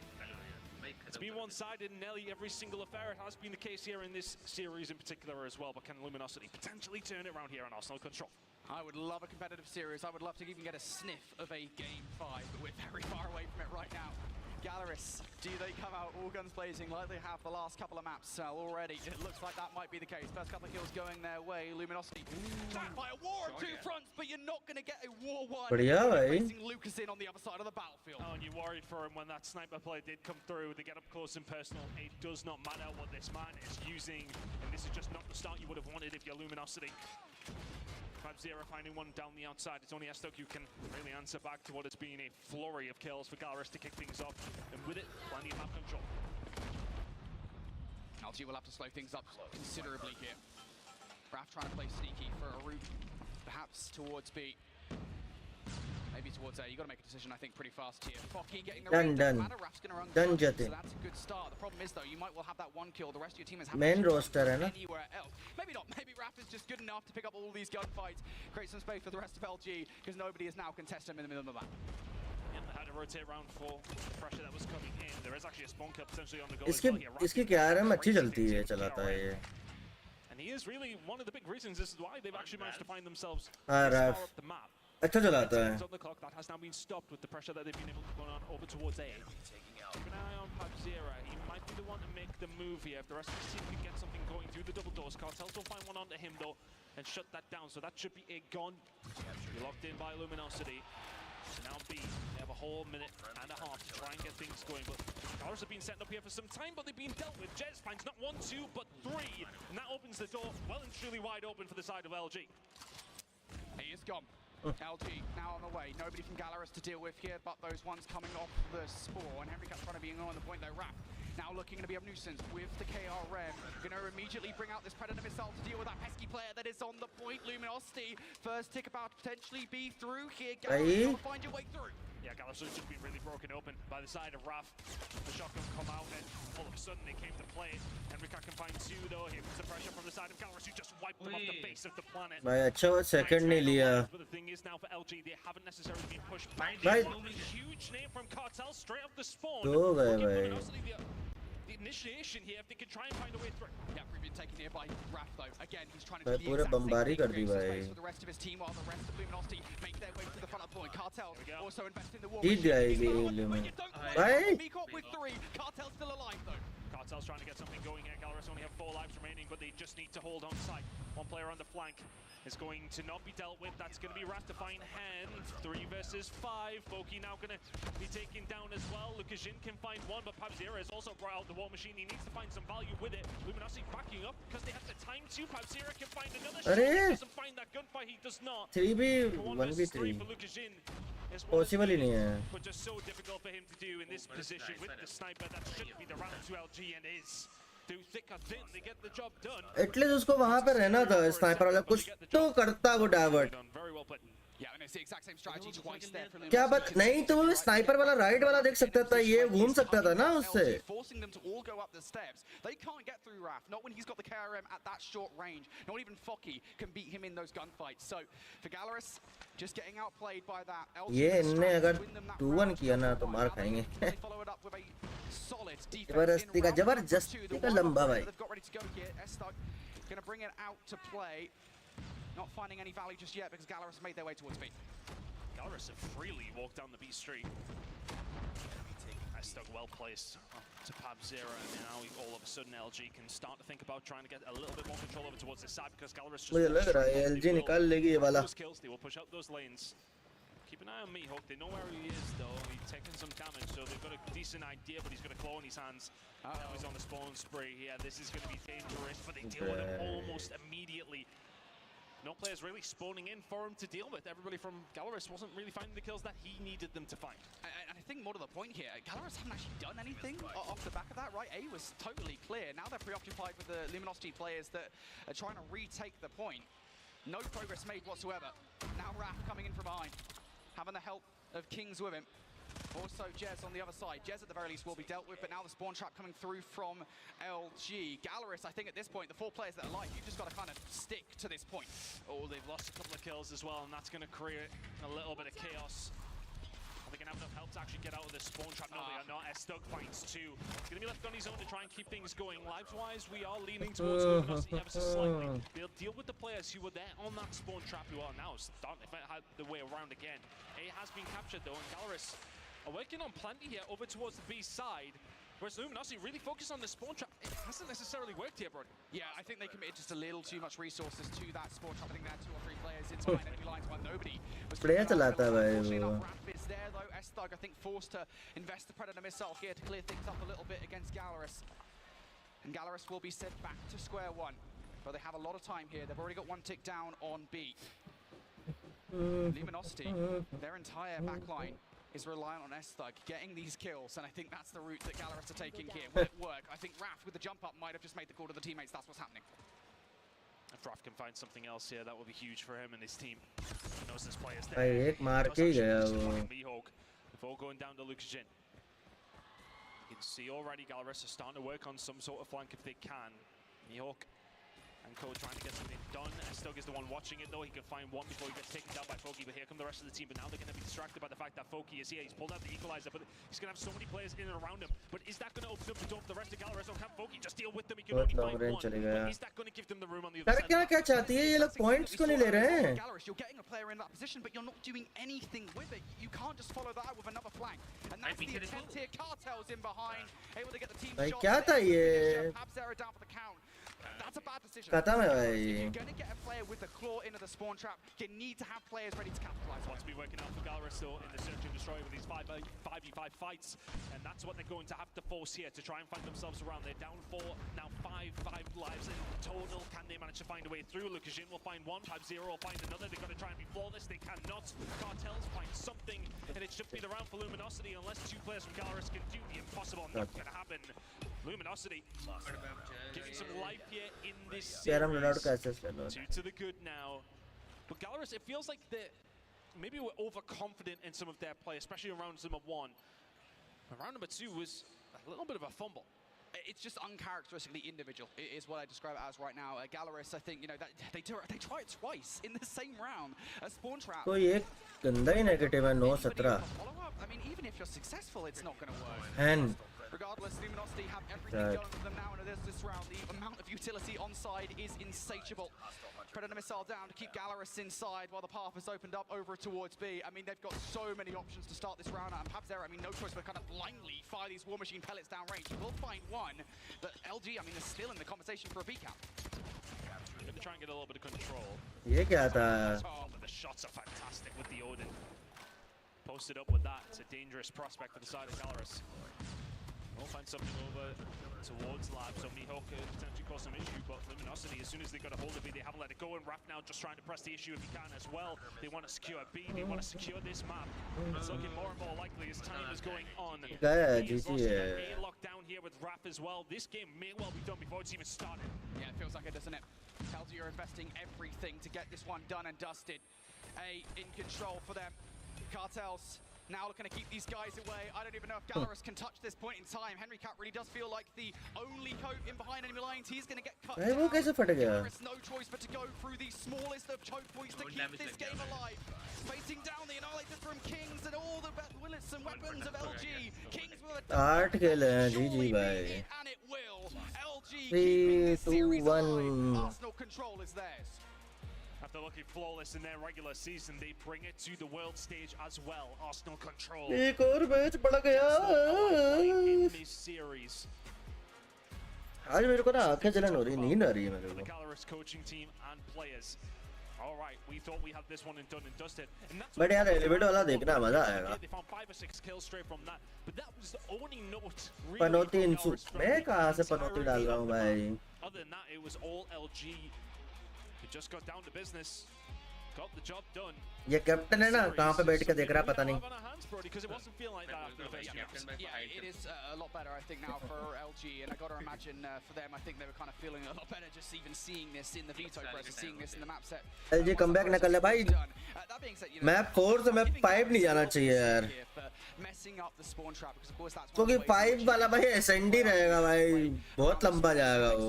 It's been one-sided in nearly every single affair. It has been the case here in this series in particular as well. But can Luminosity potentially turn it around here on Arsenal control? I would love a competitive series. I would love to even get a sniff of a Game 5, but we're very far away from it right now. Gallerus, do they come out all guns blazing like they have the last couple of maps already? It looks like that might be the case. First couple of kills going their way. Luminosity trapped by a war on two fronts, but you're not going to get a war one. Facing Lucas in on the other side of the battlefield. Oh, and you worried for him when that sniper play did come through. They get up close and personal. It does not matter what this man is using, and this is just not the start you would have wanted if you're Luminosity. Zero finding one down the outside. It's only Estok who can really answer back to what has been a flurry of kills for Gallerus to kick things off. And with it, plenty of map control. LG will have to slow things up considerably here. Raf trying to play sneaky for a route, perhaps towards B. Maybe towards A. You got to make a decision, I think, pretty fast here. Focky getting the done. Done so that's a good start. The problem is, though, you might well have that one kill. The rest of your team is main roster hai na anywhere else. Maybe not. Maybe Raf is just good enough to pick up all these gunfights, create some space for the rest of LG, because nobody is now contesting him in the middle of the map. Yeah, had to rotate around for the pressure that was coming in. There is actually a spawn kill potentially on the go. इसकी KRM अच्छी चलती है चलाता है ये. And he is really one of the big reasons this is why they've actually managed to find themselves Raf up the map. अच्छा चलाता है. On the clock, that has now been stopped with the pressure that they've been able to go on over towards A. Keep an eye on Pabzera. He might be the one to make the move here. If the rest of the team can get something going through the double doors, Cartels will find one onto him though and shut that down. So that should be a gun. Be locked in by Luminosity. Now B, they have a whole minute and a half to try and get things going. But Gallerus have been setting up here for some time, but they've been dealt with. Jez finds not 1, 2, but 3. And that opens the door well and truly wide open for the side of LG. He is gone. LG now on the way. Nobody from Gallerus to deal with here, but those ones coming off the spore. And Henry Cut's trying to be on the point though. Rap now looking to be a nuisance with the KRM. Gonna immediately bring out this Predator missile to deal with that pesky player that is on the point. Luminosity first tick about to potentially be through here. Gallerus, trying to find your way through. Yeah, Gallerus has just been really broken open by the side of Raf. The shotgun come out and all of a sudden they came to play. Henrika can find 2 though. Here comes the pressure from the side of Gallerus who just wiped them off the face of the planet. भाई अच्छा वो second नहीं लिया. But the thing is now for LG, they haven't necessarily been pushed back. Huge name from Cartel straight off the spawn. दो गए भाई. The initiation here, if they can try and find a way through. Yeah, we've been taken here by Raf though. Again, he's trying to do the पूरे बमबारी कर दी भाई. For the rest of his team, while the rest of Luminosity make their way to the front of the point. Cartel also invest in the war. जीत जाएगी Lumin. भाई. Meekop with 3. Cartel's still alive though. Cartel's trying to get something going here. Gallerus only have 4 lives remaining, but they just need to hold on tight. One player on the flank is going to not be dealt with. That's going to be Raf to find hand. 3 versus 5. Foki now going to be taken down as well. Lukashin can find 1, but Pabzera has also brought out the war machine. He needs to find some value with it. Luminosity backing up because they have the time to. Pabzera can find another shot. He doesn't find that gunfight. He does not. 3v 1v3. For Lukashin. Possible ही नहीं है. But just so difficult for him to do in this position with the sniper. That should be the round to LG and is. Through thick or thin, they get the job done. At least उसको वहाँ पे रहना था sniper वाला कुछ तो करता वो divert. Very well put. Yeah, and it's the exact same strategy twice there for क्या बात नहीं तो वो sniper वाला right वाला देख सकता था ये घूम सकता था ना उससे. Forcing them to all go up the steps. They can't get through Raf. Not when he's got the KRM at that short range. Not even Focky can beat him in those gunfights. So for Gallerus, just getting outplayed by that. ये इनने अगर 2-1 किया ना तो मार खाएंगे. Follow it up with a solid जबरदस्ती का लंबा भाई. They've got ready to go here. Estok going to bring it out to play. Not finding any value just yet because Gallerus made their way towards B. Gallerus have freely walked down the B street. Estok well placed to Pabzera, and now all of a sudden LG can start to think about trying to get a little bit more control over towards this side because Gallerus just मुझे लग रहा है LG निकाल लेगी ये वाला. Kills, they will push out those lanes. Keep an eye on Mihawk. They know where he is though. He's taking some damage, so they've got a decent idea, but he's got a claw in his hands. Now he's on the spawn spree here. This is going to be dangerous, but they deal with him almost immediately. no players really spawning in for him to deal with. Everybody from Gallerus wasn't really finding the kills that he needed them to find. And I think more to the point here, Gallerus haven't actually done anything off the back of that, right? A was totally clear. Now they're preoccupied with the Luminosity players that are trying to retake the point. No progress made whatsoever. Now Raph coming in from behind, having the help of Kings with him. Also Jez on the other side. Jez at the very least will be dealt with, but now the spawn trap coming through from LG. Gallerus, I think at this point, the 4 players that are alive, you've just got to kind of stick to this point. Oh, they've lost a couple of kills as well, and that's going to create a little bit of chaos. Are they going to have enough help to actually get out of this spawn trap? No, they are not. Estug finds 2. He's going to be left on his own to try and keep things going. Lives-wise, we are leaning towards Luminosity ever so slightly. They'll deal with the players who were there on that spawn trap, who are now starting to find the way around again. A has been captured, though, and Gallerus are working on plenty here over towards the B side, whereas Luminosity really focused on the spawn trap. It hasn't necessarily worked here, bro. Yeah, I think they committed just a little too much resources to that spawn trap. I think they had 2 or 3 players inside enemy lines while nobody was Unfortunately enough, Raph is there though. Estug, I think, forced to invest the Predator missile here to clear things up a little bit against Gallerus. And Gallerus will be sent back to square one. But they have a lot of time here. They've already got 1 tick down on B. Luminosity, their entire backline is reliant on Estug getting these kills, and I think that's the route that Gallerus are taking here. Will it work? I think Raph with the jump up might have just made the call to the teammates. That's what's happening. If Raph can find something else here, that will be huge for him and his team. He knows his players there. Mihawk before going down to Lucas Jin. You can see already Gallerus are starting to work on some sort of flank if they can. Mihawk and Code trying to get something done. Estug is the one watching it though. He can find one before he gets taken down by Foki, but here come the rest of the team. But now they're going to be distracted by the fact that Foki is here. He's pulled out the equalizer, but he's going to have so many players in and around him. But is that going to open up the door for the rest of Gallerus? Or can Foki just deal with them? He can only find one. But is that going to give them the room on the other side? क्या चाहती है ये लोग points क्यों नहीं ले रहे हैं? Gallerus, you're getting a player in that position, but you're not doing anything with it. You can't just follow that up with another flank. And that's the attempt here. Cartel's in behind, able to get the team shot. क्या था ये? Habzera down for the count. That's a bad decision. खत्म है भाई. If you're going to get a player with the claw into the spawn trap, you need to have players ready to capitalize. Want to be working out for Gallerus though in the search and destroy with these 5v5 fights, and that's what they're going to have to force here to try and find themselves around. They're down 4, now 5 lives in total. Can they manage to find a way through? Lucas Jin will find 1, 5-0 will find another. They've got to try and be flawless. They cannot. Cartels find something, and it should be the round for Luminosity unless 2 players from Gallerus can do the impossible. Not going to happen. Luminosity giving some life here in this series. 2 to the good now. But Gallerus, it feels like maybe we're overconfident in some of their play, especially in rounds number 1. But round number 2 was a little bit of a fumble. It's just uncharacteristically individual, is what I describe it as right now. Gallerus, I think, you know, that they try it twice in the same round. A spawn trap. तो ये गंदा ही negative है 9-17. I mean, even if you're successful, it's not going to work. And regardless, Luminosity have everything going for them now, and this round, the amount of utility on side is insatiable. Predator missile down to keep Gallerus inside while the path has opened up over towards B. I mean, they've got so many options to start this round out. And Habzera, I mean, no choice but kind of blindly fire these War Machine pellets down range. He will find one, but LG, I mean, they're still in the conversation for a B cap. Gonna try and get a little bit of control. ये क्या था? Oh, but the shots are fantastic with the Odin. Posted up with that. It's a dangerous prospect for the side of Gallerus. We'll find something over towards Lab, so Mihawk could potentially cause some issue, but Luminosity, as soon as they got a hold of it, they haven't let it go, and Raph now just trying to press the issue if he can as well. They want to secure B, they want to secure this map. It's looking more and more likely as time is going on. A locked down here with Raph as well. This game may well be done before it's even started. Yeah, it feels like it, doesn't it? LG are investing everything to get this one done and dusted. A in control for them. Cartels now looking to keep these guys away. I don't even know if Gallerus can touch this point in time. Henry Cat really does feel like the only coat in behind enemy lines. He's going to get cut down. Gallerus no choice but to go through the smallest of choke points to keep this game alive. Facing down the Annihilator from Kings and all the bullets and weapons of LG. Kings with a GG bhai. And it will. LG keeping this series alive. Arsenal control is theirs. After looking flawless in their regular season, they bring it to the world stage as well. Arsenal control. एक और match बढ़ गया. In this series. आज मेरे को ना आंखें जलन हो रही, नींद आ रही है मेरे को. The Gallerus coaching team and players. All right, we thought we had this one and done and dusted. But यार एलिवेटर वाला देखना मजा आएगा. They found 5 or 6 kills straight from that, but that was the only note. पनौती इंसु मैं कहाँ से पनौती डाल रहा हूँ भाई? Other than that, it was all LG. just got down to business. Got the job done. ये कैप्टन है ना कहाँ पे बैठ के देख रहा है पता नहीं. Because it wasn't feeling like that after the first Yeah, it is a lot better, I think, now for LG, and I got to imagine for them, I think they were kind of feeling a lot better just even seeing this in the veto process, seeing this in the map set. LG comeback न कर ले भाई. Map 4 से map 5 नहीं जाना चाहिए यार. Messing up the spawn trap because of course that's क्योंकि 5 वाला भाई SND रहेगा भाई. बहुत लंबा जाएगा वो.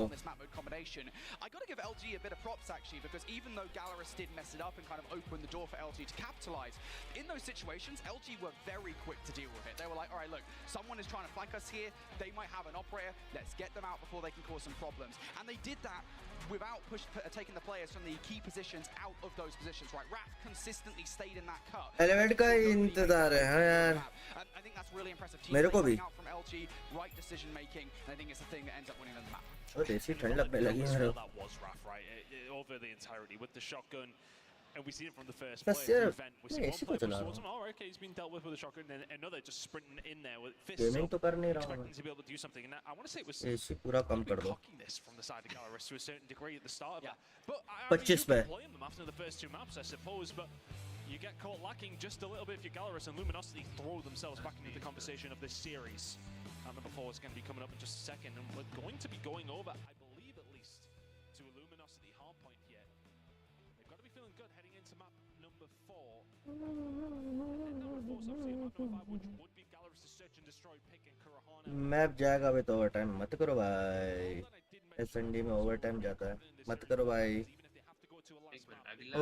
I got to give LG a bit of props actually, because even though Gallerus did mess it up and kind of open the door for LG to capitalize, in those situations, LG were very quick to deal with it. They were like, all right, look, someone is trying to flank us here. They might have an operator. Let's get them out before they can cause some problems. And they did that without taking the players from the key positions out of those positions, right? Raph consistently stayed in that cut. Elevate का इंतजार है हाँ यार. I think that's really impressive. मेरे को भी. Out from LG, right decision making, and I think it's the thing that ends up winning them the map. Oh, देसी ठंड लगने लगी है मेरे को. That was Raph, right? Over the entirety with the shotgun. And we see it from the first play of the event. We see one player towards him. Oh, okay, he's been dealt with a shotgun, and then another just sprinting in there with fists up, expecting to be able to do something. And I want to say it was cockiness from the side of Gallerus to a certain degree at the start of that. But I mean, you can blame them after the first two maps, I suppose, but you get caught lacking just a little bit if you're Gallerus, and Luminosity throw themselves back into the conversation of this series. Number 4 is going to be coming up in just a second, and we're going to be going over, I believe at least, to a Luminosity hardpoint here. They've got to be feeling good heading into map number 4. And number 4 is obviously map number 5, which would be Gallerus' search and destroy pick and Kurahana. Map जाएगा अभी तो overtime मत करो भाई. SND में overtime जाता है. मत करो भाई.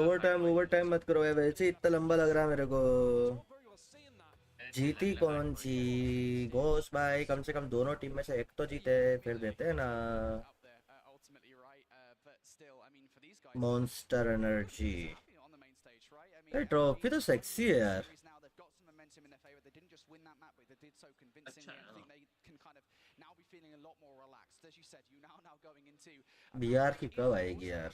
ओवरटाइम मत करो भाई. वैसे इतना लंबा लग रहा है मेरे को. जीती कौन सी घोष भाई. कम से कम दोनों टीम में से एक तो जीते फिर देते हैं ना. Monster energy. ये ट्रॉफी तो सेक्सी है यार. बिहार की कब आएगी यार.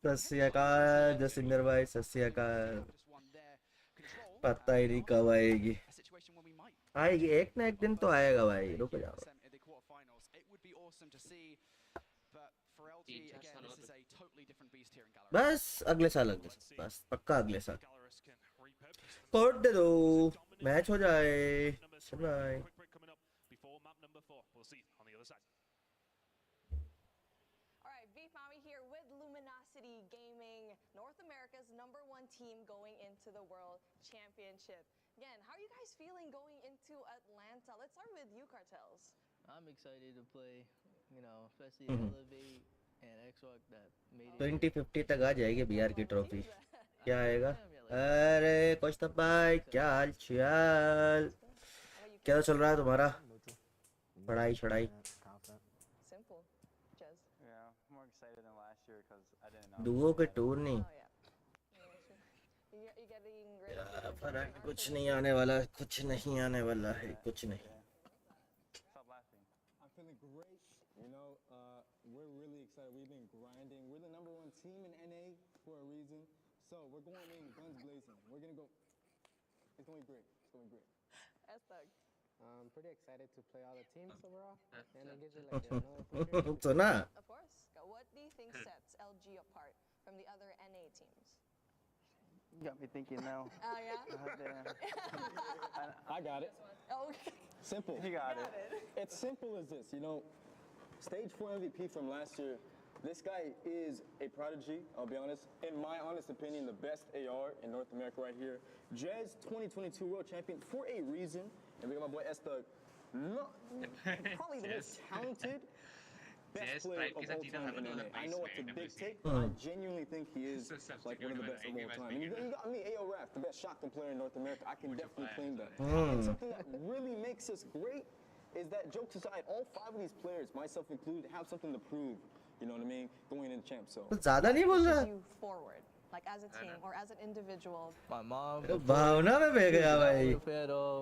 सस्यकाल जसिंदर भाई सस्यकाल. पता ही नहीं कब आएगी. आएगी एक ना एक दिन तो आएगा भाई. रुक जाओ. बस अगले साल बस पक्का अगले साल. कोड दे दो मैच हो जाए. Bye. Here with Luminosity Gaming, North America's #1 team going into the World Championship. Again, how are you guys feeling going into Atlanta? Let's start with you, Cartels. I'm excited to play, you know, especially Elevate and X-Rock that made it. 2050 तक आ जाएगी बिहार की trophy. क्या आएगा? अरे coach भाई क्या हाल चाल. क्या चल रहा है तुम्हारा? पढ़ाई छड़ाई. दुओ के टूर नहीं. फर्क कुछ नहीं आने वाला. कुछ नहीं आने वाला है. कुछ नहीं. I'm feeling great. You know, we're really excited. We've been grinding. We're the #1 team in NA for a reason. So we're going in guns blazing. We're gonna go. It's going to be great. It's going to be great. Estag. I'm pretty excited to play all the teams overall, and it gives you like another So nah. Of course. What do you think sets LG apart from the other NA teams? You got me thinking now. Oh yeah. I got it. Okay. Simple. You got it. It's simple as this. You know, stage 4 MVP from last year. This guy is a prodigy, I'll be honest. In my honest opinion, the best AR in North America right here. Jez, 2022 World Champion for a reason. And we got my boy Estag, probably the most talented, best player of all time in NA. I know it's a big take, but I genuinely think he is like one of the best of all time. And you got me, AO Raph, the best shotgun player in North America. I can definitely claim that. And something that really makes us great is that, jokes aside, all 5 of these players, myself included, have something to prove. You know what I mean? Going into champ. So ज़्यादा नहीं बोल रहा. You forward, like as a team or as an individual. My mom. भावना में बह गया भाई.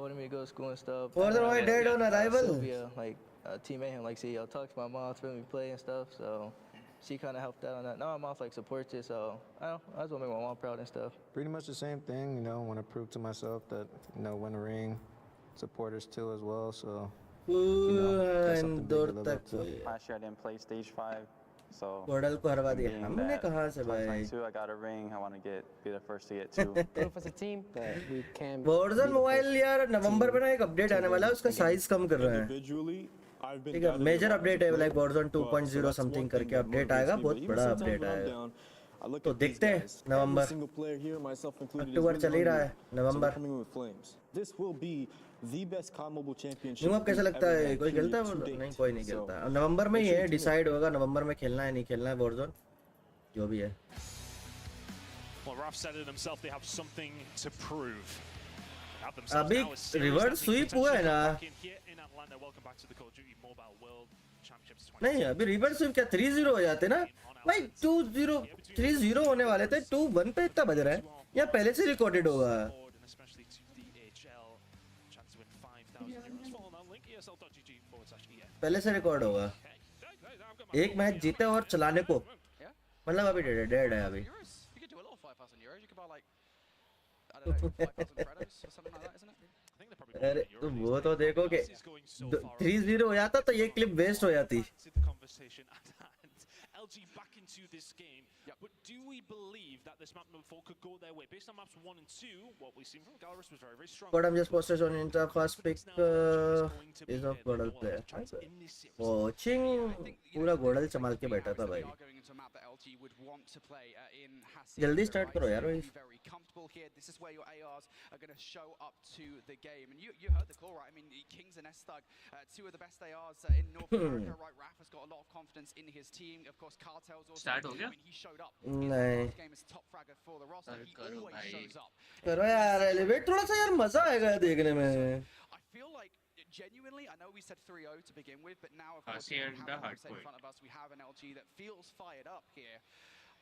Wanted me to go to school and stuff. What am I dead on arrival? Sylvia, like teammate him, like see, I'll talk to my mom to let me play and stuff. So she kind of helped out on that. Now my mom like supports it, so I just want to make my mom proud and stuff. Pretty much the same thing, you know. Want to prove to myself that, you know, win a ring, supporters too as well. So that's something big to live up to. Last year I didn't play stage 5, so Godal को हरवा दिया हमने कहाँ से भाई? 2022 I got a ring. I want to be the first to get 2. Proof as a team that we can. Warzone mobile यार नवंबर में ना एक अपडेट आने वाला है, उसका साइज कम कर रहे हैं. ठीक है, मेजर अपडेट है, लाइक Warzone 2.0 समथिंग करके अपडेट आएगा, बहुत बड़ा अपडेट आएगा. तो देखते हैं नवंबर, अक्टूबर चल ही रहा है, नवंबर. न्यूअप कैसा लगता है? कोई खेलता है? नहीं, कोई नहीं खेलता. नवंबर में ही है, डिसाइड होगा नवंबर में खेलना है नहीं खेलना है Warzone, जो भी है. अभी रिवर्स स्वीप हुआ है ना? नहीं, अभी रिवर्स स्वीप क्या 3-0 हो जाते ना भाई? 2-0 3-0 होने वाले थे, 2-1 पे इतना बज रहा है, या पहले से रिकॉर्डेड होगा? पहले से रिकॉर्ड होगा. एक मैच जीते और चलाने को, मतलब अभी डेड है अभी. अरे तो वो तो देखो कि 3-0 हो जाता तो ये क्लिप वेस्ट हो जाती. LG back into this game. But do we believe that this map number 4 could go their way? Based on maps 1 and 2, what we've seen from Galrus was very, very strong. CODM just posted on Insta first pick is of Godal player. Watching पूरा Godal संभाल के बैठा था भाई. जल्दी start करो यार भाई. This is where your ARs are going to show up to the game, and you heard the call, right? I mean, Kings and S-Thug, 2 of the best ARs in North America, right? Raph has got a lot of confidence in his team. Of course, Cartel's also. I mean, he showed up in the game as top fragger for the roster. He always shows up. करो यार elevate, थोड़ा सा यार मजा आएगा देखने में. I feel like genuinely, I know we said 3-0 to begin with, but now of course we have in front of us. We have an LG that feels fired up here.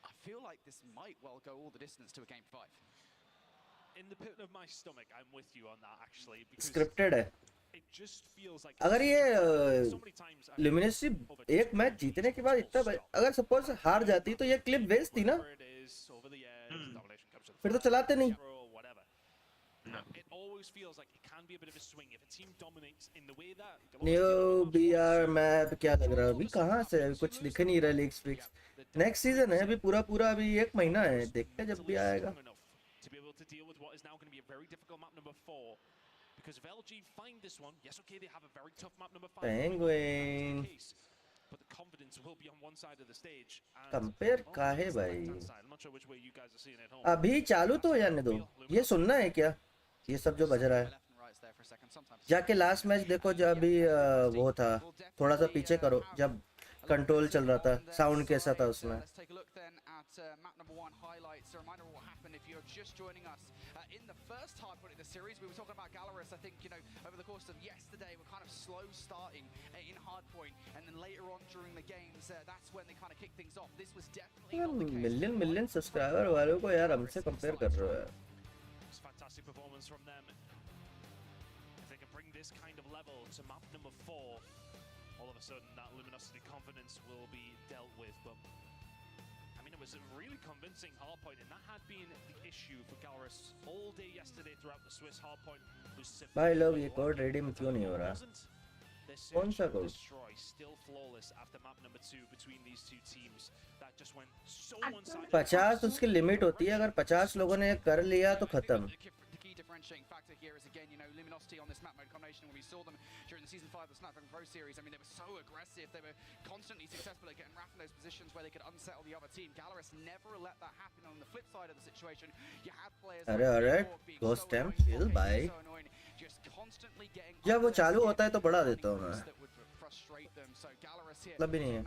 I feel like this might well go all the distance to a game 5. In the pit of my stomach, I'm with you on that actually. Scripted है. अगर ये Luminosity एक match जीतने के बाद इतना, अगर suppose हार जाती तो ये क्लिप वेस्ट थी ना, फिर तो चलाते नहीं. न्यू बीआर मैप क्या लग रहा है अभी? कहाँ से कुछ लिख नहीं रहा. लीक्स फिक्स नेक्स्ट सीजन है, अभी पूरा अभी 1 महीना है, देखते हैं जब भी आएगा. Because if LG find this one, yes, okay, they have a very tough map number 5. Penguin. But the confidence will be on one side of the stage. Compare काहे भाई? I'm not sure which way you guys are seeing it home. अभी चालू तो जाने दो. ये सुनना है क्या? ये सब जो बज रहा है. जाके लास्ट मैच देखो जब अभी वो था, थोड़ा सा पीछे करो जब कंट्रोल चल रहा था, साउंड कैसा था उसमें. Map number 1 highlights a reminder of what happened if you're just joining us in the first hard point in the series. We were talking about Galrus, I think, you know, over the course of yesterday. We're kind of slow starting in hard point, and then later on during the games, that's when they kind of kick things off. This was definitely not the case. Million subscriber वालों को यार हमसे compare कर रहे हो यार. It's fantastic performance from them. If they can bring this kind of level to map number 4, all of a sudden that Luminosity confidence will be dealt with. But it was a really convincing hardpoint, and that had been the issue for Galrus all day yesterday throughout the Swiss hardpoint. भाई लोग ये code redeem क्यों नहीं हो रहा? कौन सा code? Still flawless after map number 2 between these two teams. That just went so one-sided. 50 उसकी लिमिट होती है, अगर 50 लोगों ने कर लिया तो खत्म. Differentiating factor here is again, you know, Luminosity on this map mode combination. When we saw them during the season 5 of the Snapdragon Pro series, I mean, they were so aggressive. They were constantly successful at getting Raph in those positions where they could unsettle the other team. Galrus never let that happen. On the flip side of the situation, you had players. अरे Ghost Temp kill by. जब वो चालू होता है तो बढ़ा देता हूँ मैं. मतलब भी नहीं है.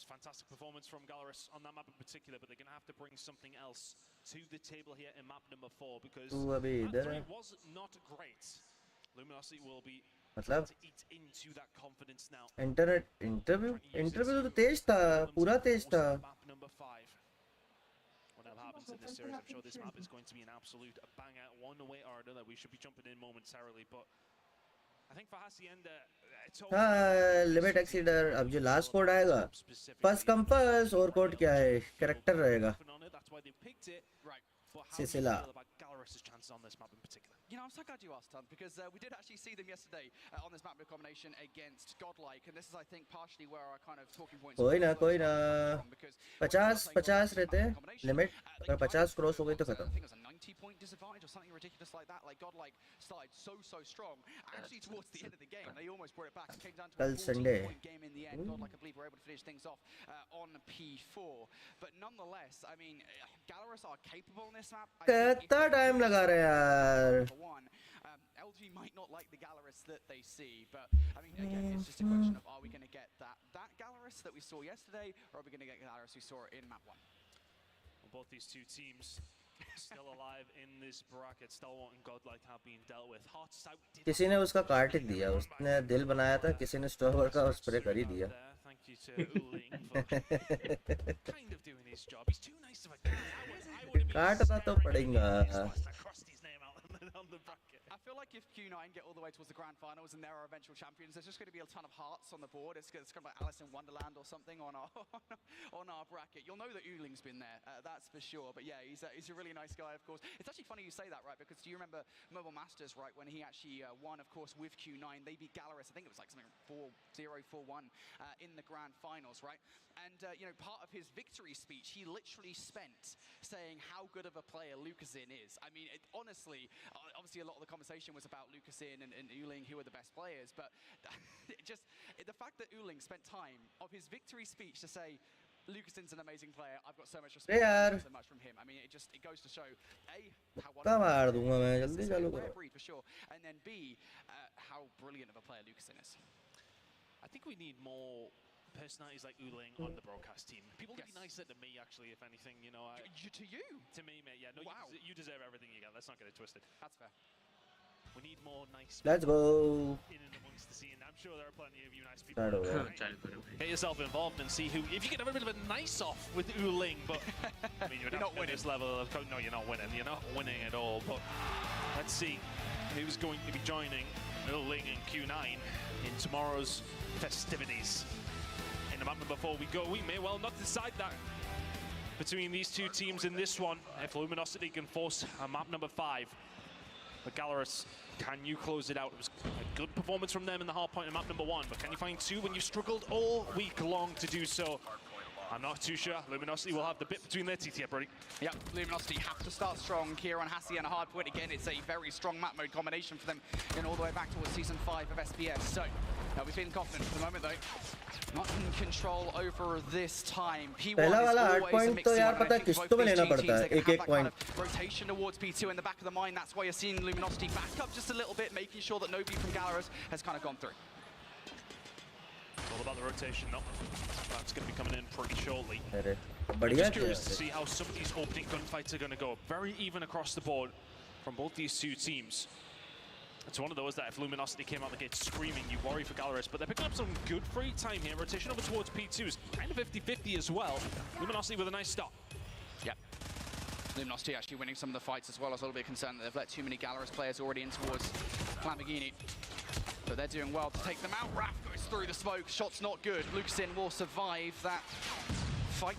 Fantastic performance from Galrus on that map in particular, but they're going to have to bring something else to the table here in map number 4 because map 3 was not great. Luminosity will be trying to eat into that confidence now. Interview तो तेज था, पूरा तेज था. Map number 5. Whatever happens in this series, I'm sure this map is going to be an absolute banger one way or another. We should be jumping in momentarily, but I think for Hacienda, हाँ, limit एक्सीडर. अब जो last code आएगा, first come first, और code क्या है? Character रहेगा. सिसिला. Galaris' chances on this map in particular? You know, I'm so glad you asked, Tom, because we did actually see them yesterday on this map mode combination against Godlike, and this is, I think, partially where our kind of talking points. कोई ना 50 रहते हैं limit, अगर 50 cross हो गई तो खत्म. I think it was a 90-point disadvantage or something ridiculous like that. Like Godlike started so strong. Actually, towards the end of the game, they almost brought it back. It came down to a 14-point game in the end. Godlike, I believe, were able to finish things off on P4. But nonetheless, I mean, Galaris are capable in this map. कितना time लगा रहे हैं यार. LG might not like the Galaris that they see, but I mean, again, it's just a question of are we going to get that Galaris that we saw yesterday, or are we going to get Galaris we saw in map 1? Well, both these two teams still alive in this bracket. Stalwart and Godlike have been dealt with. Hearts out. किसी ने उसका काट ही दिया, उसने दिल बनाया था, किसी ने स्टॉपर का स्प्रे कर ही दिया. Thank you to Uling for kind of doing his job. He's too nice of a guy. काटना तो पड़ेगा. I feel like if Q9 get all the way towards the grand finals and there are eventual champions, there's just going to be a ton of hearts on the board. It's kind of like Alice in Wonderland or something on our bracket. You'll know that Uling's been there, that's for sure. But yeah, he's a really nice guy, of course. It's actually funny you say that, right? Because do you remember Mobile Masters, right? When he actually won, of course, with Q9, they beat Galaris. I think it was like something 4-0, 4-1 in the grand finals, right? And you know, part of his victory speech, he literally spent saying how good of a player Lucasin is. I mean, honestly, obviously a lot of the conversation was about Lucasin and Uling, who are the best players, but the fact that Uling spent time of his victory speech to say Lucasin's an amazing player, I've got so much respect so much from him. I mean, it goes to show A, how wonderful for sure, and then B, how brilliant of a player Lucasin is. I think we need more personalities like Uling on the broadcast team. People to be nicer to me, actually, if anything, you know. To you? To me, mate, yeah. No, wow. You deserve everything you get. Let's not get it twisted. That's fair. We need more nice Let's go. In and amongst the scene. I'm sure there are plenty of you nice people. Get yourself involved and see who. If you get a bit of a nice off with Uling, but I mean, you're not winning this level of. No, you're not winning. You're not winning at all. But let's see who's going to be joining Uling and Q9 in tomorrow's festivities. In the map before we go, we may well not decide that between these two teams in this one. If Luminosity can force a map number 5. But Galaris, can you close it out? It was a good performance from them in the hard point in map number 1, but can you find 2 when you've struggled all week long to do so? I'm not too sure. Luminosity will have the bit between their teeth here, Brody. Yep, Luminosity have to start strong here on Hassi and a hard point. Again, it's a very strong map mode combination for them and all the way back towards Season 5 of SPS. So, they'll be feeling confident for the moment, though. Not in control over this time. P1 is always a mixed one. I think both these two teams, they're going to have that kind of rotation towards P2 in the back of the mind. That's why you're seeing Luminosity back up just a little bit, making sure that nobody from Galaris has kind of gone through. All about the rotation, though. That's going to be coming in pretty shortly. I'm just curious to see how some of these opening gunfights are going to go. Very even across the board from both these two teams. It's one of those that if Luminosity came out the gate screaming, you worry for Galaris, but they're picking up some good free time here. Rotation over towards P2 is kind of 50-50 as well. Luminosity with a nice start. Yep. Luminosity actually winning some of the fights as well. I was a little bit concerned that they've let too many Galaris players already in towards Lamborghini. But they're doing well to take them out. Raph goes through the smoke. Shot's not good. Lucasin will survive that fight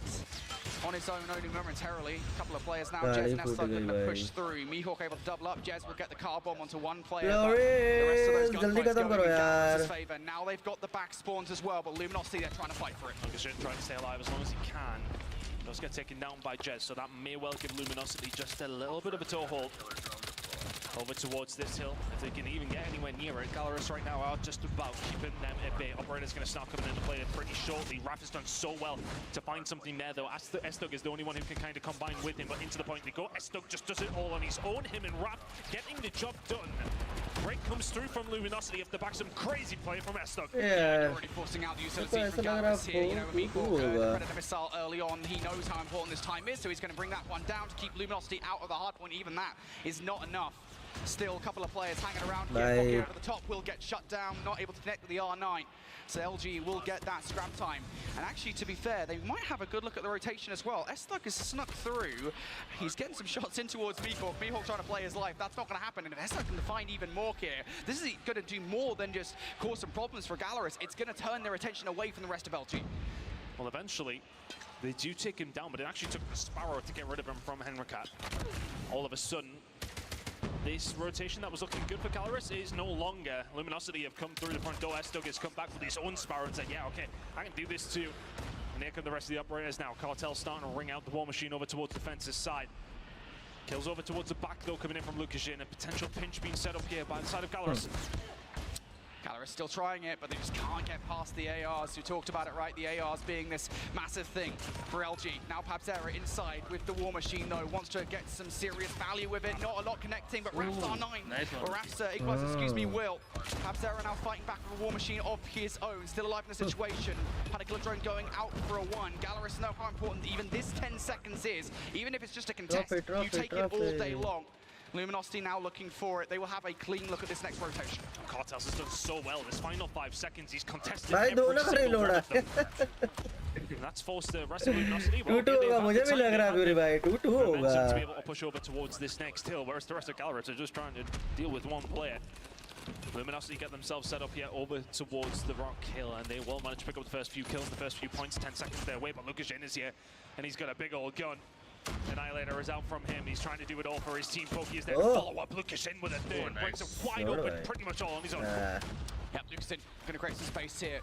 on his own only momentarily. A couple of players now. Jez and Estok looking to push through. Mihawk able to double up. Jez will get the car bomb onto one player. But the rest of those gunfights going in Galaris' favor. Now they've got the back spawns as well, but Luminosity, they're trying to fight for it. Lucasin trying to stay alive as long as he can. Does get taken down by Jez, so that may well give Luminosity just a little bit of a toehold. Over towards this hill, if they can even get anywhere near it. Galaris right now are just about keeping them at bay. Operator's going to start coming into play pretty shortly. Raph has done so well to find something there, though. Estok is the only one who can kind of combine with him, but into the point they go. Estok just does it all on his own. Him and Raph getting the job done. Break comes through from Luminosity off the back. Some crazy play from Estok. Yeah, already forcing out the utility from Galaris here. You know, Mihawk, Predator Missile early on. He knows how important this time is, so he's going to bring that one down to keep Luminosity out of the hard point. Even that is not enough. Still a couple of players hanging around here. Out of the top will get shut down, not able to connect with the R9. So LG will get that scrap time. And actually, to be fair, they might have a good look at the rotation as well. Estok is snuck through. He's getting some shots in towards Mihawk. Mihawk trying to play his life. That's not going to happen. And if Estok can find even more here, this is going to do more than just cause some problems for Galaris. It's going to turn their attention away from the rest of LG. Well, eventually, they do take him down, but it actually took Sparrow to get rid of him from Henricat. All of a sudden, This rotation that was looking good for Gallerus is no longer. Luminosity have come through the front door. Estug has come back with his own Sparrow and said, yeah, okay, I can do this too. And here come the rest of the operators now. Cartel starting to ring out the War Machine over towards the fence's side. Kills over towards the back though, coming in from Lukashin. A potential pinch being set up here by the side of Gallerus. Gallerus still trying it, but they just can't get past the ARs. You talked about it, right? The ARs being this massive thing for LG. Now Pabzera inside with the War Machine, though. Wants to get some serious value with it. Not a lot connecting, but Rapstar 9. Nice or Rapstar, equals, excuse me, Will. Pabzera now fighting back with a War Machine of his own. Still alive in the situation. Panic drone going out for a 1. Gallerus know how important even this 10 seconds is. Even if it's just a contest, you take it all day long. Luminosity now looking for it. They will have a clean look at this next rotation. Cartels has done so well. This final 5 seconds, he's contested every single one of them. And that's forced the rest of Luminosity. Well, to be able to push over towards this next hill, whereas the rest of Gallerus are just trying to deal with one player. Luminosity get themselves set up here over towards the rock hill, and they will manage to pick up the first few kills, the first few points. 10 seconds their way, but Lukashin is here, and he's got a big old gun. Annihilator is out from him. He's trying to do it all for his team. Pokey is there to follow up. Lukashin with a third. Breaks it wide open, pretty much all on his own. Yep, Lukashin going to create some space here.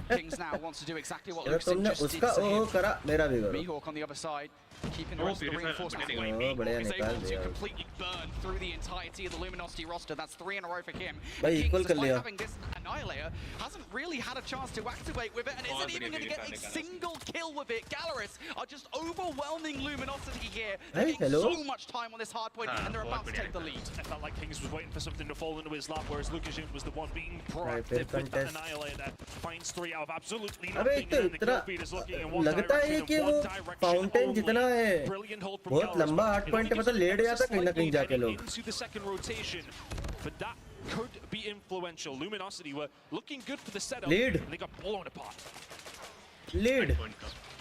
Kings now wants to do exactly what Lukashin just did to him. Mihawk on the other side, keeping the rest of the reinforcements away. Mihawk is able to completely burn through the entirety of the Luminosity roster. That's 3 in a row for him. Kings, despite having this Annihilator, hasn't really had a chance to activate with it and isn't even going to get a single kill with it. Gallerus are just overwhelming Luminosity here. They're getting so much time on this hard point and they're about to take the lead. I felt like Kings was waiting for something to fall into his lap, whereas Lukashin was the one being proactive with that Annihilator. Finds 3 out of absolutely nothing, and the kill feed is looking in one direction and one direction only. Brilliant hold from Gallerus. Into the second rotation, but that could be influential. Luminosity were looking good for the setup, and they got blown apart. Lead.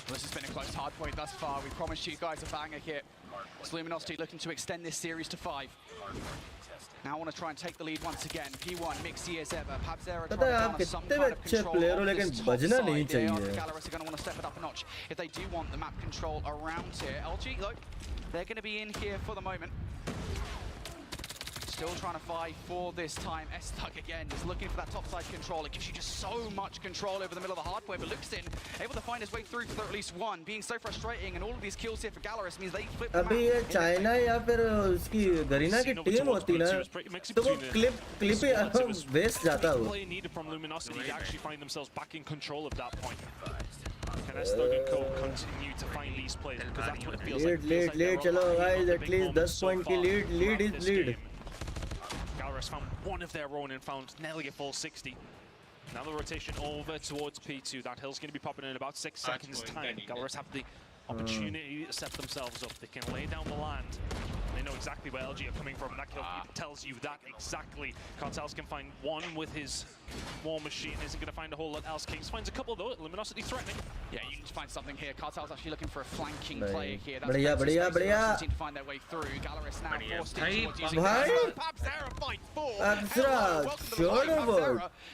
This has been a close hard point thus far. We promised you guys a banger here. It's Luminosity looking to extend this series to 5. Now I want to try and take the lead once again. P1, mixy as ever. Pabzera trying to garner some kind of control on this top side. The AR for Gallerus are going to want to step it up a notch if they do want the map control around here. LG, look, they're going to be in here for the moment. Still trying to fight for this time. Estug again is looking for that topside control. It gives you just so much control over the middle of the hard point, but Lukashin able to find his way through for at least 1. Being so frustrating, and all of these kills here for Gallerus means they flip the map. अभी China या फिर उसकी Garena की team होती ना, तो वो clip waste जाता वो. Play needed from Luminosity to actually find themselves back in control of that point. Can Estug and Co continue to find these plays, because that's what it feels like. Lead, चलो guys, at least 10 point की lead is lead. Gallerus found one of their own and found nearly a full 60. Now the rotation over towards P2. That hill's going to be popping in about 6 seconds time. Gallerus have the opportunity to set themselves up. They can lay down the land. They know exactly where LG are coming from. That kill tells you that exactly. Cartels can find 1 with his War Machine. Isn't going to find a whole lot else. Kings finds a couple though. Luminosity threatening. Yeah, you need to find something here. Cartel's actually looking for a flanking player here. That's बढ़िया. to find their way through. Gallerus now forced in towards using Pabzera fight 4.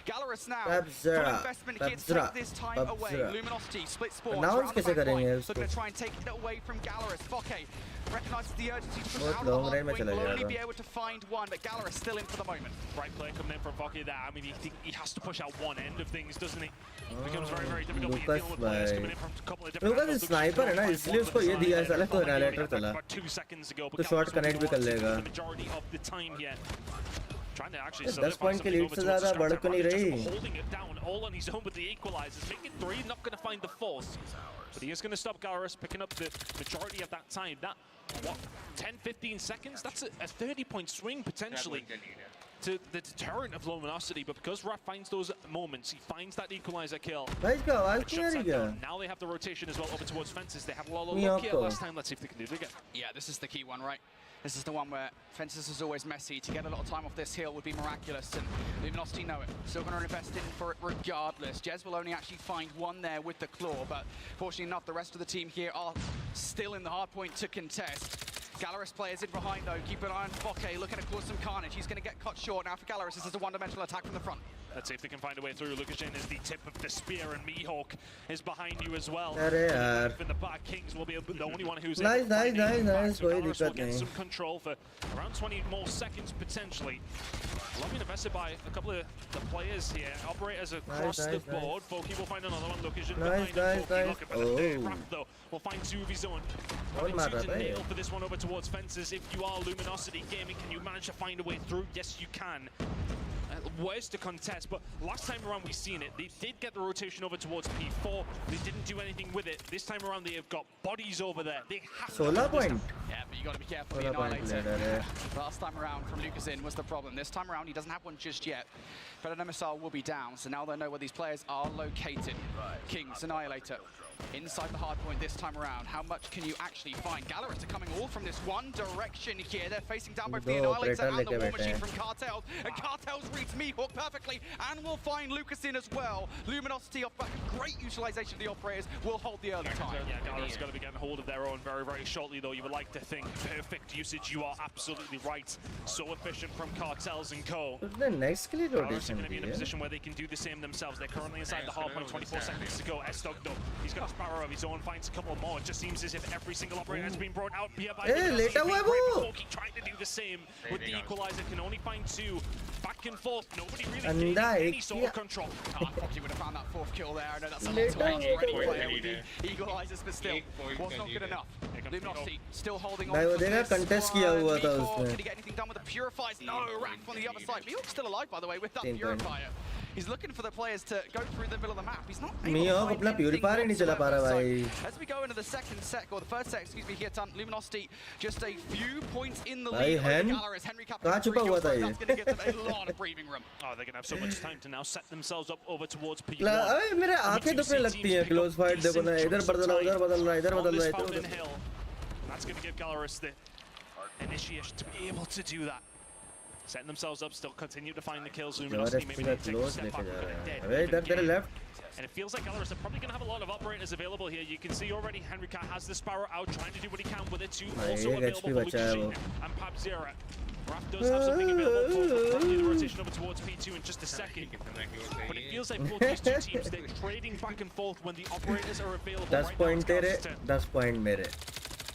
Gallerus now full investment here to take this time away. Luminosity split spawns around the back point. Looking to try and take it away from Gallerus. Fokke recognizes the urgency to push out of the hard point. Will only be able to find 1, but Gallerus still in for the moment. Right play coming in from Fokke there. I mean, he has to push out one end of things, doesn't he? It becomes very, very difficult when you're dealing with players coming in from a couple of different angles. Sniper है ना, इसलिए उसको ये दिया है साला तो एनालाइटर चला. तो शॉट कनेक्ट भी कर लेगा. Trying to actually 10 point की लीड से ज़्यादा बढ़ तो नहीं रही. Holding it down all on his own with the equalizers, making 3, not going to find the 4th. But he is going to stop Gallerus picking up the majority of that time. That, what, 10-15 seconds? That's a 30-point swing potentially to the deterrent of Luminosity. But because Raph finds those moments, he finds that equalizer kill. Now they have the rotation as well over towards fences. They have a lot of luck here last time. Let's see if they can do it again. Yeah, this is the key one, right? This is the one where fences is always messy. To get a lot of time off this hill would be miraculous, and Luminosity know it. Still going to invest in for it regardless. Jez will only actually find 1 there with the claw, but fortunately enough, the rest of the team here are still in the hard point to contest. Gallerus players in behind though. Keep an eye on Fokke, looking to cause some carnage. He's going to get cut short now for Gallerus. This is a one-dimensional attack from the front. Let's see if they can find a way through. Lukashin is the tip of the spear, and Mihawk is behind you as well. In the back, Kings will be the only one who's nice. So will get some control for around 20 more seconds potentially. Lovely invested by a couple of the players here. Operators across the board. Foki will find another one. Lukashin behind him. Foki looking for the third Raph though. Will find two of his own. Having to nail for this one over towards fences. If you are Luminosity Gaming, can you manage to find a way through? Yes, you can. Worse to contest, but last time around we've seen it. They did get the rotation over towards P4. They didn't do anything with it. This time around they have got bodies over there. They have Solar point. Yeah, but you got to be careful. The Annihilator. Last time around from Lucasin was the problem. This time around he doesn't have one just yet. Predator Missile will be down, so now they know where these players are located. Kings, Annihilator. Inside the hard point this time around. How much can you actually find? Gallerist are coming all from this one direction here. They're facing down both the Annihilator and the War Machine from Cartels. And Cartels reads Mihawk perfectly and will find Lucasin as well. Luminosity off back of great utilization of the operators will hold the early time. Yeah, Gallerist got to be getting hold of their own very, very shortly though. You would like to think perfect usage. You are absolutely right. So efficient from Cartels and Co. The next clear rotation. Gallerist are going to be in a position where they can do the same themselves. They're currently inside the hard point. 24 seconds to go. S-Dog though. He's got a Sparrow of his own, finds a couple more. It just seems as if every single operator has been brought out here by trying to do the same with the equalizer. Can only find two. Back and forth. Nobody really getting any sort of control. Foki would have found that fourth kill there. I know that's a lot to watch for any player with the equalizers, but still was not good enough. Luminosity still holding on to this. contest kiya hua tha usme. Can he get anything done with the Purifiers? No, Raph on the other side. Mihawk's still alive, by the way, with that Purifier. He's looking for the players to go through the middle of the map. He's not Mihawk apna Purifier nahi chala pa raha bhai. As we go into the second set, or the third set, excuse me, here, Luminosity just a few points in the lead over Gallerist. Henry Captain, that's going to give them a lot of breathing room. Oh, they're going to have so much time to now set themselves up over towards P1. अरे मेरे आंखें दुखने लगती हैं close fight देखो ना इधर बदलना इधर बदलना इधर बदलना That's going to give Gallerist the initiation to be able to do that. Setting themselves up, still continue to find the kills. Luminosity maybe take a step back, dead. left. And it feels like Gallerist are probably going to have a lot of operators available here. You can see already Henry Cat has the Sparrow out, trying to do what he can with it too. Also available for Lukashin and Pabzera. Raph does have something available for the rotation over towards P2 in just a second. But it feels like both these two teams, they're trading back and forth when the operators are available. 10 point tere, 10 point mere.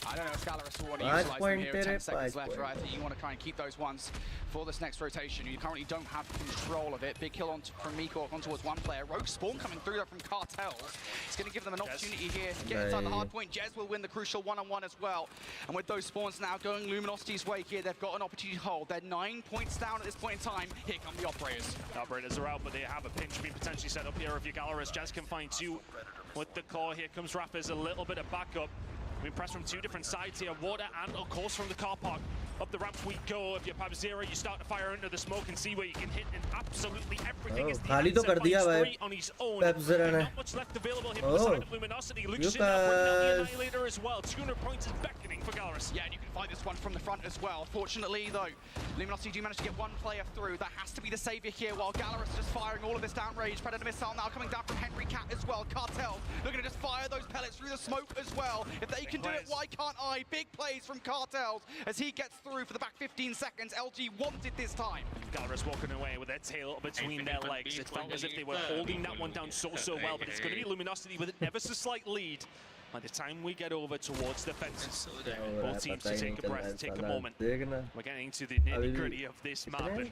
I don't know if Gallerist will want to utilize them here with 10 seconds left, right? I think you want to try and keep those ones for this next rotation. You currently don't have control of it. Big kill from Mihawk on towards one player. Rogue Spawn coming through there from Cartels. It's going to give them an opportunity here to get inside the hard point. Jez will win the crucial one-on-one as well. And with those spawns now going Luminosity's way here, they've got an opportunity to hold. They're 9 points down at this point in time. Here come the operators. The operators are out, but they have a pinch being potentially set up here. If you're Gallerist, Jez can find two with the claw. Here comes Raph as a little bit of backup. We press from two different sides here, water and of course from the car park. Up the ramp we go. If you're Pabzera, you start to fire into the smoke and see where you can hit, and absolutely everything is the answer. Finds 3 on his own. Not much left available here from the side of Luminosity. Lukashin now bringing down the Annihilator as well. 200 points is beckoning for Gallerist. Yeah, and you can find this one from the front as well. Fortunately though, Luminosity do manage to get one player through. That has to be the savior here, while Gallerist just firing all of this downrange. Predator Missile now coming down from Henry Cat as well. Cartel looking to just fire those pellets through the smoke as well. If they can do it, why can't I? Big plays from Cartels as he gets through for the back 15 seconds. LG wanted this time. Gallerist walking away with their tail between their legs. It felt as if they were holding that one down so well, but it's going to be Luminosity with an ever so slight lead. By the time we get over towards the fences, both teams to take a breath, take a moment. We're getting to the nitty-gritty of this map, and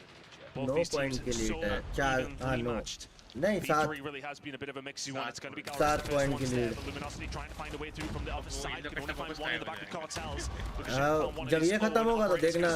both these teams are so evenly matched. P3 really has been a bit of a mixy one. It's going to be Gallerist first there. Luminosity trying to find a way through from the other side. Can only find one in the back of Cartels. जब ये खत्म होगा तो देखना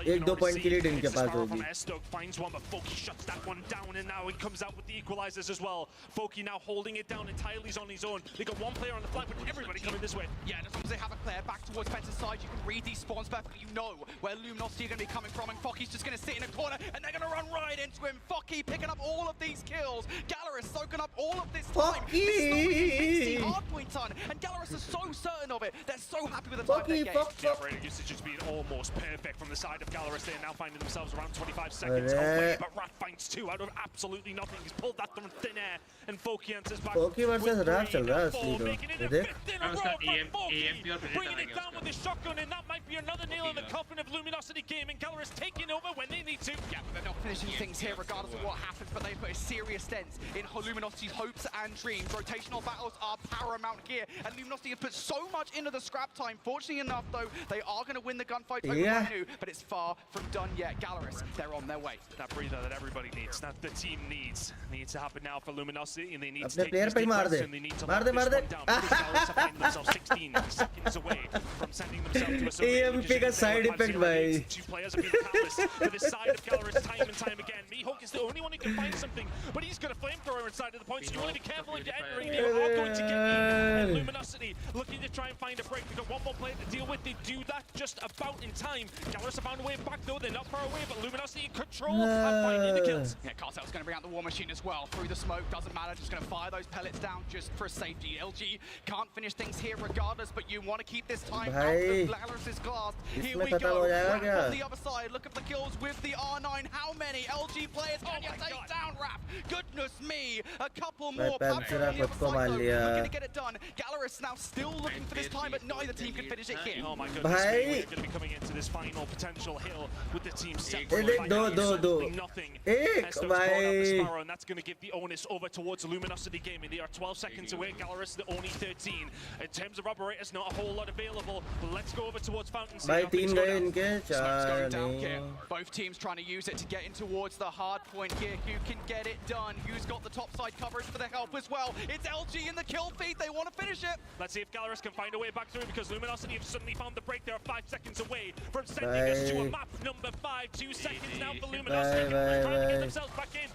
1-2 point की lead इनके पास होगी. S-Dog finds one, but Foki shuts that one down, and now he comes out with the equalizers as well. Foki now holding it down entirely on his own. They got one player on the flank, but everybody coming this way. Yeah, and as long as they have a player back towards Fence's side, you can read these spawns perfectly. You know where Luminosity are going to be coming from, and Foki's just going to sit in a corner, and they're going to run right into him. Foki picking up all of these kills. Gallerist soaking up all of this time. This is not really hardpoint ton, and Gallerist is so certain of it. They're so happy with the time they get. The operator usage has been almost perfect from the side of Gallerist. They're now finding themselves around 25 seconds away, but Raph finds two out of absolutely nothing. He's pulled that from thin air, and Foki answers back. Foki versus Raph चल रहा है असली तो. ये देख. bringing it down with the shotgun, and that might be another nail in the coffin of Luminosity Gaming. Gallerus taking over when they need to. Yeah, but they're not finishing things here regardless of what happens, but they put a serious dent in Luminosity's hopes and dreams. Rotational battles are paramount here, and Luminosity have put so much into the scrap time. Fortunately enough, though, they are going to win the gunfight over Manu, but it's far from done yet. Gallerus, they're on their way. That breather that everybody needs, that the team needs to happen now for Luminosity, and they need to अपने take player these पे ही deep मार breaths, they and they need to मार lock they this मार दे one down, because Gallerus are finding themselves 16 seconds away from sending themselves to a EMP का side effect भाई. Two players have been the catalyst for this side of Gallerus time and time again. Mihawk is the only one who can find something, but he's got a flamethrower inside of the point, so you want to be careful if you're entering. They are going to get eaten, and Luminosity looking to try and find a break. They've got one more player to deal with. They do that just about in time. Gallerus have found a way back though. They're not far away, but Luminosity in control and finding the kills. Yeah, Cartel's going to bring out the war machine as well. Through the smoke, doesn't matter. Just going to fire those pellets down just for safety. LG can't finish things here regardless, but you want to keep this time out of Gallerus's glass. Here we go. Rap on the other side. Look at the kills with the R9. How many LG players can you take down, Rap? Goodness me. A couple more. Pablo on the other side, though, looking to get it done. Gallerus now still looking for this time, but neither team can finish it here. Oh my goodness, we're going to be coming into this final potential hill with the team separate by nothing. Estos brought out the Sparrow, and that's going to give the onus over towards Luminosity Gaming. They are 12 seconds away. Gallerus, the only 13. In terms of operators, not a whole lot available. But let's go over towards Fountain. भाई 3 गए इनके 4 नहीं. Both teams trying to use it to get in towards the hard point here. Who can get it done? Who's got the top side coverage for the help as well? It's LG in the kill feed. They want to finish it. Let's see if Gallerus can find a way back through, because Luminosity have suddenly found the break. They are 5 seconds away from sending us to a map number 5. 2 seconds now for Luminosity. Trying to get themselves back in.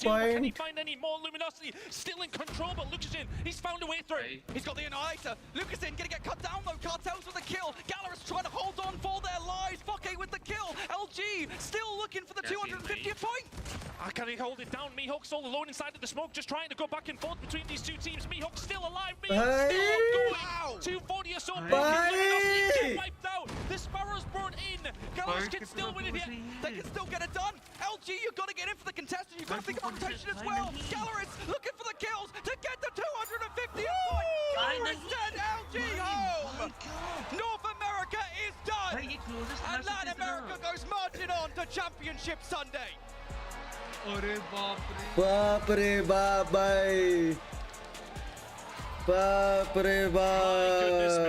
Can he find any more? Luminosity still in control, but Lucasin, he's found a way through. He's got the Annihilator. Lucasin gonna get cut down though. Cartels with the kill. Gallerus trying to hold on for their lives. Fokke with the kill. LG still looking for the 250th point. Can he hold it down? Mihawk's all alone inside of the smoke, just trying to go back and forth between these two teams. Mihawk's still alive. Mihawk's still ongoing. Wow. 240 or so. Get wiped out. The Sparrow's brought in. Gallerus can still win it here. They can still get it done. LG, you've got to get in for the contestant. You've got to think of rotation as well. Gallerus looking for the kills to get the 250th point. Gallerus send LG home. North America is done. And Latin America goes marching on to Championship Sunday. बाप रे बाप भाई बाप रे बाप.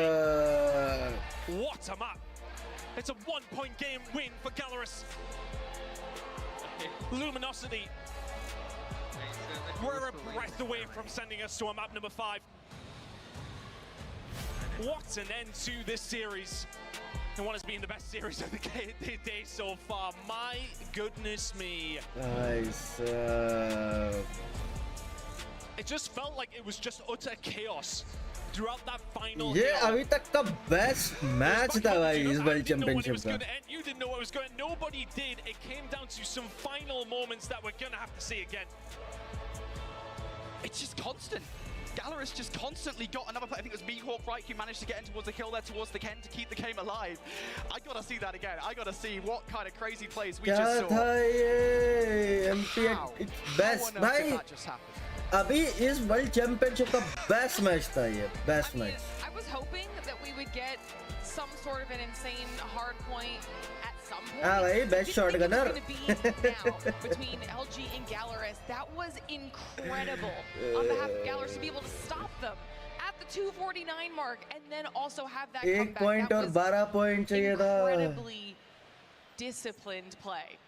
What a map! It's a 1-point game win for Gallerus. Luminosity, we're a breath away from sending us to a map number 5. What an end to this series, and what has been the best series of the day so far. My goodness me. Nice. It just felt like it was just utter chaos throughout that final. ये अभी तक का best match था भाई इस World Championship का. You didn't know what was going. Nobody did. It came down to some final moments that we're gonna have to see again. It's just constant. Gallerus just constantly got another play. I think it was Mihawk, right, who managed to get in towards the kill there towards the Ken to keep the game alive. I gotta see that again. I gotta see what kind of crazy plays we just saw. क्या था ये MP it's best भाई. अभी इस World Championship का best match था ये. Best match. I was hoping that we would get some sort of an insane hard point at some point. हाँ भाई best shot gunner. Between LG and Gallerus, that was incredible on behalf of Gallerus to be able to stop them at the 249 mark and then also have that comeback. 1 point और 12 point चाहिए था. Incredibly disciplined play.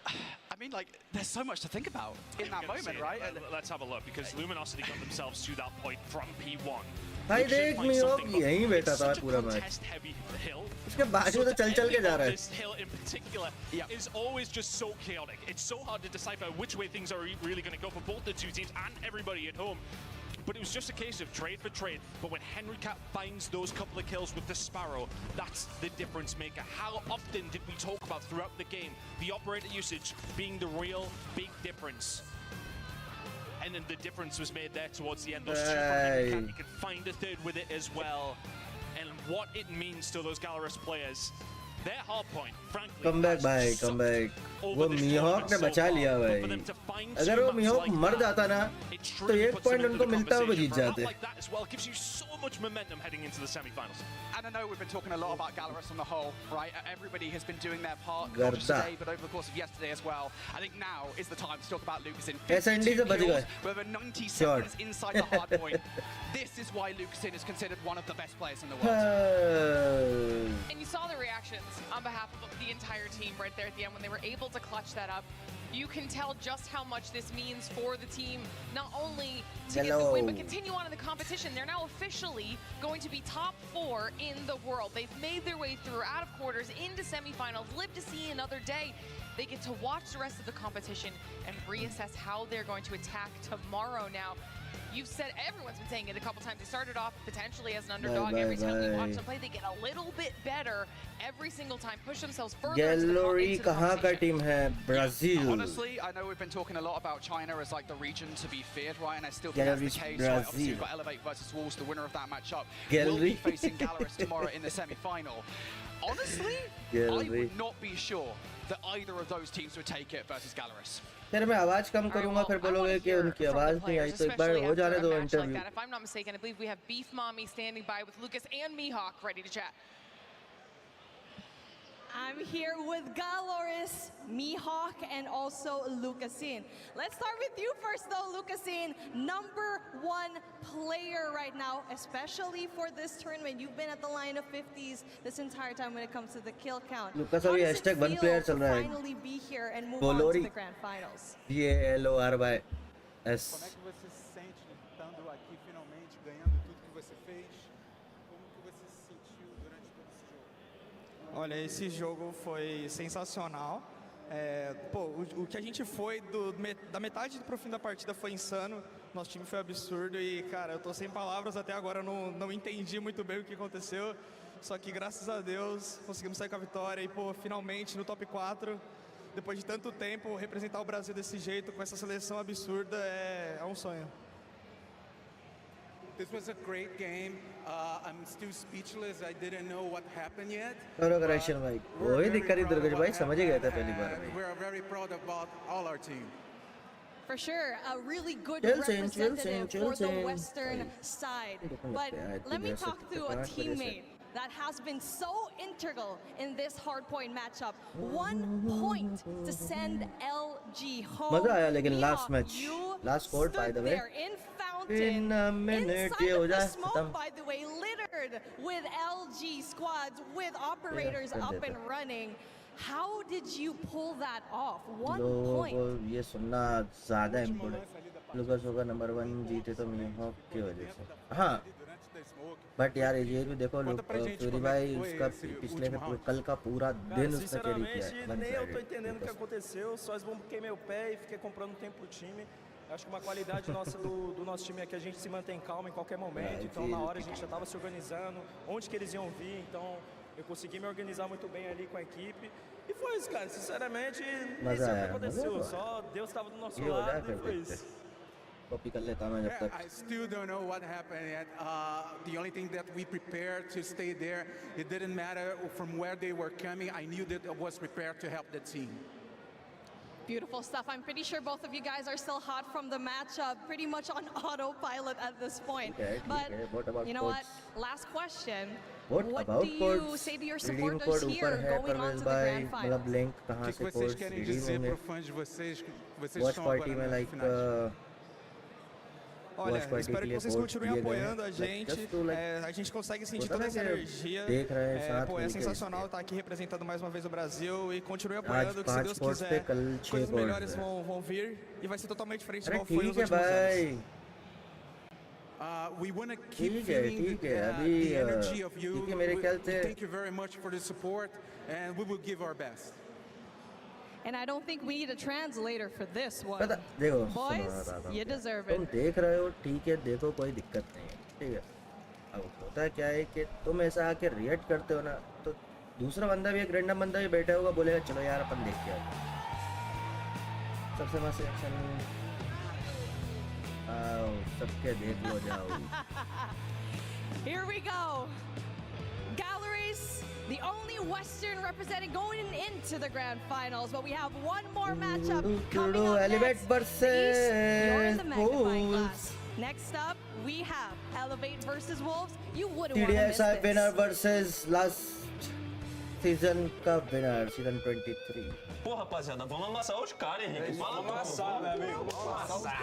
I mean, like, there's so much to think about in that moment, right? Let's have a look, because Luminosity got themselves to that point from P1. भाई देख Mihawk यहीं बैठा था पूरा match. उसके बाजू से चल के जा रहा है. This hill in particular is always just so chaotic. It's so hard to decipher which way things are really going to go for both the two teams and everybody at home. But it was just a case of trade for trade. But when Henry Cat finds those couple of kills with the Sparrow, that's the difference maker. How often did we talk about throughout the game the operator usage being the real big difference? And then the difference was made there towards the end. Those two from Henry Cat, you can find a third with it as well. And what it means to those Gallerus players. Their hard point, frankly, come back भाई come back वो मीहॉक ने बचा लिया भाई अगर वो मीहॉक मर जाता ना तो 1 पॉइंट उनको मिलता वो जीत जाते much momentum heading into the semi-finals. And I know we've been talking a lot about Gallerus on the whole, right? Everybody has been doing their part, not just today, but over the course of yesterday as well. I think now is the time to talk about Lucasin. 52 kills, with over 90 seconds inside the hard point. This is why Lucasin is considered one of the best players in the world. And you saw the reactions on behalf of the entire team right there at the end when they were able to clutch that up. You can tell just how much this means for the team, not only to get the win, but continue on in the competition. They're now officially going to be top 4 in the world. They've made their way through out of quarters into semifinals, live to see another day. They get to watch the rest of the competition and reassess how they're going to attack tomorrow now. You've said, everyone's been saying it a couple times. They started off potentially as an underdog. Every time we watch them play, they get a little bit better every single time, push themselves further into the competition. कहाँ का team है? Brazil. Honestly, I know we've been talking a lot about China as like the region to be feared, right? And I still think that's the case. Right? Obviously, you've got Elevate versus Wolves, the winner of that matchup will be facing Gallerus tomorrow in the semi-final. Honestly, I would not be sure that either of those teams would take it versus Gallerus. फिर मैं आवाज कम करूंगा फिर बोलोगे कि उनकी आवाज नहीं आई तो एक बार हो जाने दो interview If I'm not mistaken, I believe we have Beef Mommy standing by with Lucas and Mihawk ready to chat. I'm here with Gallerus, Mihawk, and also Lucasin. Let's start with you first though, Lucasin. #1 player right now, especially for this tournament. You've been at the line of 50s this entire time when it comes to the kill count. Lucas अभी hashtag 1 player चल रहा है. Finally be here and move on to the grand finals. GALORYS. Como é que você se sente estando aqui finalmente, ganhando tudo que você fez? Como que você se sentiu durante todo esse jogo? Olha, esse jogo foi sensacional. O que a gente foi da metade pro fim da partida foi insano. Nosso time foi absurdo e, cara, eu tô sem palavras até agora. Eu não entendi muito bem o que aconteceu. Só que, graças a Deus, conseguimos sair com a vitória e, finalmente no top 4. Depois de tanto tempo, representar o Brasil desse jeito, com essa seleção absurda, é um sonho. This was a great game. I'm still speechless. I didn't know what happened yet. Progression भाई वही दिक्कत ही दुर्गेश भाई समझ ही गए थे पहली बार में. We are very proud about all our team. For sure, a really good representative for the Western side. But let me talk to a teammate that has been so integral in this hardpoint matchup. 1 point to send LG home. मजा आया लेकिन last match, last score by the way. In a minute, inside of the smoke, by the way, littered with LG squads, with operators up and running. How did you pull that off? 1 point. ये सुनना ज़्यादा important. Lucas होगा number 1 जीते तो मीहॉक की वजह से. हाँ. बट यार ये भी देखो फ्यूरी भाई उसका पिछले में कल का पूरा दिन उसने कैरी किया है. Nem eu tô entendendo o que aconteceu, só esbombuquei meu pé e fiquei comprando tempo pro time. Acho que uma qualidade nossa do nosso time é que a gente se mantém calmo em qualquer momento. Então na hora a gente já estava se organizando, onde que eles iam vir, então eu consegui me organizar muito bem ali com a equipe. E foi isso, cara. Sinceramente, nem sei o que aconteceu. Só Deus estava do nosso lado e foi isso. I still don't know what happened yet. The only thing that we prepared to stay there, it didn't matter from where they were coming. I knew that I was prepared to help the team. Beautiful stuff. I'm pretty sure both of you guys are still hot from the matchup, pretty much on autopilot at this point. But you know what? Last question. What do you say to your supporters here going on to the grand final? link कहाँ से codes redeem होंगे? Watch party में like Olha, espero que vocês continuem apoiando a gente. A gente consegue sentir toda essa energia. É sensacional estar aqui representando mais uma vez o Brasil e continue apoiando, que se Deus quiser, coisas melhores vão vir e vai ser totalmente diferente do que foi nos últimos anos. We want to keep feeling the energy of you. Thank you very much for the support, and we will give our best. And I don't think we need a translator for this one. देखो Boys, you deserve it. तुम देख रहे हो ठीक है देखो कोई दिक्कत नहीं है ठीक है. अब होता क्या है कि तुम ऐसा आके रिएक्ट करते हो ना तो दूसरा बंदा भी एक रैंडम बंदा भी बैठा होगा बोलेगा चलो यार अपन देख के आते हैं. सबसे मस्त एक्शन आओ सबके देख लो जाओ. Here we go. Galleries, the only Western representing going into the grand finals. But we have one more matchup coming up next. versus You're in the magnifying Wolves. glass. Next up, we have Elevate versus Wolves. You wouldn't want to miss TDSI this. winner versus last season का winner, season 23. Pô, rapaziada, vamos amassar os caras, Henrique. Vamos amassar, meu amigo. Vamos amassar.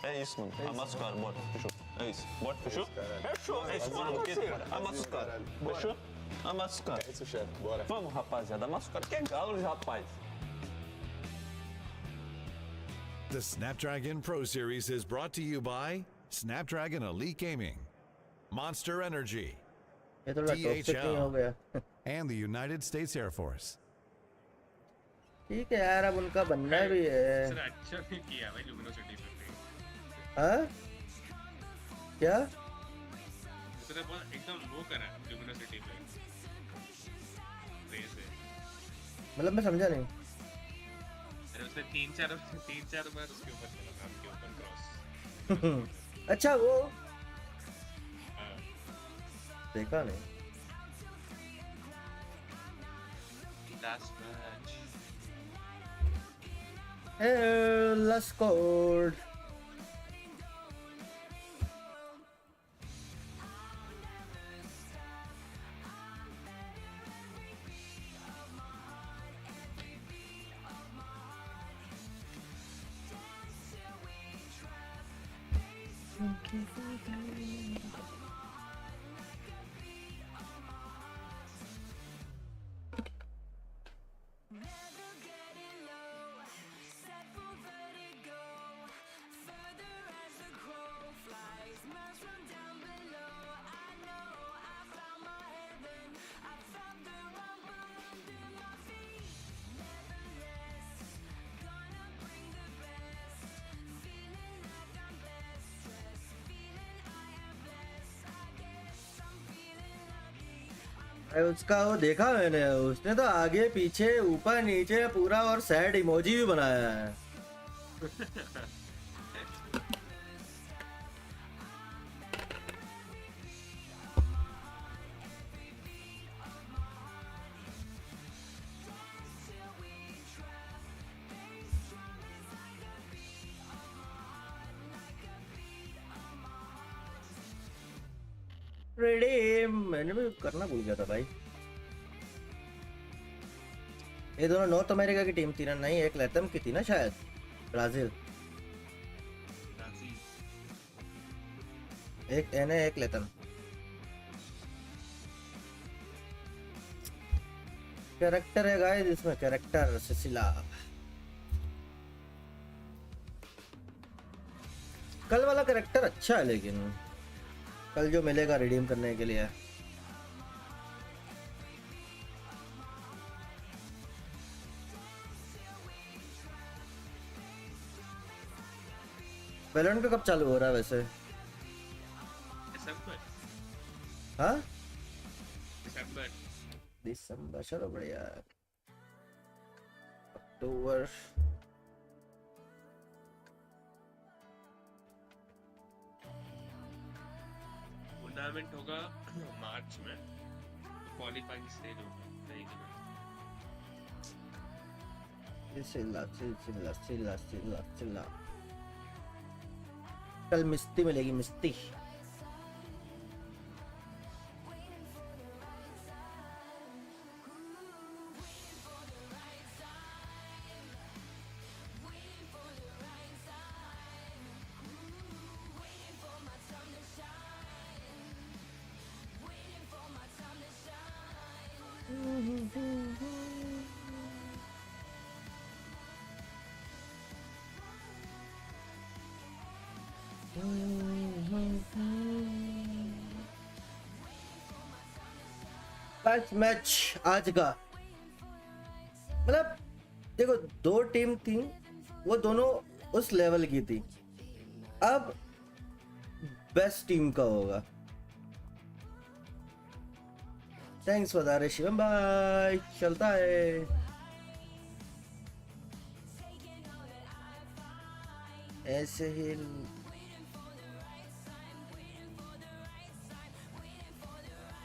É isso, mano. Amassa os caras, bora. Fechou. É isso. Bora, fechou? Fechou. É isso, bora, Luqueta. Amassa os caras. Fechou? Amassa os caras. É isso, chefe. Bora. Vamos, rapaziada. Amassa os caras. Que é galo, rapaz. The Snapdragon Pro Series is brought to you by Snapdragon Elite Gaming, Monster Energy, DHL, and the United States Air Force. ठीक है यार, अब उनका बनना भी है। Sir अच्छा नहीं किया भाई लुमिनोसिटी पे। हाँ? क्या? सर बहुत एकदम लो करा लुमिनोसिटी पे। रेस है। मतलब मैं समझा नहीं। अरे उसने तीन चार बार उसके ऊपर चला था, आपके ऊपर क्रॉस। अच्छा वो देखा नहीं। Last match. Let's score. उसका वो देखा मैंने, उसने तो आगे पीछे ऊपर नीचे पूरा और सैड इमोजी भी बनाया है। मैंने भी करना भूल गया था भाई। ये दोनों नॉर्थ अमेरिका की टीम थी ना? नहीं, एक लैटम की थी ना शायद, ब्राजील। एक एन है, एक लैटम। कैरेक्टर है गाइस इसमें, कैरेक्टर सिसिला। कल वाला कैरेक्टर अच्छा है, लेकिन कल जो मिलेगा रिडीम करने के लिए। बैलेंट का कब चालू हो रहा है वैसे? हाँ, दिसंबर। चलो बढ़िया। अक्टूबर टूर्नामेंट होगा मार्च में, क्वालिफाइंग स्टेज होगा। चिल्ला। कल मिस्ती मिलेगी, मिस्ती। फर्स्ट मैच आज का, मतलब देखो दो टीम थी, वो दोनों उस लेवल की थी। अब बेस्ट टीम का होगा। थैंक्स फॉर द शिवम भाई, चलता है। ऐसे ही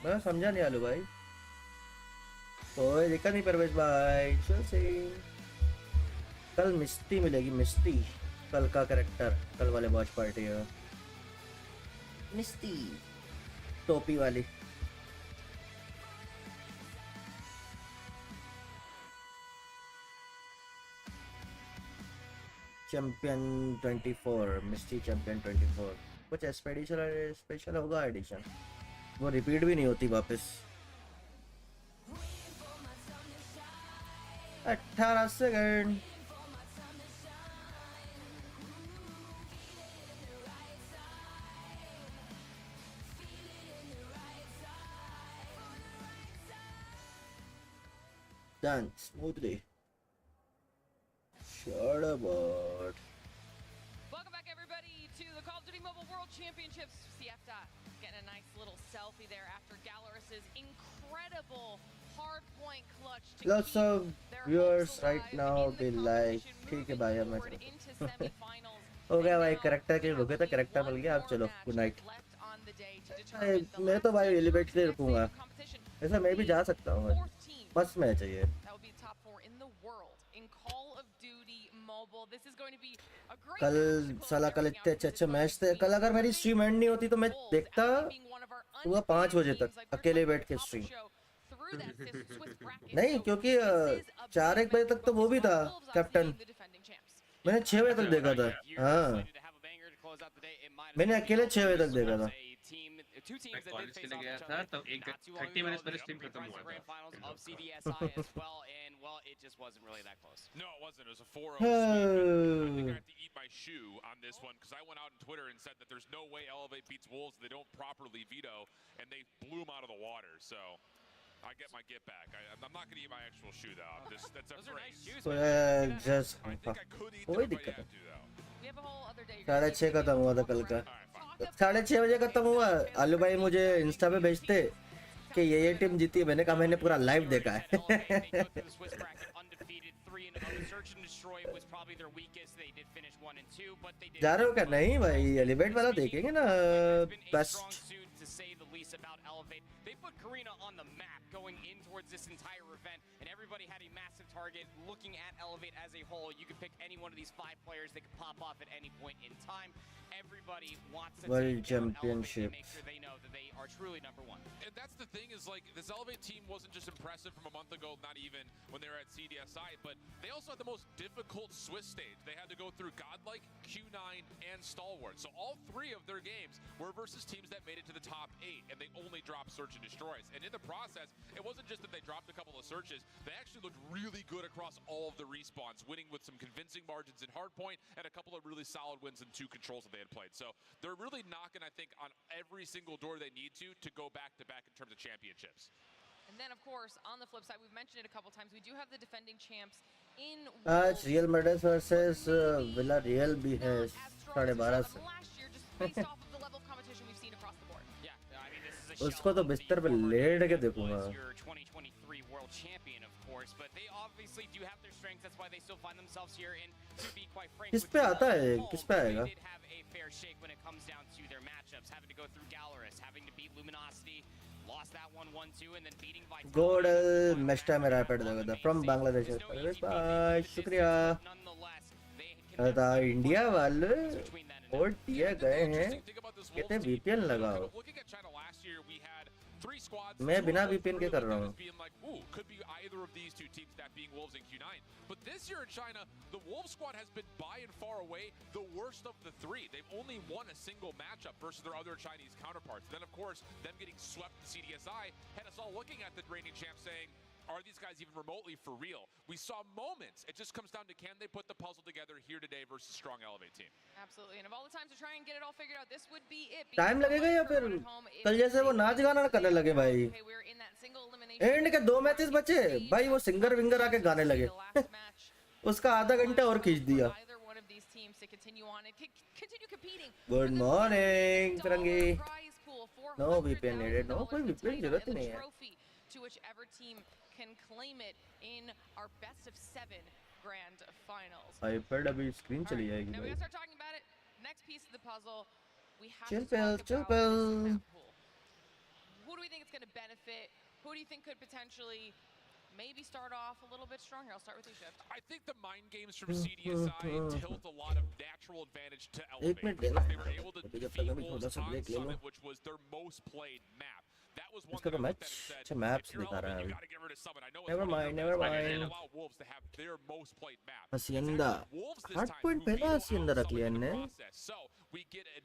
मैं समझा नहीं आलू भाई। कोई दिक्कत नहीं परवेश भाई, चल सही। कल मिस्टी मिलेगी, मिस्टी कल का कैरेक्टर, कल वाले वॉच पार्टी है मिस्टी टोपी वाली। चैंपियन 24, मिस्टी चैंपियन 24 कुछ स्पेशल होगा एडिशन, वो रिपीट भी नहीं होती वापस। 18 second. Done smoothly. Shut about. Welcome back, everybody, to the Call of Duty Mobile World Championships. CFDA getting a nice little selfie there after Galarus's incredible hard-point clutch to Lots of viewers right now be like, ठीक है भाई, मैं चलता हो गया भाई, character के लिए रुके थे, करेक्टर मिल गया, अब चलो गुड नाइट। मैं तो भाई एलिवेट के लिए रुकूंगा, ऐसा मैं भी जा सकता हूँ, बस मैं चाहिए। कल साला कल इतने अच्छे मैच थे, कल अगर मेरी स्ट्रीम एंड नहीं होती तो मैं देखता सुबह 5 बजे तक अकेले बैठ के स्ट्रीम। नहीं क्योंकि 4-1 बजे तक तो वो भी था कैप्टन, मैंने 6 बजे तक देखा था। हाँ मैंने अकेले 6 बजे तक देखा था। कॉलेज के लिए गया था तब 30 मिनट्स पहले स्ट्रीम खत्म हुआ था। Well, it just wasn't really that close. No, it wasn't. It was a 4-0 sweep. I think I have to eat my shoe on this one because I went out on Twitter and said that there's no way Elevate beats Wolves. They don't properly veto, and they blew them out of the water. So I get my get back. I'm not going to eat my actual shoe, though. That's a Those are nice shoes. just I think I could eat कोई them if I दिक्कत had to, though. We have a whole other day. 6:30 खत्म हुआ था कल का, 6:30 बजे खत्म हुआ। आलू भाई मुझे इंस्टा पे भेजते कि ये टीम जीती है, मैंने कहा मैंने पूरा लाइव देखा है। जा रहे हो क्या? नहीं भाई एलिवेट वाला देखेंगे ना best. They put Karina on the map going in towards this entire event, and everybody had a massive target looking at Elevate as a whole. You could pick any one of these 5 players that could pop off at any point in time. Everybody wants to World Championship. make sure they know that they are truly #1. And that's the thing is, like, this Elevate team wasn't just impressive from a month ago, not even when they were at CDSI, but they also had the most difficult Swiss stage. They had to go through Godlike, Q9, and Stalwart. So all 3 of their games were versus teams that made it to the top 8, and they only dropped Search and Destroys. And in the process, it wasn't just that they dropped a couple of searches, they actually looked really good across all of the respawns, winning with some convincing margins in Hardpoint, and a couple of really solid wins in 2 controls that they had played. So they're really knocking, I think, on every single door they need to go back-to-back in terms of championships. And then, of course, on the flip side, we've mentioned it a couple times, we do have the defending champs in आज real Madrid versus Villarreal भी है 12:30 से। last year, just based off of the level of competition we've seen across the board. Yeah, I mean, this is a उसको तो बिस्तर पे late के देखूंगा। your 2023 world champion, of course, but they obviously do have their strengths. That's why they still find themselves here. And to be quite frank, किस पे आता है, किस पे आएगा? they did have a fair shake when it comes down to their matchups, having to go through Galarus, having to beat Luminosity, lost that 1-1-2, and then beating Vitality. Gold mesta में rapid देगा था फ्रॉम बांग्लादेश। बाय शुक्रिया। अरे India वाले vote दिए गए हैं, कहते वीपीएन लगाओ। मैं बिना वीपीएन के कर रहा हूँ। Could be either of these 2 teams, that being Wolves and Q9. But this year in China, the Wolves squad has been by and far away the worst of the 3. They've only won a single matchup versus their other Chinese counterparts. Then, of course, them getting swept in CDSI had us all looking at the reigning champ saying, are these guys even remotely for real? We saw moments. It just comes down to, can they put the puzzle together here today versus a strong Elevate team? Absolutely. And of all the times to try and get it all figured out, this would be it. Time लगेगा या फिर कल जैसे वो नाच गाना करने लगे भाई? एंड के 2 मैचेस बचे भाई, वो सिंगर विंगर आके गाने लगे। उसका आधा घंटा और खींच दिया। गुड मॉर्निंग फिरंगी। नो वीपीएन नीडेड, नो कोई वीपीएन जरूरत ही नहीं है। To whichever team can claim it in our best of 7 grand finals. iPad अभी स्क्रीन चली जाएगी Now we भाई। gotta start talking about it. Next piece of the puzzle, we have Chill to talk pill, about this map pool. Who do we think it's going to benefit? Who do you think could potentially maybe start off a little bit stronger. I'll start with you, Shift. I think the mind games from CDSI tilt a lot of natural advantage to Elevate because they were able to defeat Wolves on Summit, which was their most played map. That was one that I looked at and said, if you're Elevate, you got to get rid of Summit. I know it's Never mind, never mind. allow Wolves to have their most played map. Hacienda. Hardpoint पे ना Hacienda रख लिया इनने.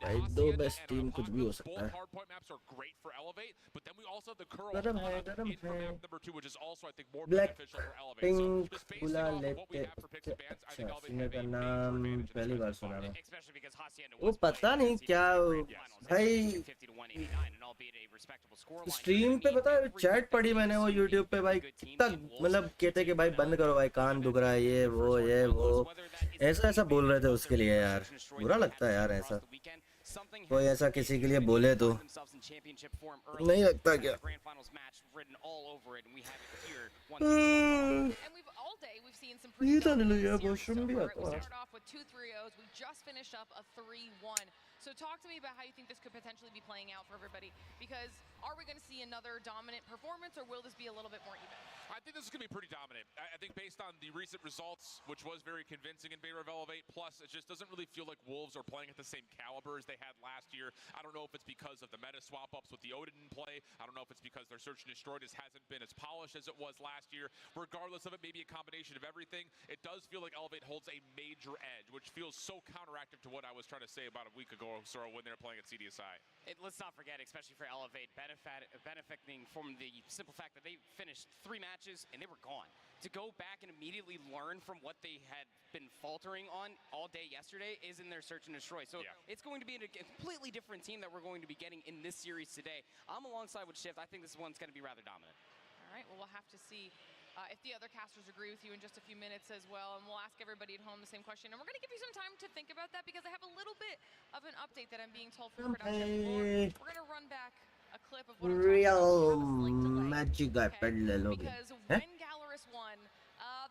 भाई दो best team कुछ भी हो सकता है. Hardpoint maps are great for Elevate, but then we also have the curl in for map number 2, which is also I think more beneficial for Elevate. Pink, So just basing on what we have for picks and bans, I think Elevate have a major advantage. पहली बार सुना मैं. Especially because Hacienda वो पता नहीं क्या भाई. 50 to 189, and albeit a respectable scoreline. Stream पे पता है चैट पढ़ी मैंने वो YouTube पे भाई कितना मतलब कहते कि भाई बंद करो भाई कान दुख रहा है ये वो ऐसा बोल रहे थे उसके लिए यार बुरा लगता है यार ऐसा कोई ऐसा किसी के लिए बोले तो नहीं लगता क्या ये तो नहीं यार वॉशरूम भी आता है. So talk to me about how you think this could potentially be playing out for everybody, because are we going to see another dominant performance, or will this be a little bit more even? I think this is going to be pretty dominant. I think based on the recent results, which was very convincing in beta of Elevate, plus it just doesn't really feel like Wolves are playing at the same caliber as they had last year. I don't know if it's because of the meta swap-ups with the Odin in play. I don't know if it's because their Search and Destroy just hasn't been as polished as it was last year. Regardless of it, maybe a combination of everything, it does feel like Elevate holds a major edge, which feels so counteractive to what I was trying to say about a week ago or so when they were playing at CDSI. Let's not forget, especially for Elevate, benefiting from the simple fact that they finished 3 matches and they were gone. To go back and immediately learn from what they had been faltering on all day yesterday is in their Search and Destroy. So it's going to be a completely different team that we're going to be getting in this series today. I'm alongside with Shift. I think this one's going to be rather dominant. All right, well, we'll have to see if the other casters agree with you in just a few minutes as well, and we'll ask everybody at home the same question. And we're going to give you some time to think about that, because I have a little bit of an update that I'm being told from production. We're going to run back a clip of what real magic guy because when Gallerus won,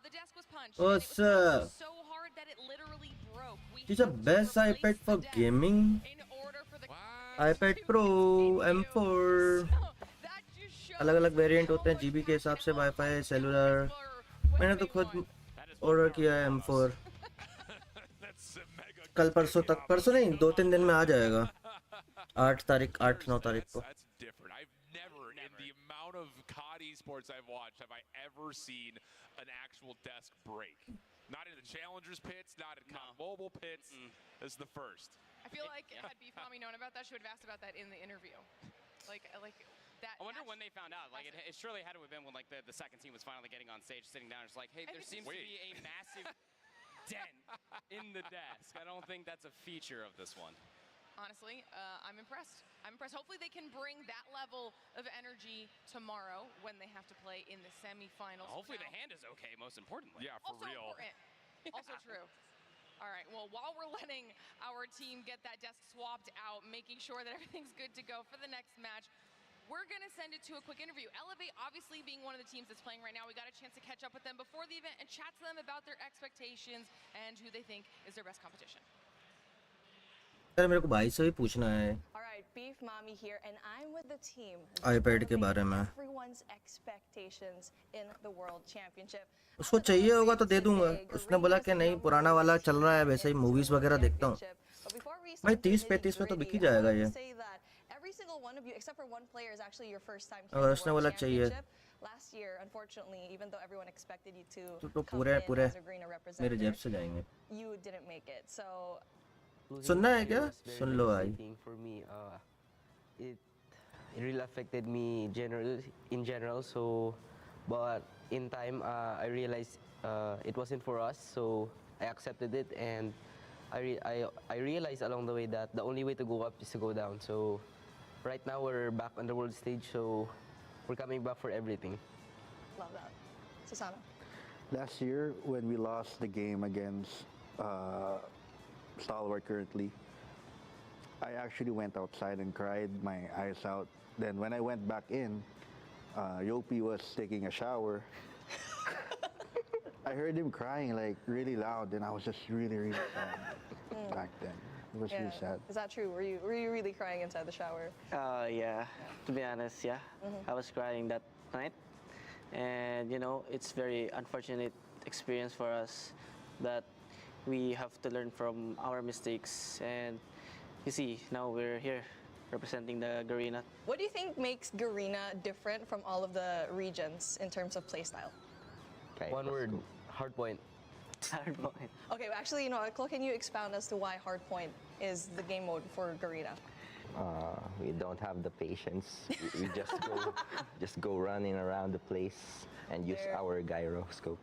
the desk was punched. What's and it was so hard that it literally broke. This is the best iPad for gaming. iPad Pro M4. अलग-अलग variant होते हैं GB के हिसाब से wifi cellular. मैंने तो खुद order किया है M4. कल परसों तक, परसों नहीं 2-3 दिन में आ जाएगा. 8 तारीख 8-9 तारीख को. Never in the amount of COD esports I've watched have I ever seen an actual desk break. Not in the challengers pits, not in COD mobile pits. This is the first. I feel like had Beefami known about that, she would have asked about that in the interview. Like that. I wonder when they found out. Like it surely had to have been when like the second team was finally getting on stage, sitting down. It's like, hey, there seems to be a massive dent in the desk. I don't think that's a feature of this one. Honestly, I'm impressed. Hopefully they can bring that level of energy tomorrow when they have to play in the semifinals. Hopefully the hand is okay, most importantly. Yeah, for real. Also true. All right, well, while we're letting our team get that desk swapped out, making sure that everything's good to go for the next match, we're going to send it to a quick interview. Elevate, obviously being one of the teams that's playing right now, we got a chance to catch up with them before the event and chat to them about their expectations and who they think is their best competition. यार मेरे को भाई से भी पूछना है. All right, Beef Mommy here, and I'm with the team. iPad के बारे में. Everyone's expectations in the World Championship. उसको चाहिए होगा तो दे दूंगा. उसने बोला कि नहीं पुराना वाला चल रहा है वैसे ही मूवीज वगैरह देखता हूँ. भाई 30-35 में तो बिक ही जाएगा ये. Every single one of you, except for one player, is actually your first time अगर उसने बोला चाहिए. Last year, unfortunately, even though everyone expected you to तो come in as a greener मेरे जेब से जाएंगे. you didn't make it. So. सुनना है क्या? सुन लो भाई. For me, it really affected me in general. So, but in time, I realized it wasn't for us. So I accepted it, and I realized along the way that the only way to go up is to go down. So right now we're back on the world stage. So we're coming back for everything. Love that, Susana. Last year when we lost the game against Stalwart currently, I actually went outside and cried my eyes out. Then when I went back in, Yopi was taking a shower. I heard him crying like really loud, and I was just really sad back then. It was really sad. Is that true? Were you really crying inside the shower? Yeah, to be honest, yeah. I was crying that night. and it's very unfortunate experience for us that we have to learn from our mistakes. And you see, now we're here representing the Garena. What do you think makes Garena different from all of the regions in terms of playstyle? One word: hard point. Hard point. Okay, well, actually, can you expound as to why hardpoint is the game mode for Garena? We don't have the patience. We just go running around the place and use our gyroscope.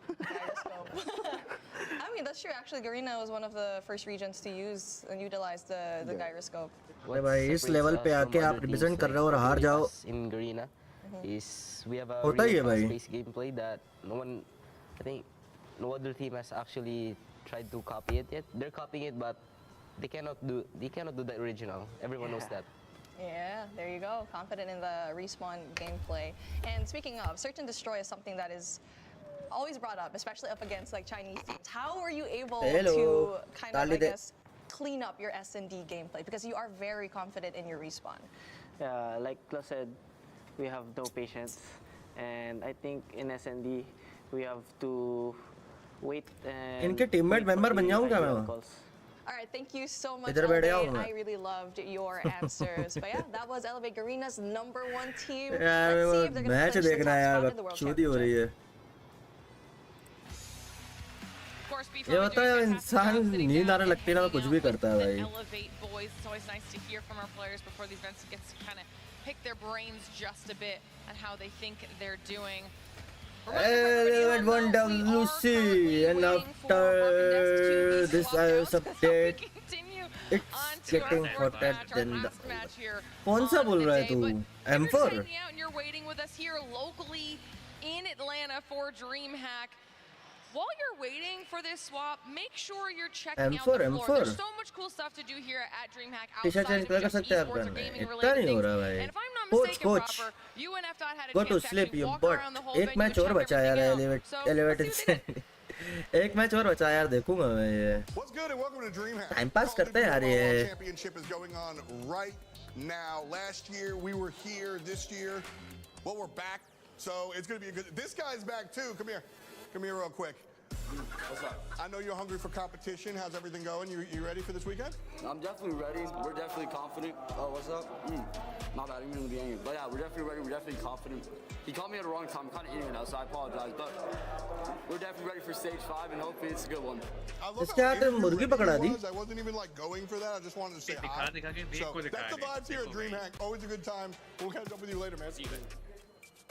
I mean, that's true. Actually, Garena was one of the first regions to use and utilize the gyroscope. अरे भाई इस level पे आके आप represent कर रहे हो और हार जाओ in Garena is we have a होता ही है really भाई fast-paced gameplay that I think no other team has actually tried to copy it yet. They're copying it, but they cannot do the original. Everyone knows that. Yeah, there you go. Confident in the respawn gameplay. And speaking of, search and destroy is something that is always brought up, especially up against like Chinese teams. How are you able to kind of, I guess, clean up your S&D gameplay? Because you are very confident in your respawn. Yeah, like Klaus said, we have no patience, and I think in S&D we have to wait and इनके teammate member बन जाऊंगा मैं All right, thank you so much, Elevate. I really loved your answers. But yeah, that was Elevate Garena's #1 team. Let's see if they're going to finish the top spot in the World Championship. ये होता है इंसान नींद आने लगती है ना तो कुछ भी करता है भाई Elevate boys, it's always nice to hear from our players before these events gets to kind of pick their brains just a bit on how they think they're doing. Elevate won WC and after this update it's getting hotter than the कौन सा बोल रहा है तू M4 and you're waiting with us here locally in Atlanta for DreamHack. While you're waiting for this swap, make sure you're checking out the floor. There's so much cool stuff to do here at DreamHack outside of just esports or gaming related things. And if I'm not mistaken, proper, UNF had a Go to chance to sleep, actually you walk bot. around the whole एक venue, match और check बचा यार everything out. Elevated से एक match और बचा यार देखूंगा मैं ये What's good and welcome to DreamHack. Time pass करते हैं यार ये Championship is going on right now. Last year we were here. This year, well, we're back. So it's going to be a good. This guy's back too. Come here real quick. What's up? I know you're hungry for competition. How's everything going? You ready for this weekend? I'm definitely ready. We're definitely confident. Oh, what's up? Not bad. I didn't mean to be angry. But yeah, we're definitely ready. We're definitely confident. He caught me at the wrong time. I'm kind of eating right now, so I apologize. But we're definitely ready for stage 5, and hopefully it's a good one. इसके हाथ में मुर्गी पकड़ा दी I wasn't even like going for that. I just wanted to say hi. So that's the vibes here at DreamHack. Always a good time. We'll catch up with you later, man. See you then.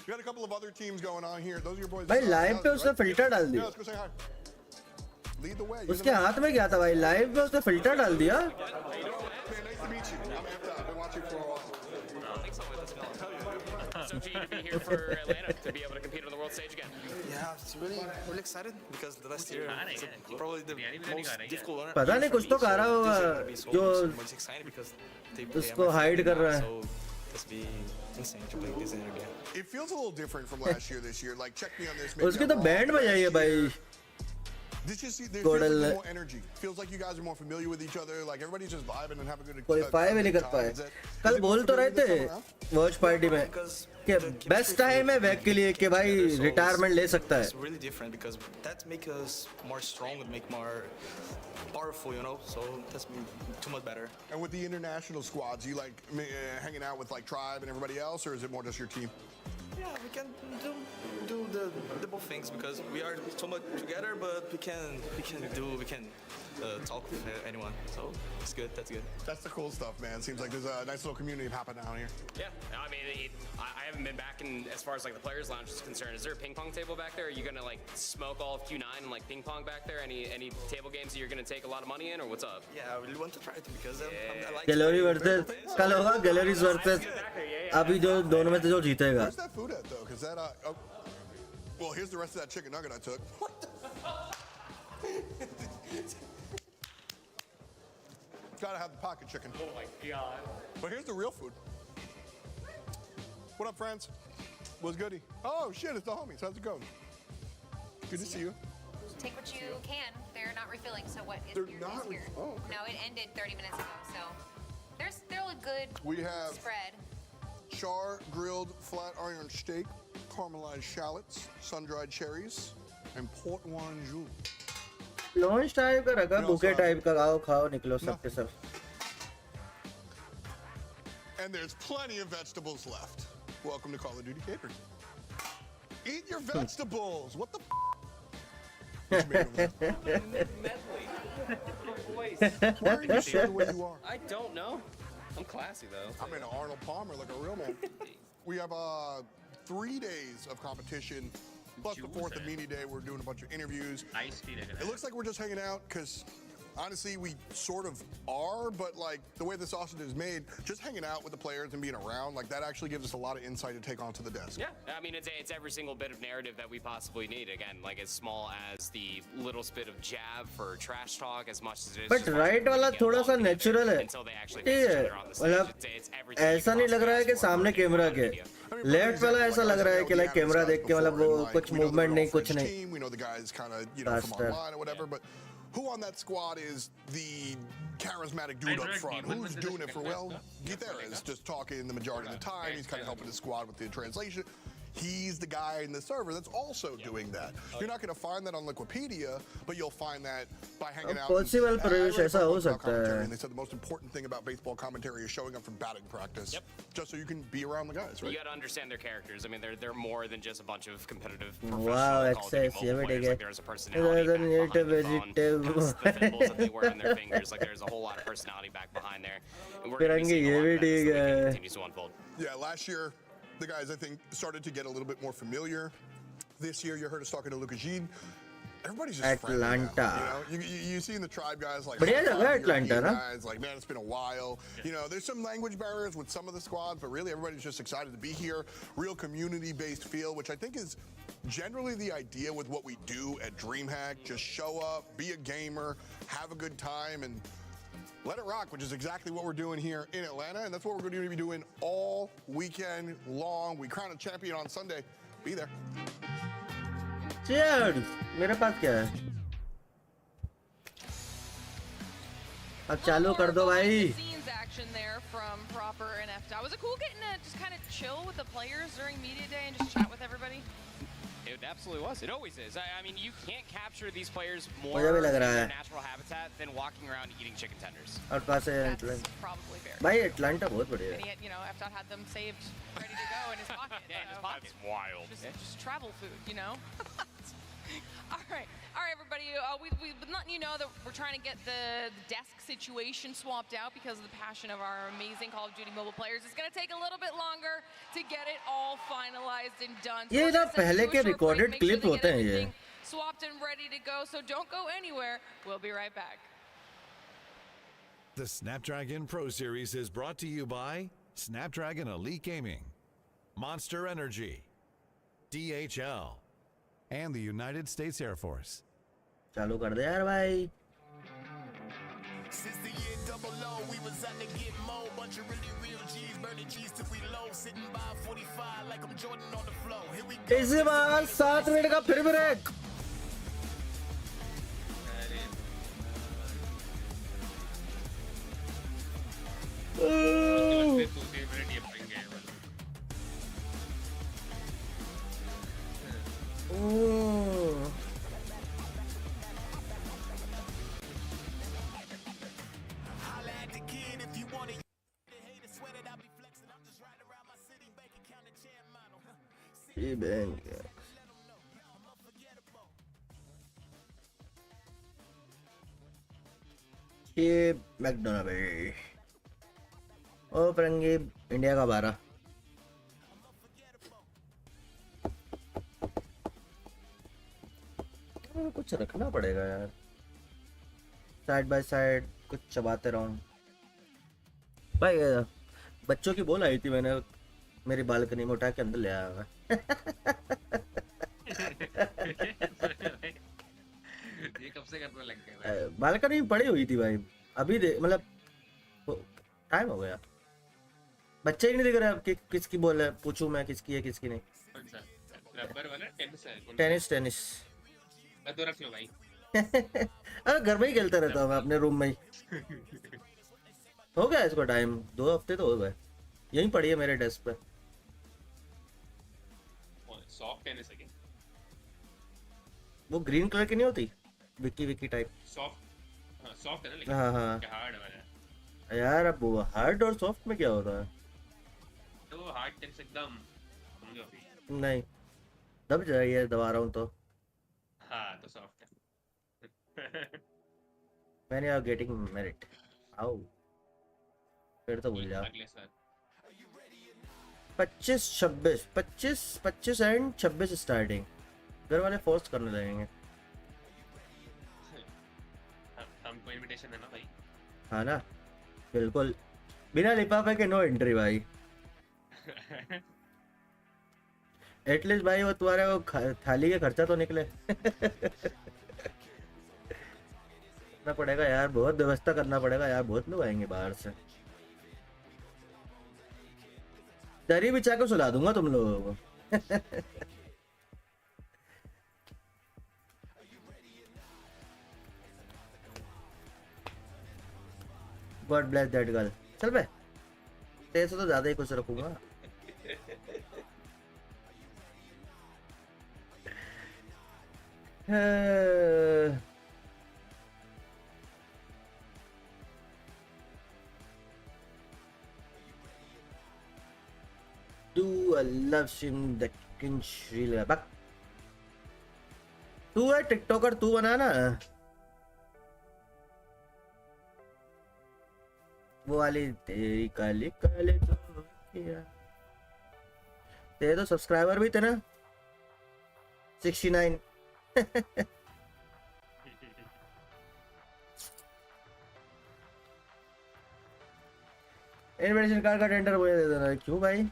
We got a couple of other teams going on here. Those are your boys. भाई live पे उसने filter डाल दिया Let's go say hi. Lead the way. उसके हाथ में क्या था भाई लाइव पे उसने फिल्टर डाल दिया Man, nice to meet you. I'm amped up. I've been watching for a while. So for you to be here for Atlanta, to be able to compete on the world stage again. Yeah, it's really excited because the last year was probably the most difficult one. पता नहीं कुछ तो कर रहा होगा जो उसको hide कर रहा है Must be insane to play this again. It feels a little different from last year this year. Like, check me on this. उसके तो बैंड बजाइए भाई This just there feels like more energy. Feels like you guys are more familiar with each other. Like everybody's just vibing and having a good time. Qualify भी नहीं कर पाए कल बोल तो रहे थे वॉच पार्टी में कि बेस्ट टाइम है बैक के लिए कि भाई रिटायरमेंट ले सकता है It's really different because that makes us more strong and make more powerful, you know. So that's too much better. And with the international squads, you like hanging out with like Tribe and everybody else, or is it more just your team? Yeah, we can do the both things because we are so much together, but we can talk with anyone. So it's good. That's good. That's the cool stuff, man. Seems like there's a nice little community popping down here. Yeah, I mean, I haven't been back in as far as like the players' lounge is concerned. Is there a ping pong table back there? Are you gonna like smoke all of Q9 and like ping pong back there? Any table games that you're gonna take a lot of money in, or what's up? Yeah, I really want to try it because I like. Gallery versus कल होगा galleries versus अभी जो दोनों में से जो जीतेगा Where's that food at though? Because that well, here's the rest of that chicken nugget I took. What the? Gotta have the pocket chicken. Oh my god. But here's the real food. What up, friends? What's goody? Oh shit, it's the homies. How's it going? Good to see you. Take what you can. They're not refilling, so what is They're your not here? oh, okay. No, it ended 30 minutes ago, so there's still a good We have spread. char grilled flat iron steak, caramelized shallots, sun-dried cherries, and port wine jus. Launch type का रखा, bouquet type का, खाओ खाओ निकलो सबके सब. And there's plenty of vegetables left. Welcome to Call of Duty Catering. Eat your vegetables. What the Why are you sure the way you are? I don't know. I'm classy though. I'm in Arnold Palmer like a real man. We have 3 days of competition. Plus the 4th of Media Day, we're doing a bunch of interviews. It looks like we're just hanging out because honestly, we sort of are, but like the way the sausage is made, just hanging out with the players and being around, like that actually gives us a lot of insight to take onto the desk. Yeah, I mean, it's every single bit of narrative that we possibly need. Again, like as small as the little bit of jab for trash talk, as much as it is. But right वाला थोड़ा सा natural है. ठीक है. मतलब ऐसा नहीं लग रहा है कि सामने कैमरा के. Left वाला ऐसा लग रहा है कि like कैमरा देख के मतलब वो कुछ movement नहीं कुछ नहीं. We know the guys kind of from online or whatever, but who on that squad is the charismatic dude up front? Who's doing it for well? Gither is just talking the majority of the time. He's kind of helping the squad with the translation. He's the guy in the server that's also doing that. You're not going to find that on Wikipedia, but you'll find that by hanging out. Possible प्रवेश ऐसा हो सकता है. And they said the most important thing about baseball commentary is showing up for batting practice, just so you can be around the guys, right? You got to understand their characters. I mean, they're more than just a bunch of competitive Wow, access. Like there's a personality back behind the phone. The thimbles that they wear on their fingers. Like there's a whole lot of personality back behind there. And we're going to be seeing a lot of that as the weekend continues to unfold. Yeah, last year, the guys, I think, started to get a little bit more familiar. This year, you heard us talking to Luka Jean. Everybody's just Atlanta. You know, you see in the tribe guys like Atlanta, guys, like, man, it's been a while. You know, there's some language barriers with some of the squads, but really everybody's just excited to be here. Real community-based feel, which I think is generally the idea with what we do at DreamHack. Just show up, be a gamer, have a good time, and let it rock, which is exactly what we're doing here in Atlanta, and that's what we're going to be doing all weekend long. We crown a champion on Sunday. Be there. Cheers! मेरे पास क्या है? अब चालू कर दो भाई. Action there from Proper and FDOT. Was it cool getting to just kind of chill with the players during media day and just chat with everybody? It absolutely was. It always is. I mean, you can't capture these players more in their natural habitat than walking around eating chicken tenders. और पास है That's probably fair. भाई Atlanta बहुत बढ़िया है. And yet, you know, FDOT had them saved, ready to go in his pocket. Yeah, in his pocket. That's wild. Just travel food, you know. All right, everybody. We've been letting you know that we're trying to get the desk situation swapped out because of the passion of our amazing Call of Duty mobile players. It's going to take a little bit longer to get it all finalized and done. ये ना पहले के recorded clip होते हैं ये. Swapped and ready to go, so don't go anywhere. We'll be right back. The Snapdragon Pro Series is brought to you by Snapdragon Elite Gaming, Monster Energy, DHL, and the United States Air Force. चालू कर दे यार भाई. Since the year 00, we was out to get more. Bunch of really real G's, burning G's till we low. Sitting by 45 like I'm Jordan on the floor. Here we go. इसी बार 7 minute का फिर break. ये McDonald ओ परंगी India का 12 कुछ रखना पड़ेगा यार side by side कुछ चबाते रहो भाई. बच्चों की बोल आई थी मैंने मेरी बालकनी में उठा के अंदर ले आया. ये कब से करने लग गए? बालकनी में पड़ी हुई थी भाई. अभी मतलब टाइम हो गया. बच्चे ही नहीं दिख रहे अब किसकी बोल है. पूछूं मैं किसकी है किसकी नहीं. रबर वाला टेनिस मैं तो रख लो भाई. अरे घर में ही खेलता रहता हूँ मैं अपने रूम में ही. हो गया इसको टाइम 2 हफ्ते तो हो गए. यहीं पड़ी है मेरे डेस्क पे. सॉफ्ट कहने सके वो ग्रीन कलर की नहीं होती, विकी विकी टाइप। सॉफ्ट, हाँ सॉफ्ट है ना, लेकिन हाँ हाँ हार्ड वाला है। यार, अब वो हार्ड और सॉफ्ट में क्या होता है? तो वो हार्ड टिप्स एकदम होंगे अभी। नहीं, दब जाइए, दबा रहा हूँ तो। हाँ तो सॉफ्ट है। मैंने आर गेटिंग मेरिट। आओ, फिर तो भूल जा। अगले साल 25 एंड 26 स्टार्टिंग। घर वाले फोर्स करने लगेंगे। हमको इनविटेशन है ना भाई। हाँ ना, बिल्कुल, बिना लिफाफे के नो एंट्री भाई। एटलीस्ट भाई वो तुम्हारे वो थाली के खर्चा तो निकले। करना पड़ेगा यार, बहुत व्यवस्था करना पड़ेगा यार, बहुत लोग आएंगे बाहर से। दरी बिछा के सुला दूंगा तुम लोगों को। God bless that girl. चल बे, तेरे से तो ज्यादा ही कुछ रखूंगा। Do a love stream that can really back. तू है टिकटॉकर, तू बना ना वो वाली तेरी काली काली किया। तेरे तो सब्सक्राइबर भी थे ना 69। इन्विटेशन कार्ड का टेंडर मुझे दे देना। क्यों भाई?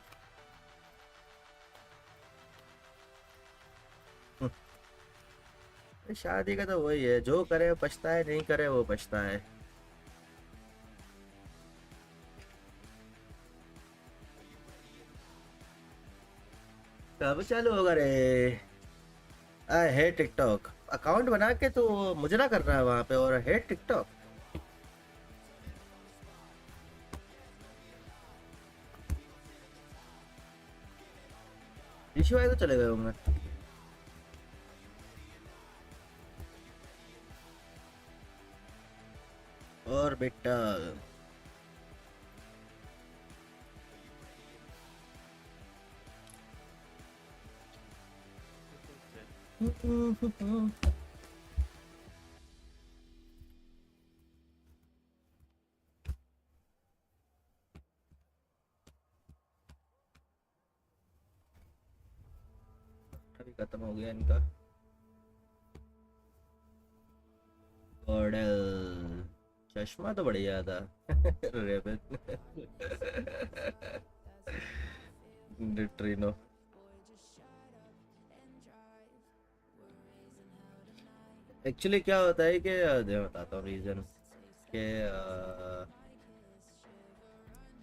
शादी का तो वही है, जो करे वो पछता है, नहीं करे वो पछता है। कब चालू होगा रे? I hate TikTok. अकाउंट बना के तो मुझे ना कर रहा है वहां पे, और हेट टिकटॉक। ऋषि भाई तो चले गए होंगे। और बेटा अभी खत्म हो गया इनका मॉडल। चश्मा तो बढ़िया था। ट्रिनो। एक्चुअली क्या होता है कि मैं बताता हूँ रीजन कि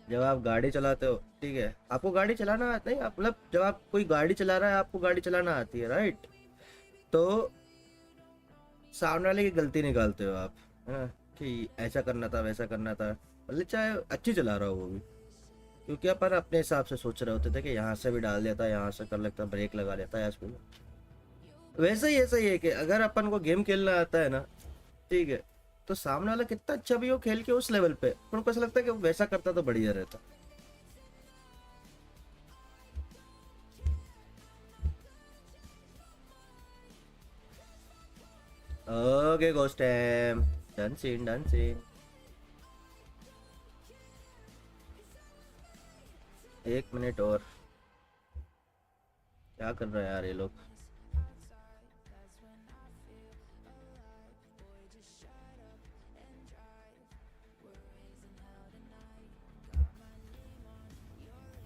जब आप गाड़ी चलाते हो, ठीक है, आपको गाड़ी चलाना आता है, मतलब जब आप कोई गाड़ी चला रहा है, आपको गाड़ी चलाना आती है, राइट? तो सामने वाले की गलती निकालते हो आप, है ना, कि ऐसा करना था, वैसा करना था, मतलब चाहे अच्छी चला रहा हो वो भी, क्योंकि अपन अपने हिसाब से सोच रहे होते थे कि यहाँ से भी डाल देता, यहाँ से कर लेता, ब्रेक लगा लेता है ऐसा। वैसे ही ऐसा ही है कि अगर अपन को गेम खेलना आता है ना, ठीक है, तो सामने वाला कितना अच्छा भी हो खेल के उस लेवल पे, पर उनको ऐसा लगता है कि वैसा करता तो बढ़िया रहता। Okay ghost time, done scene done scene. एक मिनट और, क्या कर रहे हैं यार ये लोग?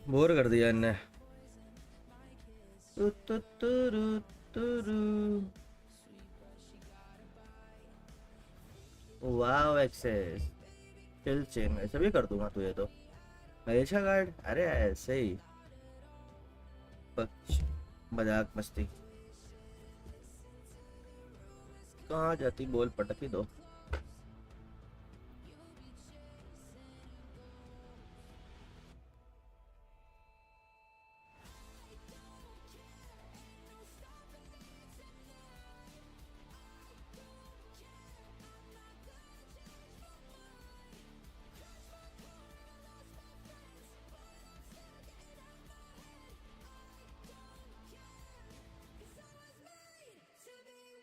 बोर कर दिया इनने। वाओ एक्सेस किल चेन ऐसे भी कर दूंगा तुझे तो। मलेशिया गार्ड, अरे ऐसे ही मजाक मस्ती। कहाँ जाती बोल, पटकी दो।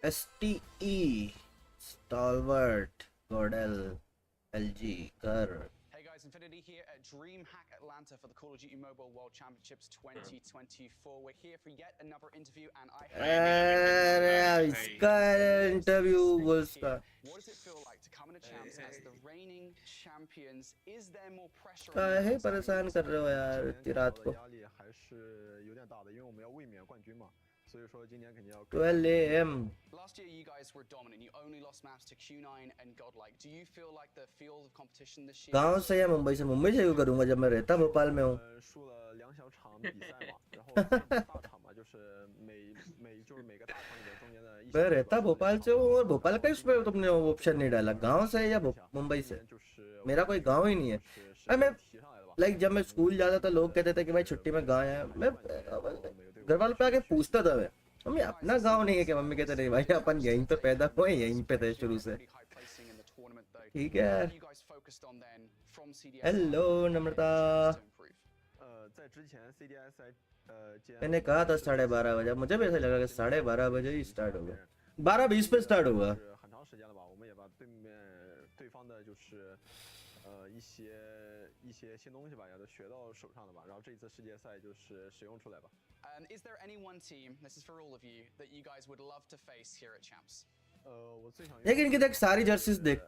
STE Stalwart Gordel LG कर. Hey guys, Infinity here at DreamHack Atlanta for the Call of Duty Mobile World Championships 2024. We're here for yet another interview and I अरे इसका इंटरव्यू गोल्स का. What does it feel like to come in a champs as the reigning champions? Is there more pressure? काहे परेशान कर रहे हो यार इतनी रात को. 12 AM. Last year you guys were dominant. You only lost maps to Q9 and Godlike. Do you feel like the field of competition this year? गांव से या मुंबई से? मुंबई से क्यों करूंगा जब मैं रहता भोपाल में हूँ. मैं रहता भोपाल से हूँ और भोपाल का इसमें तुमने ऑप्शन नहीं डाला. गांव से या मुंबई से? मेरा कोई गांव ही नहीं है. अरे मैं लाइक जब मैं स्कूल जाता था लोग कहते थे कि भाई छुट्टी में गाँव है. मैं घर वालों पे आके पूछता था. मैं मम्मी अपना गांव नहीं है क्या? मम्मी कहते नहीं भाई अपन यहीं पे पैदा हुए, यहीं पे थे शुरू से. ठीक है यार. हेलो नम्रता. मैंने कहा था 12:30 बजे. मुझे भी ऐसा लगा कि 12:30 बजे ही स्टार्ट होगा. 12:20 पे स्टार्ट होगा. 一些新东西吧，也都学到手上了吧。然后这一次世界赛就是使用出来吧。Is there any one team, this is for all of you, that you guys would love to face here at Champs? लेकिन इनकी देख सारी जर्सीज देख.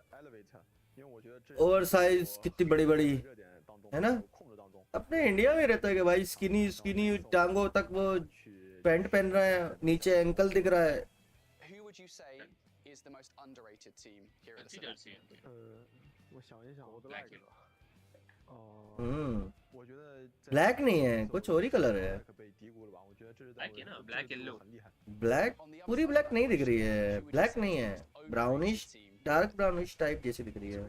ओवर साइज कितनी बड़ी बड़ी है ना. अपने इंडिया में रहता है कि भाई स्किनी स्किनी टांगों तक वो पैंट पहन रहा है, नीचे एंकल दिख रहा है. Who would you say is the most underrated team here at the event? 我想一想，我的 black black नहीं है, कुछ और ही कलर है. ब्लैक है ना, ब्लैक येलो. ब्लैक पूरी ब्लैक नहीं दिख रही है. ब्लैक नहीं है, ब्राउनिश डार्क ब्राउनिश टाइप जैसी दिख रही है.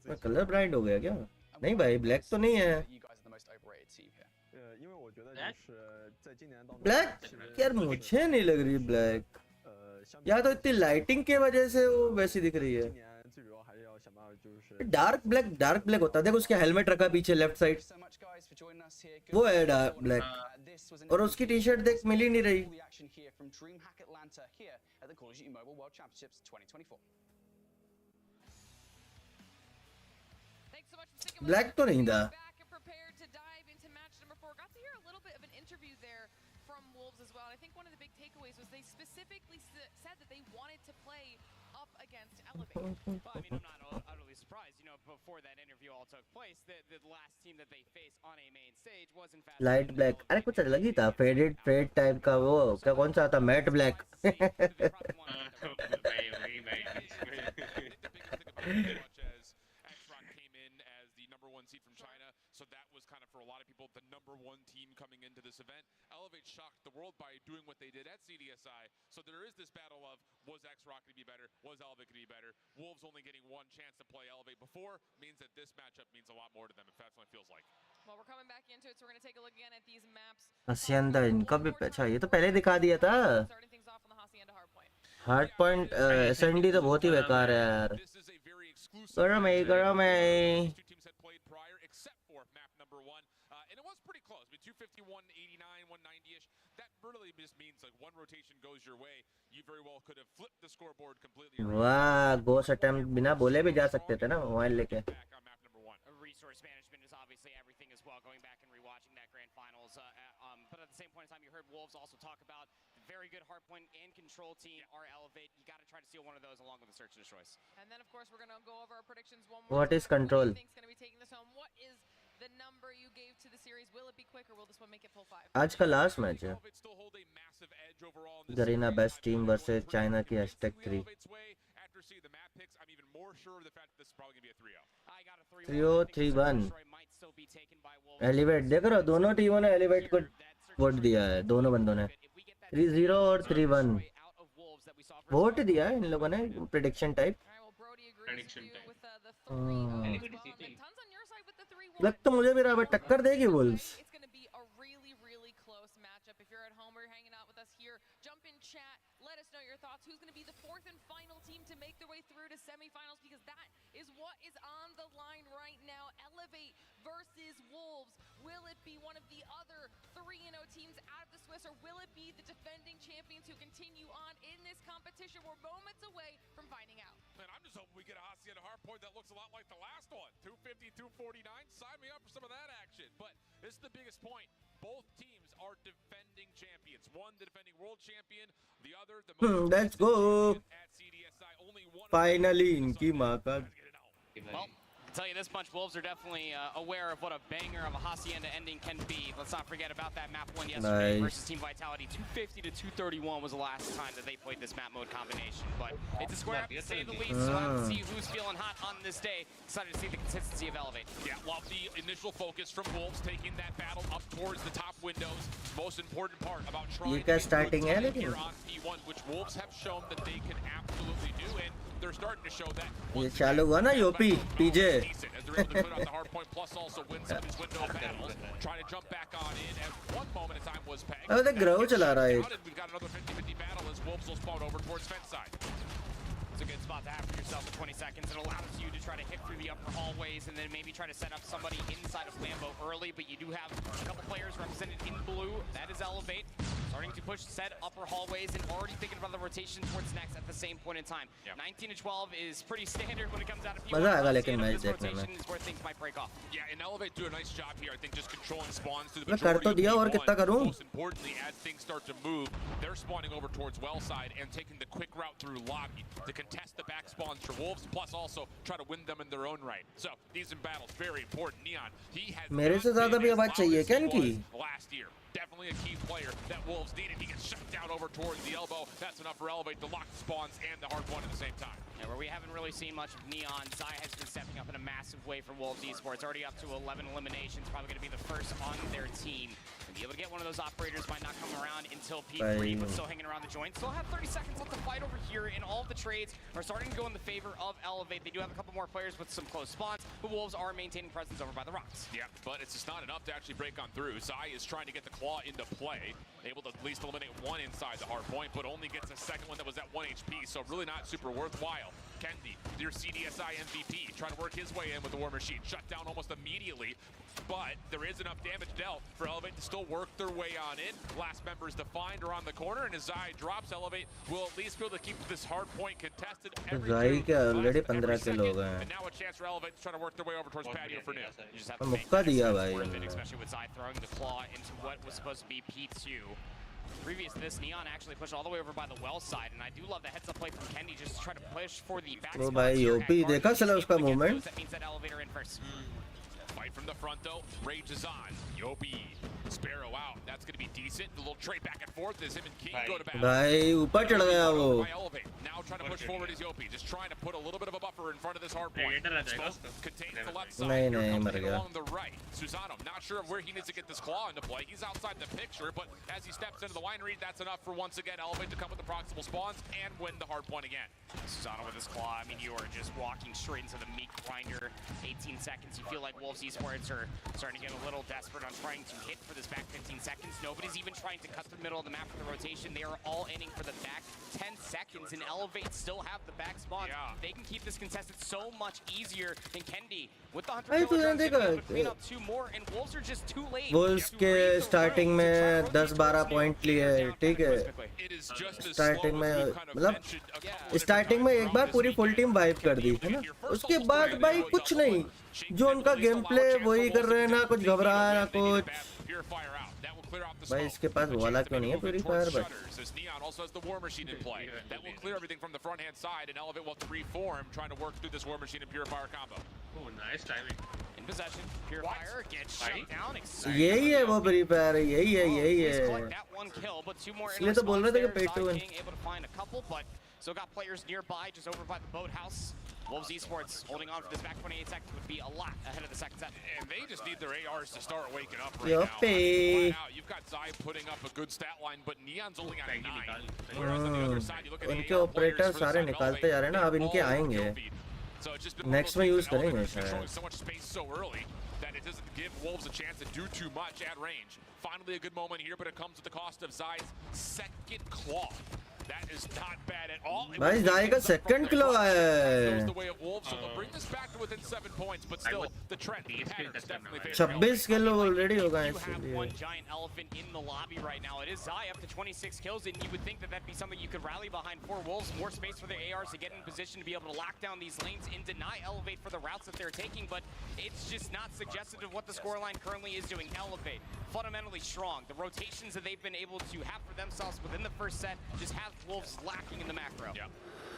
मैं कलर ब्लाइंड हो गया क्या? नहीं भाई ब्लैक तो नहीं है. ब्लैक यार मुझे नहीं लग रही ब्लैक. या तो इतनी लाइटिंग की वजह से वो वैसी दिख रही है. डार्क ब्लैक होता है. देखो उसके हेलमेट रखा पीछे लेफ्ट साइड, वो है डार्क ब्लैक. और उसकी टी शर्ट देख मिल ही नहीं रही. ब्लैक तो नहीं था. As well. I think one of the big takeaways was they specifically said that they wanted to play up against Elevate. Well, I mean, I'm not utterly surprised. You know, before that interview all took place, the last team that they faced on a main stage was in fact light black. अरे कुछ अलग ही था. Fade type का. वो क्या कौन सा था? Matte black. Seed from China, so that was kind of for a lot of people the #1 team coming into this event. Elevate shocked the world by doing what they did at CDSI. So there is this battle of was X-Rock going to be better? Was Elevate going to be better? Wolves only getting one chance to play Elevate before means that this matchup means a lot more to them. If that's what it feels like. Well, we're coming back into it, so we're going to take a look again at these maps. हाशियांडा इनका भी अच्छा. ये तो पहले दिखा दिया था. Hard point S and D तो बहुत ही बेकार है यार. गरम है. Except for map #1, and it was pretty close. I mean, 250, 189, 190-ish. That really just means like one rotation goes your way. You very well could have flipped the scoreboard completely. वाह, गोस attempt बिना बोले भी जा सकते थे ना mobile लेके. Resource management is obviously everything as well. Going back and rewatching that grand finals, but at the same point in time, you heard Wolves also talk about very good hardpoint and control team are Elevate. You got to try to steal one of those along with the search and destroys. And then of course we're going to go over our predictions one more. What is control? Who do you think's going to be taking this home? What is the number you gave to the series? Will it be quick or will this one make it full 5? आज का last match है. Garena best team versus China की #3. After seeing the map picks, I'm even more sure of the fact that this is probably going to be a 3-0. I got a 3-0. 3-0, 3-1. Elevate देख रहे हो, दोनों टीमों ने elevate को vote दिया है. दोनों बंदों ने 3-0 और 3-1 वोट दिया है इन लोगों ने. Prediction type. लग तो मुझे भी रहा है टक्कर देगी Wolves. If you're at home or you're hanging out with us here, jump in chat, let us know your thoughts. Who's going to be the 4th and final team to make their way through to semifinals? Because that is what is on the line right now. Elevate versus Wolves. Will it be one of the other 3-0 teams out of the Swiss or will it be the defending champions who continue on in this competition? We're moments away from finding out. Man, I'm just hoping we get a Hacienda hardpoint that looks a lot like the last one. 250, 249. Sign me up for some of that action. But this is the biggest point. Both teams are defending champions. One, the defending world champion. The other, the most Let's go. at CDSI. Only one. Finally, इनकी माँ का. Well, I'll tell you this much, Wolves are definitely aware of what a banger of a Hacienda ending can be. Let's not forget about that map one yesterday versus Team Vitality. 250 to 231 was the last time that they played this map mode combination. But it's a square up to say the least, so we'll have to see who's feeling hot on this day. Excited to see the consistency of Elevate. Yeah, love the initial focus from Wolves, taking that battle up towards the top windows. Most important part about trying to starting get here on P1, which Wolves have shown that they can absolutely do, and they're starting to show that. ये चालू हुआ ना UP PJ. As they're able to put out the hard point, plus also win some of these window battles. Trying to jump back on in as one moment in time was pegged. अब तो grow चला रहा है. We've got another 50-50 battle as Wolves will spawn over towards fence side. It's a good spot to have for yourself for 20 seconds. It allows you to try to hit through the upper hallways and then maybe try to set up somebody inside of Lambo early, but you do have a couple players represented in blue. That is Elevate. Starting to push set upper hallways and already thinking about the rotation towards next at the same point in time. 19 to 12 is pretty standard when it comes out of P1. मजा आएगा लेकिन match This देखने rotation में. is where things might break off. Yeah, and Elevate do a nice job here. I think just controlling spawns to the मैं कर majority तो of दिया और P1. कितना करूं? Most importantly, as things start to move, they're spawning over towards well side and taking the quick route through lobby to contest the back spawns for Wolves, plus also try to win them in their own right. So these in battles very important. Neon, he has मेरे से ज़्यादा भी आवाज़ चाहिए क्या इनकी? last year. Definitely a key player that Wolves needed. He gets shut down over towards the elbow. That's enough for Elevate to lock the spawns and the hard one at the same time. Yeah, where we haven't really seen much of Neon, Zai has been stepping up in a massive way for Wolves Esports. Already up to 11 eliminations, probably going to be the first on their team. And be able to get one of those operators might not come around until P3, but still hanging around the joint. Still have 30 seconds left to fight over here, and all of the trades are starting to go in the favor of Elevate. They do have a couple more players with some close spawns, but Wolves are maintaining presence over by the rocks. Yeah, but it's just not enough to actually break on through. Zai is trying to get the claw into play, able to at least eliminate one inside the hard point, but only gets a second one that was at 1 HP, so really not super worthwhile. Kendi, your CDSI MVP, trying to work his way in with the War Machine, shut down almost immediately, but there is enough damage dealt for Elevate to still work their way on in. Last members defined are on the corner, and as Zai drops, Elevate will at least be able to keep this hard point contested every Zai के already 15 के लोग हैं. and now a chance for Elevate to try to work their way over towards patio for now. You just have to make मुक्का that दिया worth भाई. it, especially with Zai throwing the claw into what was supposed to be P2. Previous to this, Neon actually pushed all the way over by the well side, and I do love the heads-up play from Kendi just to try to push for the back वो spot भाई here UP at देखा चला उसका movement. That means that elevator in first. Fight from the front though, Rage is on. Yopi, Sparrow out. That's going to be decent. The little trade back and forth as him and King go to battle. भाई ऊपर चढ़ गया वो. By Elevate. Now trying to push forward is Yopi, just trying to put a little bit of a buffer in front of this hard point. Smoke contains the left side. नहीं Here नहीं comes मर King गया. along the right. Susano, not sure where he needs to get this claw into play. He's outside the picture, but as he steps into the winery, that's enough for once again Elevate to come with the proximal spawns and win the hard point again. Susano with his claw, I mean, you are just walking straight into the meat grinder. 18 seconds, you feel like Wolves Esports are starting to get a little desperate on trying to hit for this back 15 seconds. Nobody's even trying to cut the middle of the map for the rotation. They are all aiming for the back 10 seconds, and Elevate still have the back spawn. They can keep this contested so much easier than Kendi. With the 100 kilograms, they'll be able to clean up 2 more, and Wolves are just too late. Wolves के starting में 10-12 point लिए, ठीक है. Starting में मतलब starting में एक बार पूरी full team wipe कर दी, है ना? उसके बाद भाई कुछ नहीं. जो उनका गेम प्ले वही कर रहे हैं ना, कुछ घबरा ना कुछ. भाई इसके पास वाला क्यों नहीं है प्यूरीफायर भाई? Neon also has the War Machine in play. That will clear everything from the front hand side, and Elevate will have to reform, trying to work through this War Machine and Purifier combo. Oh, nice timing. In possession, Purifier gets shut down. यही है वो purifier, यही है. Collect that one kill, but 2 more इसलिए तो बोल रहे थे कि pay to win. able to find a couple, but still got players nearby, just over by the boathouse. Wolves Esports holding on for this back 28 seconds would be a lot ahead of the second set. And they just need their ARs to start waking up right Yuppie. now. You've got Zai putting up a good stat line, but Neon's only on 9. Whereas on the other side, you look at इनके the AR operator players for सारे the निकालते जा रहे हैं ना, अब इनके आएंगे. So it's just been Next में use करेंगे controlling शायद. so much space so early that it doesn't give Wolves a chance to do too much at range. Finally a good moment here, but it comes at the cost of Zai's second claw. That is not bad at all. भाई जाए का second kilo है. The way of Wolves, so they'll bring this back to within 7 points, but still the trend pattern is definitely favorable. 26 kilo already होगा You have इसलिए. one giant elephant in the lobby right now. It is Zai up to 26 kills, and you would think that that'd be something you could rally behind for Wolves. More space for the ARs to get in position to be able to lock down these lanes and deny Elevate for the routes that they're taking, but it's just not suggestive of what the scoreline currently is doing. Elevate, fundamentally strong. The rotations that they've been able to have for themselves within the first set just have Wolves lacking in the macro. Yeah.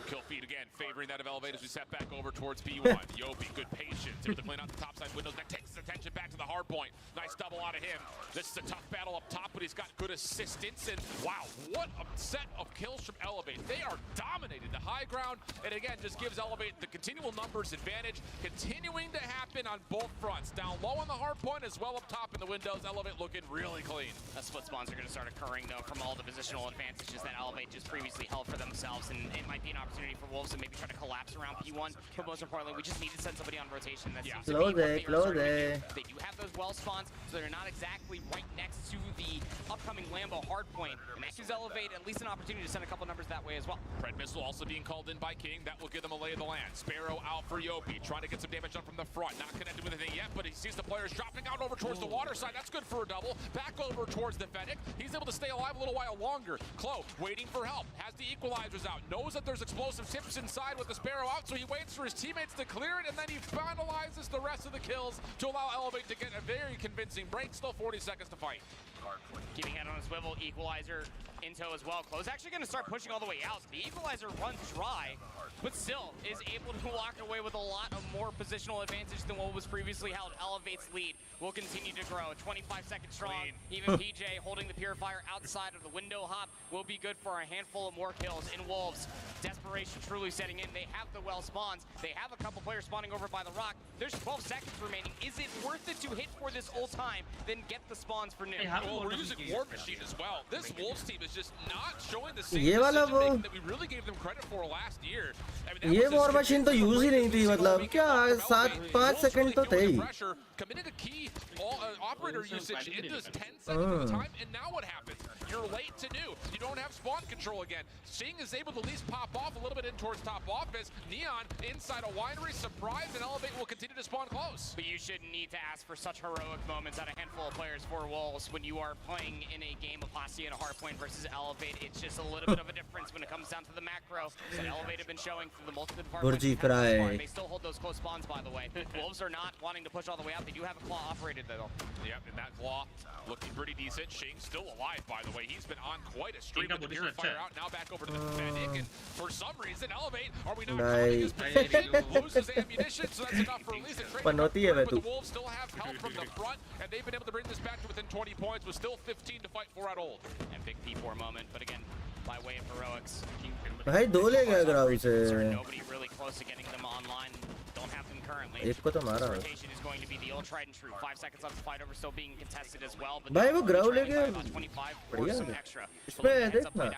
Kill feed again, favoring that of Elevate as we set back over towards B1. Yopi, good patience, able to clean out the topside windows. That takes his attention back to the hard point. Nice double out of him. This is a tough battle up top, but he's got good assistance. And wow, what a set of kills from Elevate. They are dominating the high ground. And again, just gives Elevate the continual numbers advantage, continuing to happen on both fronts. Down low on the hard point as well up top in the windows. Elevate looking really clean. Split spawns are going to start occurring, though, from all the positional advantages that Elevate just previously held for themselves. And it might be an opportunity for Wolves to maybe try to collapse around P1. But most importantly, we just need to send somebody on rotation. That seems to be what they are starting to do. They do have those well spawns, so they're not exactly right next to the upcoming Lambo hardpoint. And that gives Elevate at least an opportunity to send a couple numbers that way as well. Pred missile also being called in by King. That will give them a lay of the land. Sparrow out for Yopi, trying to get some damage done from the front. Not connected with anything yet, but he sees the players dropping out over towards the water side. That's good for a double. Back over towards the Fennec. He's able to stay alive a little while longer. Klo waiting for help. Has the equalizers out. Knows that there's explosive tips inside with the Sparrow out, so he waits for his teammates to clear it, and then he finalizes the rest of the kills to allow Elevate to get a very convincing break. Still 40 seconds to fight. Keeping head on a swivel, equalizer in tow as well. Klo's actually going to start pushing all the way out. The equalizer runs dry, but still is able to walk away with a lot of more positional advantage than what was previously held. Elevate's lead will continue to grow. 25 seconds strong. Even PJ holding the Purifier outside of the window hop will be good for a handful of more kills. In Wolves, desperation truly setting in. They have the well spawns. They have a couple players spawning over by the rock. There's 12 seconds remaining. Is it worth it to hit for this whole time, then get the spawns for new? Well, we're using War Machine as well. This Wolves team is just not showing the same decision making that we really gave them credit for last year. I mean, ये War Machine तो use ही नहीं थी, मतलब क्या 7-5 second तो थे ही. Committed a key operator usage into 10 seconds at a time, and now what happens? You're late to new. You don't have spawn control again. Sing is able to at least pop off a little bit in towards top office. Neon inside a winery, surprise, and Elevate will continue to spawn close. But you shouldn't need to ask for such heroic moments out of a handful of players for Wolves when you are playing in a game of Posse and a hardpoint versus Elevate. It's just a little bit of a difference when it comes down to the macro that Elevate have been showing through the multiple departments. They still hold those close spawns, by the way. Wolves are not wanting to push all the way out. They do have a claw operated, though. Yep, and that claw looking pretty decent. Shing's still alive, by the way. He's been on quite a streak with the Purifier out. Now back over to the Fennec, and for some reason, Elevate, are we not counting his position? Loses ammunition, so that's enough for at least a trade. But the Wolves still have help from the front, and they've been able to bring this back to within 20 points with still 15 to fight for at old. And big P4 moment, but again, by way of heroics. भाई दो ले गया ground से. Nobody really close to getting them online. Don't have them currently. एक को तो मारा. Rotation is going to be the old tried and true. 5 seconds left to fight over, still being contested as well. But भाई वो ground ले गया. बढ़िया है. इसमें देखना.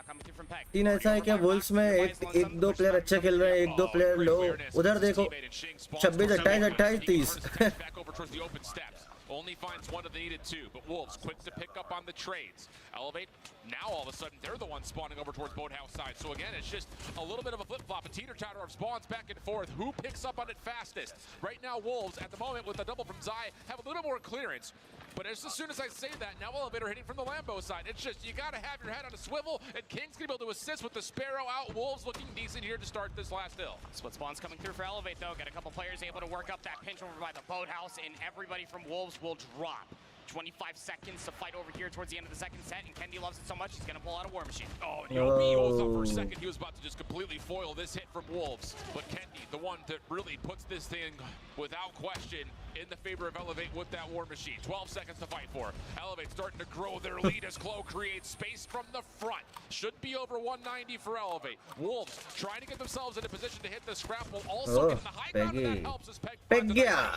तीन ऐसा है कि वुल्स में एक दो प्लेयर अच्छे खेल रहे हैं, एक दो प्लेयर लो. उधर देखो. 26, 28, 28, 30. Back over towards the open steps. Only finds one of the needed two, but Wolves quick to pick up on the trades. Elevate, now all of a sudden they're the ones spawning over towards Boathouse side. So again, it's just a little bit of a flip-flop, a teeter-totter of spawns back and forth. Who picks up on it fastest? Right now, Wolves, at the moment with a double from Zai, have a little more clearance. But as soon as I say that, now Elevator hitting from the Lambo side. It's just, you gotta have your head on a swivel, and King's gonna be able to assist with the Sparrow out. Wolves looking decent here to start this last hill. Split spawns coming through for Elevate, though. Got a couple players able to work up that pinch over by the Boathouse, and everybody from Wolves will drop. 25 seconds to fight over here towards the end of the second set, and Kendi loves it so much he's going to pull out a War Machine. Oh, and Yopi holds up for a second. He was about to just completely foil this hit from Wolves. But Kendi, the one that really puts this thing, without question, in the favor of Elevate with that War Machine. 12 seconds to fight for. Elevate starting to grow their lead as Klo creates space from the front. Should be over 190 for Elevate. Wolves trying to get themselves in a position to hit the scrap while also getting the high ground, and that helps as Peg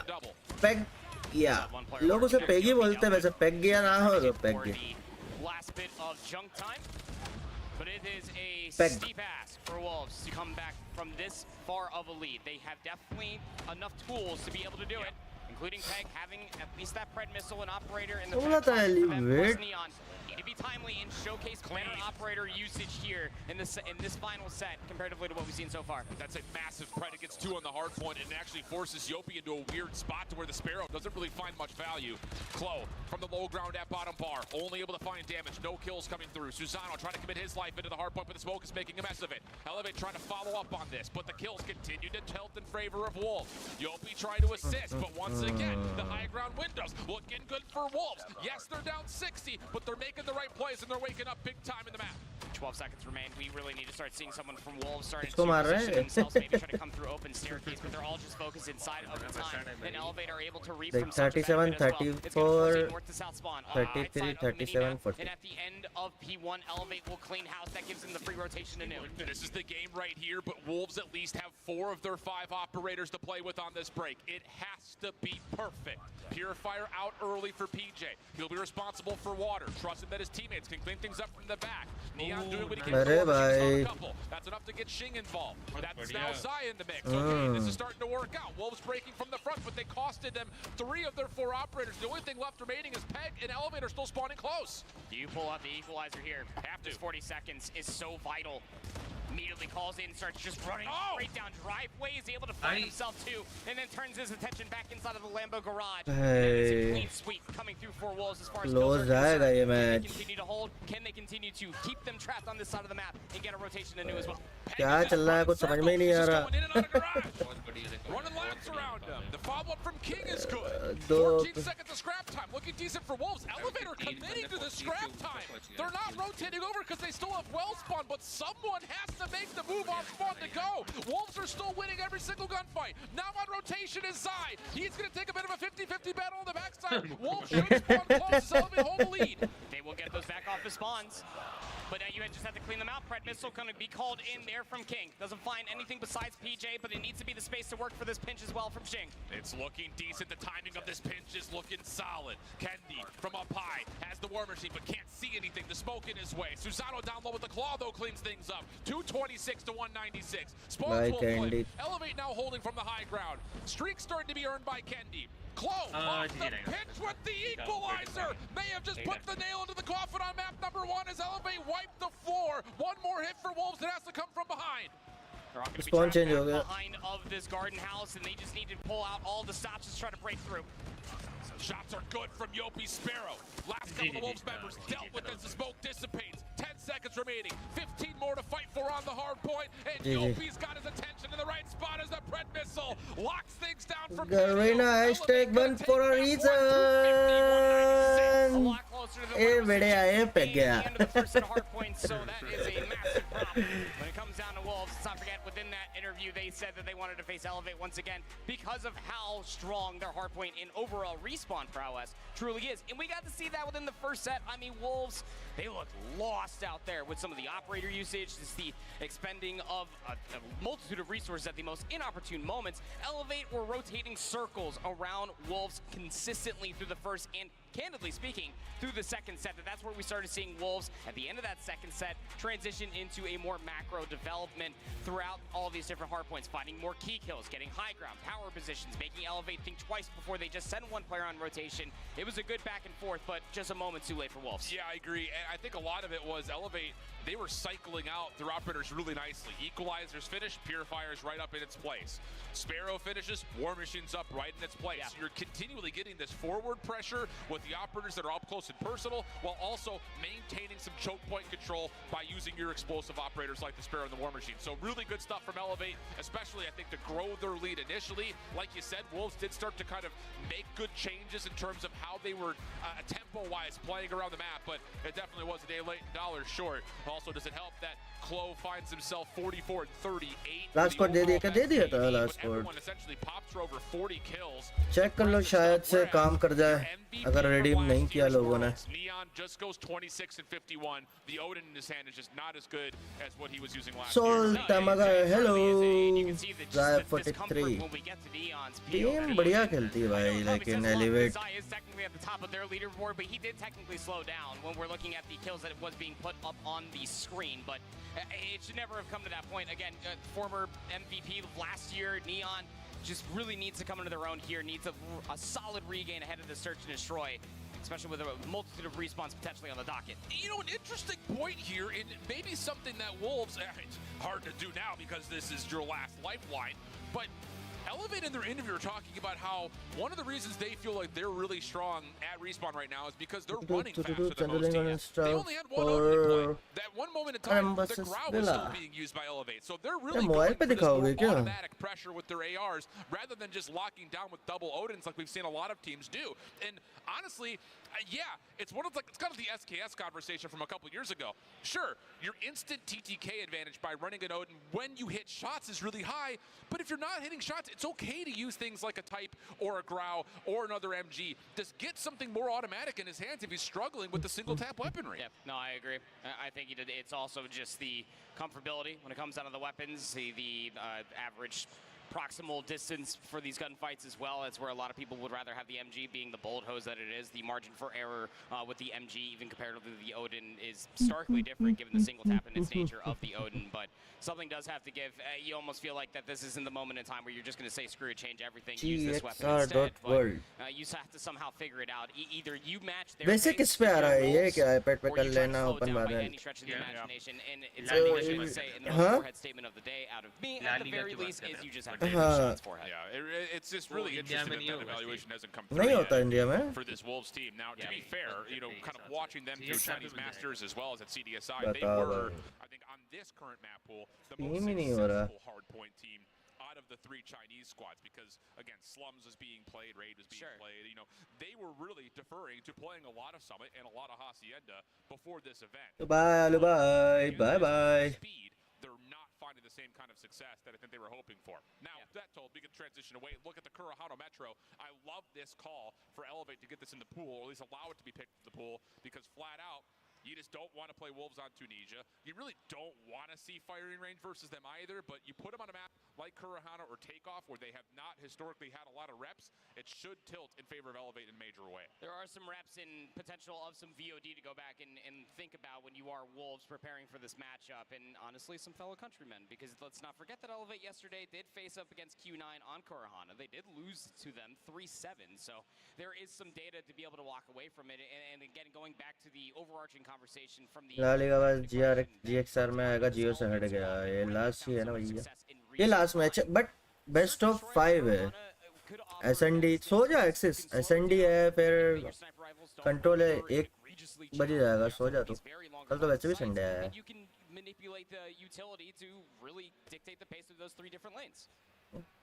double. Yeah, लोगों से Peggy बोलते हैं वैसे peg गया ना हो तो peg गया. Last bit of junk time, but it is a steep ask for Wolves to come back from this far of a lead. They have definitely enough tools to be able to do it. including Peg having at least that Pred missile and operator in the Wala back tayo line for them, plus elevate. Neon need to be timely and showcase better operator usage here in this final set comparatively to what we've seen so far. That's a massive Pred. It gets 2 on the hard point and actually forces Yopi into a weird spot to where the Sparrow doesn't really find much value. Klo from the low ground at bottom bar, only able to find damage. No kills coming through. Susano trying to commit his life into the hard point, but the smoke is making a mess of it. Elevate trying to follow up on this, but the kills continue to tilt in favor of Wolves. Yopi trying to assist, but once again, the high ground windows looking good for Wolves. Yes, they're down 60, but they're making the right plays and they're waking up big time in the map. 12 seconds remain. We really need to start seeing someone from Wolves starting to position themselves, maybe try to come through open staircase, but they're all just focused inside of the time. And Elevate are able to reap Like from such a 37, benefit as well. It's going to force a north to south spawn. 33, 37, 40. And at the end of P1, Elevate will clean house. That gives them the free rotation to noon. This is the game right here, but Wolves at least have 4 of their 5 operators to play with on this break. It has to be perfect. Purifier out early for PJ. He'll be responsible for water, trusting that his teammates can clean things up from the back. Neon doing what he can do. That's enough to get Shing involved. That's now Zai in the mix. Okay, this is starting to work out. Wolves breaking from the front, but they costed them 3 of their 4 operators. The only thing left remaining is Peg and Elevator still spawning close. Do you pull out the equalizer here? After 40 seconds is so vital. Immediately calls in, starts just running straight down driveway, is able to find himself too, and then turns his attention back inside of the Lambo garage. And it's a clean sweep coming through for Wolves as far as close जाएगा ये Can they match. continue to hold? Can they continue to keep them trapped on this side of the map and get a rotation to new as well? क्या चल रहा है कुछ समझ में ही नहीं आ रहा. Running laps around him. The follow-up from King is good. दो 14 seconds of scrap time. Looking decent for Wolves. Elevator committing to the scrap time. They're not rotating over because they still have well spawn, but someone has to make the move on spawn to go. Wolves are still winning every single gunfight. Now on rotation is Zai. He's going to take a bit of a 50-50 battle on the backside. Wolves should spawn close to Elevate hold the lead. They will get those back off the spawns. But now you just have to clean them out. Pred missile going to be called in there from King. Doesn't find anything besides PJ, but it needs to be the space to work for this pinch as well from Shing. It's looking decent. The timing of this pinch is looking solid. Kendi from up high has the war machine, but can't see anything. The smoke in his way. Susano down low with the claw, though, cleans things up. 226 to 196. Spawns will flip. Elevate now holding from the high ground. Streak starting to be earned by Kendi. Klo off the pitch with the equalizer. May have just put the nail into the coffin on map number 1 as Elevate wiped the floor. One more hit for Wolves that has to come from behind. Spawn change हो गया. Behind of this garden house, and they just need to pull out all the stops to try to break through. Shots are good from Yopi Sparrow. Last couple of Wolves members dealt with as the smoke dissipates. 10 seconds remaining. 15 more to fight for on the hard point. And Yopi's got his attention in the right spot as the Pred missile locks things down from Garena #1 for a reason. ए बढ़िया है पे गया. So that is a massive problem. When it comes down to Wolves, let's not forget within that interview they said that they wanted to face Elevate once again because of how strong their hardpoint in overall respawn prowess truly is. And we got to see that within the first set. I mean, Wolves, they look lost out there with some of the operator usage. It's the expending of a multitude of resources at the most inopportune moments. Elevate were rotating circles around Wolves consistently through the first and candidly speaking, through the second set, that's where we started seeing Wolves at the end of that second set transition into a more macro development throughout all these different hardpoints, finding more key kills, getting high ground, power positions, making Elevate think twice before they just send one player on rotation. It was a good back and forth, but just a moment too late for Wolves. Yeah, I agree. And I think a lot of it was Elevate, they were cycling out their operators really nicely. Equalizers finish, Purifiers right up in its place. Sparrow finishes, War Machine's up right in its place. Yeah. You're continually getting this forward pressure with the operators that are up close and personal, while also maintaining some choke point control by using your explosive operators like the Sparrow and the War Machine. So really good stuff from Elevate, especially I think to grow their lead initially. Like you said, Wolves did start to kind of make good changes in terms of how they were tempo-wise playing around the map, but it definitely was a day late and dollars short. Also, does it help that Klo finds himself 44 and 38? Last score दे दिया था last score. Everyone essentially pops for over 40 kills. Check कर लो शायद से काम कर जाए अगर redeem नहीं किया लोगों ने. Neon just goes 26 and 51. The Odin in his hand is just not as good as what he was using last Sol year. Tamaga, hello. Zaya 43. Team बढ़िया खेलती है भाई, like in Elevate. Zai is technically at the top of their leaderboard, but he did technically slow down when we're looking at the kills that was being put up on the screen. But it should never have come to that point. Again, former MVP last year, Neon, just really needs to come into their own here, needs a solid regain ahead of the search and destroy, especially with a multitude of respawns potentially on the docket. You know, an interesting point here, and maybe something that Wolves, it's hard to do now because this is your last lifeline, but Elevate in their interview are talking about how one of the reasons they feel like they're really strong at Respawn right now is because they're running faster than most teams. They only had one Odin in play. That one moment in time, the Grau was still being used by Elevate. So they're really going for this more automatic pressure with their ARs rather than just locking down with double Odins like we've seen a lot of teams do. And honestly, yeah, it's it's kind of the SKS conversation from a couple years ago. Sure, your instant TTK advantage by running an Odin when you hit shots is really high, but if you're not hitting shots, it's okay to use things like a Type or a Grau or another MG. Just get something more automatic in his hands if he's struggling with the single tap weaponry. Yep, no, I agree. I think it's also just the comfortability when it comes down to the weapons, the average proximal distance for these gunfights as well. It's where a lot of people would rather have the MG being the bolt hose that it is. The margin for error with the MG, even comparatively to the Odin, is starkly different given the single tap and its nature of the Odin. But something does have to give. You almost feel like that this isn't the moment in time where you're just going to say screw it, change everything, use this weapon instead. But you have to somehow figure it out. Either you match their वैसे किस पे आ रहा है ये क्या iPad पे कर लेना open by any stretch of the imagination. And it's something that you would say in the forehead statement of the day out of me at the very least is you just have to Yeah, it's just really interesting that evaluation hasn't come through yet for this Wolves team. Now, to be fair, you know, kind of watching them through Chinese Masters as well as at CDSI, they were, I think, on this current map pool, the most successful hardpoint team out of the 3 Chinese squads because, again, Slums was being played, Raid was being played. You know, they were really deferring to playing a lot of Summit and a lot of Hacienda before this event. Bye. Speed, they're not finding the same kind of success that I think they were hoping for. Now, that told, we can transition away. Look at the Kurahano Metro. I love this call for Elevate to get this in the pool, or at least allow it to be picked in the pool, because flat out, you just don't want to play Wolves on Tunisia. You really don't want to see firing range versus them either, but you put them on a map like Kurahano or Takeoff where they have not historically had a lot of reps, it should tilt in favor of Elevate in a major way. There are some reps and potential of some VOD to go back and think about when you are Wolves preparing for this matchup, and honestly some fellow countrymen, because let's not forget that Elevate yesterday did face up against Q9 on Kurahano. They did lose to them 3-7, so there is some data to be able to walk away from it, and again, going back to the overarching conversation from the La Liga बस GXR में आएगा, जियो से हट गया, ये last ही है ना भैया, ये लास्ट मैच है, बट बेस्ट ऑफ 5 है, SND सो जा, एक्सिस SND है, फिर कंट्रोल है, 1 बजे जाएगा, सो जा तू, कल तो वैसे भी संडे है. manipulate the utility to really dictate the pace of those 3 different lanes.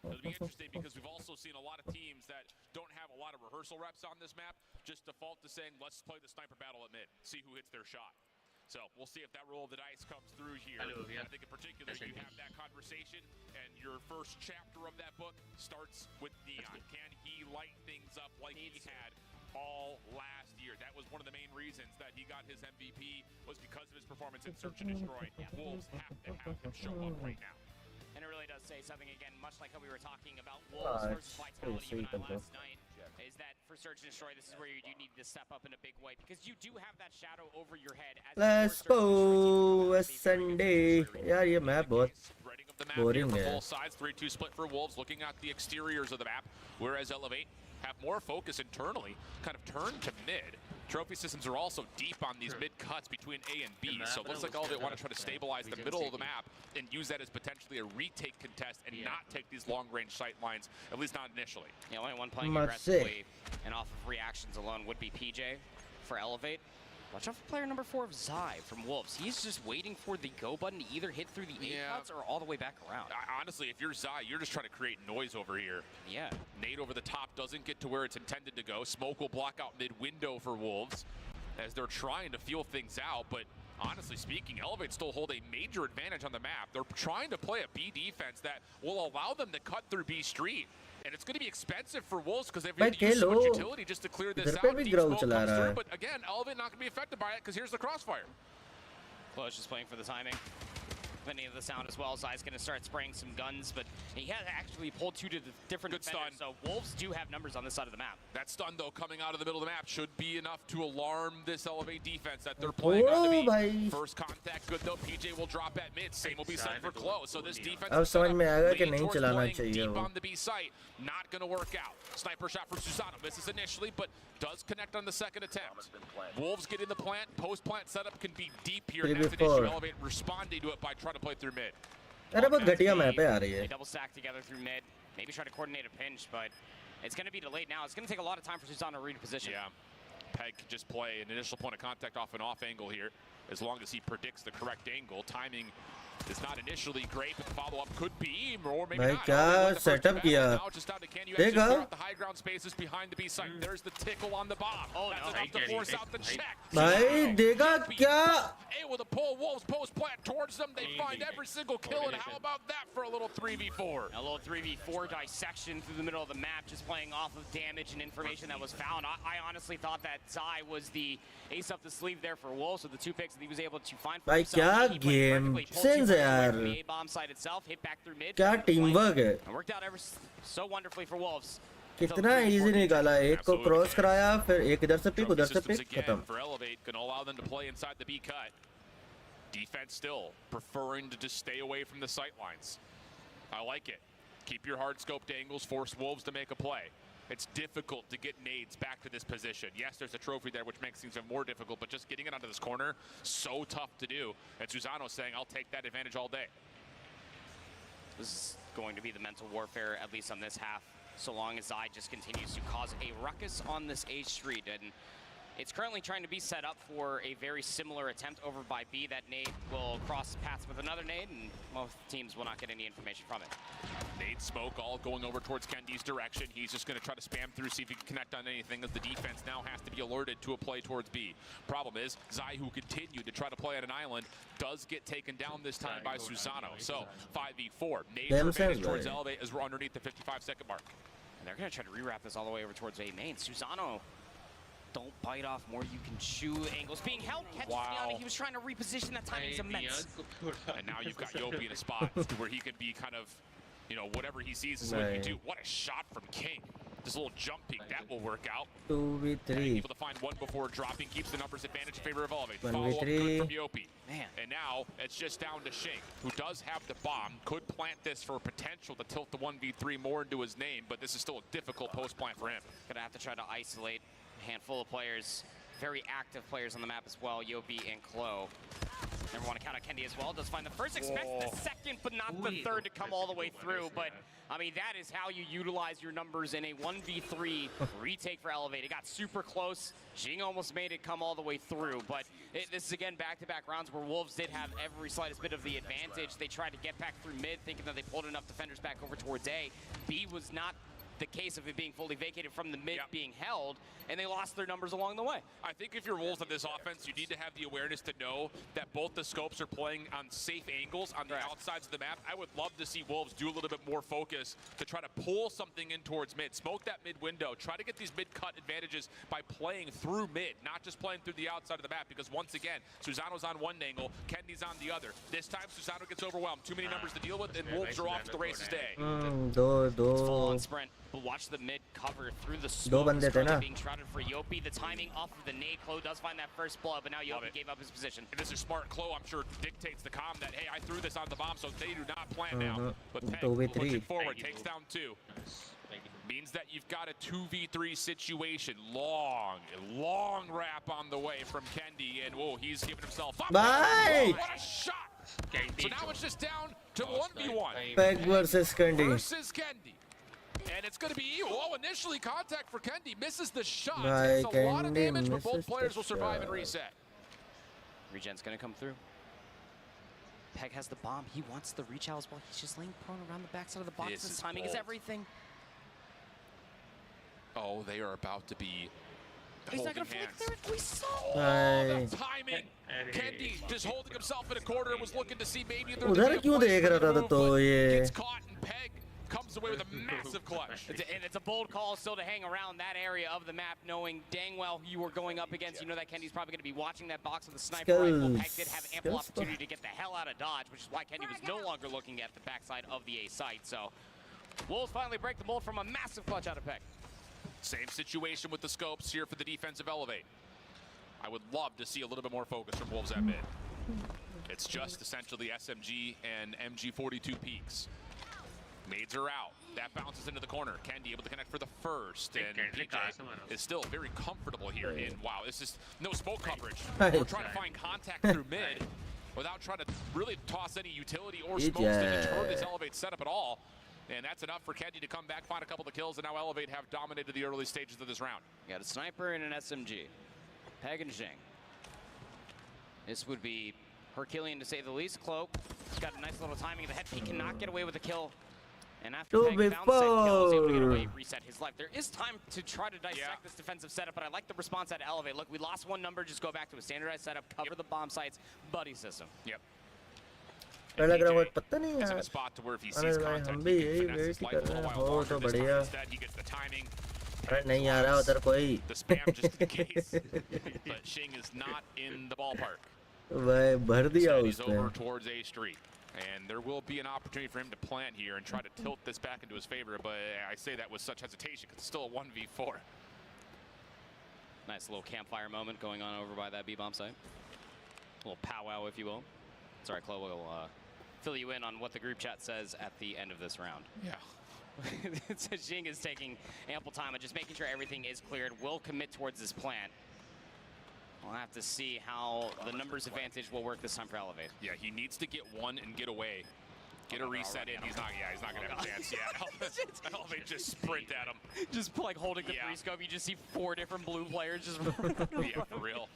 It'll be interesting because we've also seen a lot of teams that don't have a lot of rehearsal reps on this map just default to saying, let's play the sniper battle at mid, see who hits their shot. So we'll see if that roll of the dice comes through here. I think in particular you have that conversation, and your first chapter of that book starts with Neon. Can he light things up like he had all last year? That was one of the main reasons that he got his MVP, was because of his performance in Search and Destroy. Wolves have to have him show up right now. And it really does say something, again, much like how we were talking about Wolves versus Vitality last night, is that for Search and Destroy, this is where you do need to step up in a big way, because you do have that shadow over your head. Let's go, Sunday. यार ये map बहुत boring है. Both sides, 3-2 split for Wolves, looking at the exteriors of the map, whereas Elevate have more focus internally, kind of turn to mid. Trophy systems are also deep on these mid cuts between A and B, so it looks like Elevate want to try to stabilize the middle of the map and use that as potentially a retake contest and not take these long-range sight lines, at least not initially. The only one playing aggressively and off of reactions alone would be PJ for Elevate. Watch out for player number 4 of Zai from Wolves. He's just waiting for the go button to either hit through the A cuts or all the way back around. Honestly, if you're Zai, you're just trying to create noise over here. Yeah. Nade over the top doesn't get to where it's intended to go. Smoke will block out mid-window for Wolves as they're trying to feel things out, but honestly speaking, Elevate still hold a major advantage on the map. They're trying to play a B defense that will allow them to cut through B Street. And it's going to be expensive for Wolves because they've had to use so much utility just to clear this out. Deep smoke comes through, but again, Elevate not going to be affected by it because here's the crossfire. Close just playing for the timing. any of the sound as well. Zai's going to start spraying some guns, but he has actually pulled two to the different defenders, so Wolves do have numbers on this side of the map. That stun, though, coming out of the middle of the map should be enough to alarm this Elevate defense that they're playing on the beat. First contact, good though. PJ will drop at mid. Same will be said for close. So this defense अब समझ में आएगा कि नहीं चलाना deep चाहिए वो. on the B site. Not going to work out. Sniper shot for Susano. Misses initially, but does connect on the second attempt. Wolves get in the plant. Post-plant setup can be deep here. And that's an issue. Elevate responding to it by trying to play through mid. अरे बहुत घटिया map है यार ये. They double stack together through mid. Maybe try to coordinate a pinch, but it's going to be delayed now. It's going to take a lot of time for Susano to reposition. Yeah. Peg can just play an initial point of contact off an off angle here, as long as he predicts the correct angle. Timing is not initially great, but the follow-up could be, or maybe भाई not. क्या setup किया. देखा. The high ground spaces behind the B site. There's the tickle on the bomb. Oh, that's enough to force out the check. भाई देखा क्या. Able to pull Wolves post plant towards them. They find every single kill, and how about that for a little 3v4? A little 3v4 dissection through the middle of the map, just playing off of damage and information that was found. I honestly thought that Zai was the ace up the sleeve there for Wolves with the two picks that he was able to find for भाई himself. क्या game sense है यार. The bomb side itself hit back through mid. क्या teamwork है. And worked out ever so wonderfully for Wolves. कितना easy निकाला. एक को क्रॉस कराया, फिर एक इधर से पिक, उधर से पिक, खत्म. For Elevate, going to allow them to play inside the B cut. Defense still preferring to just stay away from the sight lines. I like it. Keep your hard scoped angles, force Wolves to make a play. It's difficult to get nades back to this position. Yes, there's a trophy there, which makes things even more difficult, but just getting it onto this corner, so tough to do. And Susano saying, I'll take that advantage all day. This is going to be the mental warfare, at least on this half, so long as Zai just continues to cause a ruckus on this A street. And it's currently trying to be set up for a very similar attempt over by B. That nade will cross paths with another nade, and most teams will not get any information from it. Nade smoke all going over towards Kendi's direction. He's just going to try to spam through, see if he can connect on anything, as the defense now has to be alerted to a play towards B. Problem is, Zai, who continued to try to play at an island, does get taken down this time by Susano. So 5v4. Nade advantage towards Elevate as we're underneath the 55-second mark. And they're going to try to rewrap this all the way over towards A main. Susano, don't bite off more, you can chew. Angles being held, catches Gianni. He was trying to reposition. That timing's immense. And now you've got Yopi in a spot where he can be kind of, you know, whatever he sees is what you do. What a shot from King. This little jump peek, that will work out. 2v3. Able to find one before dropping, keeps the numbers advantage in favor of Elevate. 1v3. Follow up good from Yopi. Man. And now it's just down to Shink, who does have the bomb, could plant this for potential to tilt the 1v3 more into his name, but this is still a difficult post plant for him. Gonna have to try to isolate a handful of players, very active players on the map as well, Yopi and Klo. Never want to count out Kendi as well. Does find the first, expect the second, but not the third to come all the way through. But I mean, that is how you utilize your numbers in a 1v3 retake for Elevate. It got super close. Jing almost made it come all the way through. But this is, again, back-to-back rounds where Wolves did have every slightest bit of the advantage. They tried to get back through mid, thinking that they pulled enough defenders back over towards A. B was not the case of it being fully vacated from the mid being held, and they lost their numbers along the way. I think if you're Wolves on this offense, you need to have the awareness to know that both the scopes are playing on safe angles on the outsides of the map. I would love to see Wolves do a little bit more focus to try to pull something in towards mid, smoke that mid window, try to get these mid-cut advantages by playing through mid, not just playing through the outside of the map, because once again, Susano's on one angle, Kendi's on the other. This time, Susano gets overwhelmed. Too many numbers to deal with, and Wolves are off to the races day. Full-on sprint. But watch the mid cover through the smoke. Being shrouded for Yopi. The timing off of the nade. Klo does find that first blood, but now Yopi gave up his position. And this is smart. Klo, I'm sure, dictates the comm that, hey, I threw this on the bomb, so they do not plan now. But Peg pushing forward, takes down two. Means that you've got a 2v3 situation. Long wrap on the way from Kendi, and whoa, he's giving himself up. Bye! What a shot! So now it's just down to 1v1. Peg versus Kendi. Versus Kendi. And it's going to be, initially contact for Kendi. Misses the shot. It's a lot of damage, but both players will survive and reset. Regen's going to come through. Peg has the bomb. He wants the reach out as well. He's just laying prone around the backside of the box. His timing is everything. Oh, they are about to be He's not going to flick there. We saw. Oh, the timing. Kendi just holding himself in a corner, was looking to see maybe उधर क्यों देख रहा था तो ये gets caught, and Peg comes away with a massive clutch. And it's a bold call still to hang around that area of the map, knowing dang well who you were going up against. You know that Kendy's probably going to be watching that box with the sniper rifle. Peg did have ample opportunity to get the hell out of dodge, which is why Kendy was no longer looking at the backside of the A site. So Wolves finally break the mold from a massive clutch out of Peg. Same situation with the scopes here for the defensive elevate. I would love to see a little bit more focus from Wolves at mid. It's just essentially SMG and MG42 peaks. Nades are out. That bounces into the corner. Kendy able to connect for the first. And PJ is still very comfortable here in, wow, this is no smoke coverage. We're trying to find contact through mid without trying to really toss any utility or smokes to deter this elevate setup at all. And that's enough for Kendy to come back, find a couple of kills, and now Elevate have dominated the early stages of this round. You got a sniper and an SMG. Peg and Jing. This would be Herculean to say the least. Cloak, he's got a nice little timing of the head. He cannot get away with a kill. And after Peg found said kill, was able to get away, reset his life. There is time to try to dissect this defensive setup, but I like the response at Elevate. Look, we lost one number, just go back to a standardized setup, cover the bomb sites, buddy system. Yep. लग रहा है पता नहीं यार अरे भाई हम भी यही वेट कर रहे हैं हो तो बढ़िया अरे नहीं आ रहा उधर कोई But Shing is not in the ballpark. भाई भर दिया उसने over towards A Street. And there will be an opportunity for him to plant here and try to tilt this back into his favor, but I say that with such hesitation because it's still a 1v4. Nice little campfire moment going on over by that B-bomb site. A little powwow, if you will. Sorry, Chloe will fill you in on what the group chat says at the end of this round. Yeah. It says Jing is taking ample time and just making sure everything is cleared. Will commit towards this plant. We'll have to see how the numbers advantage will work this time for Elevate. Yeah, he needs to get one and get away. Get a reset in. He's not going to have a chance yet. Elevate just sprint at him. Just like holding the free scope, you just see 4 different blue players just yeah, for real.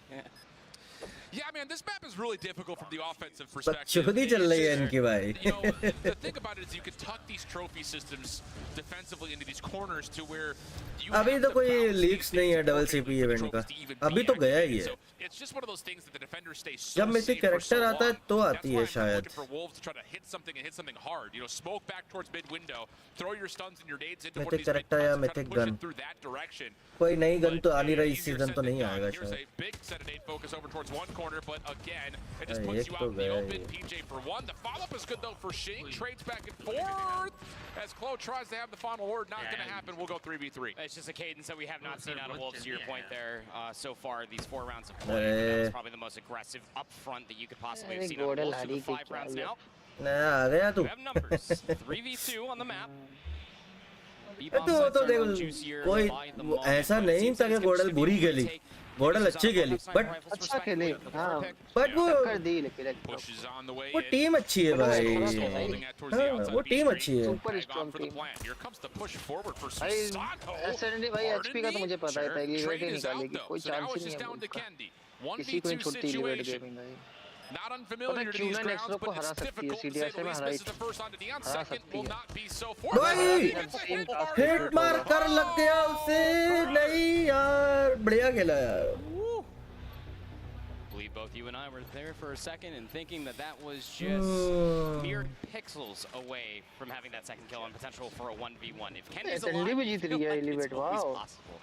Yeah, man, this map is really difficult from the offensive perspective. चुखदी चल रही है इनकी भाई. You know, the thing about it is you can tuck these trophy systems defensively into these corners to where you अभी तो कोई leaks नहीं है डबल सीपी इवेंट का. अभी तो गया ही है. It's just one of those things that the defenders stay so जब mythic character आता है तो आती है शायद. For Wolves to try to hit something and hit something hard. You know, smoke back towards mid window, throw your stuns and your nades into one of mythic these character या mythic gun. through that direction. कोई नई gun तो आनी रही season तो नहीं आएगा Here's शायद. a big set of nade focus over towards one corner, but again, it just puts you out in the open. PJ for one. The follow-up is good though for Shing. Trades back and forth as Chloe tries to have the final word. Not going to happen. We'll go 3v3. It's just a cadence that we have not seen out of Wolves, to your point there, so far these 4 rounds of play. That's probably the most aggressive up front that you could possibly have seen out of Wolves for the 5 rounds now. आ गया तू. We have numbers. 3v2 on the map. तो देखो कोई ऐसा नहीं था कि गोडल बुरी खेली. गोडल अच्छी खेली बट अच्छा खेले हाँ बट वो टीम अच्छी है भाई. वो टीम अच्छी है. सुपर स्ट्रॉन्ग टीम भाई एसएनडी भाई एचपी का तो मुझे पता है एलिवेट ही निकालेगी कोई चांस ही नहीं है किसी को छुट्टी एलिवेट गेमिंग भाई. Not unfamiliar to these grounds, but it's difficult to say the least. This is the first on to Dion. Second will not be so fortunate. Hit मार कर लग गया उसे. नहीं यार बढ़िया खेला यार. I believe both you and I were there for a second and thinking that that was just mere pixels away from having that second kill and potential for a 1v1. If Kendy's alive, it's always possible.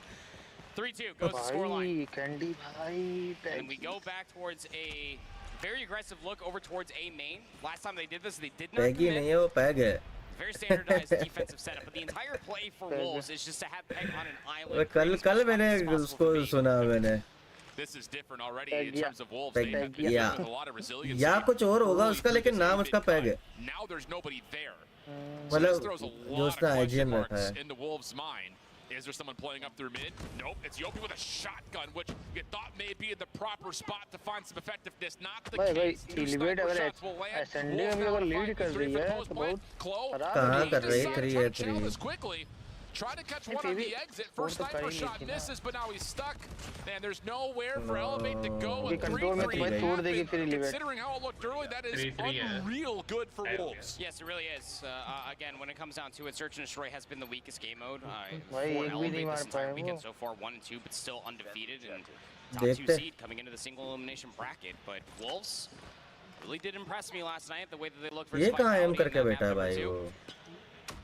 3-2 goes the scoreline. Candy bhai. And we go back towards a very aggressive look over towards A main. Last time they did this, they did not Peggy commit. नहीं है वो peg है. Very standardized defensive setup, but the entire play for Wolves is just to have Peg on an island. कल मैंने उसको सुना मैंने. This is different already in terms of Wolves. They have with a lot of resilience. या कुछ और होगा उसका लेकिन नाम उसका पैग है. Now there's nobody there. मतलब जो उसने IGN में था. In the Wolves' mind. Is there someone playing up through mid? Nope. It's Yopi with a shotgun, which you thought may be in the proper spot to find some effectiveness. Not the case. Two sniper shots will land. Wolves got 3 for the post plant. Chloe, decided to try this quickly. Try to catch one on the exit. First sniper shot misses, but now he's stuck. And there's nowhere for Elevate to go. A 3-3. Considering how it looked early, that is unreal good for Wolves. Yes, it really is. Again, when it comes down to it, Search and Destroy has been the weakest game mode for Elevate this entire weekend so far. 1 and 2, but still undefeated. And top 2 seed coming into the single elimination bracket. But Wolves really did impress me last night, the way that they looked for ये कहाँ M करके बैठा है भाई वो.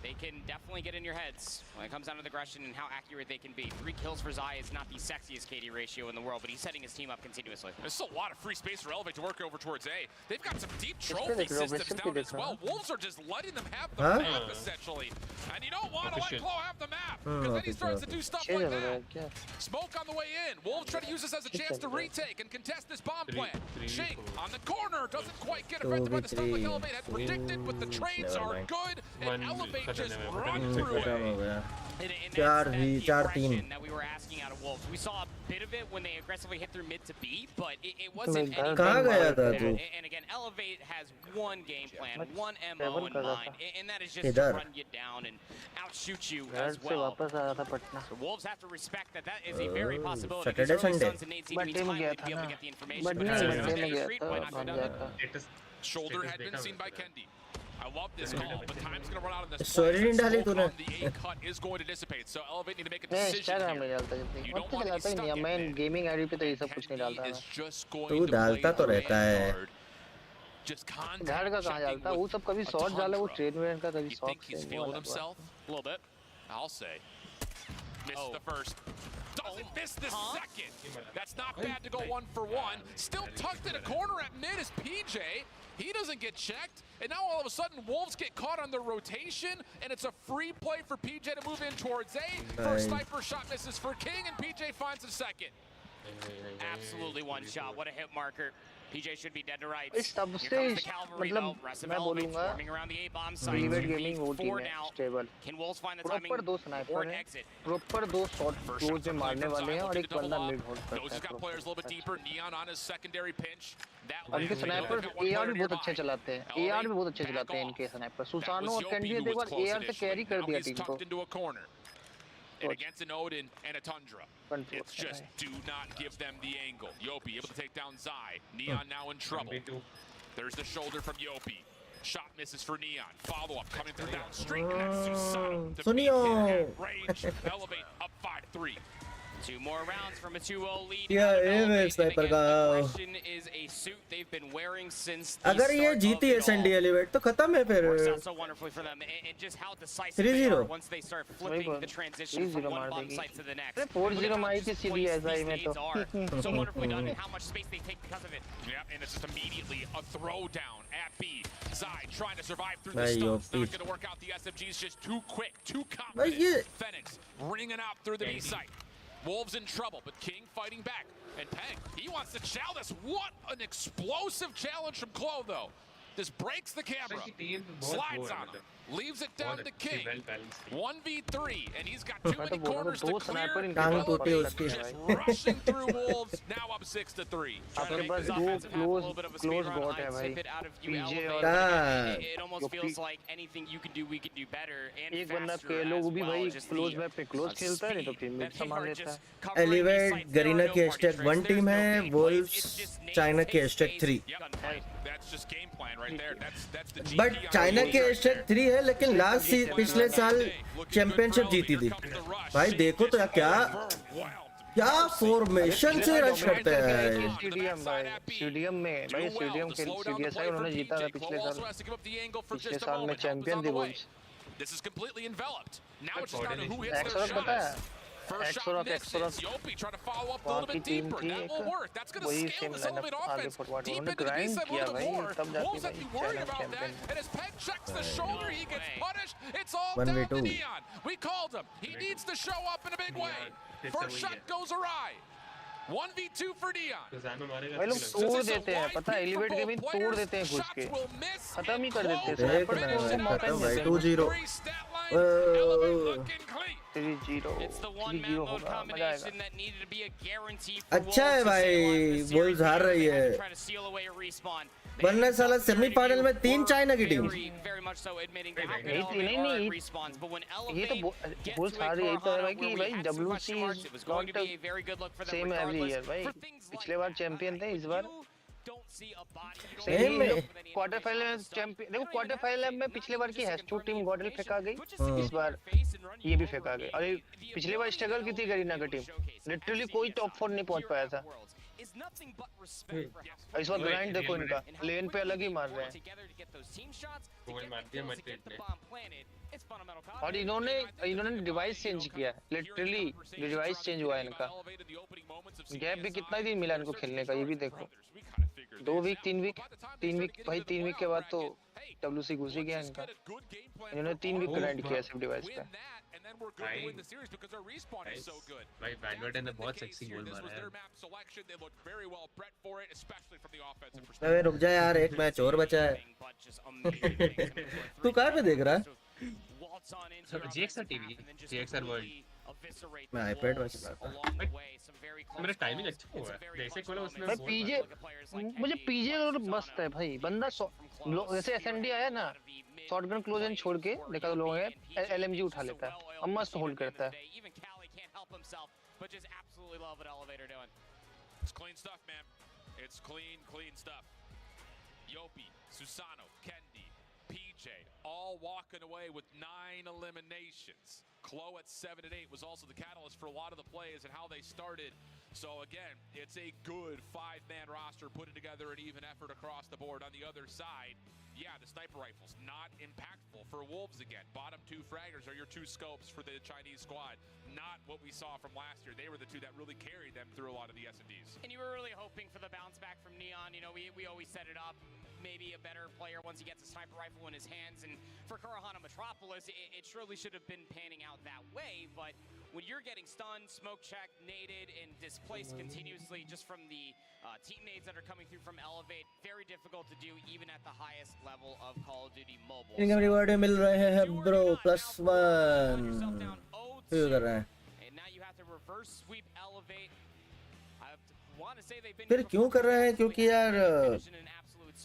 They can definitely get in your heads when it comes down to the aggression and how accurate they can be. 3 kills for Zai is not the sexiest KD ratio in the world, but he's setting his team up continuously. There's still a lot of free space for Elevate to work over towards A. They've got some deep trophy systems down as well. Wolves are just letting them have the map, essentially. And you don't want to let Claw have the map, because then he starts to do stuff like that. Smoke on the way in. Wolves try to use this as a chance to retake and contest this bomb plant. Shake on the corner, doesn't quite get affected by the stun like Elevate had predicted, but the trades are good, and Elevate just run through it. That we were asking out of Wolves. We saw a bit of it when they aggressively hit through mid to B, but it wasn't anything like that. And again, Elevate has one game plan, one MO in mind, and that is just to run you down and outshoot you as well. So Wolves have to respect that that is a very possibility. These early Suns and Nate seem to be timely to be able to get the information, but why not go down there? Shoulder had been seen by Kendi. I love this call, but time's going to run out on this play. Smoke on the A cut is going to dissipate, so Elevate need to make a decision here. You don't want to be stuck in it. Gaming ID पे तो ये सब कुछ नहीं डालता is just going तू to डालता play तो the रहता lane है card. Just contact घर का कहाँ डालता वो सब कभी शॉट डाले वो ट्रेड में का कभी You shot think he's feeling himself? A little bit, I'll say. Missed the first. Doesn't miss the second. That's not bad to go 1 for 1. Still tucked in a corner at mid is PJ. He doesn't get checked. And now all of a sudden, Wolves get caught on their rotation, and it's a free play for PJ to move in towards A. First sniper shot misses for King, and PJ finds a second. Absolutely one shot. What a hit marker. PJ should be dead to rights. इस तब से मतलब मैं बोलूँगा Elevate Gaming वो team है stable proper 2 sniper हैं proper 2 shot close में मारने वाले हैं और एक बंदा मिड होल्ड करता है उनके स्नाइपर एआर भी बहुत अच्छे चलाते हैं एआर भी बहुत अच्छे चलाते हैं इनके स्नाइपर सुसानो और कैंडी ने एक बार एआर से कैरी कर दिया टीम को And against an Odin and a Tundra, it's just do not give them the angle. Yopi able to take down Zai. Neon now in trouble. There's the shoulder from Yopi. Shot misses for Neon. Follow up coming through down street. And Susano to beat him at range. Elevate up 5-3. 2 more rounds from a 2-0 lead. Yeah, sniper का is a suit they've been wearing since अगर ये जीती SND Elevate तो खत्म है फिर works out so wonderfully for them and just how decisive they are once they start flipping the transition from one bomb site to the next. 4-0 मारी थी सीधी ऐसा ही में तो so wonderfully done and how much space they take because of it. Yeah, and it's just immediately a throwdown at B. Zai trying to survive through the stuns. Not going to work out. The SMG's just too quick, too confident. Phoenix ringing out through the B site. Wolves in trouble, but King fighting back. And Peng, he wants to chow this. What an explosive challenge from Klo, though. This breaks the camera. Slides on him. Leaves it down to King. 1v3, and he's got too many corners to clear. Just rushing through Wolves. Now up 6-3. आपके पास 2 close got है भाई PJ और it almost feels like anything you can do, we can do better and एक बंदा केलो वो भी भाई close map पे close खेलता है नहीं तो फिर मिड संभाल लेता है Elevate Garena की hashtag 1 team है Wolves China की hashtag 3 That's just game plan right there. That's the But China की hashtag 3 है लेकिन लास्ट पिछले साल चैंपियनशिप जीती थी भाई देखो तो क्या फॉर्मेशन से रश करते हैं स्टेडियम में भाई स्टेडियम के सीडीएसआई उन्होंने जीता था पिछले साल में चैंपियन थे Wolves This is completely enveloped. Now it's just down to who hits their shots. First shot misses. Yopi trying to follow up a little bit deeper. That will work. That's going to scale this Elevate offense deep into the B side a little bit more. Wolves have to be worried about that. And as Peg checks the shoulder, he gets punished. It's all down to Neon. We called him. He needs to show up in a big way. First shot goes awry. 1v2 for Neon. भाई लोग तोड़ देते हैं पता है Elevate Gaming तोड़ देते हैं घुस के खत्म ही कर देते हैं स्नाइपर को उसे मौका नहीं देते 2-0 3-0 होगा मजा आएगा अच्छा है भाई Wolves हार रही है वरना साला सेमीफाइनल में 3 चाइना की टीम नहीं ये तो Wolves हार रही है तो है भाई कि भाई WC is not same every year भाई पिछले बार चैंपियन थे इस बार सेम में क्वार्टर फाइनल में चैंपियन देखो क्वार्टर फाइनल में पिछले बार की हैश2 टीम गॉडल फेंका गई इस बार ये भी फेंका गई और पिछले बार स्ट्रगल की थी गरीना की टीम लिटरली कोई टॉप 4 नहीं पहुंच पाया था इस बार ग्राइंड देखो इनका, लेन पे अलग ही मार रहे हैं। और इन्होंने डिवाइस चेंज किया, लिटरली डिवाइस चेंज हुआ है इनका। गैप भी कितना दिन मिला इनको खेलने का, ये भी देखो। 2 वीक 3 वीक भाई, 3 वीक के बाद तो WC घुस ही गया इनका। इन्होंने 3 वीक ग्राइंड किया सिर्फ डिवाइस पे। भाई बैडमिंटन ने बहुत सेक्सी गोल मारा है। अबे रुक जा यार, एक मैच और बचा है। तू कहाँ पे देख रहा है? GXR TV, GXR world. मैं आईपैड में चला था। मेरा टाइमिंग अच्छा हुआ है। जैसे कोला उसमें भाई पीजे, मुझे पीजे और मस्त है भाई। बंदा जैसे SND आया ना, शॉटगन क्लोज एंड छोड़ के देखा तो लोगों ने LMG उठा लेता है और मस्त होल्ड करता है। It's clean stuff, man. It's clean stuff. Yopi, Susano, Kendi, PJ, all walking away with 9 eliminations. Chloe at 7 and 8 was also the catalyst for a lot of the plays and how they started. So again, it's a good 5-man roster putting together an even effort across the board. On the other side, yeah, the sniper rifles not impactful for Wolves again. Bottom 2 fraggers are your 2 scopes for the Chinese squad. Not what we saw from last year. They were the 2 that really carried them through a lot of the S&Ds. And you were really hoping for the bounce back from Neon. You know, we always set it up. Maybe a better player once he gets a sniper rifle in his hands. And for Kurahana Metropolis, it surely should have been panning out that way. But when you're getting stunned, smoke checked, naded, and displaced continuously just from the team nades that are coming through from Elevate, very difficult to do even at the highest level of Call of Duty Mobile. Income reward मिल रहे हैं bro, +1 क्यों कर रहे हैं? फिर क्यों कर रहे हैं? क्योंकि यार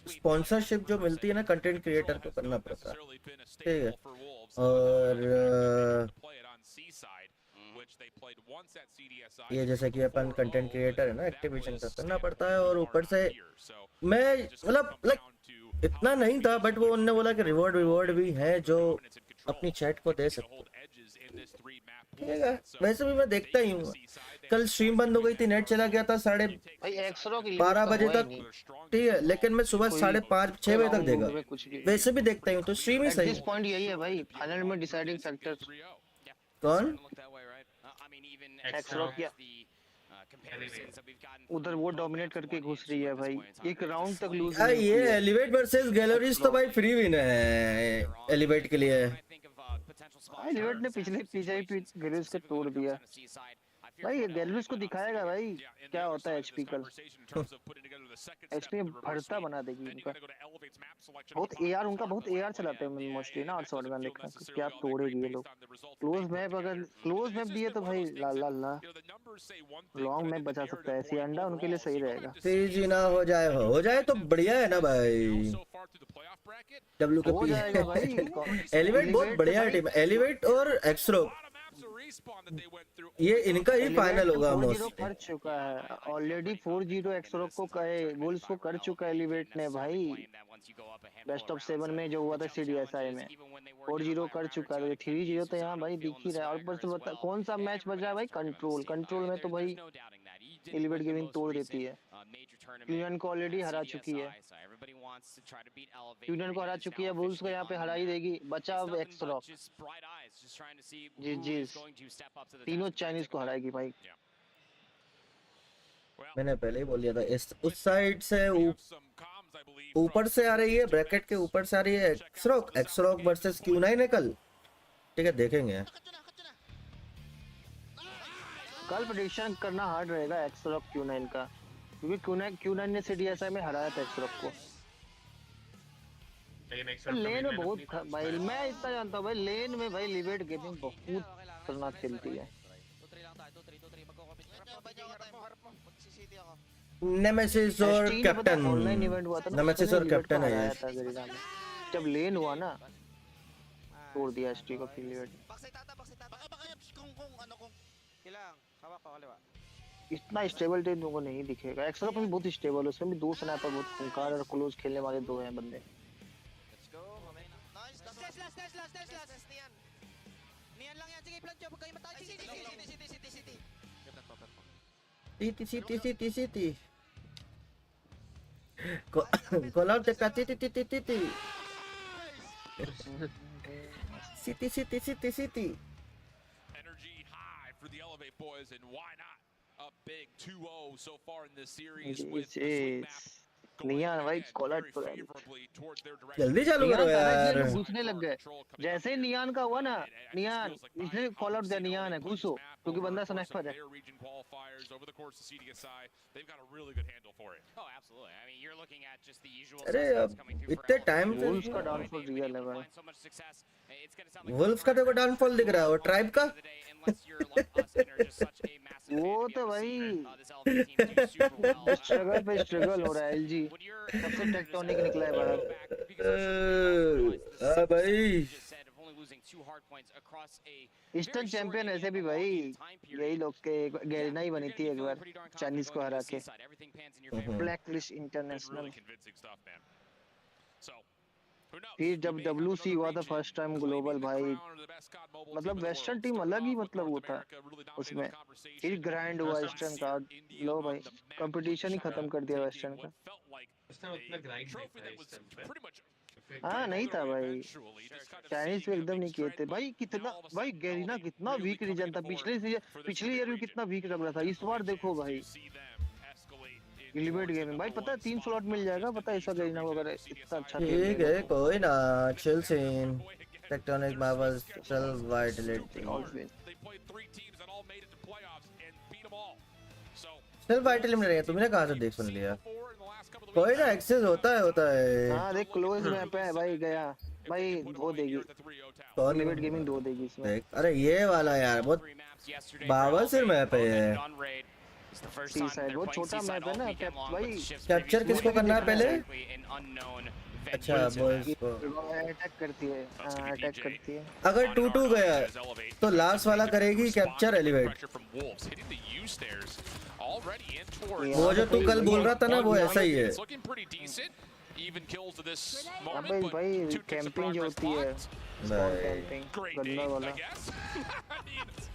स्पॉन्सरशिप जो मिलती है ना कंटेंट क्रिएटर को करना पड़ता है, ठीक है। और ये जैसे कि अपन कंटेंट क्रिएटर है ना, एक्टिविजन का करना पड़ता है। और ऊपर से मैं मतलब इतना नहीं था, बट वो उन्होंने बोला कि रिवॉर्ड भी है जो अपनी चैट को दे सकते, ठीक है। वैसे भी मैं देखता ही हूँ। कल स्ट्रीम बंद हो गई थी, नेट चला गया था 12:30 बजे तक, ठीक है, लेकिन मैं सुबह 5:30-6 बजे तक देखा। वैसे भी देखता ही हूँ, तो स्ट्रीम ही सही। पॉइंट यही है भाई, फाइनल में डिसाइडिंग फैक्टर कौन? उधर वो डोमिनेट करके घुस रही है भाई, एक राउंड तक लूज। ये एलिवेट वर्सेस गैलरीज तो भाई फ्री विन है एलिवेट के लिए। एलिवेट ने पिछले गैलरीज को तोड़ दिया भाई। गैलरीज को दिखाएगा भाई क्या होता है एचपी कल। एचपी भरता बना देगी उनका। बहुत एआर उनका बहुत एआर चलाते हैं मोस्टली ना, और शॉटगन देखना क्या तोड़ेगी ये लोग। क्लोज मैप अगर क्लोज मैप दिए तो भाई ला लॉन्ग मैप बचा सकता है। सियांडा उनके लिए सही रहेगा। तेजी ना हो जाए तो बढ़िया है ना भाई। डब्ल्यू के पी एलिवेट बहुत बढ़िया टीम, एलिवेट और एक्सरो ये इनका ही फाइनल होगा। 4-0 कर चुका है ऑलरेडी, 4-0 एक्सरो को वुल्स को कर चुका है एलिवेट ने भाई। बेस्ट ऑफ 7 में जो हुआ था CDSI में 4-0 कर चुका है, 3-0 तो यहाँ भाई दिख ही रहा है। और ऊपर से बता कौन सा मैच बच रहा है भाई, कंट्रोल में तो भाई एलिवेट गेमिंग तोड़ देती है। यूनियन को ऑलरेडी हरा चुकी है, यूनियन को हरा चुकी है, वुल्स को यहाँ पे हरा ही देगी। बचा अब एक्सरो, जी तीनों चाइनीज को हराएगी भाई। मैंने पहले ही बोल दिया था। उस साइड से ऊपर से आ रही है, ब्रैकेट के ऊपर से आ रही है एक्सरोक वर्सेस Q9 है कल, ठीक है, देखेंगे। कल प्रेडिक्शन करना हार्ड रहेगा एक्सरोक Q9 का, क्योंकि Q9 ने CDSI में हराया था एक्सरोक को। लेन में बहुत भाई, मैं इतना जानता हूँ भाई, लेन में भाई एलिवेट गेमिंग बहुत खतरनाक खेलती है। नेमेसिस और कैप्टन, नेमेसिस और कैप्टन है ये। जब लेन हुआ ना तोड़ दिया एसटी को एलिवेट। इतना स्टेबल टीम लोगों को नहीं दिखेगा। एक्सट्रा भी बहुत स्टेबल है, उसमें भी 2 स्नाइपर बहुत खूंखार और क्लोज खेलने वाले 2 हैं बंदे। T Call out the City. Energy high for the Elevate boys, and why not a big 2-0 so far in this series with the swing map नियान भाई कॉल आउट पर जल्दी चालू करो यार। लोग घुसने लग गए जैसे ही नियान का हुआ ना, नियान इसने कॉल आउट दिया, नियान है घुसो क्योंकि बंदा स्नाइपर है। अरे अब इतने टाइम से वुल्फ का डाउनफॉल रियल है भाई। वुल्फ का देखो डाउनफॉल दिख रहा है, वो ट्राइब का वो तो भाई स्ट्रगल पे स्ट्रगल हो रहा है। एलजी सबसे टेक्टोनिक निकला है बाहर। हां भाई ईस्टर्न चैंपियन ऐसे भी भाई यही लोग के गैरिना ही बनी थी एक बार चाइनीज को हरा के, ब्लैक लिस्ट इंटरनेशनल। फिर जब WC हुआ था फर्स्ट टाइम ग्लोबल भाई, मतलब वेस्टर्न टीम अलग ही मतलब वो था उसमें। फिर ग्रैंड हुआ ईस्टर्न का, लो भाई कंपटीशन ही खत्म कर दिया वेस्टर्न का। हाँ नहीं था भाई, चाइनीज को एकदम नहीं किए थे भाई। कितना भाई गैरिना कितना वीक रीजन था पिछले ईयर में, कितना वीक लग रहा था। इस बार देखो भाई एलिवेट गेमिंग भाई, पता है 3 स्लॉट मिल जाएगा, पता है ऐसा गैरिना को अगर इतना अच्छा ठीक है कोई ना। चिल सीन टेक्टोनिक मार्वल्स चल वाइटलिटी चल वाइटलिटी में रहेगा। तुमने कहां से देख सुन लिया? कोई ना एक्सेस होता है। हां देख क्लोज मैप है भाई, गया भाई धो देगी कौन एलिवेट गेमिंग धो देगी इसमें। देख अरे ये वाला यार बहुत बाबा सिर मैप है। सी साइड वो छोटा मैप है ना भाई। कैप्चर किसको करना है पहले? अच्छा बॉयज को अटैक करती है, अटैक करती है। अगर 2-2 गया तो लास्ट वाला करेगी कैप्चर एलिवेट। वो जो तू कल बोल रहा था ना वो ऐसा ही है। अबे भाई कैंपिंग जो होती है गंदा वाला।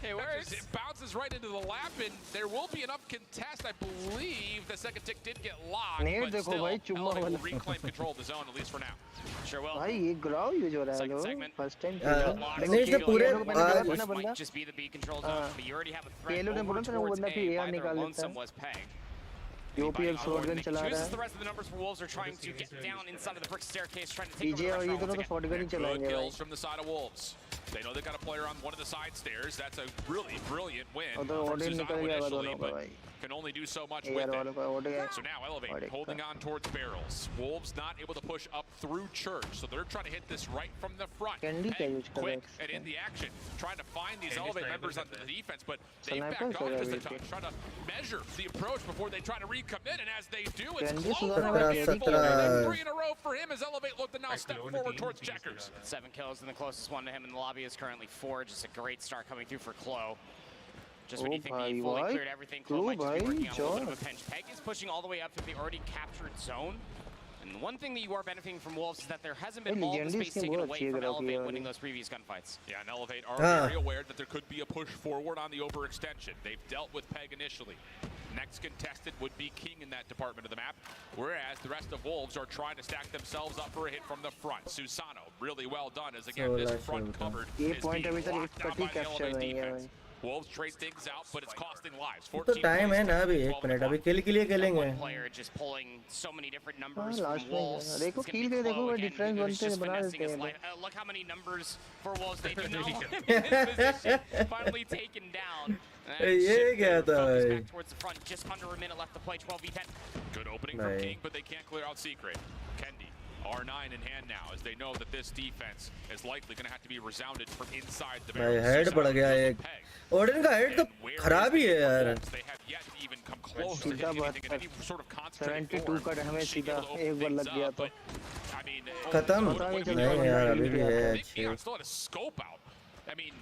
It works. It bounces right into the lap, and there will be enough contest. I believe the second tick did get locked, but still, Elevate will reclaim control of the zone, at least for now. Sure will. भाई ये ग्राउ use हो रहा है लो first time. Dinesh ने पूरे बंदा Just be the B control zone, but you already have a threat पेलो ने बोला था वो बंदा फिर एआर निकाल लेता है। यूपीएल शॉटगन चला रहा है। The rest of the numbers for Wolves are trying to get down inside of the brick staircase, trying to take पीजे और ये दोनों तो शॉटगन ही चलाएंगे भाई। Kills from the side of Wolves. They know they got a player on one of the side stairs. That's a really brilliant win. उधर order निकल गया दोनों का भाई। Can only do so much with it. So now Elevate holding on towards barrels. Wolves not able to push up through Church, so they're trying to hit this right from the front. Quick and in the action, trying to find these Elevate members on the defense, but they backed off just a touch, trying to measure the approach before they try to recommit, and as they do, it's close. 3 in a row for him as Elevate look to now step forward towards Checkers. 7 kills, and the closest one to him in the lobby is currently 4. Just a great start coming through for Klo. Just when you think he fully cleared everything, Klo might just be working on a little bit of a pinch. Peg is pushing all the way up to the already captured zone. And one thing that you are benefiting from Wolves is that there hasn't been all the space taken away from Elevate winning those previous gunfights. Yeah, and Elevate are very aware that there could be a push forward on the overextension. They've dealt with Peg initially. Next contested would be King in that department of the map, whereas the rest of Wolves are trying to stack themselves up for a hit from the front. Susano, really well done, as again, this front covered is being locked down by the Elevate defense. Wolves trade things out, but it's costing lives. 14 तो time है ना अभी 1 minute, अभी किल के लिए खेलेंगे। Player just pulling so many different numbers from Wolves. देखो किल के देखो वो डिफरेंस बनते हैं, बना देते हैं। Look how many numbers for Wolves they do now. Finally taken down. ये क्या था भाई? Towards the front, just under a minute left to play. 12v10. Good opening from King, but they can't clear out Secret. Kendi. R9 in hand now, as they know that this defense is likely going to have to be resounded from inside the barrel. Head पड़ गया एक। Odin का head तो खराब ही है यार। They have yet to even come close to hitting anything in any sort of concentrated 72 का damage सीधा एक बार लग गया तो खत्म नहीं यार, अभी भी है। Still had a scope out. I mean,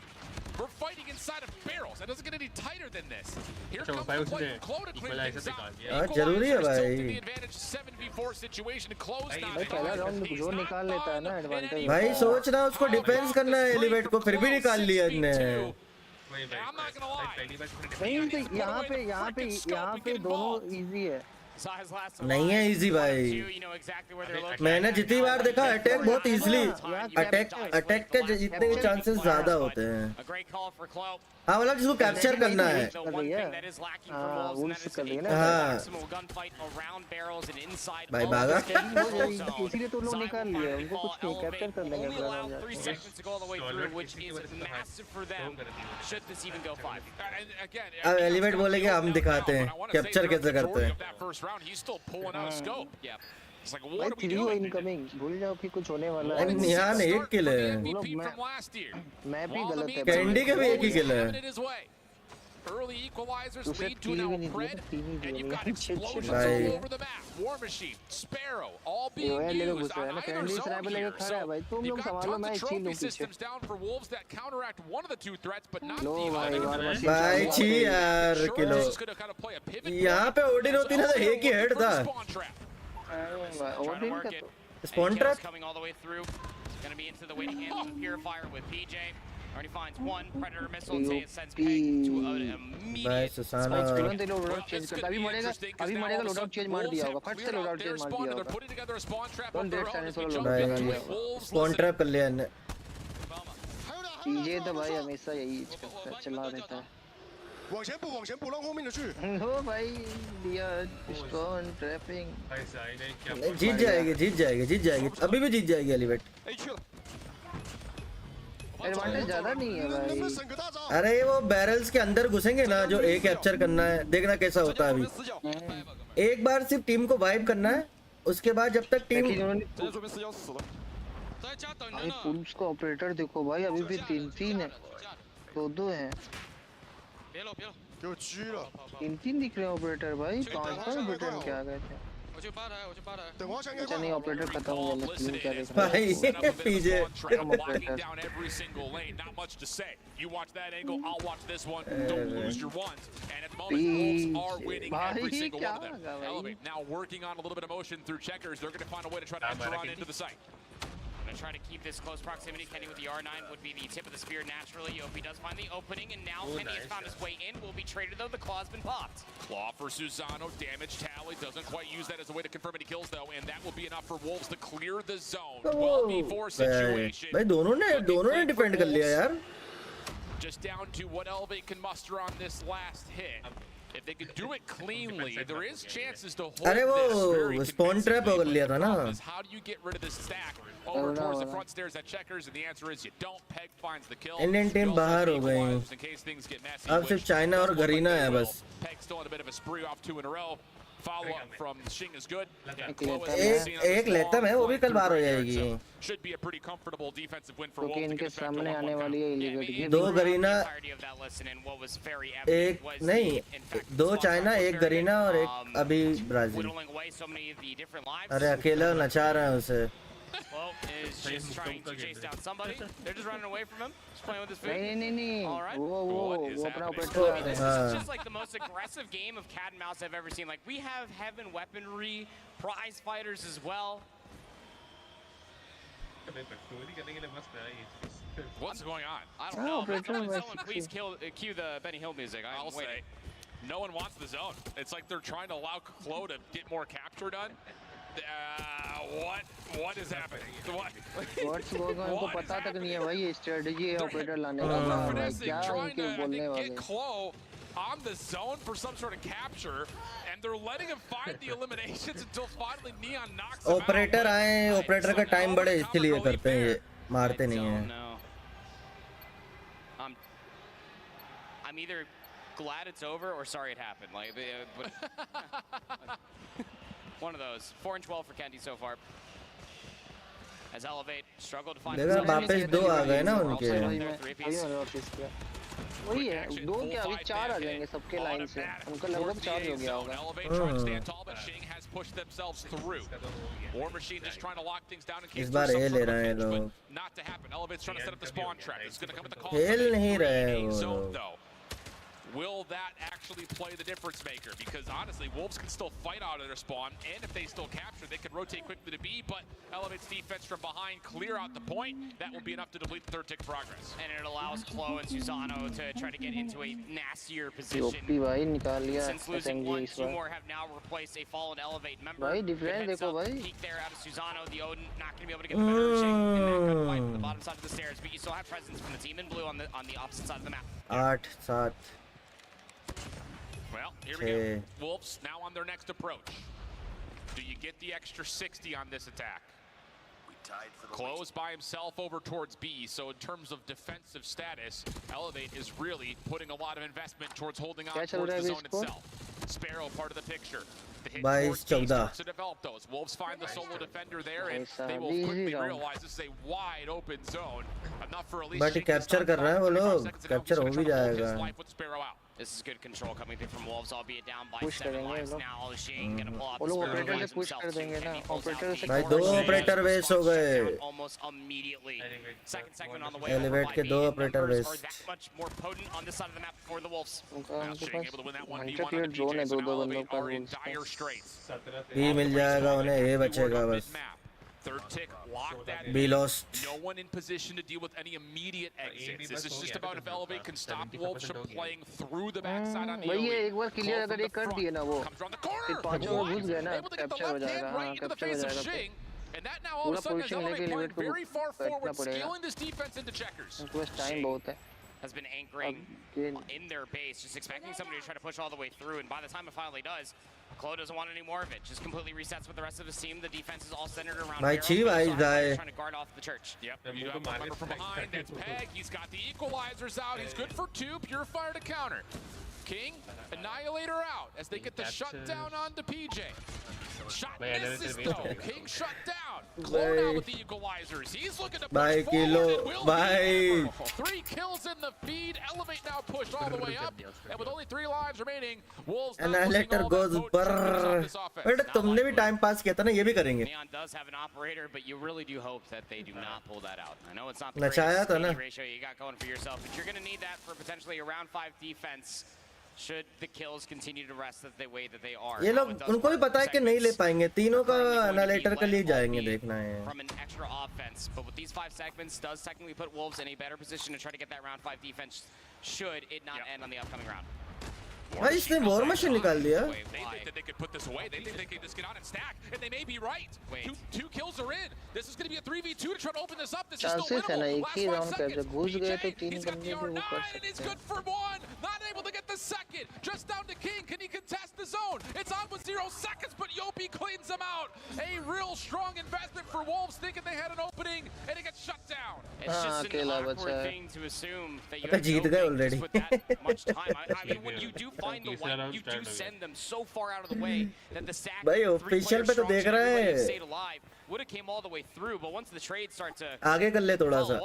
we're fighting inside of barrels. That doesn't get any tighter than this. Here comes the play from Klo to clean things up. जरूरी है भाई। 7v4 situation to close now. पहला round जो निकाल लेता है ना advantage. भाई सोचना उसको डिफेंस करना है एलिवेट को, फिर भी निकाल लिया इसने। नहीं तो यहाँ पे दोनों इजी है। नहीं है इजी भाई। मैंने जितनी बार देखा अटैक बहुत इजीली, अटैक के जितने चांसेस ज्यादा होते हैं। हाँ मतलब जिसको कैप्चर करना है। हाँ भाई भागा। इसीलिए तो लोग निकाल लिए, उनको कुछ नहीं कैप्चर कर लेंगे। अब एलिवेट बोलेंगे हम दिखाते हैं कैप्चर कैसे करते हैं। भाई 3 इनकमिंग भूल जाओ कि कुछ होने वाला है। निहान एक किल है। मैं भी गलत है। कैंडी का भी एक ही किल है। Early equalizers lead to an outpred, and you've got explosions Bye. all over the map. War Machine, Sparrow, all being used on either zone here. So you've got tons of trophy systems down for Wolves that counteract one of the two threats, but not the other. भाई छी यार kilo. यहाँ पे Odin होती ना तो एक ही head था। ओडिन का तो spawn trap coming all the way through. It's going to be into the waiting hand of the Purifier with PJ. Already finds one Predator missile and sends Peg to an immediate. भाई सुसाना तुरंत ही loadout change करता। अभी मरेगा loadout change मार दिया होगा। फट से लोडआउट चेंज मार दिया होगा। डोंट डेट साइलेंस वाला लोडआउट चेंज। स्पॉन ट्रैप कर लिया इन्हें। पीजे तो भाई हमेशा यही करता है, चला देता है। हो भाई दिया स्टोन ट्रैपिंग। जीत जाएगी अभी भी जीत जाएगी एलिवेट। एडवांटेज ज्यादा नहीं है भाई। अरे वो बैरल्स के अंदर घुसेंगे ना, जो ए कैप्चर करना है, देखना कैसा होता है। अभी एक बार सिर्फ टीम को वाइप करना है, उसके बाद जब तक टीम भाई पुल्स का ऑपरेटर देखो भाई, अभी भी 3 है, 2 है, 3 दिख रहे हैं ऑपरेटर भाई। 5 ऑपरेटर क्या आ गए थे। अच्छा नहीं ऑपरेटर खत्म हो गया, टीम क्या देख रहा है पीछे। You watch that angle, I'll watch this one. Don't lose your ones. And at the moment, Wolves are winning every single one of them. Elevate now working on a little bit of motion through checkers. They're going to find a way to try to enter on into the site. Going to try to keep this close proximity. Kenny with the R9 would be the tip of the spear naturally. Yopi does find the opening, and now Kenny has found his way in. Will be traded though. The claw's been popped. Claw for Susano. Damage tally. Doesn't quite use that as a way to confirm any kills though, and that will be enough for Wolves to clear the zone. 12v4 situation. भाई दोनों ने defend कर लिया यार। Just down to what Elevate can muster on this last hit. If they can do it cleanly, there is chances to hold अरे वो spawn trap कर लिया था ना। How do you get rid of this stack over towards the front stairs at checkers? And the answer is you don't. Peg finds the kill. Indian team बाहर हो गई। अब सिर्फ चाइना और गरीना है बस। Peg still in a bit of a spree off 2 in a row. Follow up from Shing is good. एक लेता है, वो भी कल बाहर हो जाएगी। Should be a pretty comfortable defensive win for Wolves. इनके सामने आने वाली है इलीगेट। 2 गरीना, एक नहीं, 2 चाइना, 1 गरीना और 1 अभी ब्राजील। अरे अकेला नचा रहा है उसे। Well, is just trying to chase down somebody. They're just running away from him. Just playing with his feet. नहीं। All right. वो अपना operator. This is just like the most aggressive game of cat and mouse I've ever seen. Like we have heaven weaponry, prize fighters as well. What's going on? I don't know. Someone please cue the Benny Hill music. I'm waiting. No one wants the zone. It's like they're trying to allow Klo to get more capture done. What is happening? What's going on? इनको पता तक नहीं है भाई ये strategy है operator लाने का। क्या इनके बोलने वाले? Get Klo on the zone for some sort of capture, and they're letting him find the eliminations until finally Neon knocks him out. Operator आए, ऑपरेटर का टाइम बड़े इसलिए करते हैं, ये मारते नहीं हैं। I'm either glad it's over or sorry it happened. Like, but one of those. 4 and 12 for Kenty so far. As Elevate struggled to find. देखा वापस 2 आ गए ना उनके। वही है 2 क्या अभी 4 आ जाएंगे सबके लाइन से। उनका लगभग 4 हो गया होगा। इस बार ये ले रहे हैं लोग। खेल नहीं रहे वो लोग। will that actually play the difference maker? Because honestly, Wolves can still fight out of their spawn, and if they still capture, they can rotate quickly to B, but Elevate's defense from behind, clear out the point. That will be enough to deplete the third tick progress. And it allows Chloe and Susano to try to get into a nastier position. Since losing one, two more have now replaced a fallen Elevate member. Peek there out of Susano, the Odin not going to be able to get the better of Shing in that gunfight from the bottom side of the stairs, but you still have presence from the team in blue on the opposite side of the map. 8, 7. Well, here we go. Wolves now on their next approach. Do you get the extra 60 on this attack? Close by himself over towards B, so in terms of defensive status, Elevate is really putting a lot of investment towards holding on towards the zone itself. Sparrow part of the picture. The hit towards B starts to develop those. Wolves find the solo defender there, and they will quickly realize this is a wide open zone. Enough for at least But capture कर रहा है वो लोग, capture हो भी जाएगा. This is good control coming through from Wolves, albeit down by 7 lives now. Shing gonna pull out the Sparrow push कर देंगे ना. भाई 2 ऑपरेटर वेस्ट हो गए. Almost immediately. Second segment on the way. Elevate के 2 operator waste. That much more potent on this side of the map for the Wolves. Shing able to win that 1v1 on the PJs, and Elevate are in dire straits. B मिल जाएगा उन्हें, A बचेगा बस. Third tick, lock that. Be lost. No one in position to deal with any immediate exits. This is just about if Elevate can stop Wolves from playing through the backside on the भाई ये एक बार clear अगर ये कर दिए ना वो फिर पांचों में घुस गए ना कैप्चर हो जाएगा हाँ कैप्चर हो जाएगा And that now all of a sudden has Elevate playing very far forward, scaling this defense into checkers. उनको बस टाइम बहुत है. Has been anchoring in their base, just expecting somebody to try to push all the way through, and by the time it finally does, Chloe doesn't want any more of it. Just completely resets with the rest of his team. The defense is all centered around My chief eyes die. trying to guard off the church. Yep, you have one member from behind. That's Peg. He's got the equalizers out. He's good for 2. Purifier to counter. King, Annihilator out as they get the shutdown on to PJ. Shot misses though. King shut down. Chloe now with the equalizers. He's looking to push forward. Bye. 3 kills in the feed. Elevate now pushed all the way up. And with only 3 lives remaining, Wolves now Annihilator goes brrrr. But तुमने भी time pass किया था ना, ये भी करेंगे. Neon does have an operator, but you really do hope that they do not pull that out. I know it's not the नचाया था ना. greatest ratio you got going for yourself, but you're going to need that for potentially a round 5 defense. Should the kills continue to rest the way that they are. ये लोग उनको भी पता है कि नहीं ले पाएंगे. तीनों का एनालाइटर के लिए जाएंगे, देखना है. From an extra offense, but with these 5 segments, does technically put Wolves in a better position to try to get that round 5 defense. Should it not end on the upcoming round. भाई इसने war machine निकाल दिया. They think that they could put this away. They think they can just get out and stack, and they may be right. Two kills are in. This is going to be a 3v2 to try to open this up. This is still winnable. Last 5 seconds. PJ, he's got the R9, and he's good for 1. Not able to get the second. Just down to King. Can he contest the zone? It's on with 0 seconds, but Yopi cleans them out. A real strong investment for Wolves, thinking they had an opening, and it gets shut down. It's just an awkward thing to assume that you जीत गए already. with that much time. I mean, when you do find the white, you do send them so far out of the way that the sack भाई official पे तो देख रहा है. stayed alive would have came all the way through, but once the trades start to आगे कर ले थोड़ा सा.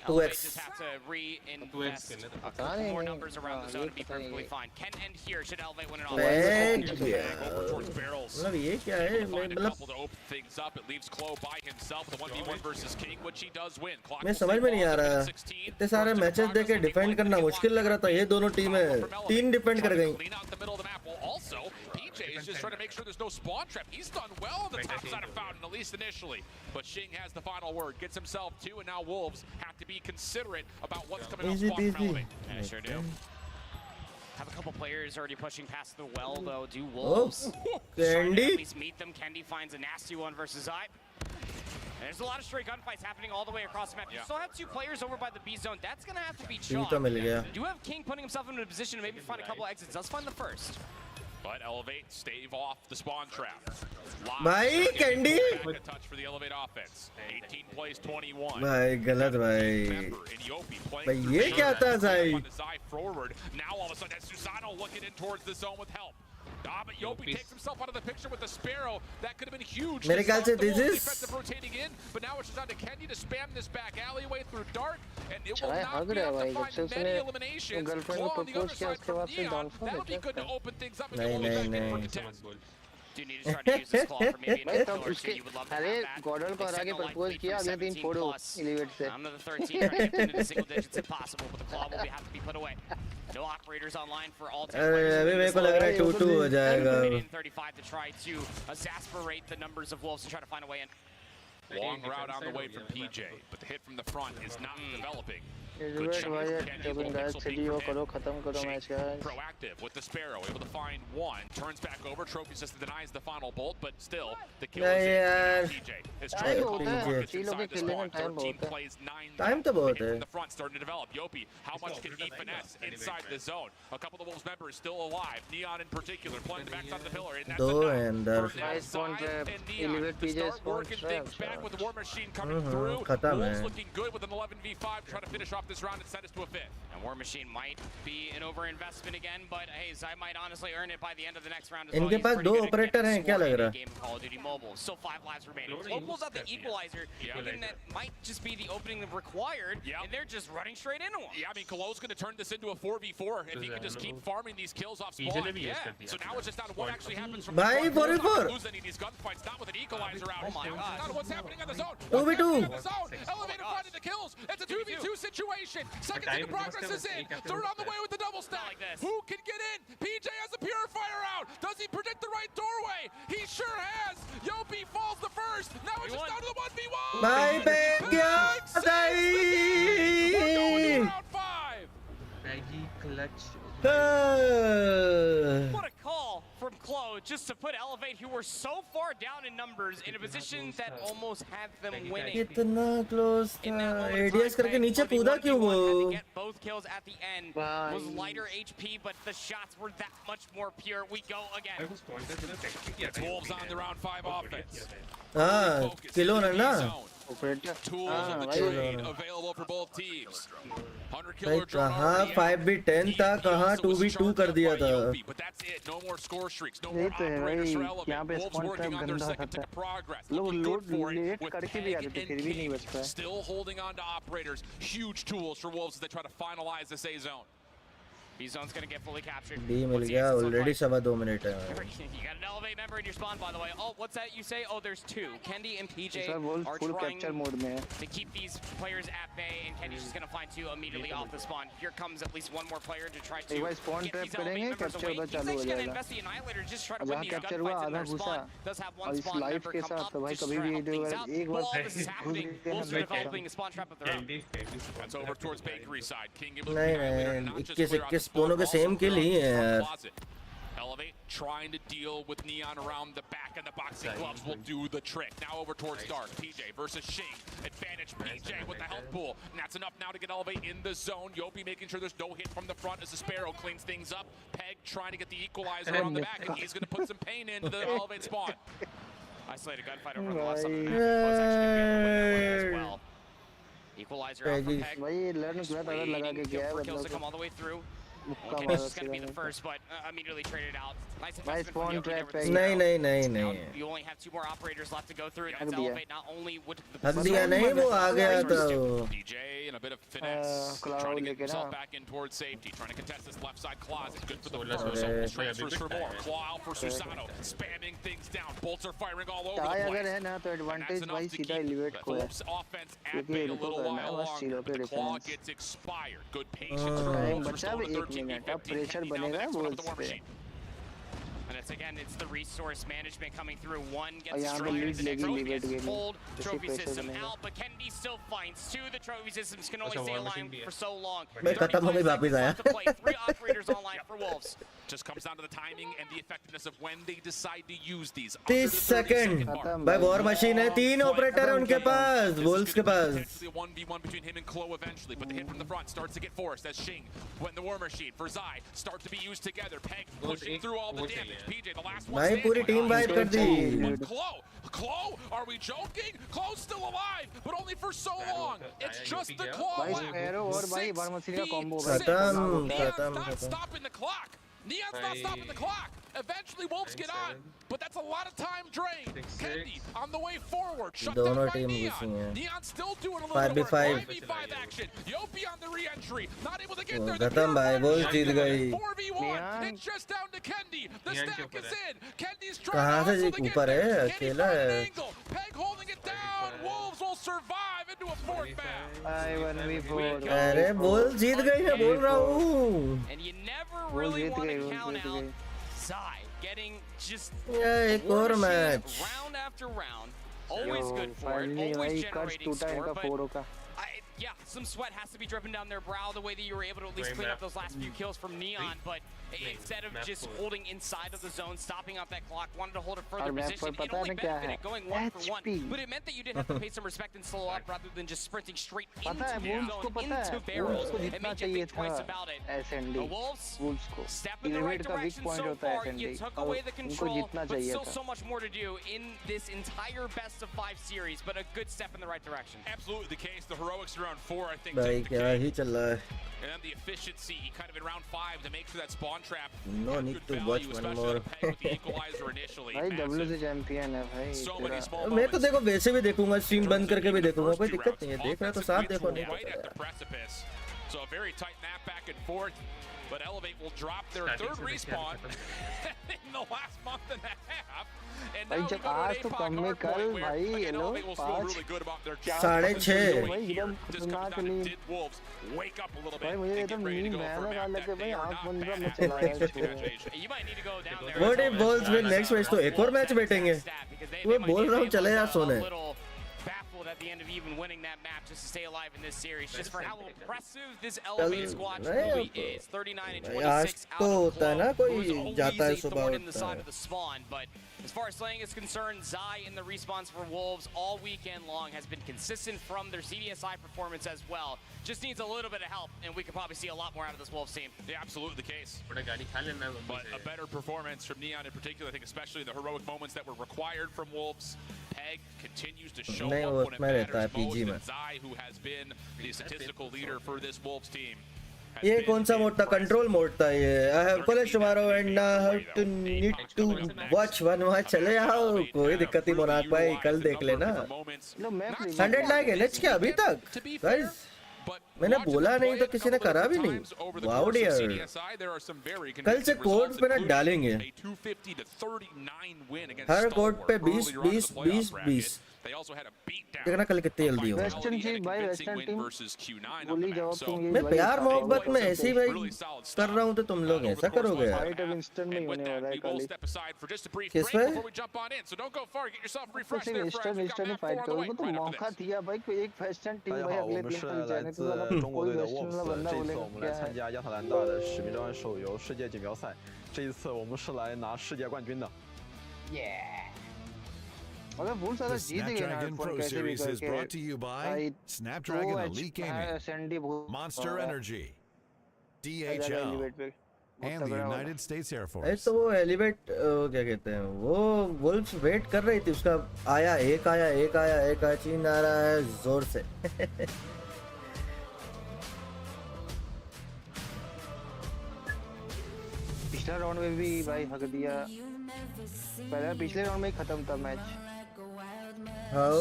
2x. Just have to reinvest a couple more numbers around the zone to be perfectly fine. Can end here. Should Elevate win it all. मतलब ये क्या है? मतलब to open things up. It leaves Chloe by himself. The 1v1 versus King, which he does win. मैं समझ में नहीं आ रहा. इतने सारे मैचेस देखे डिफेंड करना मुश्किल लग रहा था. ये दोनों टीमें 3 डिफेंड कर गई. Clean out the middle of the map. Well, also, PJ is just trying to make sure there's no spawn trap. He's done well on the top side of Fountain, at least initially. But Shing has the final word. Gets himself 2, and now Wolves have to be considerate about what's coming off spawn from Elevate. Yeah, sure do. Have a couple players already pushing past the well, though. Do Wolves Candy? at least meet them? Candy finds a nasty one versus I. And there's a lot of stray gunfights happening all the way across the map. You still have 2 players over by the B zone. That's going to have to be chalked. You have King putting himself into a position to maybe find a couple exits. Does find the first. But Elevate stave off the spawn trap. भाई Candy. Back a touch for the Elevate offense. 18 plays 21. भाई गलत भाई. भाई ये क्या था Zai? Forward. Now all of a sudden Susano looking in towards the zone with help. But Yopi takes himself out of the picture with the Sparrow. That could have been huge. मेरे ख्याल से this is defensive rotating in, but now it's just on to Kenny to spam this back alleyway through dark, and it will not be able to find many eliminations. Claw on the other side from Neon. That'll be good to open things up and get a little bit back in for contest. Do need to try to use this claw for maybe an kill or two. You would love to have that. गॉडल को हरा के propose किया अगले दिन फोड़ो elevate से Another 13 trying to get into the single digits if possible, but the claw will have to be put away. No operators online for all 10 players. अभी मेरे को लग रहा है 2-2 हो जाएगा. 35 to try to exasperate the numbers of Wolves to try to find a way in. Long route on the way from PJ, but the hit from the front is not developing. Good shot. Proactive with the Sparrow, able to find one. Turns back over. Trophy system denies the final bolt, but still the kill is PJ. Is trying to close the markets inside the spawn. 13 plays 9. Time to both from the front starting to develop. Yopi, how much can he finesse inside the zone? A couple of the Wolves members still alive. Neon in particular playing the backside of the pillar, and that's enough. And Neon to start working things back with the War Machine coming through. Wolves looking good with an 11v5, trying to finish off this round and set us to a fifth. And War Machine might be an overinvestment again, but hey, Zai might honestly earn it by the end of the next round as well. इनके पास 2 operator हैं क्या लग रहा है? Game of Call of Duty Mobile. Still 5 lives remaining. Clo pulls out the equalizer, thinking that might just be the opening required, and they're just running straight into him. Yeah, I mean, Colo's going to turn this into a 4v4 if he can just keep farming these kills off spawn. Yeah. So now it's just out of what actually happens from the front. 4v4. Lose any of these gunfights, not with an equalizer out. Oh my God. Not what's happening on the zone. 2v2. Elevator finding the kills. It's a 2v2 situation. Second thing of progress is in. Third on the way with the double stack. Like this. Who can get in? PJ has the purifier out. Does he predict the right doorway? He sure has. Yopi falls the first. Now it's just down to the 1v1. Bye, babe. We're going to round 5. Maggie clutch. What a call from Clo just to put Elevate, who were so far down in numbers, in a position that almost had them winning. कितना close था. ADS करके नीचे कूदा क्यों वो? Get both kills at the end was lighter HP, but the shots were that much more pure. We go again. It's Wolves on the round 5 offense. हाँ, kilo ना. Tools of the trade available for both teams. 100 killer कहाँ 5v10 था, कहाँ 2v2 कर दिया था. But that's it. No more score streaks. No more operators for Elevate. Wolves working on their second tick of progress. Looking good for it with Peg and King still holding on to operators. Huge tools for Wolves as they try to finalize this A zone. B zone's gonna get fully captured. B मिल गया already 2.5 minutes है. You got an Elevate member in your spawn, by the way. Oh, what's that you say? Oh, there's 2. Kendi and PJ are trying to keep these players at bay, and Kendi's just gonna find 2 immediately off the spawn. Here comes at least one more player to try to get these Elevate members away. He's actually gonna invest the Annihilator just try to win these gunfights in their spawn. Does have one spawn member come up to try to help things out. While all this is happening, Wolves are developing a spawn trap of their own. That's over towards Bakery side. King able नहीं, 21 दोनों के same kill ही है यार. Elevate trying to deal with Neon around the back, and the boxing gloves will do the trick. Now over towards Dark. PJ versus Shing. Advantage PJ with the health pool. And that's enough now to get Elevate in the zone. Yopi making sure there's no hit from the front as the Sparrow cleans things up. Peg trying to get the equalizer on the back, and he's going to put some pain into the Elevate spawn. Isolated gunfight over the last 7 minutes. Clo's actually going to be able to win that one as well. Equalizer out for Peg. Waiting for kills to come all the way through. Kendi's just going to be the first, but immediately traded out. Nice investment from Yopi there with the नहीं. You only have 2 more operators left to go through. That's Elevate not only would the हक दिया नहीं वो आ गया था. DJ and a bit of finesse, trying to get himself back in towards safety, trying to contest this left side closet. Good for the first. Transfers for more. Claw out for Susano, spamming things down. Bolts are firing all over the place. अगर है ना तो advantage भाई सीधा elevate को है. Offense at bay a little while longer. The claw gets expired. Good patience for Wolves. We're still in the 13v15. And it's again, it's the resource management coming through. One gets destroyed, the next trophy gets pulled, trophy system out, but Kendi still finds 2. The trophy systems can only stay alive for so long. 35 seconds left to play. 3 operators online for Wolves. Just comes down to the timing and the effectiveness of when they decide to use these. 30 seconds. भाई War Machine है, 3 operator है उनके पास, Wolves के पास. Actually, 1v1 between him and Clo eventually, but the hit from the front starts to get forced as Shing, when the War Machine for Zai starts to be used together. Peg pushing through all the damage. PJ, the last one. भाई पूरी team wipe कर दी. Clo, are we joking? Clo's still alive, but only for so long. It's just the Claw left. और भाई War Machine का combo. Not stopping the clock. Neon's not stopping the clock. Eventually, Wolves get on, but that's a lot of time drained. Kendi on the way forward, shut down by Neon. Neon still doing a little bit of work. 5v5 action. Yopi on the re-entry, not able to get there. खत्म भाई, Wolves जीत गई. 4v1, it's just down to Kendi. The stack is in. Kendi's कहाँ trying से to ऊपर है? अकेला है. Peg holding it down. Wolves will survive into a fourth match. अरे Wolves जीत गई है बोल रहा हूँ. And you never really want to count out Zai getting just एक और match. round after round. Always good for it. Always generating score. But yeah, some sweat has to be dripping down their brow the way that you were able to at least clean up those last few kills from Neon. But instead of just holding inside of the zone, stopping out that clock, wanted to hold a further position. It only benefited going 1-for-1, but it meant that you didn't have to pay some respect and slow up rather than just sprinting straight into the zone, into barrels. It made you think twice about it. The Wolves step in the right direction so far. You took away the control, but still so much more to do in this entire best-of-5 series, but a good step in the right direction. Absolutely the case. The heroics around 4, I think. भाई क्या ही चल रहा है. And then the efficiency kind of in round 5 to make sure that spawn trap. No need to watch one more. भाई WC champion है भाई. मैं तो देखो वैसे भी देखूंगा, स्ट्रीम बंद करके भी देखूंगा, कोई दिक्कत नहीं है. देख रहा तो साथ देखो नहीं. So a very tight map back and forth, but Elevate will drop their third respawn in the last month and a half. And now we go to an APOC hardpoint where again, Elevate will feel really good about their chances. This comes down to did Wolves wake up a little bit and get ready to go for a map that they are not bad at right now. You might need to go down there. What if Wolves win next match तो एक और match बैठेंगे. मैं बोल रहा हूँ चले यार सोने. Baffled at the end of even winning that map just to stay alive in this series, just for how impressive this Elevate squad truly is. 39 and 26 out of the club. Who's always the thorn in the side of the spawn, but as far as slaying is concerned, Zai in the respawns for Wolves all weekend long has been consistent from their CDSI performance as well. Just needs a little bit of help, and we could probably see a lot more out of this Wolves team. Yeah, absolutely the case. But a better performance from Neon in particular, I think especially the heroic moments that were required from Wolves. Peg continues to show up when it matters most, and Zai, who has been the statistical leader for this Wolves team. ये कौन सा mode था? Control mode था ये. I have college tomorrow and have to need to watch one match. चले आओ, कोई दिक्कत नहीं मोनाक भाई, कल देख लेना. 100 लाइक है नेच क्या अभी तक? Guys, मैंने बोला नहीं तो किसी ने करा भी नहीं. Wow dear. कल से कोड पे ना डालेंगे. हर कोड पे 20 देखना कल कितनी जल्दी हो. वेस्टर्न जी भाई, वेस्टर्न टीम बोली जवाब तुम ये. मैं प्यार मोहब्बत में ऐसे ही भाई कर रहा हूँ तो तुम लोग ऐसा करोगे यार. फाइट अब इंस्टेंट में होने वाला है कल. किस पे? इंस्टेंट फाइट करो तो मौका दिया भाई. कोई एक वेस्टर्न टीम भाई अगले दिन तक जाने तो वाला कोई वेस्टर्न वाला बंदा बोलेगा क्या है.参加亚特兰大的使命召唤手游世界锦标赛，这一次我们是来拿世界冠军的。 अगर बहुत सारा जीत गए ना Pro Series is brought to you by Snapdragon Elite Gaming, Monster Energy, DHL, and the United States Air Force. तो वो एलिवेट क्या कहते हैं, वो वुल्फ्स वेट कर रही थी उसका. आया एक चीन आ रहा है जोर से. पिछला राउंड में भी भाई हक दिया. पहले पिछले राउंड में ही खत्म था मैच. How?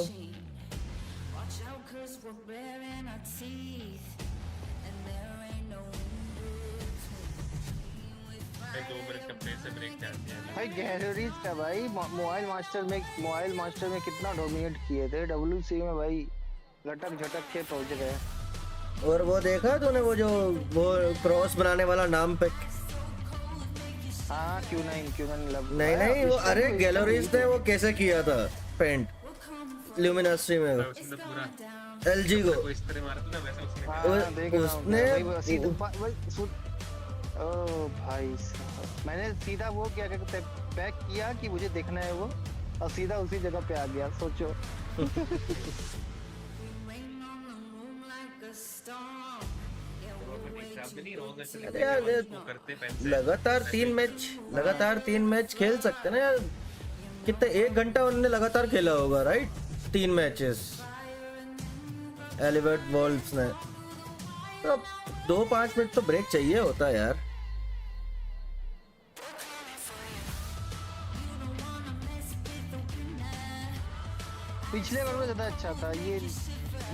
भाई गैलरीज का भाई मोबाइल मास्टर में कितना डोमिनेट किए थे. WC में भाई लटक झटक के पहुंच गए. और वो देखा तूने वो जो वो क्रॉस बनाने वाला नाम पे. हाँ Q9 नहीं वो अरे गैलरीज ने वो कैसे किया था पेंट ल्यूमिनस्ट्री में LG को. उसने ओ भाई मैंने सीधा वो क्या कहते पैक किया कि मुझे देखना है वो, और सीधा उसी जगह पे आ गया. सोचो. लगातार तीन मैच खेल सकते ना यार. कितने 1 घंटा उन्होंने लगातार खेला होगा राइट. 3 मैचेस एलिवेट वॉल्व्स ने. तो 2-5 मिनट तो ब्रेक चाहिए होता है यार. पिछले बार में ज्यादा अच्छा था ये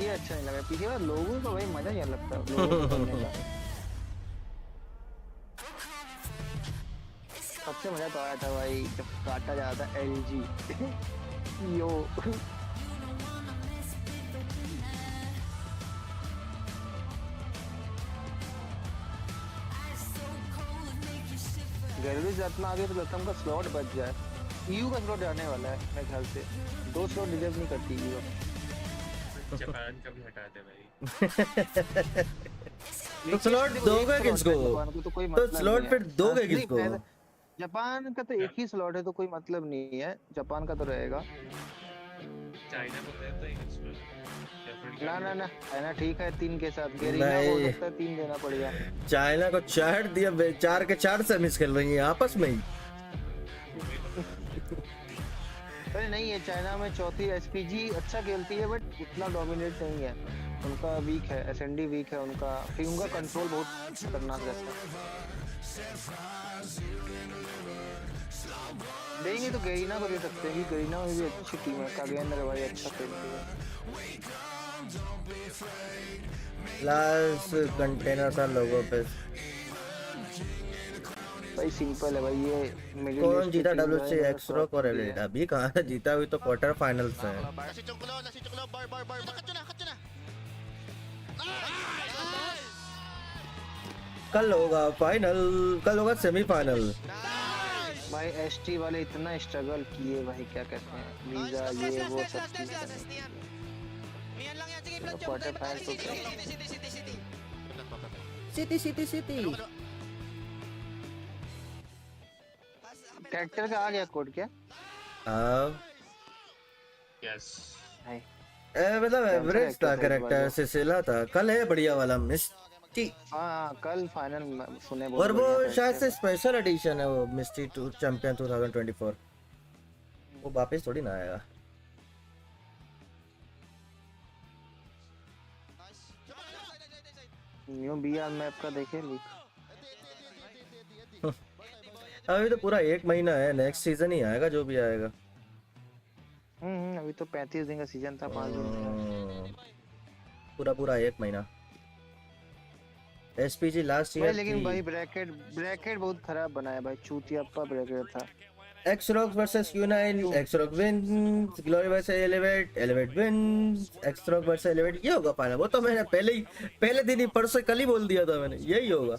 अच्छा नहीं लगा पिछले बार लोगों को भाई मजा नहीं लगता लोगों को करने का सबसे मजा तो आया था भाई जब काटा जाता एलजी यो गैलरी से इतना आगे तो गौतम का स्लॉट बच जाए ईयू का स्लॉट आने वाला है मेरे ख्याल से 2 स्लॉट डिजर्व नहीं करती ईयू जापान का भी हटा दे भाई तो स्लॉट दोगे किसको तो स्लॉट फिर दोगे किसको जापान का तो एक ही स्लॉट है तो कोई मतलब नहीं है जापान का तो रहेगा चाइना को दे तो ना चाइना ठीक है 3 के साथ गेरीना हो सकता है 3 देना पड़ेगा चाइना को 4 दिया 4 के 4 सेमीज खेल रही है आपस में ही अरे नहीं है चाइना में चौथी एसपीजी अच्छा खेलती है बट उतना डोमिनेट नहीं है उनका वीक है एसएनडी वीक है उनका फिर उनका कंट्रोल बहुत खतरनाक रहता है देंगे तो गेरीना को दे सकते हैं कि गेरीना में भी अच्छी टीम है कागेंद्र भाई अच्छा खेलती है लास्ट कंटेनर था लोगों पे भाई सिंपल है भाई ये कौन जीता डब्ल्यूसी एक्सरॉक और एलिट अभी कहाँ जीता हुई तो क्वार्टर फाइनल से है कल होगा फाइनल कल होगा सेमीफाइनल भाई एसटी वाले इतना स्ट्रगल किए भाई क्या कहते हैं वीजा ये वो सब क्वार्टर फाइनल तो सिटी कैरेक्टर का आ गया कोड क्या यस मतलब एवरेज था कैरेक्टर सिलसिला था कल है बढ़िया वाला मिस्टी हाँ कल फाइनल सुने और वो शायद से स्पेशल एडिशन है वो मिस्टी टू चैंपियन 2024 वो वापस थोड़ी ना आएगा न्यू बीआर मैप का देखे लीक अभी तो पूरा 1 महीना है नेक्स्ट सीजन ही आएगा जो भी आएगा अभी तो 35 दिन का सीजन था 5 दिन पूरा 1 महीना एसपीजी लास्ट ईयर लेकिन भाई ब्रैकेट बहुत खराब बनाया भाई चूतियाप्पा ब्रैकेट था Xrock versus Q9 Xrock wins glory versus elevate wins Xrock versus elevate ये होगा फाइनल वो तो मैंने पहले दिन ही परसों कल ही बोल दिया था मैंने यही होगा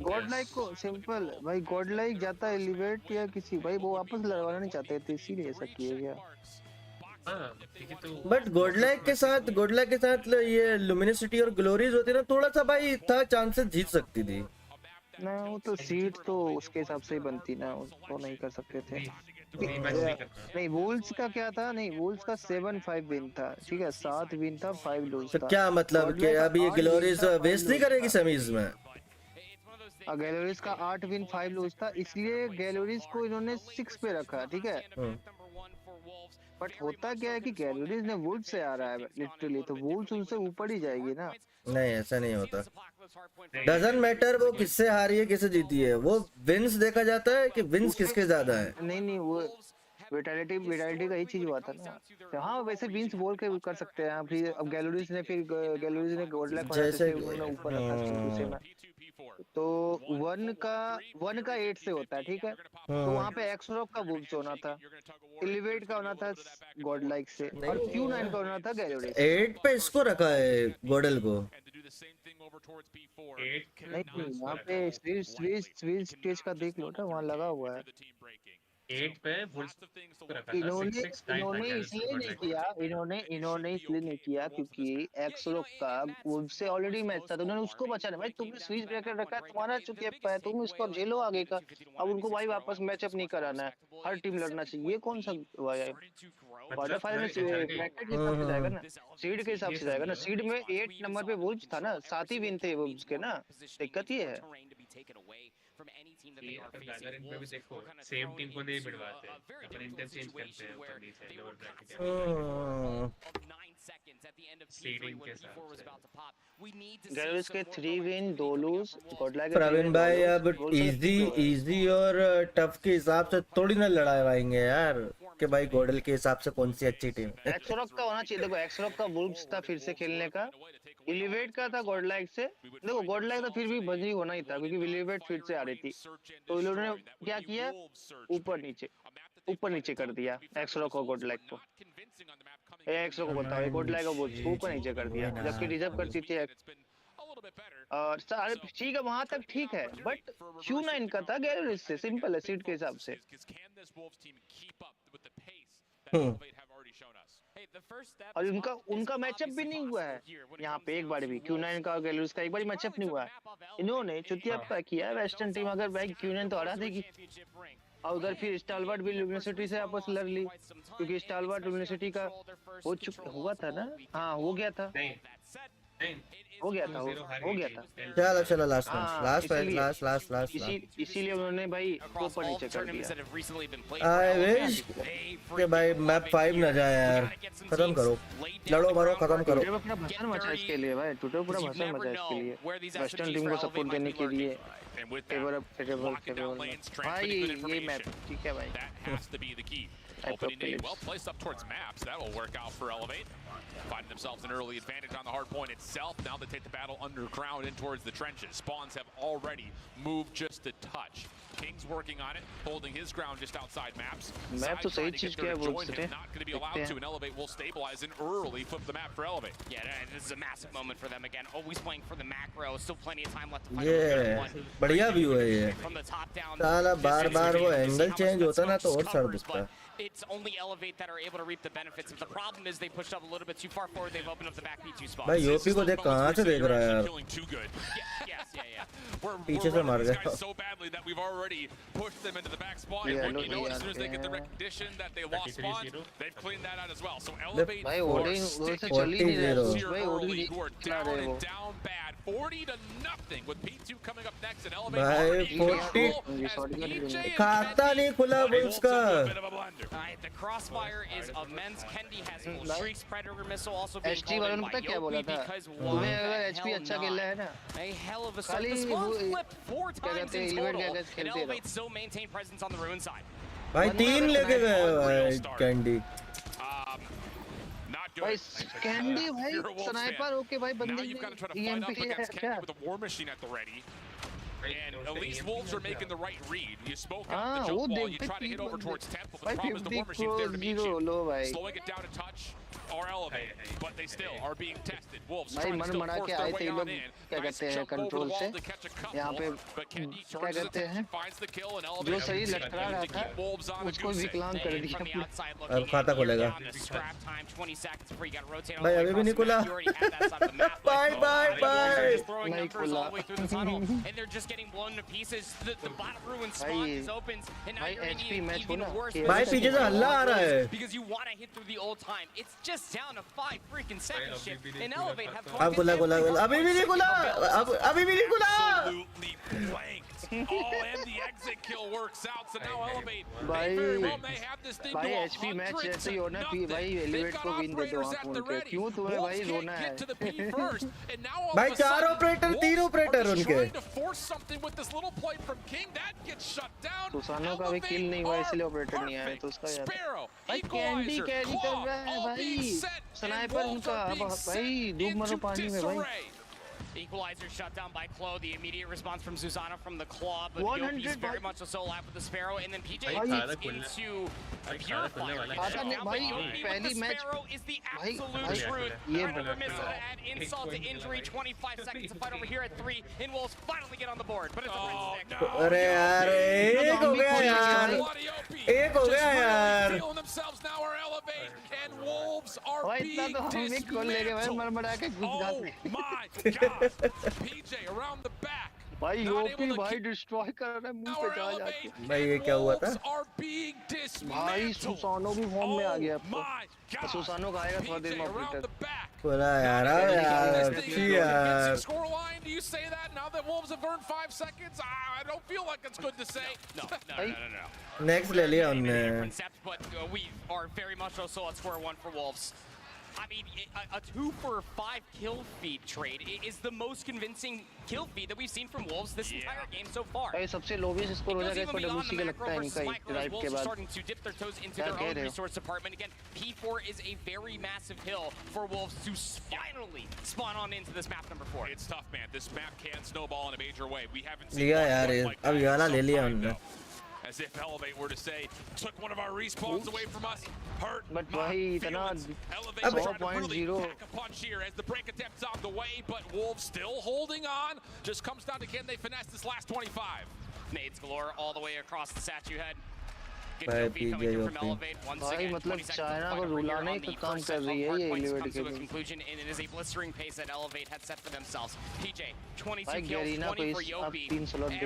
गॉड लाइक को सिंपल भाई गॉड लाइक जाता एलिवेट या किसी भाई वो वापस लड़वाना नहीं चाहते थे इसीलिए ऐसा किया गया बट गॉडलाइक के साथ ये लुमिनिसिटी और ग्लोरीज होती ना थोड़ा सा भाई था चांसेस जीत सकती थी ना वो तो सीट तो उसके हिसाब से ही बनती ना उसको नहीं कर सकते थे नहीं वुल्स का क्या था नहीं वुल्स का 7-5 विन था ठीक है 7 विन था 5 लूज था तो क्या मतलब कि अभी ये ग्लोरीज वेस्ट नहीं करेगी सेमीज में गैलोरीज का 8 विन 5 लूज था इसलिए गैलोरीज को इन्होंने 6 पे रखा ठीक है बट होता क्या है कि गैलोरीज ने वुल्स से आ रहा है लिटरली तो वुल्स उनसे ऊपर ही जाएगी ना नहीं ऐसा नहीं होता डजंट मैटर वो किससे हारी है किससे जीती है वो विंस देखा जाता है कि विंस किसके ज्यादा है नहीं वो विटालिटी का ही चीज हुआ था ना हाँ वैसे विंस बोल के कर सकते हैं फिर अब गैलोरीज ने गॉडलैक जैसे ऊपर रखा में तो 1 का 8 से होता है ठीक है तो वहाँ पे एक्सरॉक का वुल्स होना था एलिवेट का होना था गॉडलाइक से और Q9 का होना था गैलोरीज 8 पे इसको रखा है गॉडल को नहीं यहाँ पे स्विच स्टेज का देख लो ना वहाँ लगा हुआ है 8 पे इन्होंने इसलिए नहीं किया क्योंकि एक्सरॉक का उससे ऑलरेडी मैच था तो उन्होंने उसको बचाना भाई तुमने स्विच ब्रेकर रखा तुम्हारा चुतिया है तुम इसको झेलो आगे का अब उनको भाई वापस मैचअप नहीं कराना है हर टीम लड़ना चाहिए ये कौन सा क्वार्टर फाइनल में ब्रैकेट के हिसाब से जाएगा ना सीड के हिसाब से जाएगा ना सीड में 8 नंबर पे वुल्स था ना 7 ही विन थे वुल्स के ना दिक्कत ये है गैदरिंग में भी देखो सेम टीम को नहीं मिलवाते अपन इंटरचेंज करते हैं ऊपर नीचे लोअर ब्रैकेट सीडिंग के साथ गैलवेज के 3 विन 2 लूज गॉडलाइक प्रवीण भाई अब इजी और टफ के हिसाब से थोड़ी ना लड़ाई पाएंगे यार कि भाई गॉडल के हिसाब से कौन सी अच्छी टीम है। एक्सरॉक का होना चाहिए। देखो एक्सरॉक का वुल्व्स था फिर से खेलने का, इलिवेट का था गॉडलाइक से। देखो गॉडलाइक तो फिर भी बजी होना ही था क्योंकि इलिवेट फिर से आ रही थी, तो इन लोगों ने क्या किया, ऊपर नीचे कर दिया एक्सरॉक और गॉडलाइक को। एक्सरॉक को बताओ गॉडलाइक को ऊपर नीचे कर दिया, जबकि रिजर्व करती थी। और ठीक है वहां तक ठीक है, बट Q9 का था गैलवेज से, सिंपल है सीट के हिसाब से। और उनका मैचअप भी नहीं हुआ है यहाँ पे एक बार भी। Q9 का और गैलवेज का एक बार मैचअप नहीं हुआ है। इन्होंने चुतियाप्पा किया वेस्टर्न टीम। अगर भाई Q9 तो हरा देगी, और उधर फिर स्टालवर्ट भी यूनिवर्सिटी से आपस लड़ ली, क्योंकि स्टालवर्ट यूनिवर्सिटी का हुआ था ना। हाँ हो गया था, हो गया था। चलो लास्ट इसीलिए उन्होंने भाई ऊपर नीचे कर दिया। आई विश कि भाई मैप 5 ना जाए यार, खत्म करो, लड़ो मारो खत्म करो। ट्विटर अपना भाषण मचा इसके लिए भाई, ट्विटर पूरा भाषण मचा इसके लिए, वेस्टर्न टीम को सपोर्ट करने के लिए। फेवरेबल भाई ये मैप ठीक है भाई। Opening A well placed up towards maps. That'll work out for Elevate. Finding themselves an early advantage on the hard point itself. Now they take the battle underground in towards the trenches. Spawns have already moved just a touch. King's working on it, holding his ground just outside maps. Map to सही चीज क्या है वो not going to be allowed to, and Elevate will stabilize and early flip the map for Elevate. Yeah, this is a massive moment for them again. Always playing for the macro. Still plenty of time left to fight. ये बढ़िया view है ये। साला बार-बार वो angle change होता ना तो और सर दिखता। It's only Elevate that are able to reap the benefits. But the problem is they pushed up a little bit too far forward. They've opened up the back B2 spot. भाई UP को देख कहाँ से देख रहा है यार। पीछे से मार गया। So badly that we've already pushed them into the back spawn. And you know, as soon as they get the recognition that they lost spawn, they've cleaned that out as well. So Elevate भाई ओडिंग से चल ही नहीं रहा भाई, ओडिंग who are down and down bad, 40-0 with P2 coming up next and Elevate भाई already in control as खाता नहीं खुला बुल्स का। The crossfire is immense. Kendi has full streaks. Predator missile also being HT वालों ने पता क्या बोला था, तुम्हें अगर HP अच्छा खेलना है ना, a hell of a start. The spawn flipped 4 times in total, and Elevate still maintain presence on the ruin side. भाई 3 लेके गए भाई कैंडी। भाई कैंडी भाई स्नाइपर होके भाई बंदे EMP है क्या? With a war machine at the ready. And at least Wolves are making the right read. You spoke out the jump ball, you try to hit over towards Temple, but the problem is the war machine there to meet you. Slowing it down a touch or Elevate, but they still are being tested. Wolves trying to still force their way on in. Nice jump over the wall to catch a couple, but Kendi turns his attention, finds the kill, and Elevate to keep Wolves on a goose egg. From the outside looking अब खाता खुलेगा। on the scrap time, 20 seconds before you got to rotate all भाई the way अभी भी नहीं खुला। across the map. You already had that side of the map. Bye. Just throwing numbers all the way through the tunnel, and they're just getting blown to pieces. The bottom ruin spawn just opens, and now you're in even worse. भाई पीछे से हल्ला आ रहा है। Because you want to hit through the old time. It's just down to 5 freaking seconds shift, and Elevate have अब खुला अभी भी नहीं खुला, अभी भी नहीं खुला। Absolutely blanked. Oh, and the exit kill works out. So now Elevate, they very well may have this thing to 100 to nothing. They've got operators at the ready. Wolves can't get to the P first, and now all भाई of a 4 sudden, operator 3 operator Wolves are उनके। trying to force something with this little play from King. That gets shut down. सुसानो का भी किल नहीं हुआ इसलिए operator नहीं आया, तो उसका यार भाई कैंडी कैरी कर रहा है भाई, स्नाइपर उनका भाई डूब मरो पानी में भाई। Equalizer shut down by Claw. The immediate response from Susanna from the Claw, but Yopi's very much so alive with the Sparrow, and then PJ gets into a Purifier. Yopi with the Sparrow is the absolute truth. Predator missile to add insult to injury. 25 seconds to fight over here at 3, and Wolves finally get on the board, but it's a red stick. अरे यार एक हो गया यार, एक हो गया यार। Feeling themselves now are Elevate, and Wolves are being dismantled. Oh my God. PJ around the back. भाई यूपी भाई डिस्ट्रॉय कर रहा है मुंह पे जा जाके। भाई ये क्या हुआ था? भाई सुसानो भी फॉर्म में आ गया अब तो। सुसानो का आएगा थोड़ा देर में ऑपरेटर। पूरा यार अच्छी यार। Scoreline, do you say that now that Wolves have earned 5 seconds? I don't feel like it's good to say. Next ले लिया उन्होंने। But we are very much also at square one for Wolves. I mean, a 2-for-5 kill feed trade is the most convincing kill feed that we've seen from Wolves this entire game so far. भाई सबसे lowest score हो जाएगा इस पर WC के लगता है इनका drive के बाद. Starting to dip their toes into their own resource department. Again, P4 is a very massive hill for Wolves to finally spawn on into this map number 4. It's tough, man. This map can snowball in a major way. We haven't seen लिया यार अब ये वाला ले लिया उन्होंने. As if Elevate were to say, took one of our respawns away from us, hurt but my feelings. Elevate trying to really pack a punch here as the break attempt's on the way, but Wolves still holding on. Just comes down to can they finesse this last 25. Nades galore all the way across the statue head. Good kill feed coming through from Elevate. Once again, 20 seconds to ruලාने का काम कर रही है ये Elevate के conclusion, and it is a blistering pace that Elevate had set for themselves. PJ, 22 kills, 20 for Yopi.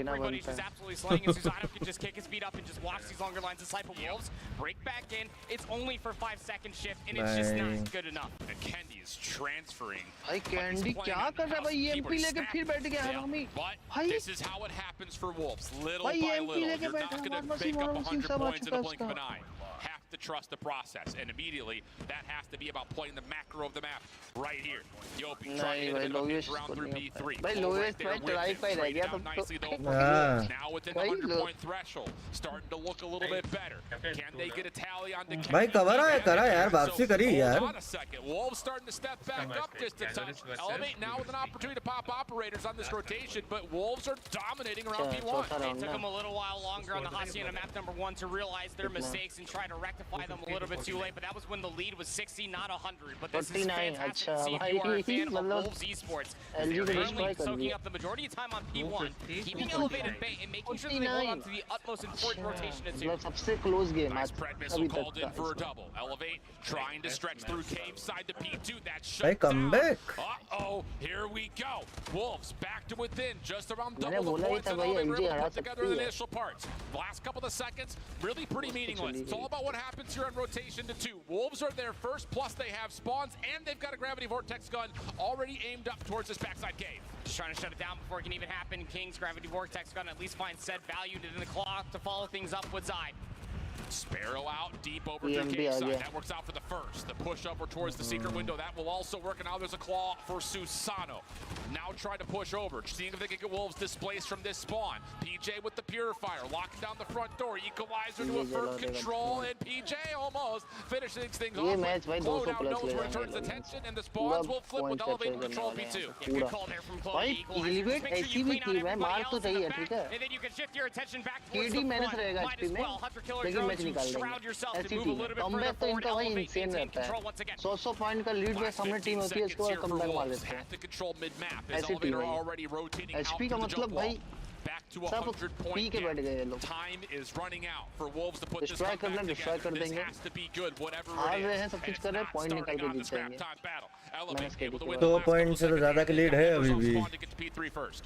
Everybody's just absolutely slaying, and Susano can just kick his feet up and just watch these longer lines of Cypher Wolves break back in. It's only for 5-second shift, and it's just not good enough. And Candy is transferring. भाई Candy क्या कर रहा है भाई EMP लेके फिर बैठ गया है हमी. But this is how it happens for Wolves, little by little. You're not going to make up 100 points in a blink of an eye. Have to trust the process, and immediately that has to be about playing the macro of the map right here. Yopi trying to get a bit of a pinch round through B3. भाई lowest point drive पे रह गया तब तो. Now within the 100-point threshold, starting to look a little bit better. Can they get a tally on the भाई cover आया करा यार वापसी करी यार. Hold on a second. Wolves starting to step back up just a touch. Elevate now with an opportunity to pop operators on this rotation, but Wolves are dominating around P1. It took them a little while longer on the Hacienda map number 1 to realize their mistakes and try to rectify them a little bit too late, but that was when the lead was 60, not 100. But this is fantastic to see if you are a fan of Wolves esports. They're currently soaking up the majority of time on P1, keeping Elevate at bay and making sure that they hold on to the utmost important rotation to 2. सबसे close game. Nice Pred missile called in for a double. Elevate trying to stretch through cave side to P2. That shut come back. Uh-oh, here we go. Wolves back to within, just around double the points, and Elevate were able to put together the initial parts. Last couple of seconds, really pretty meaningless. It's all about what happens here on rotation to 2. Wolves are there first, plus they have spawns, and they've got a gravity vortex gun already aimed up towards this backside cave. Just trying to shut it down before it can even happen. King's gravity vortex gun at least finds said value in the claw to follow things up with Zai. Sparrow out deep over through cave side. That works out for the first. The push upward towards the secret window. That will also work. And now there's a claw for Susano. Now trying to push over. Seeing if they can get Wolves displaced from this spawn. PJ with the purifier. Locking down the front door. Equalizer to a firm control. And PJ almost finishing things off. Chloe now knows where it turns attention. And the spawns will flip with elevated control P2. Good call there from Chloe. Elevate ऐसी भी team है मार तो चाहिए ठीक है. And then you can shift your attention back towards KD the manage front. रहेगा Might as well. Hunter Killer लेकिन drones to shroud yourself to move a little bit further comeback तो forward. इनका वही Elevate इंसेन maintain रहता control है. once again. 100 point का lead में सामने टीम होती है उसके बाद कमबैक मार लेते हैं. Have to control mid-map as ऐसी Elevator टीम है. already rotating out HP to का the मतलब jump भाई wall. Back to a सब 100-point के बैठ गए ये लोग. Time is running out for Wolves to put this Destroy comeback करना destroy together. कर This देंगे. has to be good, whatever हार it रहे हैं is. सब कुछ कर रहे हैं पॉइंट निकाल के जीत जाएंगे. Elevate able to win 2 point से तो ज्यादा की लीड है अभी भी. P3 first.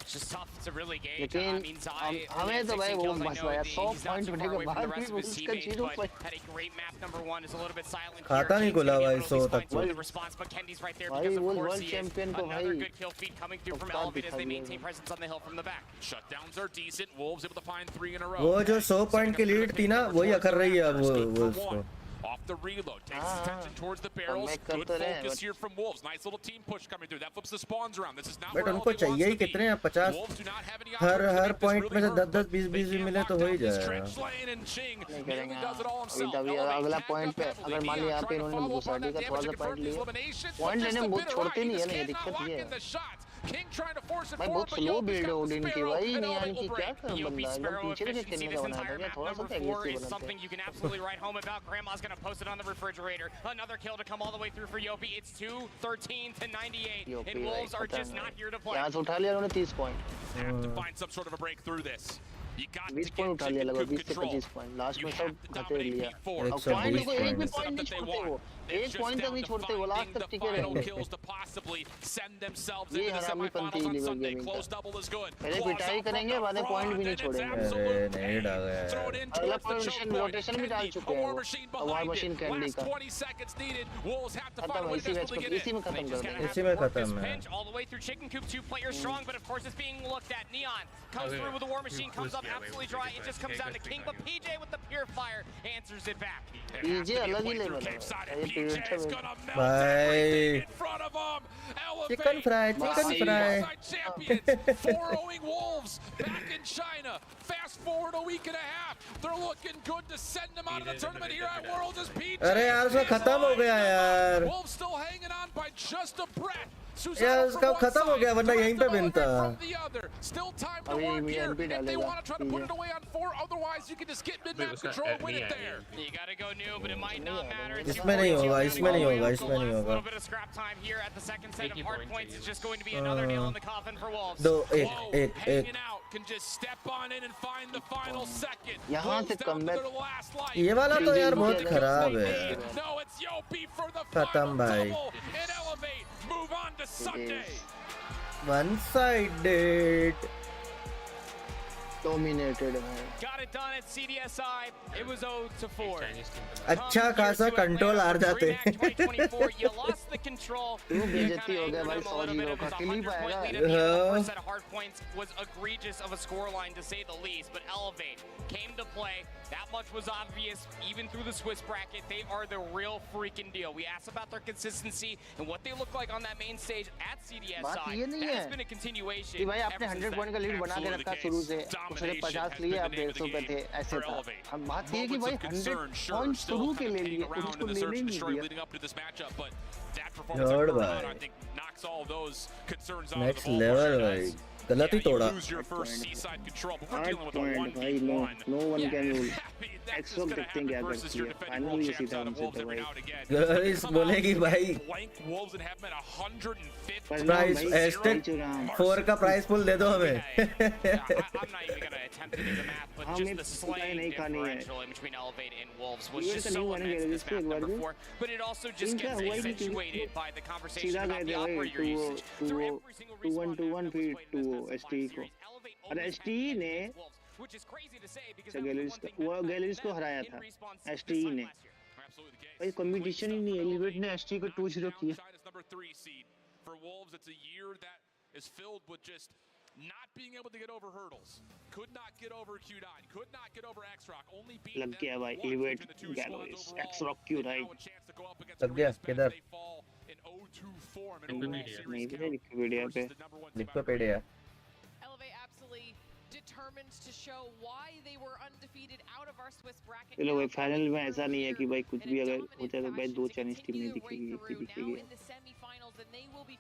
It's just tough to really gauge. I mean, Zai हमें तो भाई वो मसला है 100 he's not पॉइंट too होने far के away from बाद the rest भी of his उसका teammates, 0 but point had a great map number 1 is a little bit silent खाता here. नहीं King's खुला gonna be भाई able to 100 respond तक to तो. the response, but Kendi's right there भाई because वो of course world he is. Champion को Another भाई good kill feed coming through from औकात Elevate as दिखा they दिए. maintain presence on the hill from the back. Shutdowns are decent. Wolves able to find 3 in a row. वो जो 100 point की lead थी ना वही अकर रही है अब वो उसको. Off the reload, takes his attention towards the barrels. Good focus here from Wolves. Nice little team push coming through. That flips the spawns around. This is not but where उनको Elevate चाहिए ही wants to be. कितने हैं 50. Wolves do not have any her opportunity point में से 10 20 They 20 can't मिले lock तो हो ही down this जाएगा. trench lane, and Ching नहीं nearly करेंगे. does it all अभी himself. तभी Elevate अगला tagged पॉइंट up पे heavily. अगर मान लिया यहाँ पे Neon इन्होंने trying to घुसा follow up दी on का that थोड़ा damage सा to पॉइंट confirm लिए. the elimination, but point just लेने a में bit बहुत of छोड़ते right. नहीं है He ना ये just दिक्कत cannot ये lock है. in the shots. King trying to force it भाई forward, बहुत but slow Yopi's build got है the ओडिन की Sparrow, भाई and नहीं आने Elevate की will क्या break. कर बंदा Yopi एकदम Sparrow पीछे से efficiency खेलने this का बना entire था. map थोड़ा सा number तो 4 एग्रेसिव is बनाते something हैं. you can absolutely write home about. Grandma's gonna post it on the refrigerator. Another kill to come all the way through for Yopi. It's 2-13 to 98, Yopi and Wolves भाई are खत्म just है. not here to play. यहाँ से उठा लिया उन्होंने 30 point. Have to find some sort of a break through this. You got 20 to point get उठा लिया chicken लगभग coop 20 से control. 25 पॉइंट लास्ट You में have सब to खतेड़ dominate लिया. P4. अब पॉइंट को एक भी This is पॉइंट नहीं stuff that they छोड़ते वो. want. They're एक just पॉइंट तक down नहीं to छोड़ते वो लास्ट finding तक the टिके final रहेंगे. kills to possibly send themselves ये into the हरामी पंती semifinals on लीवर Sunday. गेमिंग का. Close double is good. पहले Claws पिटाई out from करेंगे the बाद में पॉइंट भी नहीं front, and it's छोड़ेंगे. absolute नहीं डाल pain. Throw it in अगला towards the point choke point. Rotation भी डाल Kendy, चुके a हैं war वो. machine अब वार behind machine it. Candy Last का. 20 seconds needed. Wolves have to find खत्म a है way to इसी मैच desperately को get इसी in. में खत्म कर देंगे. इसी में खत्म है. Pinch all the way through Chicken Coop 2 players strong, but of course it's being looked at. Neon comes through with the War Machine, comes up absolutely dry. It just comes down to King, but PJ with the purifier answers it back. PJ अलग ही level है भाई chicken fry Four-0ing Wolves back in China. Fast forward a week and a half. They're looking good to send them out of the tournament here at Worlds as PJ. अरे यार उसका खत्म हो गया यार Wolves still hanging on by just a breath. यार उसका खत्म हो गया वरना यहीं पे बिनता Still time to work here if they want to try to put it away on 4. Otherwise, you can just get mid-map control and win it there. You gotta go new, but it might not matter. इसमें नहीं होगा इसमें नहीं होगा इसमें नहीं A होगा little bit of scrap time here at the second set of hard points is just going to be another nail in the coffin for Wolves. दो एक Can just step on in and find the final second. यहाँ से comeback. ये वाला तो यार बहुत खराब है खत्म भाई Move on to Sunday. One-sided. Dominated. Got it done at CDSI. It was 0-4. अच्छा खासा कंट्रोल हार जाते हैं You lost the control. तू बेइज्जती हो गया भाई 100 का किल ही पाएगा first set of hard points was egregious of a scoreline to say the least, but Elevate came to play. That much was obvious even through the Swiss bracket. They are the real freaking deal. We asked about their consistency and what they look like on that main stage at CDSI. That has been a continuation. भाई आपने 100 point का lead बना के रखा शुरू से उसने 50 लिए आप 150 पे थे ऐसे था अब बात ये है कि भाई 100 पॉइंट शुरू के ले लिए उसको लेने ही नहीं दिया यार भाई नेक्स्ट लेवल भाई गलत ही तोड़ा भाई नो वन कैन रूल एक्सोक देखते हैं क्या करती है फाइनली ये सीधा उनसे तो भाई गाइस बोलेगी भाई प्राइस एस्टेक 4 का प्राइस पुल दे दो हमें हमें सप्लाई नहीं खानी है ये तो नहीं होने गया इसको एक बार भी इनका हुआ ही नहीं सीधा गए थे भाई 2-1 फिर 2 एसटी को और एसटी ने गैलरीज को हराया था एसटी ने भाई कंपटीशन ही नहीं एलिवेट ने एसटी को 2-0 किया Not being able to get over hurdles, could not get over Q9, could not get over X-Rock, only beat लग गया भाई एलिवेट गैलरीज X-Rock क्यों भाई लग गया किधर नहीं भी विकिपीडिया पे विकिपीडिया चलो भाई फाइनल में ऐसा नहीं है कि भाई कुछ भी अगर हो जाए तो भाई 2 चाइनीज टीम नहीं दिखेगी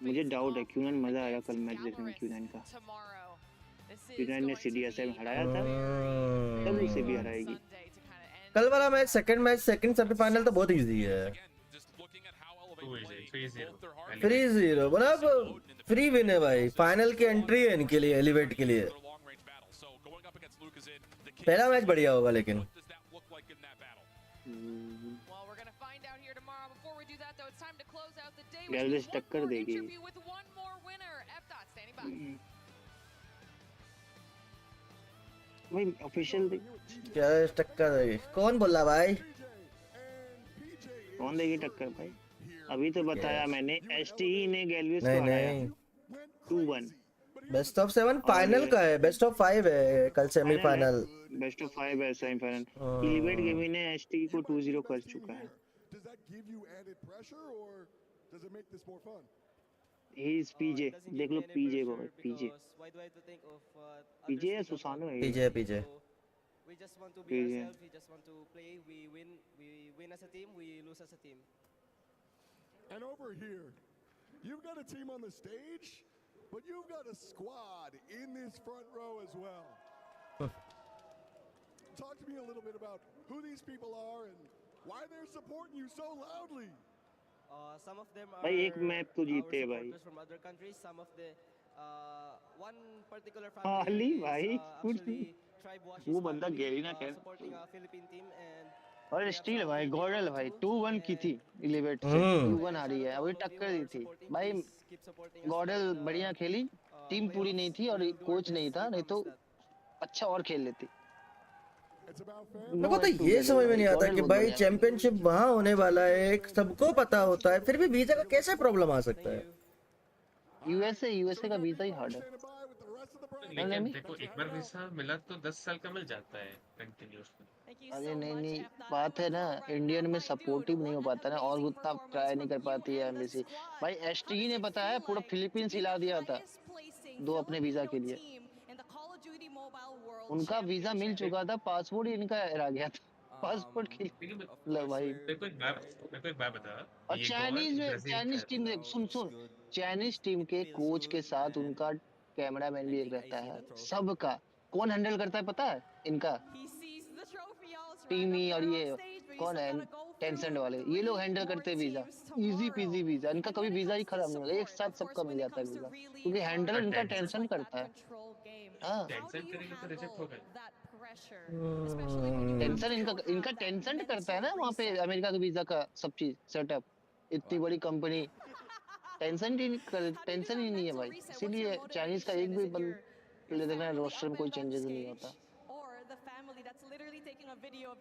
मुझे डाउट है क्यों मजा आएगा कल मैच देखने में Q9 का Q9 ने सीडीएसआई में हराया था तब उसे भी हराएगी कल वाला मैच सेकंड सेमीफाइनल तो बहुत इजी है 3-0 मतलब फ्री विन है भाई फाइनल की एंट्री है इनके लिए एलिवेट के लिए पहला मैच बढ़िया होगा लेकिन गैलरीज टक्कर देगी भाई ऑफिशियल क्या टक्कर देगी कौन बोला भाई कौन देगी टक्कर भाई अभी तो बताया मैंने एसटीई ने गैलरीज को हराया 2-1 बेस्ट ऑफ 7 फाइनल का है बेस्ट ऑफ 5 है कल सेमीफाइनल बेस्ट ऑफ 5 है सेमीफाइनल एलिवेट गेमिंग ने एसटी को 2-0 कर चुका है ही इज पीजे देख लो पीजे को पीजे या सुसानो है पीजे we just want to be ourselves, we just want to play, we win as a team, we lose as a team. And over here, you've got a team on the stage, but you've got a squad in this front row as well. Talk to me a little bit about who these people are and why they're supporting you so loudly. Some of them are भाई एक match तो जीते भाई from other countries, some of the one particular family वो बंदा Gary ना कह और स्टील भाई गॉडल भाई 2-1 की थी एलिवेट से 2-1 हारी है अभी टक्कर दी थी भाई गॉडल बढ़िया खेली टीम पूरी नहीं थी और कोच नहीं था नहीं तो अच्छा और खेल लेती मेरे को तो ये समझ में नहीं आता कि भाई चैंपियनशिप वहाँ होने वाला है सबको पता होता है फिर भी वीजा का कैसे प्रॉब्लम आ सकता है यूएसए का वीजा ही हार्ड है लेकिन देखो एक बार वीजा मिला तो 10 साल का मिल जाता है कंटिन्यूअसली। अरे नहीं नहीं, बात है ना इंडियन में सपोर्टिव नहीं हो पाता ना, और उतना ट्राई नहीं कर पाती है एम्बेसी। भाई एसटी ने पता है पूरा फिलीपींस हिला दिया था दो अपने वीजा के लिए। उनका वीजा मिल चुका था, पासपोर्ट ही इनका रह गया था पासपोर्ट के लिए। मतलब भाई मेरे को एक बात बता, और ये कौन ब्राजील का चाइनीज टीम देख, सुन सुन, चाइनीज टीम के कोच के साथ उनका कैमरामैन भी एक रहता है सबका। कौन हैंडल करता है पता है इनका? टीमी और ये कौन है टेंसेंट वाले, ये लोग हैंडल करते हैं वीजा। इजी पीजी वीजा इनका, कभी वीजा ही खराब नहीं होगा, एक साथ सबका मिल जाता है वीजा, क्योंकि हैंडल इनका टेंशन करता है। हाँ टेंशन करेंगे तो रिजेक्ट हो गए। टेंशन इनका टेंशन करता है ना वहाँ पे अमेरिका के वीजा का सब चीज सेटअप। इतनी बड़ी कंपनी टेंशन ही नहीं है भाई, इसीलिए चाइनीज का एक भी प्लेयर देखना रोस्टर में कोई चेंजेस नहीं होता।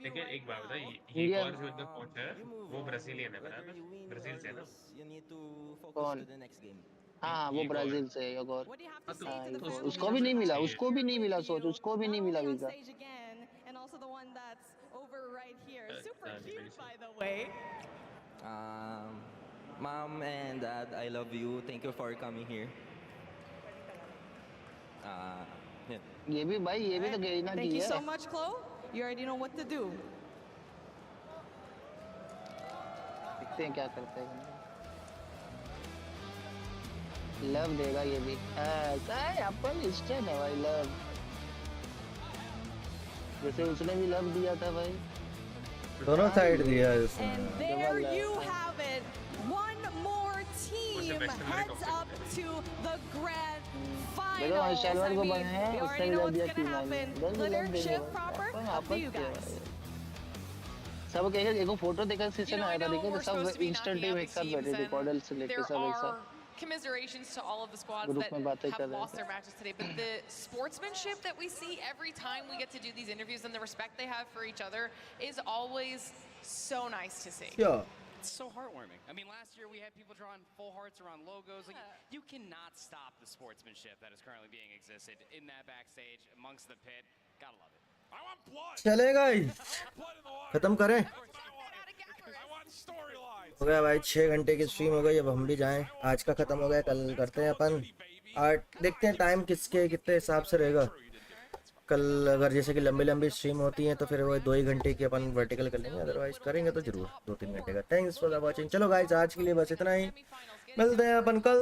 लेकिन एक बात बता, ये और जो इधर पहुंचा है वो ब्राजीलियन है बराबर, ब्राजील से है ना? कौन? हाँ वो ये गॉड। ब्राजील से है एक और। हाँ तो हाँ एक और, उसको उसको वीजा भी नहीं मिलना मिला, चाहिए। उसको भी नहीं मिला, सोच उसको भी नहीं मिला visa. Mom and Dad, I love you. Thank you for coming here. Yeah. ये भी भाई, ये भी तो गरीना की है। Thank you so much, Chloe. You already know what to do. देखते हैं क्या करते हैं। लव देगा ये भी। क्या है अपन इंस्टेंट है भाई लव, जैसे उसने भी लव दिया था भाई। दोनों साइड दिया है उसने। And there you have it. One more team heads up to the grand finals. I mean, we already know what's going to happen. Leadership proper, up to you guys. सब एक photo देखा season आया था, देखे सब instant team एक साथ बैठे थे, कॉर्डल से लेके सब एक साथ। Commiserations to all of the squads that have lost their matches today, but the sportsmanship that we see every time we get to do these interviews and the respect they have for each other is always so nice to see. Yeah. It's so heartwarming. I mean, last year we had people drawing full hearts around logos. Like, you cannot stop the sportsmanship that is currently being existed in that backstage amongst the pit. Gotta love it. चलेगा ही, खत्म करें। हो गया भाई 6 घंटे की stream हो गई, अब हम भी जाएं। आज का खत्म हो गया, कल करते हैं अपन। और देखते हैं टाइम किसके कितने हिसाब से रहेगा। कल अगर जैसे कि लंबी लंबी स्ट्रीम होती हैं तो फिर वो 2 ही घंटे की अपन वर्टिकल कर लेंगे, अदरवाइज करेंगे तो जरूर 2-3 घंटे का। Thanks for watching. चलो गाइस आज के लिए बस इतना ही, मिलते हैं अपन कल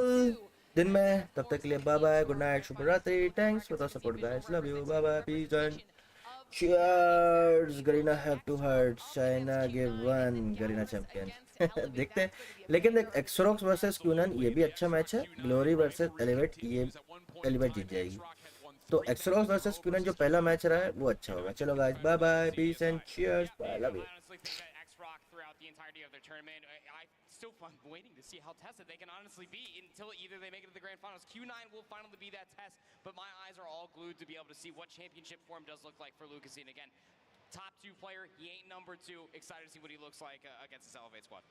दिन में, तब तक के लिए बाय बाय, गुड नाइट, शुभ रात्रि। Thanks for the support guys, love you, bye bye, peace and cheers. Garina have 2 hearts, China give 1, Garina champion. देखते हैं, लेकिन देख एक्सरॉक्स वर्सेस क्यूनन ये भी अच्छा मैच है। ग्लोरी वर्सेस एलिवेट, ये एलिवेट जीत जाएगी, तो एक्सरॉक्स वर्सेस क्यूनन जो पहला मैच रहा है वो अच्छा होगा। चलो guys bye bye, peace and cheers, bye, love you. Still fun waiting to see how tested they can honestly be until either they make it to the grand finals. Q9 will finally be that test, but my eyes are all glued to be able to see what championship form does look like for Lucasine. Again, top 2 player, he ain't number 2. Excited to see what he looks like against this Elevate squad.